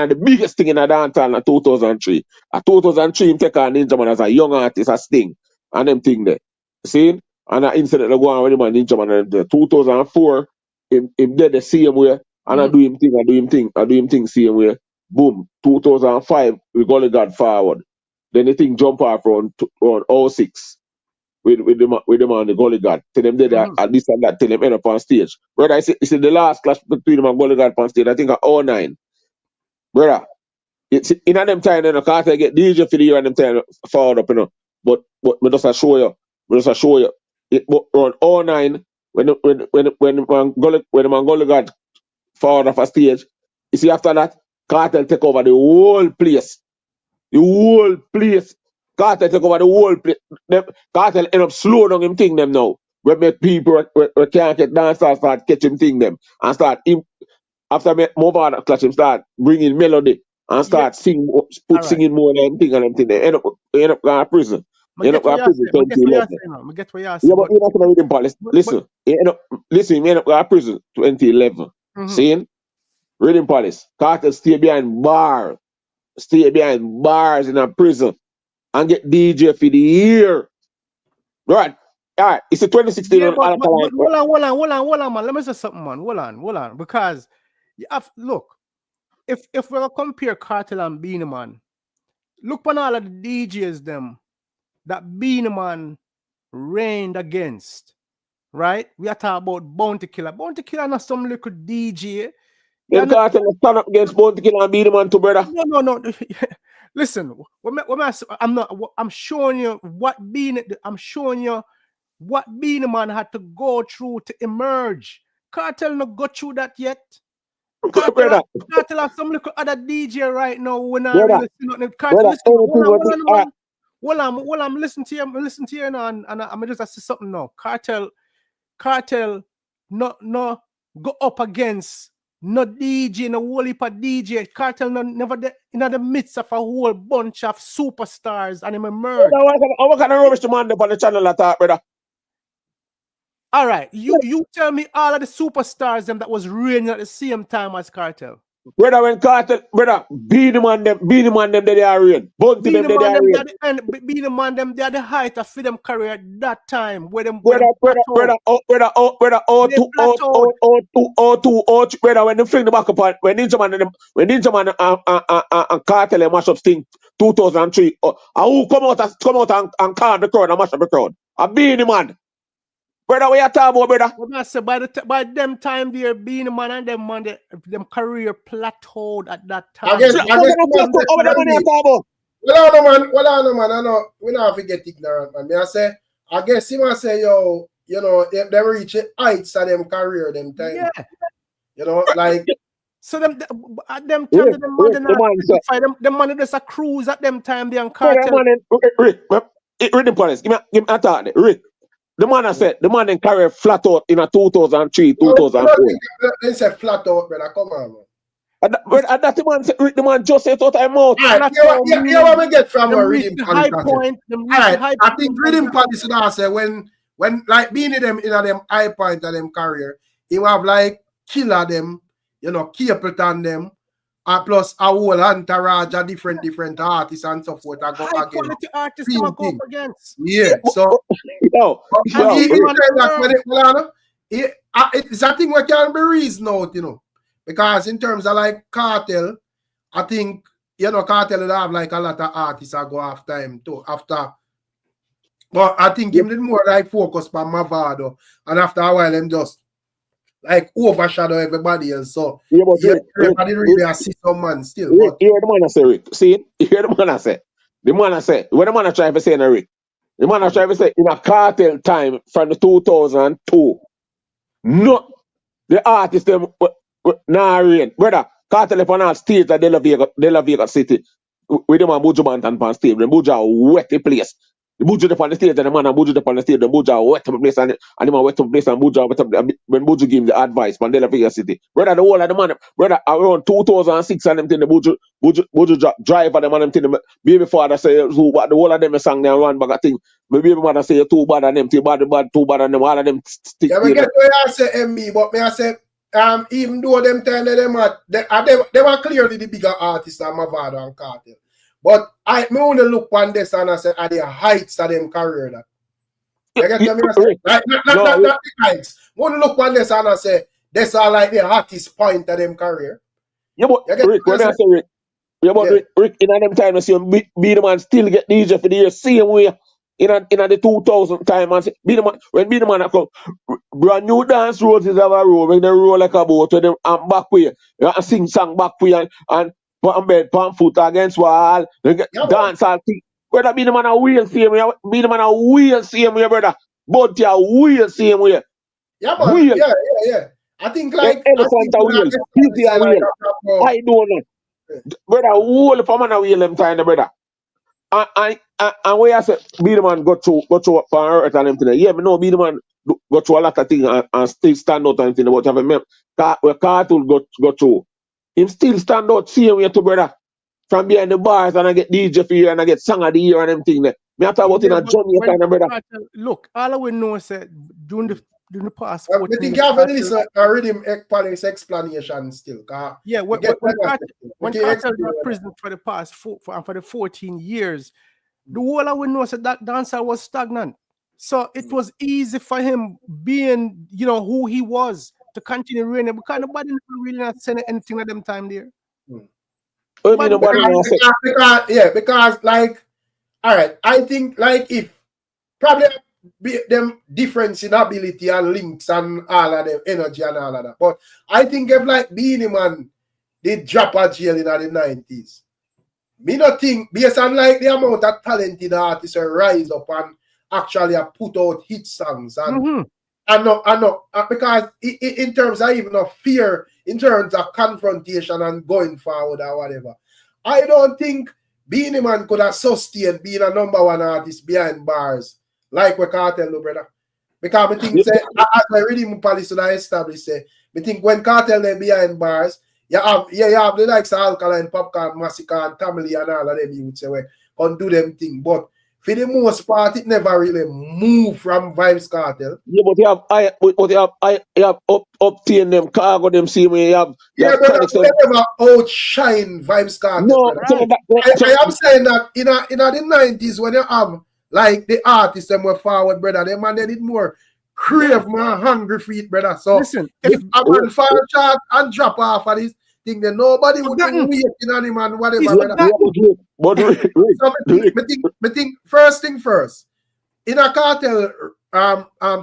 of the biggest thing in a dancehall in 2003. In 2003, him take on Ninja Man as a young artist, a Sting, and them thing there. See? And that incident that go on with him and Ninja Man. And 2004, him did the same way, and I do him thing same way. Boom. 2005, we got God forward. Then the thing jump off around 06. With them on the Gully God. Tell them they at this and that, till them end up on stage. Brother, I see the last clash between them and Gully God on stage, I think at 09. Brother, it's in them time, you know, Cartel get DJ for the year and them time forward up, you know. But we just show you. It around 09, when the man Gully God forward off a stage, you see after that, Cartel take over the whole place. Cartel take over the whole place. Cartel end up slow down him thing them now. We make people we can't get dancers start catch him thing them and start him after move on clutch him start bringing melody and start singing more than thing and them thing. They end up going to prison. End up going to prison 2011. Yeah, but you're not going to read him, Paul. Listen, he end up going to prison 2011. Seeing? Reading Palace. Cartel stay behind bars in a prison and get DJ for the year. Right. All right. It's a 2016 hold on, man. Let me say something, man. Hold on. Because look, if we compare Cartel and Beenie Man, look on all of the DJs them that Beenie Man reigned against. Right? We are talking about Bounty Killer. Bounty Killer not some little DJ. Then Cartel stand up against Bounty Killer and Beenie Man too, brother. No. Listen, I'm showing you what Beenie Man had to go through to emerge. Cartel not go through that yet. Cartel have some little other DJ right now when I really see nothing. Cartel, listen, well, I'm listening to you now, and I'm just say something now. Cartel, no go up against no DJ, no whole heap of DJ. Cartel never in the midst of a whole bunch of superstars and him emerge. What kind of rubbish the man on the channel attack, brother? All right, you tell me all of the superstars them that was reigning at the same time as Cartel. Brother, when Cartel, brother, Beenie Man them they are reign. Bounty them they are reign. Beenie Man them they are the height of them career at that time where them brother, brother, when they fling the back up when Ninja Man and Cartel and mash up Sting 2003, who come out and calm the crowd and mash up the crowd? A Beenie Man. Brother, what you talking about, brother? I said, by them time there, Beenie Man and them career plateaued at that time. Well, no, man. I know we not forget ignorant, man. I guess he must say, yo, you know, they reach the heights of them career, them time. Yeah. You know, like. So them at them time, the money just a cruise at them time. They and Cartel. Rick, the police. Give me a thought, Rick. The man I said, the man in career flat out in a 2003, 2004. They say flat out, brother. Come on, man. And that the man just said out of mouth. Yeah, what we get from a Rhythm Police. I think Rhythm Police now say when like Beenie them in them high point of them career, he have like Killer them, you know, Capleton them, plus a whole entourage of different artists and so forth. High quality artists come up against. Yeah, so it's a thing what can be reasoned out, you know. Because in terms of like Cartel, I think, you know, Cartel will have like a lot of artists that go after him too. But I think him did more like focus on Mavado. And after a while, him just like overshadow everybody else. So everybody really assist some man still. Rick, hear the man I say, Rick. See, hear the man I say. The man I say, what the man I try to say, Rick? The man I try to say in a Cartel time from the 2002. No, the artists them nah rain. Brother, Cartel upon our stage at De La Vega City. With them and Buju Bantan on stage. The Buju are wet the place. The Buju upon the stage and the man and Buju upon the stage. The Buju are wet the place and the man wet the place and Buju wet when Buju give him the advice on De La Vega City. Brother, the whole of the man, brother, around 2006 and them thing the Buju drive and them and them thing. Baby father say the whole of them sang there one bag of thing. My baby mother say too bad and them, too bad and them, all of them stick. Yeah, we get where I say MB, but me I say even though them time they were clearly the bigger artists than Mavado and Cartel. But I only look on this and I say at the heights of them career that. You get what I say? Like, not the heights. Only look on this and I say this are like the hottest point of them career. Yeah, but Rick, when I say Rick, Rick, in them time I see Beenie Man still get DJ for the year same way. In the 2000 time, and when Beenie Man come, brand new dance roads is have a road when they roll like a boat with them and back way, and sing song back way and put on bed, put foot against wall, dance all thing. Brother, Beenie Man a wheel same way, Beenie Man a wheel same way, brother. But a wheel same way. Yeah, but yeah. I think like elephant a wheel, easy a wheel. I don't know. Brother, whole of a man a wheel them time, brother. And where I said Beenie Man go through for earth and everything. Yeah, but no, Beenie Man go through a lot of things and still stand out and everything. But you have where Cartel go through, him still stand out same way to brother. From behind the bars and I get DJ for you and I get song of the year and everything there. Me I talk about in a Jamaica, brother. Look, all I will know is that during the past. I think you have to listen to Rhythm Police explanation still. Yeah, when Cartel was prison for the past for the 14 years, the whole I would know is that dancer was stagnant. So it was easy for him being, you know, who he was to continue reigning because nobody really not saying anything at them time there. Because like, all right, I think like if probably them difference in ability and links and all of them energy and all of that. But I think if like Beenie Man did drop a jail in the 90s, me not think based on like the amount of talented artists rise up and actually put out hit songs and because in terms of even of fear, in terms of confrontation and going forward or whatever, I don't think Beenie Man could have sustained being a #1 artist behind bars like we Cartel, no, brother. Because I think say, as I reading policy that I established, say, I think when Cartel they behind bars, you have the likes of Alkaline, Popcorn, Massacre, and Tamale and all of them you would say we can do them thing. But for the most part, it never really moved from Vybz Cartel. Yeah, but you have obtain them, Khago them, see me, you have but they never outshine Vybz Cartel. No, I am saying that in the 90s when you have like the artists them were forward, brother, them and they did more crave, more hungry feet, brother. So listen, if a man fall short and drop off of this thing, then nobody would be waiting on him and whatever, brother. So I think first thing first, in a Cartel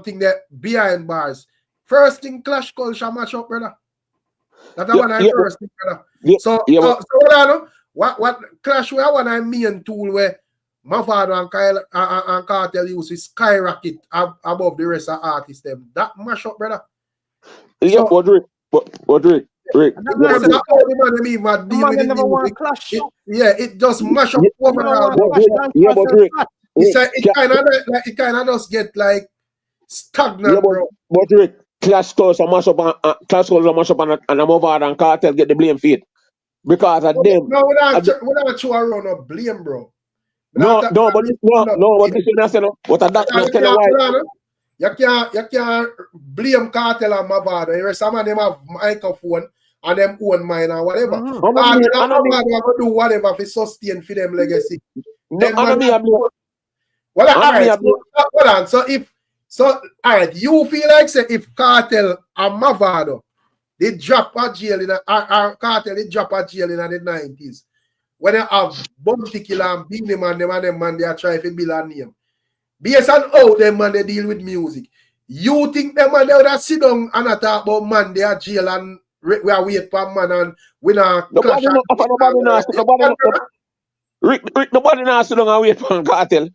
thing that behind bars, first thing clash culture match up, brother. That's one I first thing, brother. So what clash where one I main tool where my father and Kyle and Cartel use is skyrocket above the rest of artists them. That mash up, brother. Yeah, what Rick? It just mash up overall. It kind of just get like stagnant, bro. But Rick, clash calls and mash up and I'm over and Cartel get the blame for it. Because of them. No, we're not too around of blame, bro. But this is what I tell you why. You can't blame Cartel and Mavado. Some of them have microphone and them own mine or whatever. Cartel and Mavado are going to do whatever to sustain for them legacy. So alright, you feel like say if Cartel and Mavado they drop a jail in Cartel they drop a jail in the 90s. When you have Bounty Killer and Beenie Man, them man they are trying to build a name. Based on how them man they deal with music. You think them man they would have sit down and talk about man they are jail and we are wait for man and we not Rick, nobody now sit down and wait for Cartel.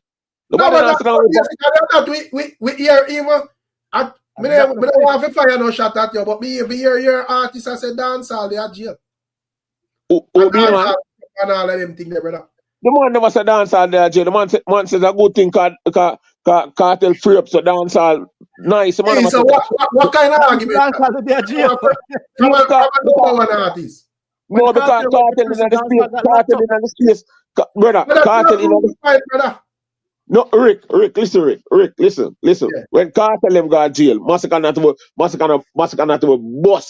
We hear even I don't want to fire no shot at you, but me every year your artists I say dancehall they are jail. And all of them things there, brother. The man never said dancehall there, Jay. The man says a good thing Cartel free up so dancehall nice. Hey, so what kind of argument? Dancehall there, Jay. From one artist. No, because Cartel in the space. Brother, Cartel in the space. Brother. No, Rick, listen. Yeah. When Cartel them got jail, Massacre not to boss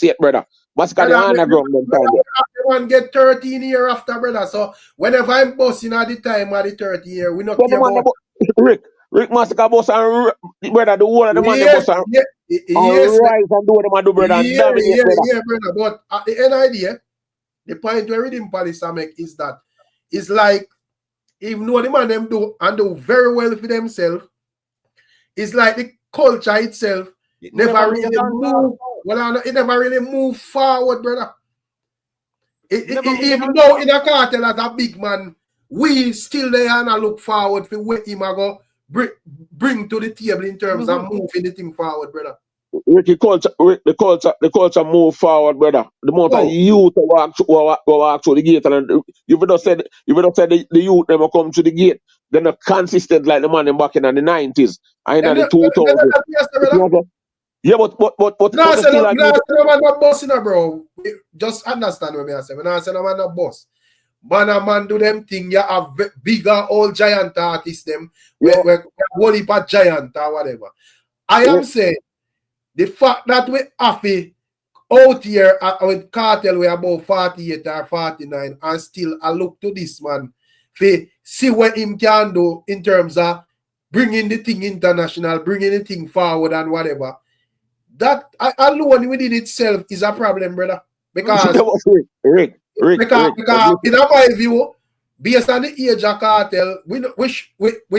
yet, brother. Massacre the underground them time. One get 13 years after, brother. So whenever I'm bossing at the time of the 13 year, we not care about Rick Massacre boss and brother, the whole of the man they boss and rise and do what them do, brother. Yeah, brother. But at the end idea, the point where reading policy make is that it's like even though the man them do and do very well for themselves, it's like the culture itself never really move. Well, it never really move forward, brother. Even though in a Cartel as a big man, we still there and look forward for what him go bring to the table in terms of moving the thing forward, brother. The culture move forward, brother. The amount of youth walk through the gate, and you would have said the youth never come to the gate. They're not consistent like the man in back in the 90s and in the 2000s. Yeah, but no, still I'm not bossing, bro. Just understand what I say. When I say I'm not boss, man do them thing. You have bigger old giant artists them. We're one heap of giant or whatever. I am saying the fact that we have out here with Cartel we about 48 or 49 and still I look to this man to see what him can do in terms of bringing the thing international, bringing the thing forward and whatever. That alone within itself is a problem, brother. Because Rick. In my view, based on the age of Cartel, we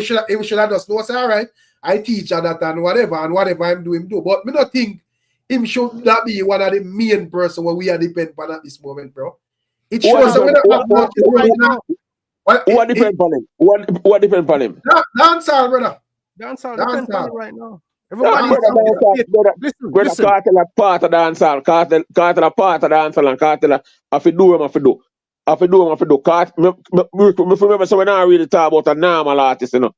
should have just know, say, all right, I teach her that and whatever I'm doing do. But me not think him should that be one of the main person where we are depend on at this moment, bro. It shows that we don't have much right now. What depend on him? What depend on him? Dancehall, brother. Dancehall depends on it right now. Brother, Cartel a part of dancehall. Cartel a part of dancehall, and Cartel have to do him, have to do. Me remember, so when I really talk about a normal artist, you know.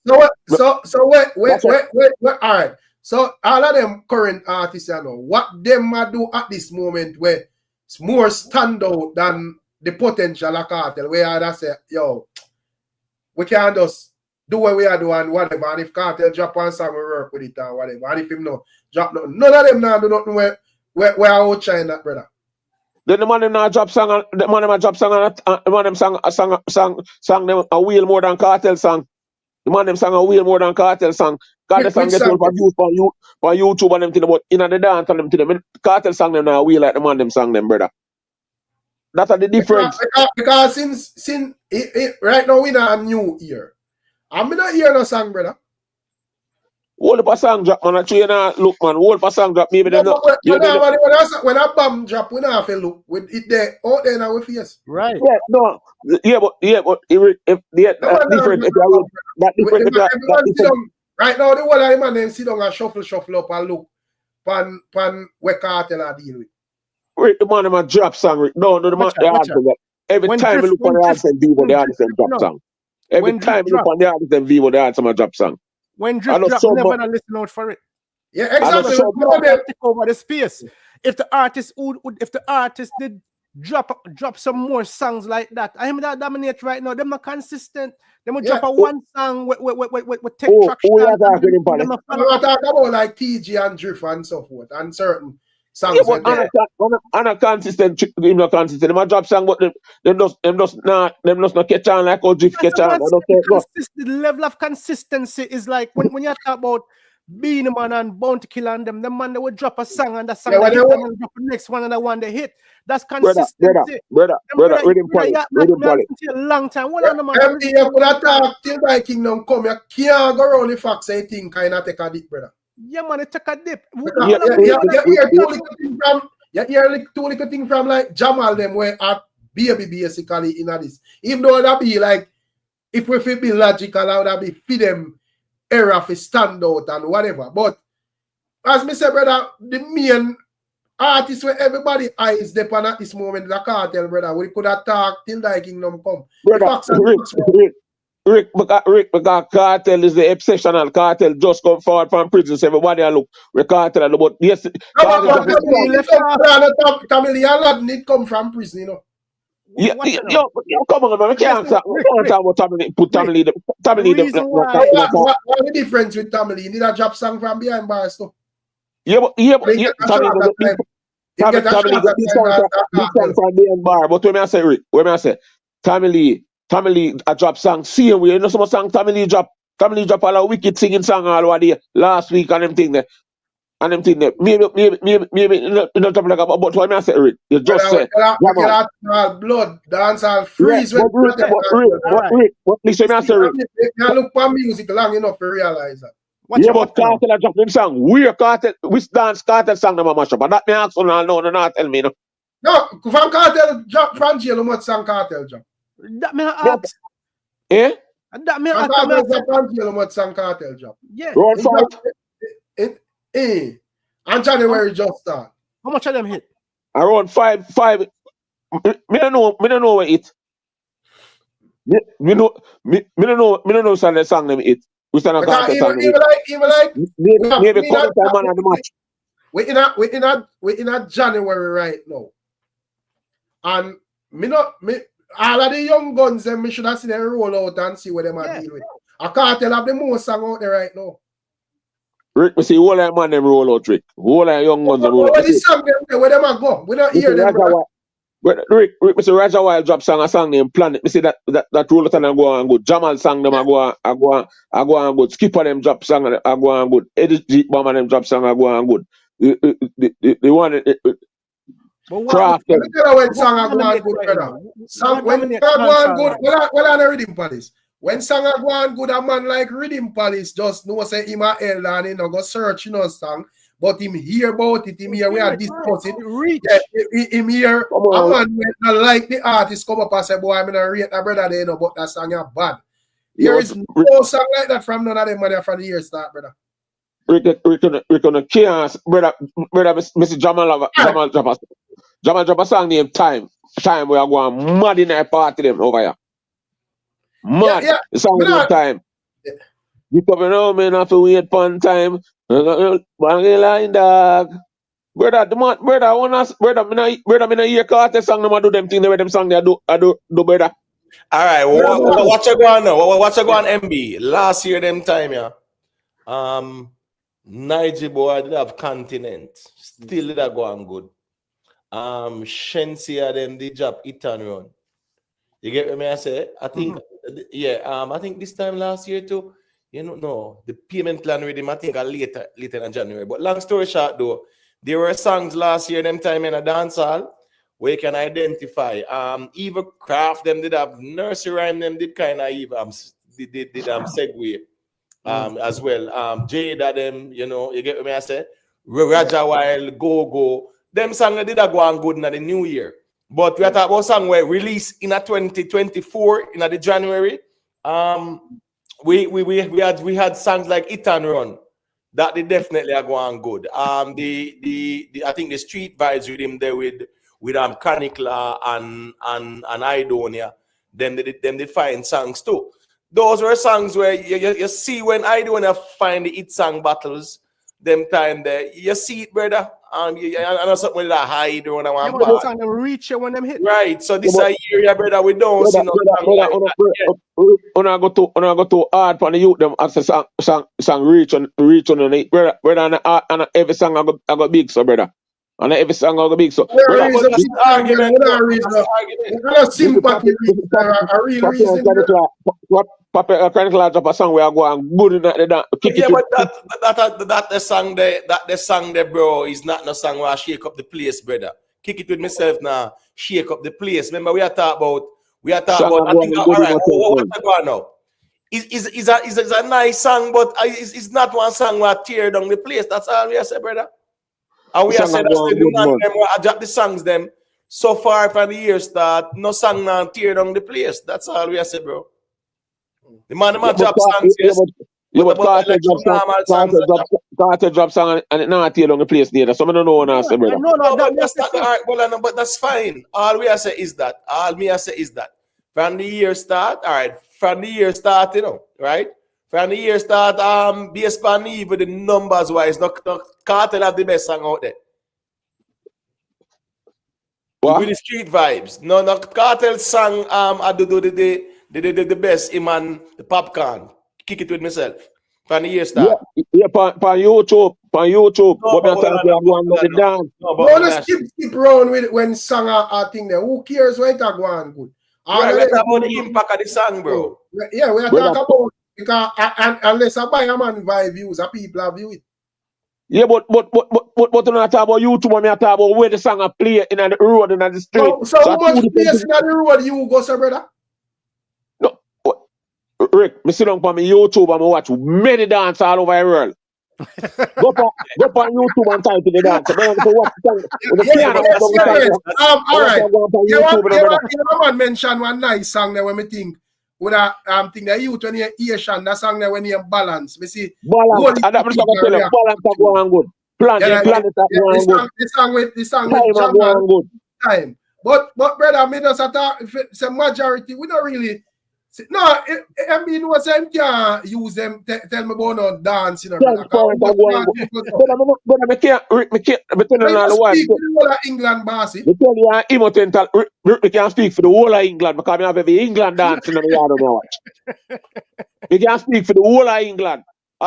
So wait. All right. So all of them current artists, you know, what them do at this moment where it's more stand out than the potential of Cartel, where I say, yo, we can't just do what we are doing and whatever. And if Cartel drop one song, we work with it or whatever. And if him no drop nothing, none of them now do nothing where I outshine that, brother. Then the man them now drop song, the man them drop song, and the man them sang them a wheel more than Cartel song. The man them sang a wheel more than Cartel song. Cartel song get told for YouTube and them thing about in the dance and them to them. Cartel song them now a wheel like the man them sang them, brother. That's the difference. Because since right now we not a new year. I'm not hearing no song, brother. Hold up a song drop, man. Actually, you know, look, man. Hold up a song drop. Maybe when a bomb drop, we don't have to look with it there out there in our face. Right. Yeah, no. But if different. Right now, the whole of man them sit down and shuffle up and look pan where Cartel are deal with. Rick, the man them a drop song, Rick. No, the man the artist. Every time we look on the artist and Vivo, the artist them drop song. Every time we look on the artist and Vivo, the artist them drop song. When Drift drop, never gonna listen out for it. Yeah, exactly. Take over the space. If the artist did drop some more songs like that, I am that dominate right now. They're not consistent. They will drop a one song with tech traction. I'm talking about like TG and Drift and so forth and certain songs. Yeah, but on a consistent, not consistent. They might drop song, but them just not catch on like how Drift catch on. The level of consistency is like when you talk about Beenie Man and Bounty Killer and them, the man they would drop a song and the song they hit and drop the next one and the one they hit. That's consistency. Brother, read him for a long time. What on the man? You could have talked till thy kingdom come. You can't go around the facts. I think kind of take a dip, brother. Yeah, man, it took a dip. You hear two little things from like Jamal them where at baby basically in this. Even though that be like, if we feel be logical, how that be for them era for stand out and whatever. But as me say, brother, the main artist where everybody eyes depend at this moment, the Cartel, brother. We could have talked till thy kingdom come. Brother, Rick, because Cartel is the exceptional. Cartel just come forward from prison. So everybody look, Cartel, but yes, Tamil did come from prison, you know. Yeah, come on, man. We can't talk about Tamil. Put Tamil. What's the difference with Tamil? You need a drop song from behind bars, too. Tamil from behind bar. But when I say, Rick, Tamil a drop song. See, we know some song Tamil drop all a wicked singing song all over there last week and them thing there. Maybe not talking like about what I say, Rick. You just say blood, dancehall, freeze. What listen, I say, Rick. You look for music long enough to realize that. But Cartel a drop them song. Which dance Cartel song them a mash up? And that me ask on all no, not tell me no. No, from Cartel drop from jail, much song Cartel drop. That me ask. Eh? That me ask. From jail, much song Cartel drop. Yeah. Road 5. And January just start. How much of them hit? Around 5. Me don't know where it. Me don't know song them it. We stand a even maybe come time man at the match. We in a January right now. And all of the young guns them me should have seen them roll out and see what them are deal with. A Cartel have the most song out there right now. Rick, we see all that man them roll out, Rick. All that young ones roll out. Where them are go? We don't hear them. Rick, we see Raja Wild drop song, a song named Planet. We see that roll out and go on good. Jamal sang them, I go on good. Skipper them drop song, I go on good. Eddie Jeep Bomber them drop song, I go on good. The one craft. When song I go on good, brother. Song when I go on good, well I reading for this. When song are going good, a man like Rhythm Palace just know say him a elder and he no go search song. But him hear about it, him hear we are discussing it. Yeah, him hear a man when not like the artist come up and say, boy, I'm gonna rate a brother there, but that song is bad. There is no song like that from none of them when from the year start, brother. Rick on the chaos, brother, Mr. Jamal drop a song named Time we are going mad in that party them over here. Mad. Yeah. The song named Time. You coming home, man, have to wait for time. Banging line dog. Brother, me na hear Cartel song, no do them thing the way them song they do brother. All right, what you going now? What you going MB? Last year them time, yeah. Niger boy did have Continent. Still did go on good. Shensia them did job it and run. You get what I say? I think I think this time last year too. You know, no, the payment plan with him, I think later in January. But long story short though, there were songs last year, them time in a dancehall, where you can identify. Eva Craft, them did have nursery rhyme, them did kind of did segue as well. Jada, them, you know, you get what I say? Raja Wild, Go. Them songs did go on good in the new year. But we are talking about song where released in a 2024 in the January. We had songs like It and Run that they definitely are going good. I think the street vibes with him there with Canicla and Idonia. Then they find songs too. Those were songs where you see when Idonia find the hit song battles. Them time there, you see it, brother. I know something with that hide or but song them reach you when them hit. Right. So this area, brother, we don't see no I go to hard for the youth them as a song reach on it. Brother, and every song I go big, so brother. And every song I go big, so argument. Sympathy. Papa Chronicle drop a song where I go and good in that. Yeah, but that the song there, bro, is not no song where I shake up the place, brother. Kick it with myself now. Shake up the place. Remember, we are talking about. I think all right. What I go now? Is a nice song, but it's not one song where I tear down the place. That's all we are saying, brother. And we are saying that's the man them where I drop the songs them so far from the year start. No song now tear down the place. That's all we are saying, bro. The man drop songs, yes. But Cartel drop song and it not tear down the place neither. So I don't know what I say, brother. But that's fine. All we are say is that. From the year start, all right. From the year start, you know, right? From the year start, based on even the numbers wise, no Cartel have the best song out there. What? With the street vibes. No Cartel song I do the best him and the popcorn. Kick it with myself. From the year start. Yeah, on YouTube. No, let's skip around with when song are thing there. Who cares where it are going good? Right, we're talking about the impact of the song, bro. Yeah, we're talking about because unless I buy a man buy views, people have view it. Yeah, but when I talk about YouTube, I talk about where the song are play in the road and the street. So how much place in the road you go, sir, brother? No, Rick, me sit down on my YouTube and I watch many dance all over the world. Go on YouTube and type in the dance. All right. You man mention one nice song there when me think. When I think that you when you Asian, that song there when you balance. Me see balance. And that's what I tell you. Balance are going good. Planet are going good. The song with Jamal time. But brother, me just attack say majority. We don't really. No, I mean, what I'm can't use them. Tell me about no dance, you know. But I can't. But tell you all the while. Speak for the whole of England, bossy. Me tell you, immotental. We can't speak for the whole of England because we have every England dance in the yard of my watch. We can't speak for the whole of England.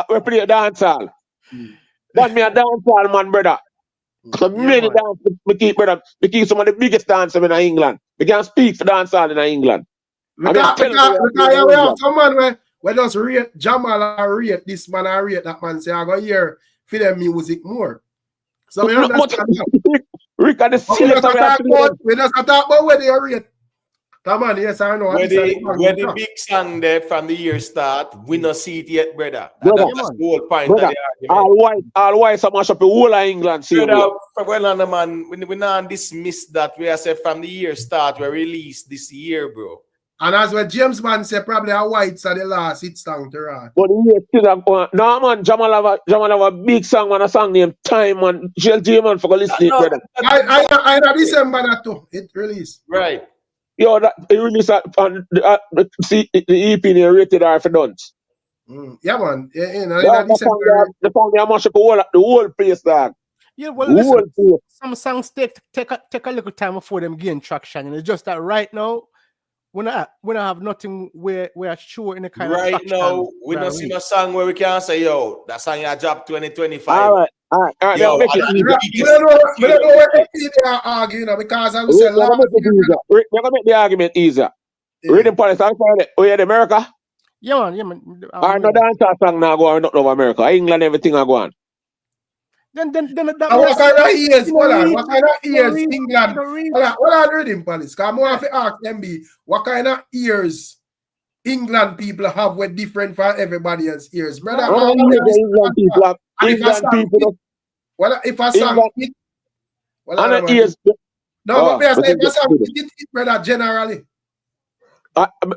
We play dancehall. But me a dancehall man, brother. So many dances we keep, brother. We keep some of the biggest dancers in England. We can't speak for dancehall in England. Because we have someone where just rate Jamal or rate this man or rate that man say I go hear for them music more. So we understand that. Rick and the we just talk about where they rate. Come on, yes, I know. Where the big song there from the year start, we not see it yet, brother. Brother, That's the whole point brother, of the argument. all white, so much up the whole of England. See Brother, well, man, we not dismiss that. We are say from the year start, we released this year, bro. And as what James Man said, probably a whites are the last hit song to rock. But no man, Jamal have a big song, man, a song named Time, man. GLG, man, for go listen to it, brother. I know December that too. It released. Right. Yo, that it released on the EP rated R for Duns. Yeah, man. The song they mash up the whole place, dog. Yeah, well, listen, some songs take a little time before them gain traction, and it's just that right now, we don't have nothing where we are sure in the kind right of traction. Right now, we don't see no song where we can say, yo, that song you dropped 2025. All right. Yo, I don't know what they are arguing because I was saying, we're gonna make the argument easier. Reading policy, I'm saying, we in America. Yeah, man. I know dance song now go on, not over America. England, everything I go on. Then what kind of ears? What kind of ears? England. What are reading policy? Because I want to ask MB, what kind of ears England people have with different from everybody else's ears, brother? England people. Well, if I sang it, well, ears. No, but if I sang it, brother, generally.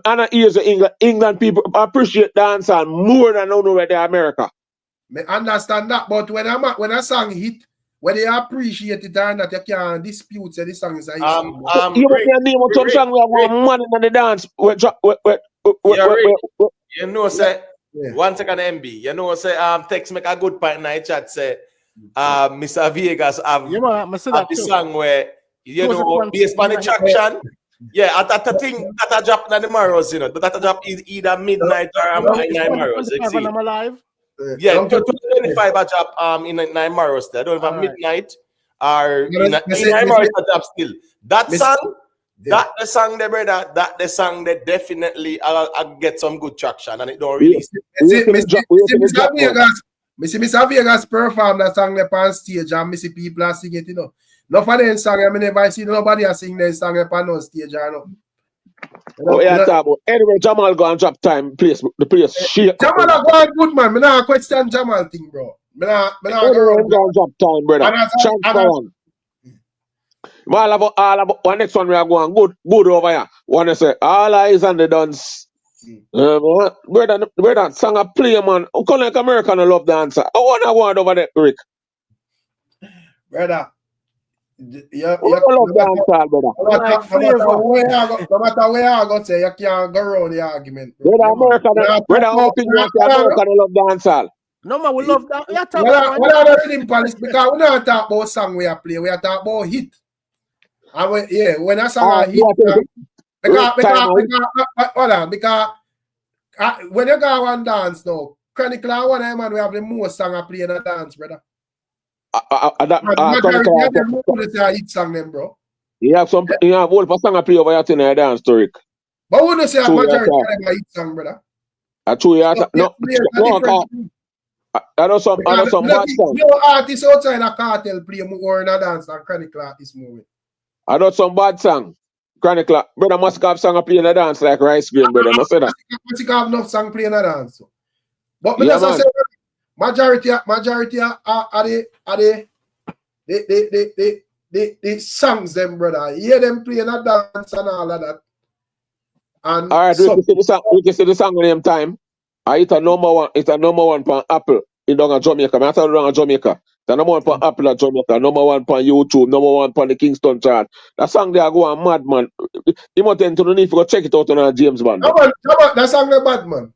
And ears of England people appreciate dancehall more than over there America. I understand that, but when I sang hit, when they appreciate it and that you can't dispute say the song is a hit. You can name of some song we have one man in the dance. You know, say 1 second MB. You know, say text make a good point in the chat say Mr. Vegas have this song where you know based on the traction. Yeah, at the thing that I drop in the Maros, you know, that I drop is either midnight or 9 Maros. I'm alive. Yeah, 25 I drop in 9 Maros there. I don't have midnight or in 9 Maros I drop still. That song, that the song there, brother, that the song that definitely I get some good traction and it don't release. Mr. Vegas perform that song there on stage and I see people are singing it, you know. No for them song, I never see nobody sing their song upon no stage, you know. Oh, yeah, about. Anyway, Jamal go and drop time, the place shake. Jamal go and good man. Me not question Jamal thing, bro. Me not go and drop time, brother. Transparent. All about one next one we are going good over here. Wanna say all eyes on the dance. Brother, song a play, man. Who come like American love dancer? I wanna go over there, Rick. Brother. No matter where I go, say you can't go around the argument. Brother, American love dancehall. No man, we love that. What are the rhythm police? Because we don't talk about song we are playing, we are talking about hit. And when a song a hit, because when you go and dance now, Chronicle one man we have the most song I play in a dance, brother. Hit song them, bro. You have whole song I play over here in a dance story. But we don't say a majority of them hit song, brother. I know some bad songs. No artists outside a Cartel play more in a dance than Chronicle artists moving. I know some bad song. Chronicle, brother must have song play in a dance like Rice Green, brother. I say that. Must have enough song play in a dance. But me just say majority are the songs them, brother. You hear them playing a dance and all of that. And all right, we can see the song name time. It's a number one for Apple in Jamaica. I thought it Jamaica. The number one for Apple at Jamaica, number one for YouTube, number one for the Kingston chart. That song they are going mad, man. You must enter to the need to go check it out on James Bond. Come on, that song they bad, man.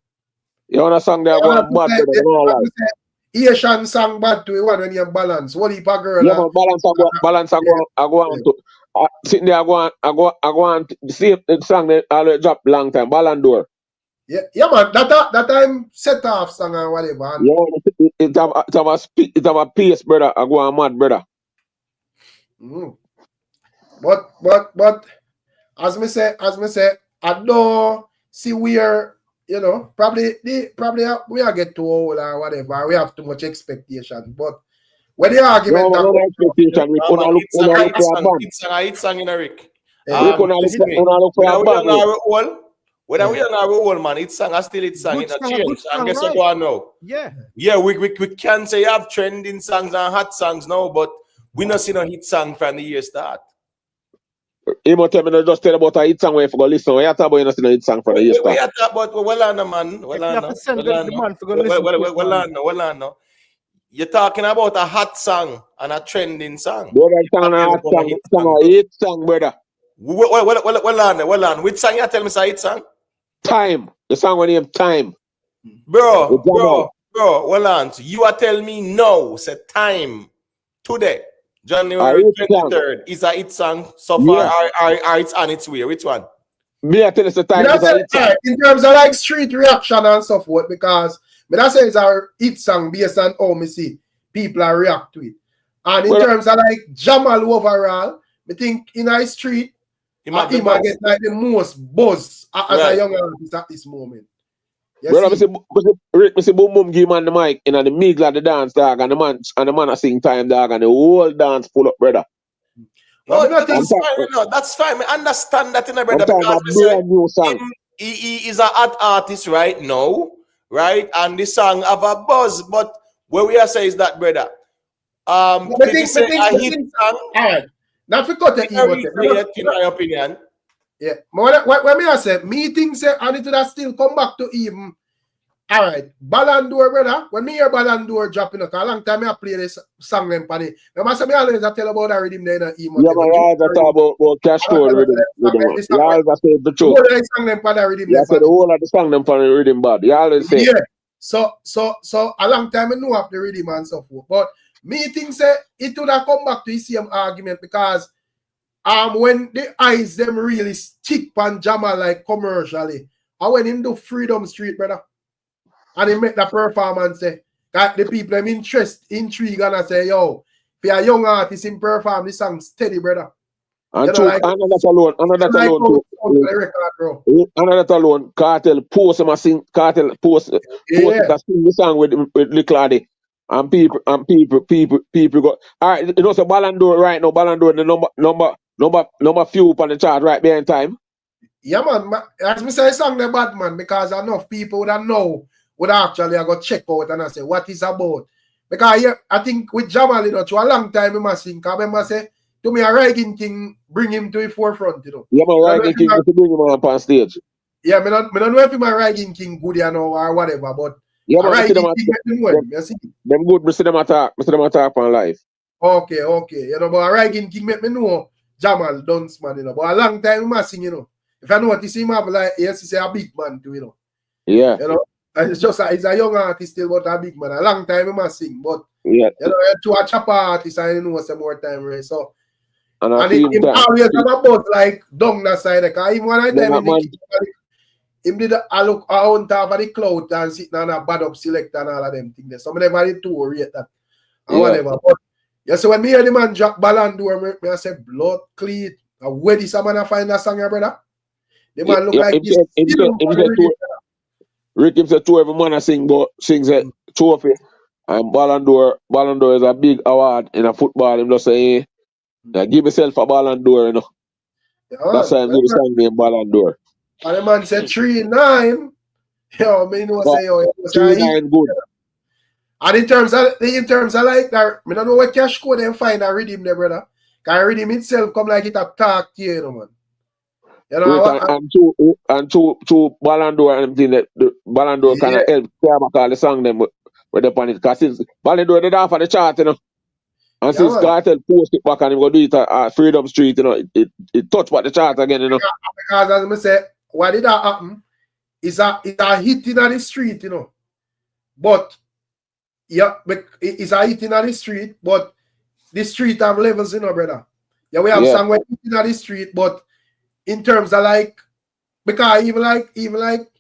You want a song they are going mad, Asian song bad to one when you balance. What if a girl? Yeah, man, balance. I go on to sitting there. I go on. See the song they already drop long time. Ballon d'Or. Yeah, man. That time set off song or whatever. Yeah, it have a pace, brother. I go on mad, brother. But as me say, I don't see where. You know, probably we are get too old or whatever. We have too much expectation. But when the argument it's a hit song in Rick. Listen me. Whether we on our own, Yeah. we on our own, man, it's song, I still it's song, Good it a song, a good change. song, And guess what right. go on now? Yeah. Yeah, we can say you have trending songs and hot songs now, but we not see no hit song from the year start. He must tell me not just tell about a hit song where you for go listen. What you talk about you not see no hit song for the year We start. talk about well on man, If you have to send the man to go listen to it, man. well on. You're talking about a hot song and a trending song. Brother, song a hot song, a hit song, brother. Well on. Which song you tell me say hit song? Time. The song when you have time. Bro, well on. So you are telling me no, say time today, January 23rd, is a hit song so far, or it's on its way. Which one? Me, I tell you the time is a hit song. In terms of like street reaction and so forth, because I say it's a hit song based on how me see people are react to it. And in terms of like Jamal overall, I think in our street, he might get like the most buzz as a young artist at this moment. Brother, I see Boom Boom give man the mic and the middle of the dance, dog, and the man a sing time, dog, and the whole dance full up, brother. Oh, that's fine. I understand that, brother, because he is an art artist right now, right? And the song have a buzz, but what we are saying is that, brother, not for cut in my opinion. Yeah, but when I say meetings, I need to still come back to even. All right, Ballon d'Or, brother. When me hear Ballon d'Or dropping, a long time I play this song them funny. I say me always tell about that rhythm there in the emo. Yeah, man, I talk about cash toll rhythm. You always say the truth. Yeah, say the whole of the song them for the rhythm bad. You always say. Yeah. So a long time I know of the rhythm and so forth. But me think say it would have come back to the same argument because when the eyes them really stick on Jamal like commercially, I went into Freedom Street, brother. And he make the performance that the people them intrigue and I say, yo, if you're a young artist in perform this song steady, brother. And another alone, Cartel post him a sing, Cartel post a sing the song with Lyrical. And people go. All right, you know, so Ballon d'Or right now, Ballon d'Or the number few on the chart right behind time. Yeah, man. As me say, song the bad man because enough people would know would actually I go check out and I say what is about. Because I think with Jamal, you know, to a long time I must sing. I remember say to me a Writing King bring him to the forefront, you know. Yeah, man, Writing King to bring him up on stage. Yeah, I don't know if my Writing King good, you know, or whatever, but yeah, man, Writing King them good, me see them attack on live. Okay, you know, but Writing King make me know Jamal dance man, you know. But a long time I must sing, you know. If I notice him have like yes, he's a big man too, you know. Yeah. You know, and it's just he's a young artist still, but a big man. A long time I must sing, but yeah, you know, to a chopper artist, I know some more time, right? So and he always have a buzz like down that side, because even when I time him did I look on top of the cloud and sitting on a bad up select and all of them things. Some of them are too rate that and whatever. But yeah, so when me hear the man drop Ballon d'Or, me I say blood clean. Where this man find that song, brother? The man look like this. Rick himself to every man sings a trophy. And Ballon d'Or is a big award in a football. Him just say, give yourself a Ballon d'Or, you know. Yeah, that's why I'm going to song name Ballon d'Or. And the man said 3-9. Yo, me know say yo, 3-9 good. And in terms of like that, I don't know what cash code them find a rhythm there, brother. Because rhythm itself come like it a talk to you know, man. You know, and two Ballon d'Or and everything that the Ballon d'Or kind of help call the song them with the on it. Because since Ballon d'Or did off on the chart, you know. And since Cartel post it back and him go do it at Freedom Street, you know, it touch back the chart again, you know. Because as I say, why did that happen? It's a hit in the street, you know. But yeah, it's a hit in the street, but the street have levels, you know, brother. Yeah, we have song where hit in the street, but in terms of like, because even like the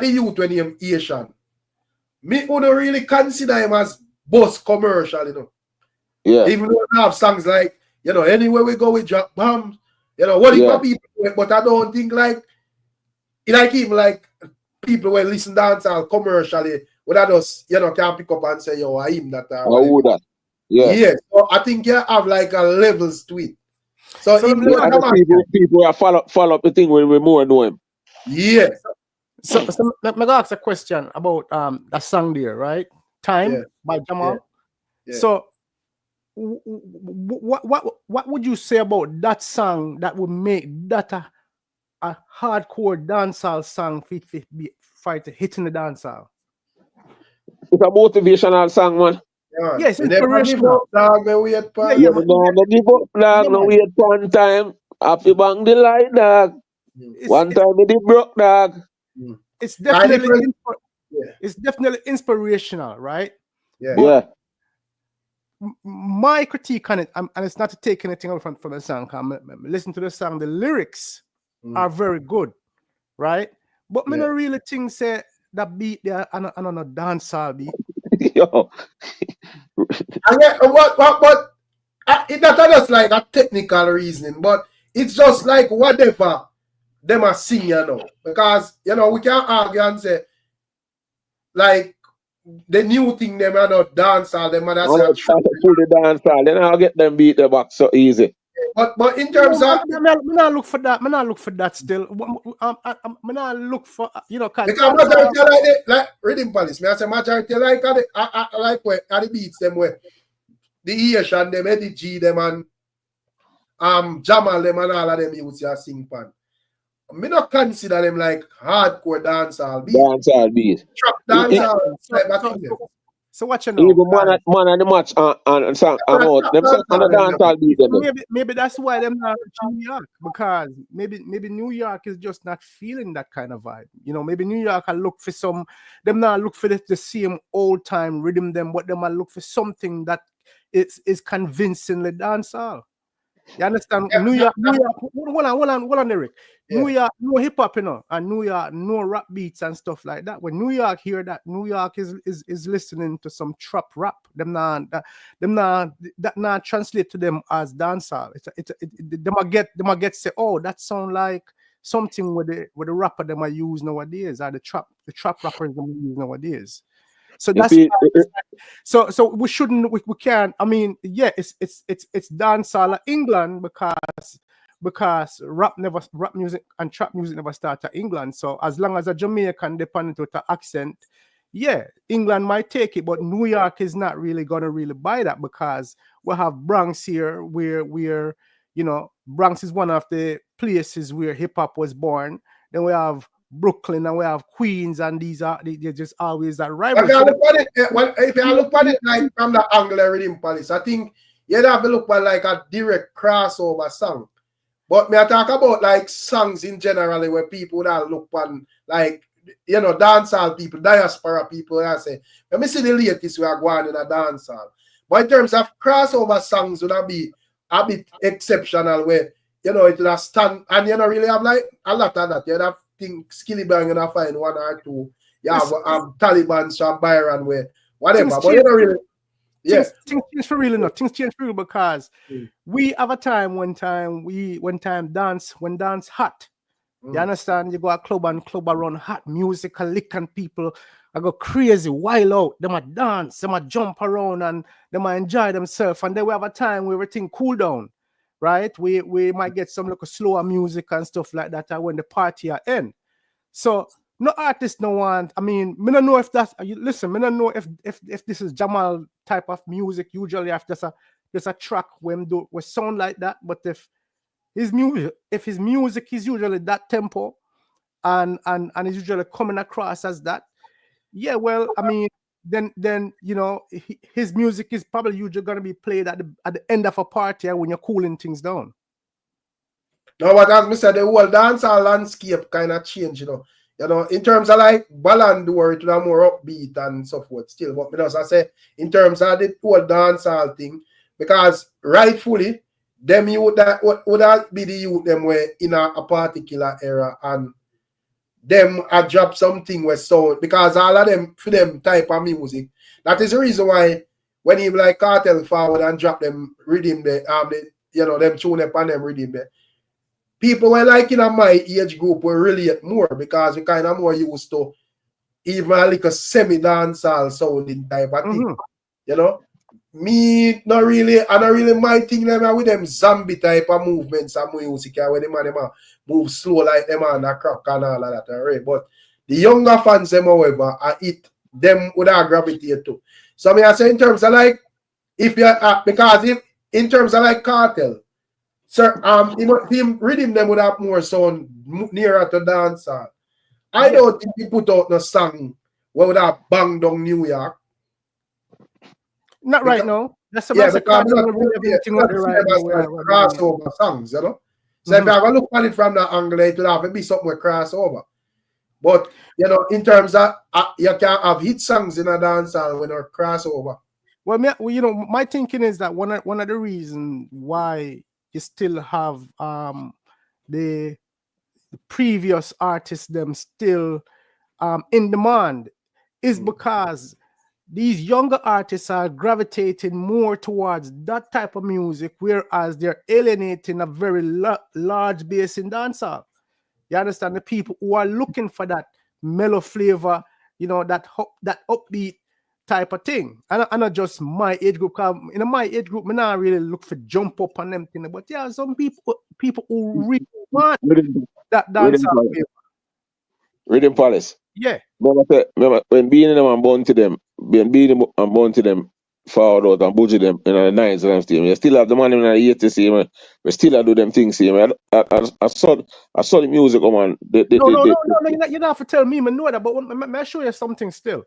youth when him Asian, me wouldn't really consider him as boss commercial, you know. Yeah. Even though we have songs like, you know, anywhere we go we drop bombs, you know, what if people do it, but I don't think like even like people will listen dancehall commercially without us, you know, can pick up and say, yo, I him that. Yeah. Yeah. So I think you have like a levels to it. So So he let me, more And the people are follow up the thing when we more know him. yeah. so let me ask a question about that song there, right? Time Yeah. by Jamal. Yeah. So what would you say about that song that would make that a hardcore dancehall song fit be fight hitting the dancehall? It's a motivational song, man. Yeah. Yes, We never give inspirational. up, dog. We wait for Yeah, man, no give up, dog. No wait one time. Happy bang the light, dog. One time we did broke, dog. It's definitely yeah. it's definitely inspirational, right? Yeah. But my critique on it, and it's not to take anything away from the song. Listen to the song, the lyrics are very good, right? But me not really think say that beat there and a dancehall beat. Yo. And yeah, but it's not just like a technical reasoning, but it's just like whatever them are sing, you know, because you know we can't argue and say like the new thing them are not dancehall, them are Pull the dancehall, then I'll get them beat the back so easy. But in terms of me not look for that. Me not look for that still. Me not look for because majority like it, like Rhythm Palace. Me I say majority like I like where the beats them where the Asian them, Eddie G them and Jamal them and all of them you see sing pan. Me not consider them like hardcore dancehall beat. Dancehall beat. Trap dancehall. So what you know? Even man on the match and song out. Them song on the dancehall beat them. Maybe that's why them not reaching New York, because maybe New York is just not feeling that kind of vibe. You know, maybe New York I look for them not look for the same old time rhythm them, but them might look for something that is convincingly dancehall. You understand? Yeah, New York, hold on, Eric. Yeah. New York, no hip hop, you know, and New York, no rap beats and stuff like that. When New York hear that, New York is listening to some trap rap. That not translate to them as dancehall. They might get say, oh, that sound like something with the rapper them I use nowadays, or the trap rappers them use nowadays. So that's so we shouldn't we can't. I mean, yeah, it's dancehall England because rap music and trap music never started England. So as long as a Jamaican dependent with an accent, yeah, England might take it, but New York is not really gonna really buy that, because we have Bronx here, where you know Bronx is one of the places where hip hop was born. Then we have Brooklyn and we have Queens, and they're just always that rivalry. If you look at it like from the angle of Rhythm Palace, I think you'd have to look at like a direct crossover song. But me I talk about like songs in general where people would have look on like dancehall people, diaspora people, and I say, let me see the latest we are going in a dancehall. But in terms of crossover songs, would that be a bit exceptional where it would have stand and really have like a lot of that. You'd have Skilly Bang and I find one or two. Yeah, Taliban, Sean Byron, where whatever. But really, yeah. Things change for real enough. Things change for real because we have a time when dance hot. You understand? You go a club around hot music, a lick and people I go crazy, wild out. Them a dance, them a jump around and them a enjoy themselves. And then we have a time where everything cool down. Right, we might get some like a slower music and stuff like that when the party are end. So no artist no want. I mean, me don't know if that's listen. Me don't know if this is Jamal type of music. Usually, after there's a track when sound like that. But if his music is usually that tempo, and is usually coming across as that, yeah. Well, I mean. Then his music is probably usually going to be played at the end of a party when you're cooling things down. No, but as I said, the whole dancehall landscape kind of changed, in terms of like Ballon d'Or, it was more upbeat and so forth still. But as I say, in terms of the whole dancehall thing, because rightfully, them youth that would be the youth them were in a particular era, and them I drop something with sound, because all of them for them type of music. That is the reason why when he like Cartel forward and drop them rhythm there, them tune up on them rhythm there. People were like in my age group were relate more, because we kind of more used to even like a semi-dancehall sounding type of thing. me not really, I not really mind thing them with them zombie type of movements and music where them move slow like them and a crack and all of that, right? But the younger fans, them, however, them would have gravitate too. So I say in terms of like, if you because if in terms of like Cartel, sir, him rhythm them would have more sound nearer to dancehall. I don't think he put out no song where would have bang down New York. Not right now. That's Yeah, about crossover songs, you know. So if I have a look at it from that angle, it would have to be something with crossover. But you know, in terms of you can't have hit songs in a dancehall when you're crossover. Well, you know, my thinking is that one of the reasons why you still have the previous artists them still in demand is because these younger artists are gravitating more towards that type of music, whereas they're alienating a very large base in dancehall. You understand? The people who are looking for that mellow flavor, you know, that upbeat type of thing. And not just my age group. In my age group, I not really look for jump up on them thing. But yeah, some people who really want that dancehall flavor. Rhythm Palace. Yeah. Remember when Beenie and born to them, Beenie and born to them forward out and budget them in the 90s and stuff. You still have the money in the 80s, man. We still do them things, man. I saw the music, man. No, you don't have to tell me, I know that, but may I show you something still.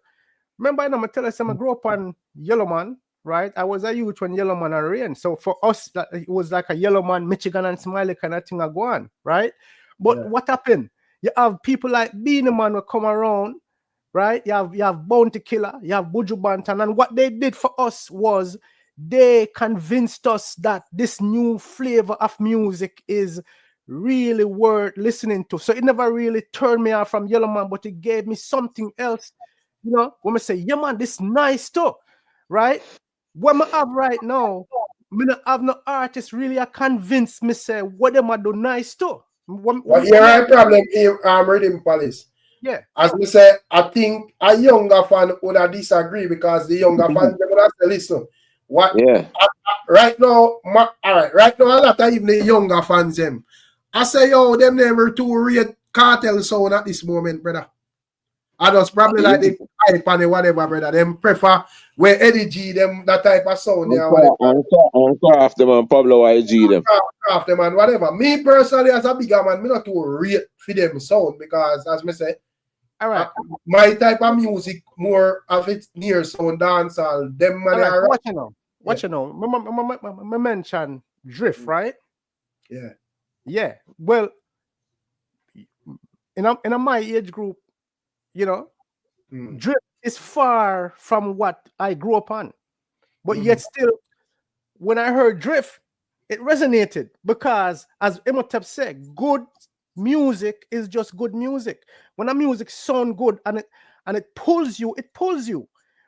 Remember, I'm telling you, I grew up on Yellow Man, right? I was a youth when Yellow Man are in. So for us, it was like a Yellow Man, Michigan and Smiley kind of thing go on, right? But what happened? You have people like Beenie Man will come around, right? You have Bounty Killer, you have Buju Banton, and what they did for us was they convinced us that this new flavor of music is really worth listening to. So it never really turned me off from Yellow Man, but it gave me something else. You know, when I say, yeah, man, this nice too, right? What I have right now, I don't have no artist really convinced me say what them I do nice too. But here I problem here, Rhythm Palace. Yeah. As we say, I think a younger fan would have disagree because the younger fans they would have to listen. What? Yeah. Right now, all right. Right now, a lot of even the younger fans them. I say, yo, them never too rate Cartel sound at this moment, brother. I just probably like the hype and whatever, brother. Them prefer where Eddie G them that type of sound there. And Craft them and Pablo YG them. Craft them and whatever. Me personally, as a bigger man, me not too rate for them sound because, as me say, all right, my type of music more of it near sound dancehall. Them man are what you know. I mention Drift, right? Yeah. Yeah. Well, in my age group, you know, Drift is far from what I grew up on. But yet still, when I heard Drift, it resonated because, as Imhotep said, good music is just good music. When a music sounds good and it pulls you,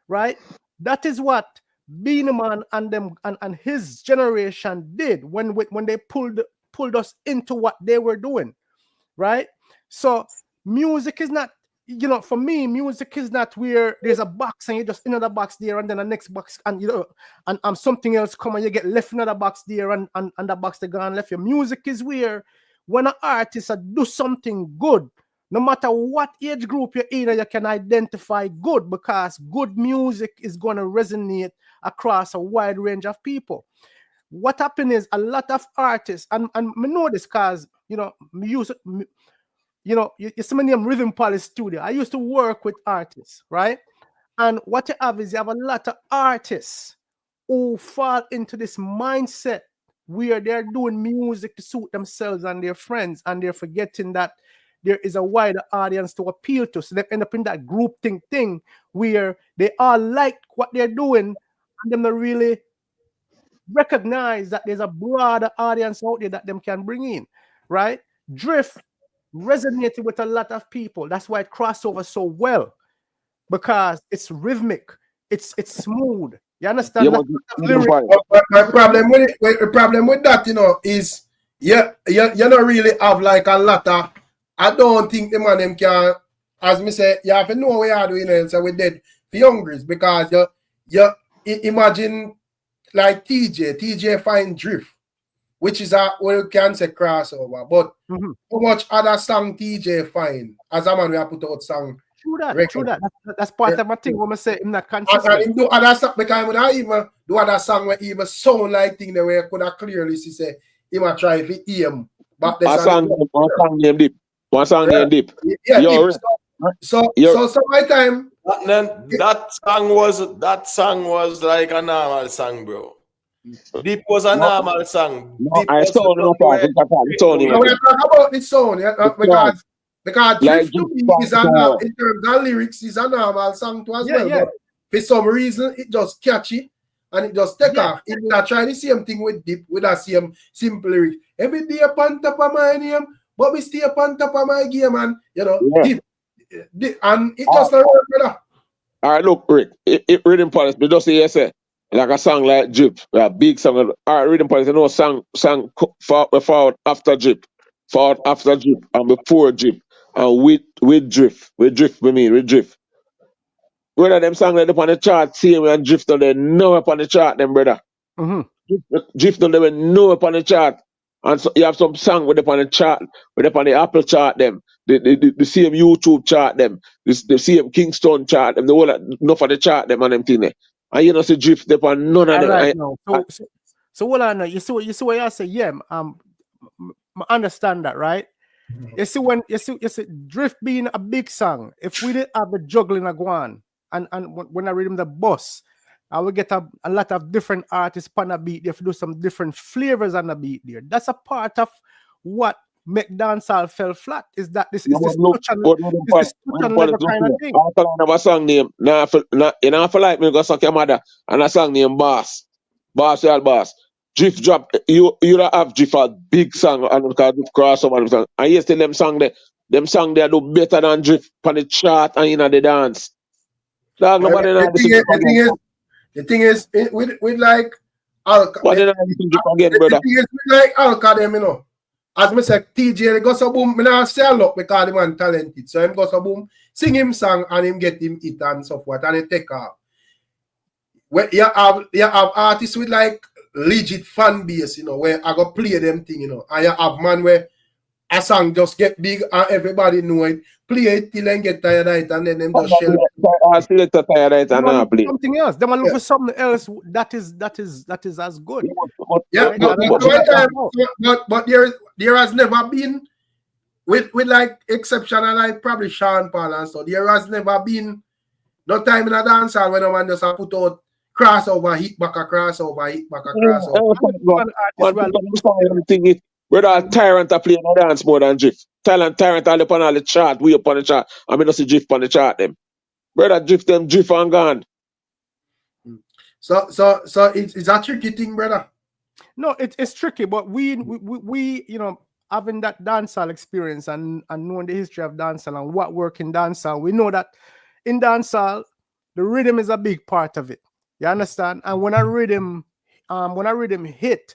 right? That is what Beenie Man and them and his generation did when they pulled us into what they were doing, right? So music is not, you know, for me, music is not where there's a box and you just in another box there and then the next box and you know and something else come and you get left in another box there and the box they gone left. Your music is where when an artist do something good, no matter what age group you're in, you can identify good because good music is going to resonate across a wide range of people. What happened is a lot of artists, and I know this because, you know, you know, you see my name Rhythm Palace Studio. I used to work with artists, right? And what you have is you have a lot of artists who fall into this mindset where they're doing music to suit themselves and their friends, and they're forgetting that there is a wider audience to appeal to. So they end up in that group thing where they all like what they're doing, and them not really recognize that there's a broader audience out there that them can bring in, right? Drift resonated with a lot of people. That's why it crossed over so well, because it's rhythmic, it's smooth. You understand? My problem with it, the problem with that, you know, is you don't really have like a lot of. I don't think the man them can, as me say, you have to know what you are doing, and so we did for youngers because you imagine like TJ find drift, which is a well you can say crossover, but how much other song TJ find? As a man, we have put out song. True that. record. That's part of my thing when I say I'm not And consistent. him do other song because when I even do other song where even sound like thing the way I could have clearly see say him a try to aim. But One song named Deep. One song named Deep. Yeah, Yo, Deep. So sometimes that song was like a normal song, bro. Deep was a normal song. No, Deep I was saw the no song where- we talk about the sound, because Like drift to me is a, in terms of lyrics is a normal song too as well. But for some reason it just catchy and it just take off. If we try the same thing with Deep, with the same simple lyric. Every day upon top of my name, but we stay upon top of my game, and you know, Deep, and it just not work, brother. All right, look, Rick, it Rhythm Police, but just say yes, like a song like Drip, a big song. All right, Rhythm Police, you know, song forward after Drip, and before Drip, and with Drift, with Drift. Brother, them song that up on the chart, see me and Drift on there, no up on the chart, them brother. Drift on there, were no up on the chart. And so you have some song with up on the chart, with up on the Apple chart, them, the same YouTube chart, them, the same Kingston chart, them, the whole enough of the chart, them, and them thing there. And you know, see Drift up on none of them. Right now. So what I know, you see what I say, yeah, I understand that, right? You see when you see Drift being a big song, if we didn't have the juggling a go on, and when I read him the boss, I will get a lot of different artists on the beat. They have to do some different flavors on the beat there. That's a part of what make dancehall fell flat. Is that this is this touch and level kind of thing. I have a song name. You know, for like me go suck your mother, and a song named Boss. Boss. Drift drop. You don't have Drift a big song and because Drift crossover and song. And yes, them song they do better than Drift on the chart and in the dance. Dog, nobody know the thing is, with like Alka. But then again, brother. The thing is with like Alka, them, you know. As me say, TJ they go so boom, me not say a lot because the man talented. So him go so boom, sing him song and him get him hit and so forth and he take off. Where you have artists with like legit fan base, you know, where I go play them thing, you know, and you have man where a song just get big and everybody know it, play it till and get tired of it and then them just shell I still get tired of it and I play something else. They want to look for something else that is as good. Yeah, but there has never been with like exceptional like probably Sean Paul and so there has never been no time in a dancehall when a man just put out crossover, hit back a crossover, hit back a crossover. Brother, Tyrant are playing a dance more than Drift. Tyrant all up on all the chart, we up on the chart. I mean, not see Drift on the chart them. Brother, Drift and gone. So it's a tricky thing, brother. No, it's tricky, but we you know, having that dancehall experience and knowing the history of dancehall and what work in dancehall, we know that in dancehall, the rhythm is a big part of it. You understand? And when a rhythm hit,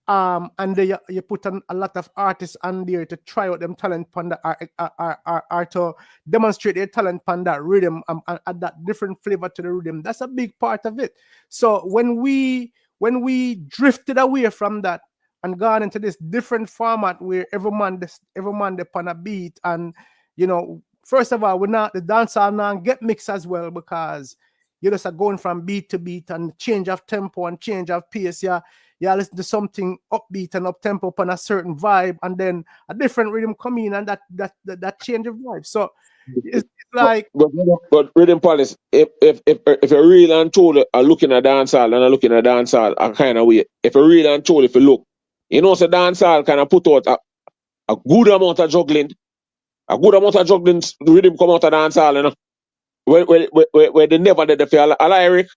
and you put a lot of artists on there to try out them talent on that are to demonstrate their talent on that rhythm and add that different flavor to the rhythm. That's a big part of it. So when we drifted away from that and gone into this different format where every man upon a beat, and you know, first of all, the dancehall now get mixed as well because you just are going from beat to beat and change of tempo and change of pace. Yeah, listen to something upbeat and up tempo upon a certain vibe, and then a different rhythm come in and that change of vibe. So it's like but Rhythm Police, if a real and told are looking at dancehall and are looking at dancehall a kind of way, if a real and told if you look, you know, so dancehall kind of put out a good amount of juggling. A good amount of juggling rhythm come out of dancehall, you know. Where they never did the feel a lyric.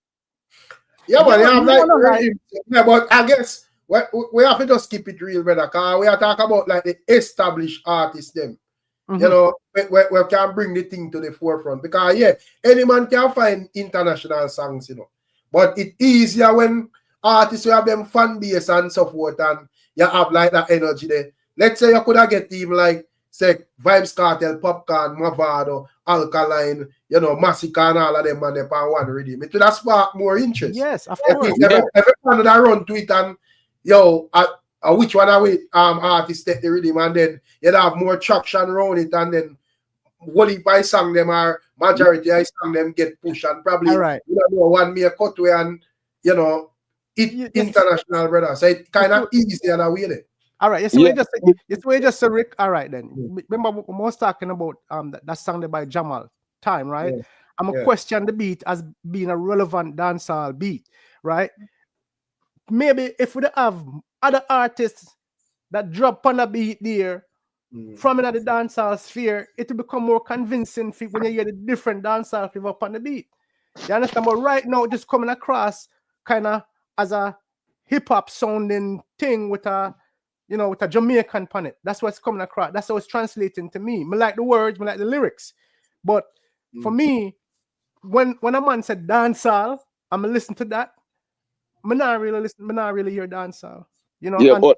Yeah, but I guess we have to just keep it real, brother, because we are talking about like the established artists, them. You know, we can bring the thing to the forefront. Because, yeah, any man can find international songs, you know. But it's easier when artists who have them fan base and so forth, and you have like that energy there. Let's say you could have get even like, say, VYBZ Cartel, Popcorn, Mavado, Alkaline, you know, Massacre and all of them man, they on one rhythm. It would have sparked more interest. Yes, of I course. think every one that run to it and yo, which one are we artists take the rhythm and then you'd have more traction around it and then what if I sang them or majority I sang them get pushed and probably All right. you know one mere cutway and you know it international brother. So it kind of easy and a way there. All right, it's way just a Rick. All right then. Remember we was talking about that song there by Jamal Time, right? Yeah. I'm gonna question the beat as being a relevant dancehall beat, right? Maybe if we have other artists that drop on a beat there from another dancehall sphere, it will become more convincing when you hear the different dancehall flavor up on the beat. You understand? But right now, just coming across kind of as a hip hop sounding thing with a, you know, with a Jamaican on it. That's what's coming across. That's how it's translating to me. I like the words, I like the lyrics. But for me, when a man said dancehall, I'm gonna listen to that. I'm not really hear dancehall. You know,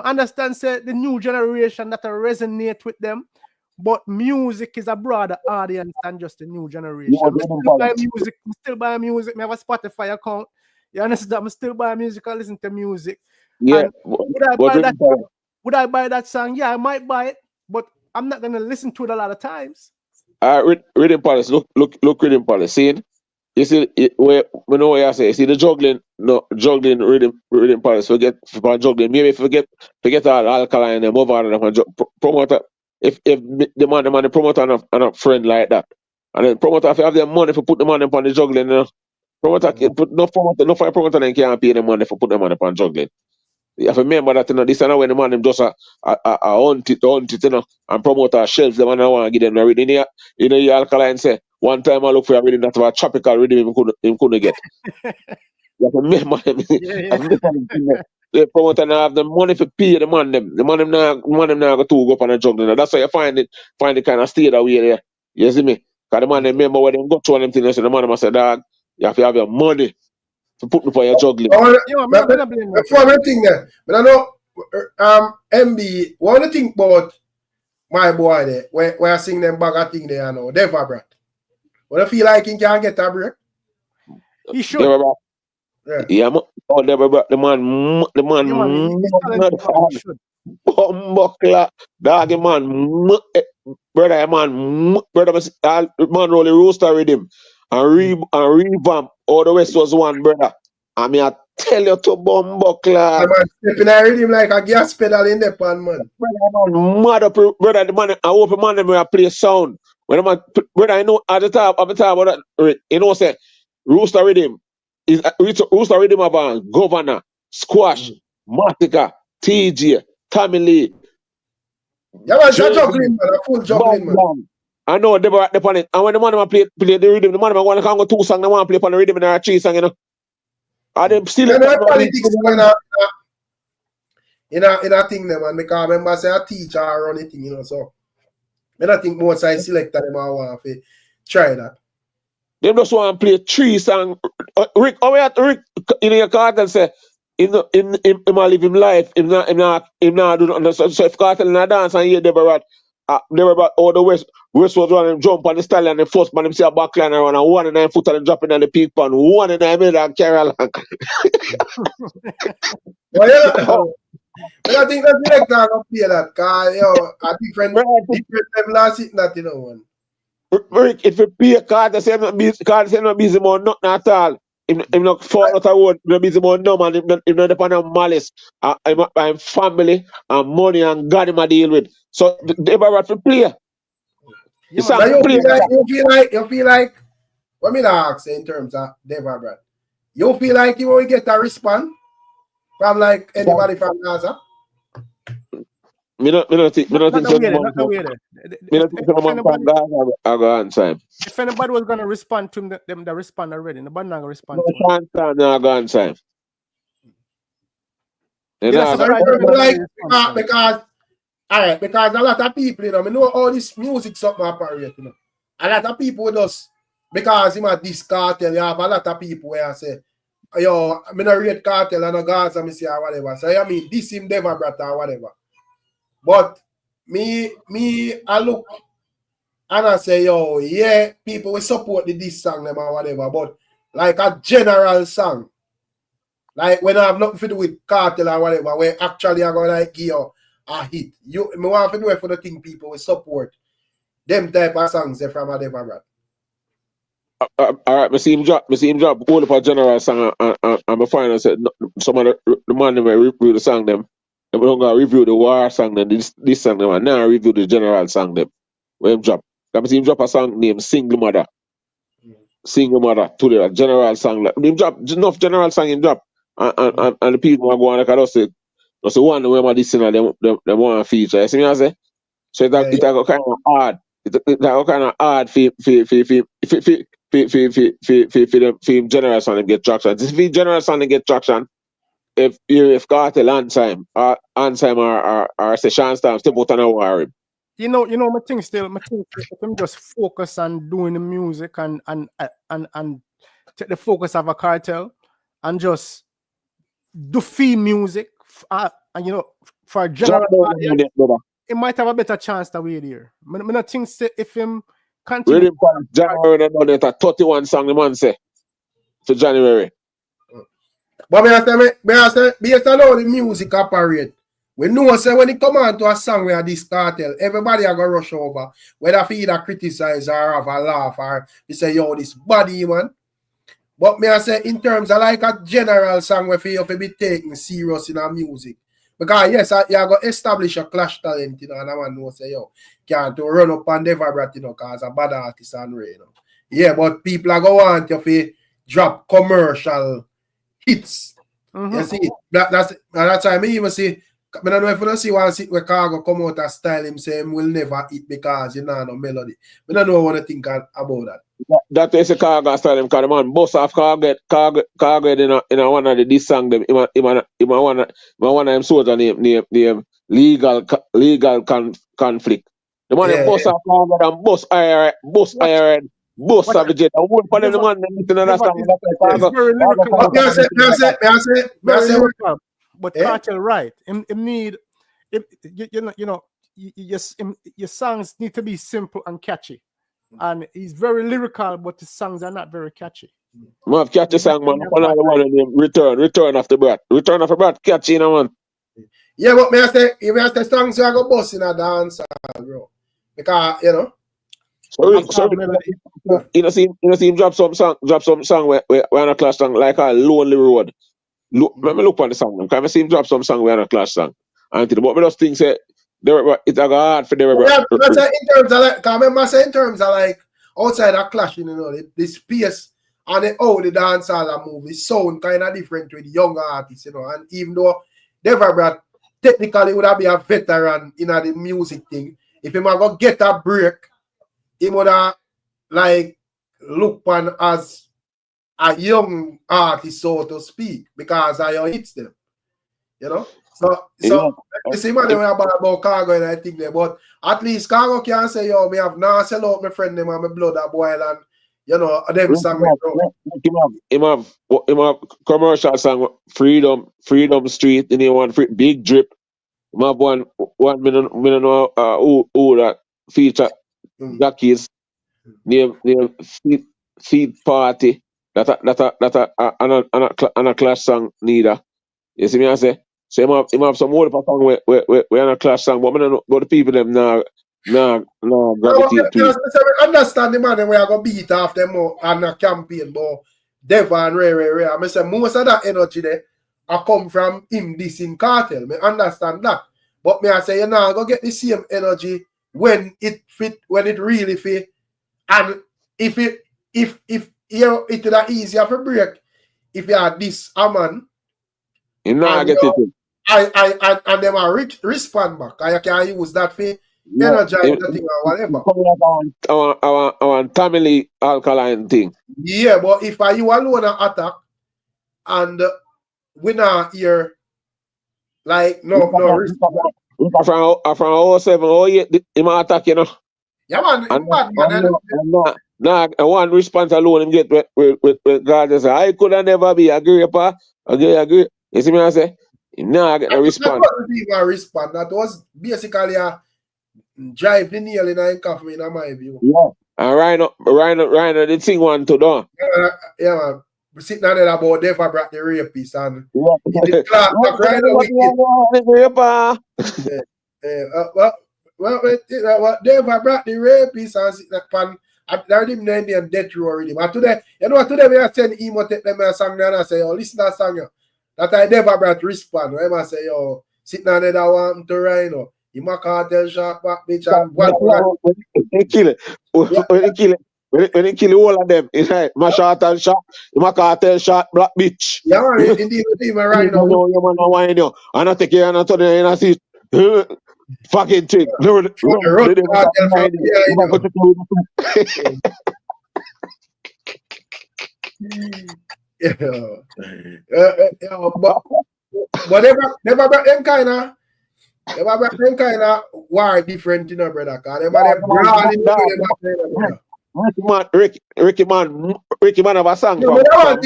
I understand say the new generation that resonate with them, but music is a broader audience than just the new generation. I still buy music. I have a Spotify account. You understand? I'm still buy music. I listen to music. Yeah. Would I buy that song? Yeah, I might buy it, but I'm not gonna listen to it a lot of times. Rhythm Palace, look Rhythm Palace. See, you see, we know what I say. You see the juggling Rhythm Palace. Forget juggling. Maybe forget all Alkaline and move on and promoter. If the promoter and a friend like that, and then promoter if you have the money for put the money upon the juggling, you know, promoter no promoter then can't pay the money for put the money upon juggling. You have to remember that, you know, this is when the man them just hunt it, you know, and promoter shelves them and I want to give them the rhythm. You know, your Alkaline say, one time I look for a rhythm that was a tropical rhythm him couldn't get. You have to remember them. The promoter now have the money for pay the man them. The man them now go to go up on a juggling. That's why you find it kind of stay that way there. You see me? Because the man remember when they go to them things, so the man must say, dog, you have to have your money to put up on your juggling. Before I think that, but I know MB, what do you think about my boy there? Where I sing them bag of thing there, I know, Deva Bratt. What do you feel like he can get a break? He should. Deva, yeah, Deva Bratt, the man, Bumbleclap, dog, man, brother, man, roll the rooster with him and revamp. All the rest was one, brother. I mean, I tell you to Bumbleclap. Man, stepping out with him like a gas pedal in the pan, man. Brother, the man, I hope the man will play sound. When the man, brother, I know at the top about that, you know, say, rooster with him is rooster with him about Governor, Squash, Matica, TJ. Tommy Lee. Yeah, man, juggling, man. A full juggling, man. I know they were upon it. And when the man play the rhythm, the man want to go 2 songs, they want to play upon the rhythm and there are 3 songs, you know. And them still politics in a thing, man, because I remember say a teacher run a thing, you know, so I don't think most I select them I want to try that. Them just want to play 3 songs. Rick in your Cartel say, Him live him life. Him not do nothing. So if Cartel in a dance and hear Deva Bratt all the West was running jump on the style and the first man him see a backline around and 1 and 9 foot and dropping on the peak pan, 1 and 9 minute and carry along. Well, yeah. But I think that's like that up here that cause a different level of sitting that, you know, one. Rick, if you pay Cartel say not busy about nothing at all. Him not fall out of road, him busy about no man, him not depend on malice. I'm family and money and God him a deal with. So Deva Bratt for play. You feel like what me ask in terms of Deva Bratt. You feel like you will get a response from like anybody from Gaza? Me not think someone from Gaza I go answer him. If anybody was gonna respond to them, they respond already. Nobody not gonna respond to him. No, go answer him. Because a lot of people, you know all this music something apparent, you know. A lot of people just because him at this Cartel, you have a lot of people where I say, yo, I mean, I rate Cartel and a Gaza, I say or whatever. So I mean, this him Deva Bratt or whatever. But me, I look and I say, yo, yeah, people will support this song them or whatever, but like a general song, like when I have nothing to do with Cartel or whatever, where actually I'm gonna like give you a hit. Me want to do it for the thing people will support them type of songs from a Deva Bratt. All right, I see him drop all of our general song and my final said some of the man them review the song them. They don't go review the war song them, this song them, and now review the general song them. Where him drop. I see him drop a song named Single Mother. Single Mother to the general song. Like, him drop enough general song him drop. And the people are going like I just say one where my this them want to feature. You see me I say? So it got kind of hard. It got kind of hard for him general song to get traction. If he general song to get traction, if Cartel on time or say chance time, still put on a war. You know, my thing if I'm just focus on doing the music and take the focus of a Cartel and just do free music and you know for a general audience, it might have a better chance that we're there. I not think say if him continue January that 31 song the man say for January. But I say based on how the music operate, we know say when it come on to a song where this Cartel, everybody are gonna rush over, whether for either criticize or have a laugh or they say, yo, this body, man. But me I say in terms of like a general song where you have to be taken serious in our music. Because yes, you are going to establish a clash talent, you know, and a man will say, yo, can't to run up on Deva Bratt, you know, because a bad artist and you know. Yeah, but people are going to want you to drop commercial hits. You see, that's why I even say, I don't know if you don't see one sit where Khago come out and style him, say him will never hit because you know no melody. I don't know what I think about that. That is a Khago style him because the man boss off Khago in a one of the this song them in one of them soldier name legal conflict. The man boss off Khago and boss IRN, boss Savage. I won't put the man in that song. But Cartel right. Him need your songs need to be simple and catchy. And he's very lyrical, but his songs are not very catchy. I have catchy song, man. Another one named Return of the Bratt. Return of the Bratt, catchy, you know, man. Yeah, but if I say songs you go bust in a dance, bro. Because you know. You know, see him drop some song where on a clash song like a Lonely Road. Let me look on the song. Can I see him drop some song where on a clash song? And but me just think say it's a hard for Deva Bratt. Yeah, in terms of like, I remember saying in terms of like outside a clashing, you know, the space and the dancehall movie sound kind of different with younger artists, you know, and even though Deva Bratt technically would have been a veteran in the music thing, if he might go get a break, he would have like look on as a young artist, so to speak, because I hits them, you know. So you see, man, about Khago and I think there, but at least Khago can say, yo, me have now sell out my friend them and my blood a boil and you know them song. Him have commercial song Freedom Street, and he want Big Drip. Him have one me know who that feature Jackies name Seed Party that a clash song neither. You see me I say? So him have some more of a song where on a clash song, but I don't know the people them now gravitate to it. Understand the man and we are gonna beat off them on a campaign, but Deva and Ray. I say most of that energy there I come from him this in Cartel. I understand that. But me I say you know go get the same energy when it fit, when it really fit. And if you it would easier for break if you are this a man. You know I get it. And them are respond back. I can use that for energize the thing or whatever. I want family alkaline thing. Yeah, but if you alone attack and we not here like no from 07, 08, he might attack, you know. Yeah, man, and one response alone him get with God say I could have never be agree. You see me I say? Nah, I get a response. That wasn't even a response. That was basically drive the nail in a coffin, in my view. Yeah. And Rhino did sing one to do. Yeah, man. We sitting on there about Deva Bratt the rapist and Yeah. the class of Rhino wicked. What Deva Bratt the rapist and sitting upon I him name them death row already. But today, you know what today we are sending emo take them a song and I say, oh, listen to that song. That I Deva Bratt respond. When I say, yo, sitting on there that want to Rhino. You might cartel shot back, bitch, and what? When they kill it, when they kill all of them, it's like my shot and shot, my cartel shot, black bitch. Yeah, man, indeed, right now. No, you man, wine you. And I take you and I turn and I see fucking thing. Whatever, never brought them kind of. They were them kind of war different, you know, brother. Cause they were brawling. Ricky man have a song. No, I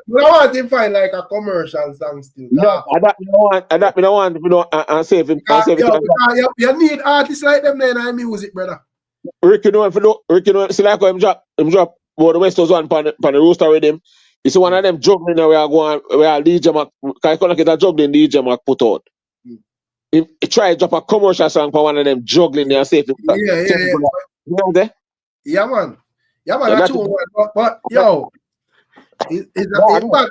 want him find like a commercial song still. No, I don't want if you know and save him. You need artists like them then in music, brother. Ricky know see like how him drop about the West Coast one pan the rooster with him. You see one of them juggling we are going where DJ Mac can get a juggling DJ Mac put out. He try to drop a commercial song for one of them juggling there and say Yeah. You know that? Yeah, man. That's true, man. But yo, it's a bad man.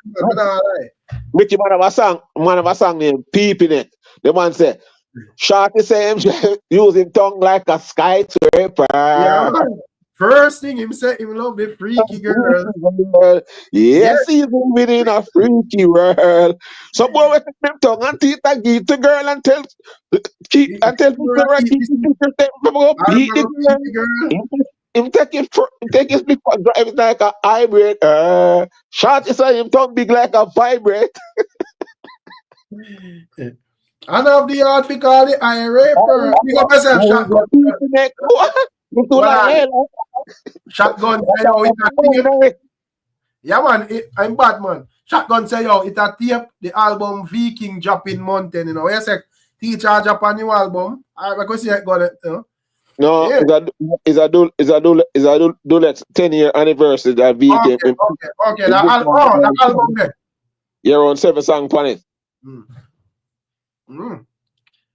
Ricky man have a song named Peep in it. The man say, Shorty say him using tongue like a skyscraper. Yeah, man. First thing him say him love the freaky girl. Yes, he's living in a freaky world. So boy with them tongue and teeth and give the girl and tell people beat the girl. Him take his big one drive like a hybrid. Shorty say him tongue big like a vibrate. I know the art we call it I raper. Pick up yourself, shotgun. Shotgun say yo, it's a tape. Yeah, man, I'm bad, man. Shotgun say yo, it's a tape. The album Viking Dropping Mountain, you know. You say teacher drop a new album. I can see it got it, you know. No, yeah. Is a Dulex 10-year anniversary that Viking. Okay. The album there. You're on 7 songs on it.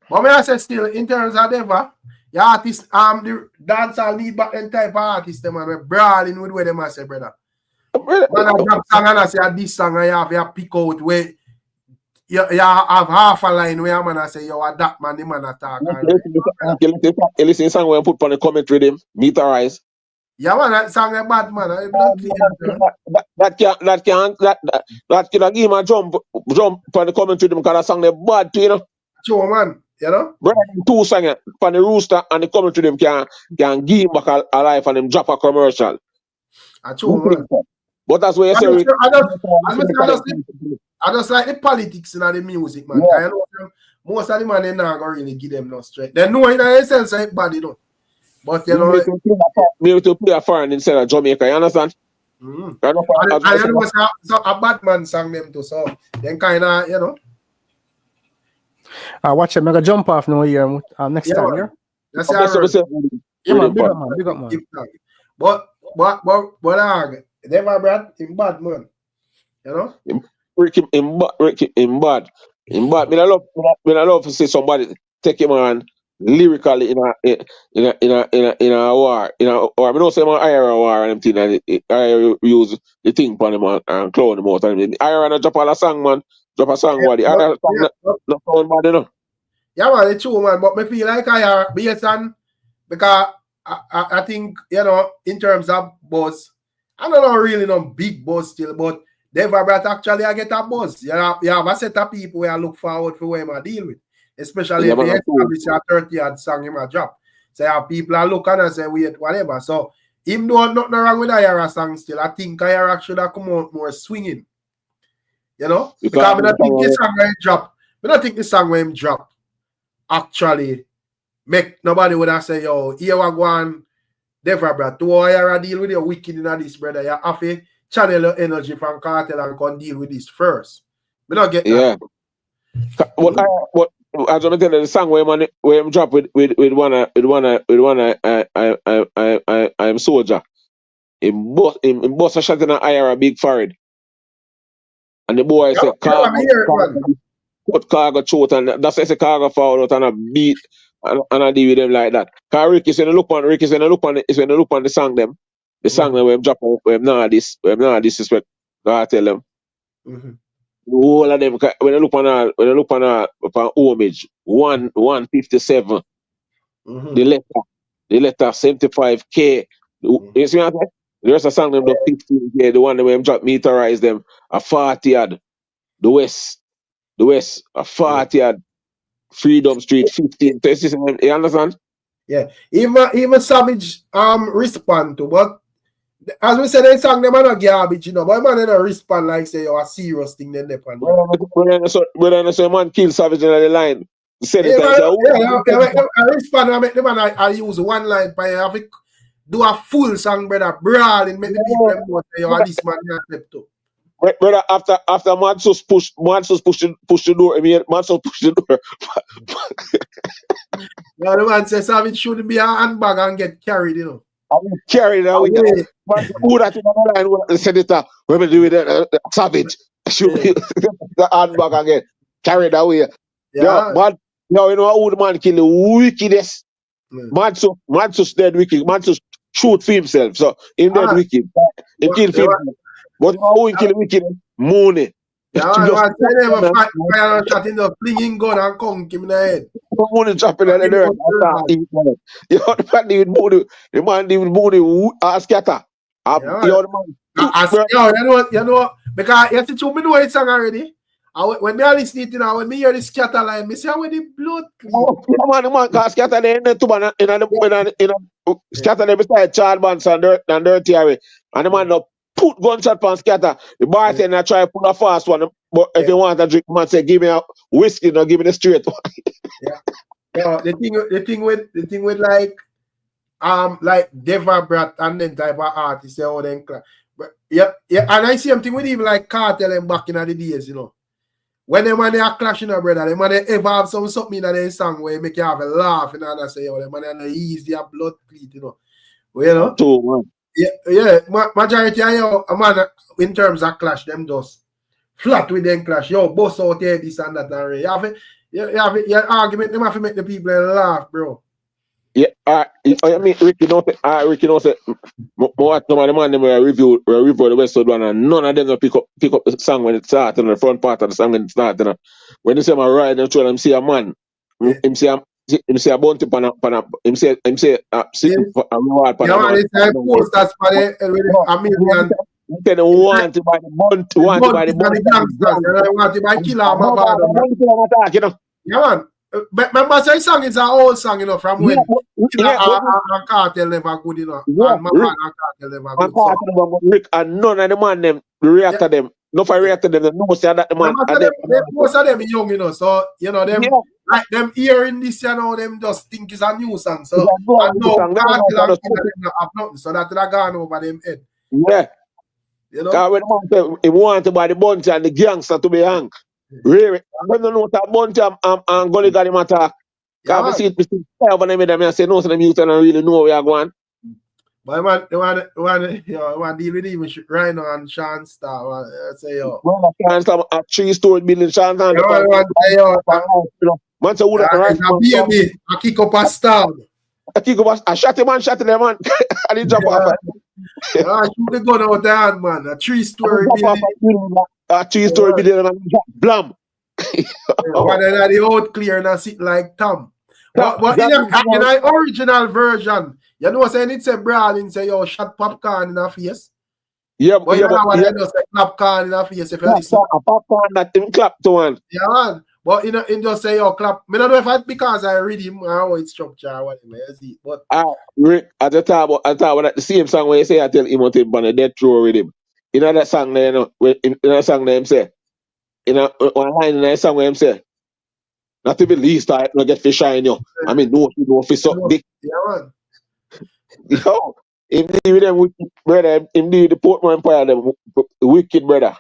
But me I say still in terms of Deva, the artist, the dancehall need back then type of artist, them and we brawling with where them I say, brother. Man, I drop song and I say this song and you have to pick out where you have half a line where man I say yo that man the man attack. You listen to song where I put on the comment with him, meet our eyes. Yeah, man, that song is bad, man. That can give him a jump on the comment with him because that song is bad too, you know. Sure, man. You know? Brother, 2 songs from the rooster and the comment to them can give him back a life and them drop a commercial. True, man. But that's what you say. I just like the politics in the music, man. Yeah. I know most of the man they not gonna really give them no straight. They know in themselves say bad, you know. But you know, me to play a foreign instead of Jamaica, you understand? I know so a bad man sang them too, so then kinda, you know. Watch it, I'm gonna jump off now here next time, yeah? That's yeah, man, big up, man. But Deva Bratt, him bad, man. You know? Ricky him bad. Me I love to see somebody take him on lyrically in a war. Or I don't say my IRA war and everything and I use the thing on him and clown him out. IRA drop all a song, man. Drop a song, body. Not sound bad, you know. Yeah, man, it's true, man. But me feel like IRA based on because I think, you know, in terms of buzz, I don't know really no big buzz still, but Deva Bratt actually I get a buzz. You have a set of people where I look forward for where I deal with. Especially if you establish a 30-odd song in my drop. So you have people I look and say wait, whatever. So even though nothing wrong with IRA song still, I think IRA should have come out more swinging. You know? Because I don't think this song when him drop. I don't think the song when him drop actually make nobody would have say, yo, here we go on Deva Bratt. To IRA deal with your wicked in this, brother. You have to channel your energy from Cartel and go deal with this first. We don't get that. Yeah. as I'm telling you, the song where him drop with I am soldier. Him boss a shot in the eye or a big forehead. And the boy say put Khago throat, and that's why say Khago fall out and a beat and I deal with them like that. Cause Ricky when you look on the song them. The song them where him drop where him not disrespect. God tell them. All of them when you look on homage, 157. The letter 75K. You see what I'm saying? The rest of the song them the 15K, the one where him drop meteorize them a 40 odd. The West a 40 odd. Freedom Street 15. You understand? Yeah. Even Savage respond to, but as we said, they song them are not garbage, you know, but man they don't respond like say a serious thing then depend. When I man kill Savage in the line. I respond and make them and I use one line by have it do a full song, brother, broad and make the people them know say this man step to. Brother, after Mansus push the door. I mean, Mansus push the door. Yeah, the man says Savage shouldn't be a handbag and get carried, you know. I mean, carried away. Who that in the line said it? When we do it, Savage should be the handbag again. Carried away. Yeah, but now you know how the man kill the wickedest. Mansus dead wicked. Mansus shoot for himself. So him dead wicked. He kill for himself. But who will kill the wicked? Money. Yeah, I tell them a fire shot in the flinging gun and conk him in the head. Money dropping on the dirt. You know the man even money. The man even money scatter. You know, because you see, you know it's song already. When me listen it, you know, when me hear the scatter line, me say, how the blood the man can scatter there in the scatter there beside Charles Banks and Dirty Harry. And the man no put gunshot on scatter. The bartender try to pull a fast one, but if you want to drink, man say, give me a whiskey, no give me the straight one. Yeah, the thing with like Deva, Bratt, and then type of artists, all them. But yeah, and I see something with even like Cartel and back in the days, you know. When them man they are clashing, brother, them man they ever have something in their song where make you have a laugh, and I say, oh, them man they easy a blood clean, you know. Well, you know. Yeah, majority of a man in terms of clash, them just flat with them clash. Yo, boss out here, this and that, and you have your argument, them have to make the people laugh, bro. Yeah, I mean, Ricky don't say, what some of the man them review the West Side one, and none of them pick up the song when it starts, and the front part of the song when it starts. You know. When they say my ride and through them see a man, him say a bounty pan him say see a reward pan. Yeah, it's a posters for the a million. They don't want to buy the bounty, want to buy the bounty. They want to buy killer, you know. Yeah, man. But remember, say song is an old song, you know, from when Cartel never good, you know. Yeah, and Cartel never good. Rick and none of the man them react to them. No for react to them, no say that the man. Most of them young, you know, so you know them like them hearing this, you know, them just think it's a new song. So I know Cartel and Killer have nothing, so that they gone over them head. Yeah. You know, when the man say he want to buy the bunch and the gangster to be hung. Really, I don't know that bunch and Gully got him attack. Because I see over them and I say, no, so them youth don't really know where you're going. But man, they want to deal with even Rhino and Sean Star. I say, yo. Sean Star, a 3-story building, Sean Star. Man, so would have I kick up a star. I shot him and shot him, man. And he jump off. Shoot the gun out the hand, man. A 3-story building. A 3-story building and blam. But then the out clear and I sit like Tom. But in an original version, you know saying it's a brawling say yo shot popcorn in our face. Yeah, but you know what they just say popcorn in our face if you listen. A popcorn that him clap to one. Yeah, man. But in just say yo clap. I don't know if it's because I read him or how it's structured or whatever you see. But Rick at the time the same song where you say I tell him to ban a death row with him. You know that song there, you know, in that song there him say, you know, one line in that song where him say, not to be least I don't get fish in you. I mean, no, you don't fish up dick. Yeah, man. You know, him deal with them wicked brother, him deal with the Portman Empire, them wicked brother.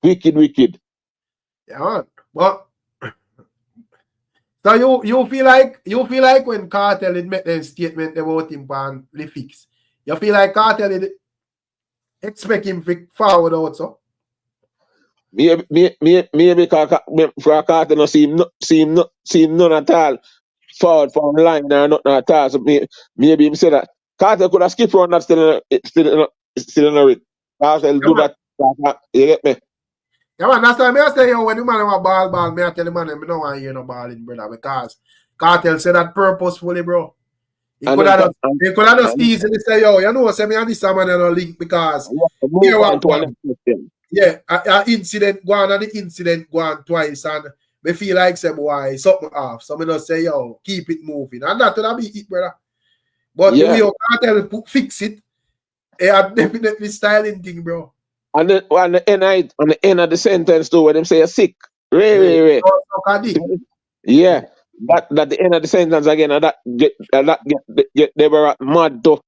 Wicked. Yeah, man. But So you feel like when Cartel did make a statement about him on the fix, you feel like Cartel did expect him to forward also? Maybe for Cartel no seem none at all forward from the line or nothing at all. So maybe him say that Cartel could have skipped around that still in a ring. Cartel do that. You get me? Yeah, man, that's why I say, yo, when the man have a ball, me I tell the man, I don't want to hear no balling, brother, because Cartel said that purposefully, bro. He could have just easily say, yo, you know, say me and this man in a link because a incident go on and the incident go on twice and me feel like say boy something off. So me just say, yo, keep it moving. And that would be it, brother. But the way you Cartel fix it, they are definitely styling thing, bro. And then on the end of the sentence too, when them say you're sick. Ray. Yeah. That the end of the sentence again, and that get Deborah mad though.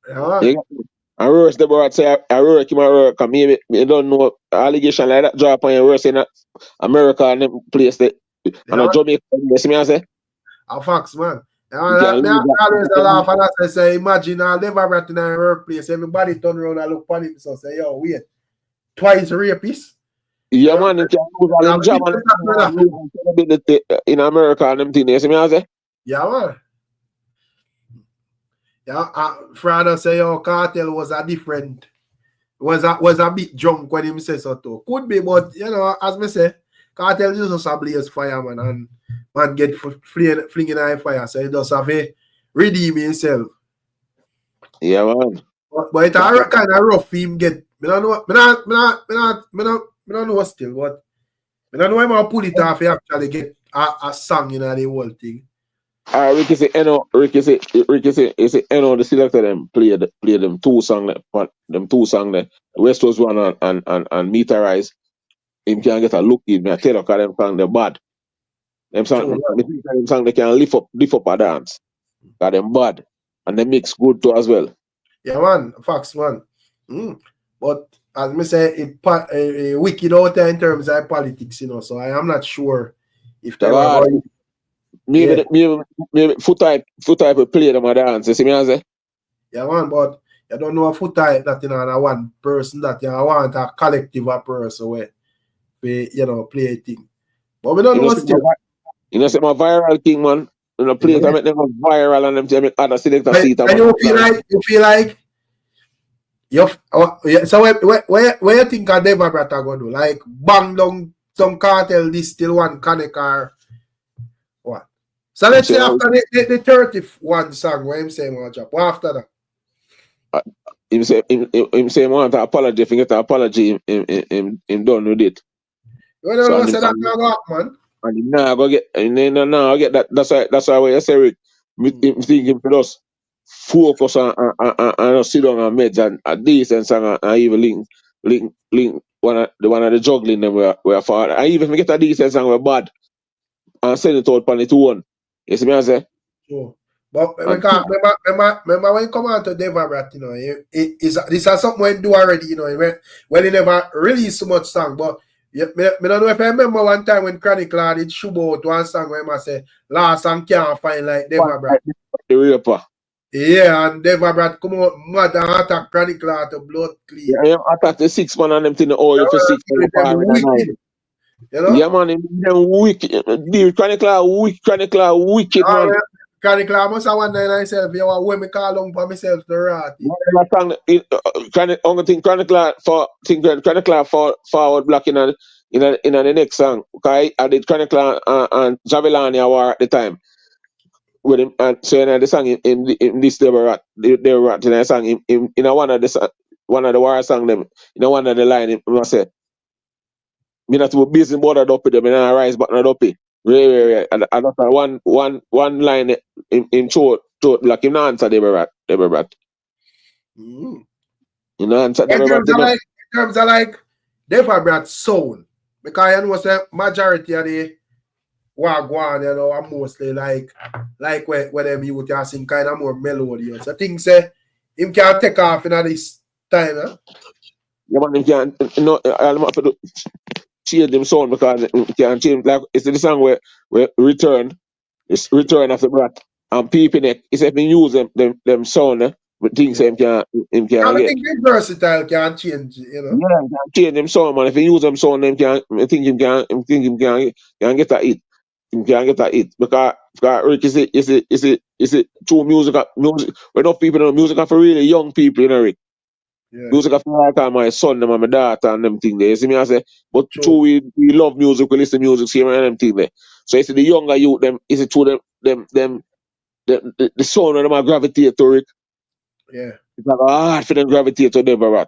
Yeah. And worse, Deborah say I work him a work, and maybe you don't know allegation like that drop on your worse in America and them place that and a Jamaica, you see me I say? A facts, man. I always laugh and I say, imagine I'll never Bratt in a workplace, everybody turn around and look at him and say, yo, wait, twice rapist? Yeah, man, you can lose all them job in America and them things, you see me I say? Yeah, man. Yeah, Frada say, yo, Cartel was a different, was a bit drunk when him says so too. Could be, but, you know, as me say, Cartel just a blaze fire, man, and man get flinging high fire, so he does have a redeem himself. Yeah, man. But it's a kind of rough him get. I don't know still, but I don't know him pull it off. He actually get a song in the whole thing. Ricky say, the selector them play them two songs there. West Coast one and Meteorize. Him can get a look in me. I tell you, because them song they bad. Them song they can lift up a dance. Because them bad. And they mix good too as well. Yeah, man. Facts, man. But as me say, it wicked out there in terms of politics, you know. So I am not sure if they are going. Maybe foot type will play them a dance. You see me I say? Yeah, man, but you don't know a foot type that you know one person that you want a collective person where you know play a thing. But we don't know still. You know, say my viral thing, man. You know, play it and make them viral and them make other selector seat. And you feel like so where you think a Deva Bratt are gonna do? Like bang down some Cartel this still one connect or what? So let's say after the 31 song where him say one drop. What after that? Him say want to apology, if he get an apology, him done with it. You don't say that now go up, man. And him now go get that. That's why when you say Rick, him think him for us focus and sit down and meds and a decent song and even link one of the juggling them were far. And even if we get a decent song we're bad and send it out on its own. You see me I say? Sure. But remember when you come out to Deva Bratt, you know, this is something we do already, you know, well he never released so much song, but I don't know if I remember one time when Chronicle did show out one song where I say last song can't find like Deva Bratt. The rapper. Yeah, and Deva Bratt come out mad and attack Chronicle to blood clean. Yeah, attack the 6 man and them thing the oil for 6 man. You know? Yeah, man, them wicked. The Chronicle wicked, man. Chronicle, I must have one day myself. You want when me call on for myself to rat. Chronicle forward block in the next song. Okay, I did Chronicle and Javelani war at the time. With him and so the song in this they were in the song in one of the war song them one of the line him must say me not to be busy bordered up with them and I rise but not up it. Really. And that's one line in short like him not answer Deva Bratt. You know answer Deva Bratt. In terms of like Deva Bratt sound, because you know the majority of the Wagwan, you know, are mostly like where them you can sing kind of more melodious. I think say him can take off in this time, huh? Yeah, man, him can I'll have to change them sound because him can change like it's the song where return It's return of the Bratt. And people it, it's if you use them sound, but things him can I get. think the versatile can change, you know. Yeah, he can change them sound, man. If you use them sound, them can I think him can get that hit. Him can get that hit. Because Rick is it true music when enough people know music are for really young people, you know, Rick. Yeah. Music of my son, them and my daughter and them thing there. You see me I say, but True. true we love music, we listen to music, see and them thing there. So you see the younger youth, them is it true them the sound of them are gravitate to it. Yeah. It's like hard for them gravitate to them, right?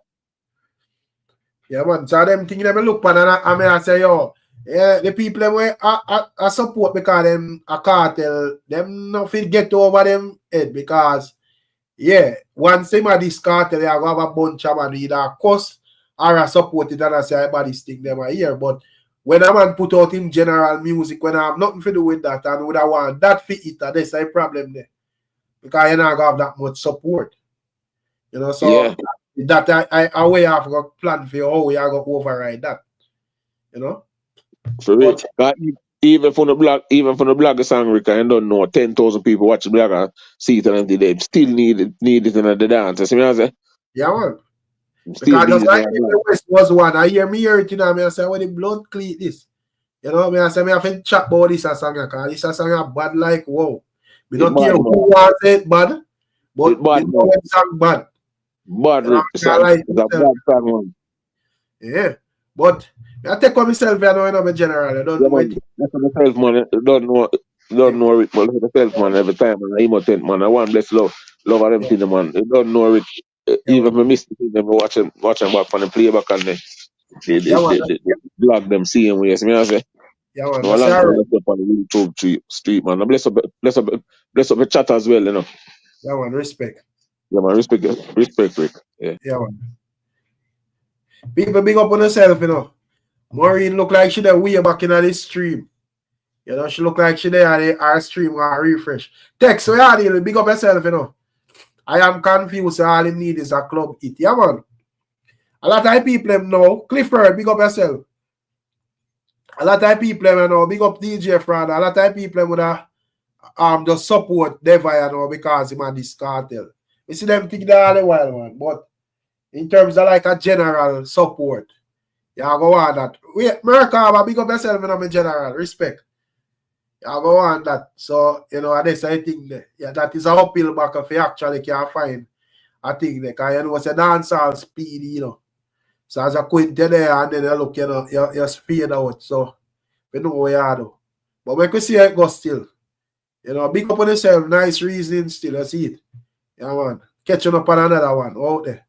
Yeah, man. So them thing them look pan and I say, yo, yeah, the people them way I support because them a cartel, them not feel get over them head because yeah, once them a this cartel, they have a bunch of man either cuss or I support it and I say everybody stick them a here. But when a man put out him general music, when I have nothing to do with that and would I want that fit it, that's a problem there. Because you not have that much support. You know, so Yeah. that I way have got plan for you how we are going to override that. You know? For it. Even from the blogger song, Rick, I don't know 10,000 people watch the blogger, see it and they still need it in the dance. See me I say? Yeah, man. Still Because need just it like in the West was one. I hear it, you know, I say, when the blood clean this. You know, I say, I have to chat about this song, because this song is bad like, wow. We don't care who wants it bad, but it bad, we know it's song bad. Bad, You know, Rick. It's a bad song, man. Yeah. But I take on myself, you know, in general. I don't know it. That's myself, man. Don't know it, but look at myself, man, every time, man. I'm a tent, man. I want bless love of them things, man. They don't know it. Even if I miss the thing, them watch them back from the playback and they blog them seeing ways. Me I say, yeah, man. no, a long time up on the YouTube street, man. Bless up the chat as well, you know. Yeah, man. Respect. Yeah, man. Respect, Rick. Yeah. Yeah, man. People big up on herself, you know. Maureen look like she there way back in this stream. You know, she look like she there at our stream or refresh. Text, so yeah, deal, big up yourself, you know. I am confused, so all you need is a club hit. Yeah, man. A lot of people them know. Clifford, big up yourself. A lot of people them know, big up DJ Fran. A lot of people them would just support Deva, you know, because he man this cartel. You see them think that all the while, man. But in terms of like a general support, yeah, go on that. Wait, America, big up yourself, you know, my general. Respect. Yeah, go on that. So, you know, that's I think that, yeah, that is a uphill back if you actually can find a thing there. Because you know, it's a dancehall speed, you know. So as a quint there and then you look, you know, you fade out. So we know what you do. But we can see how it goes still. You know, big up on yourself, nice reasoning still, you see it. Yeah, man. Catching up on another one out there.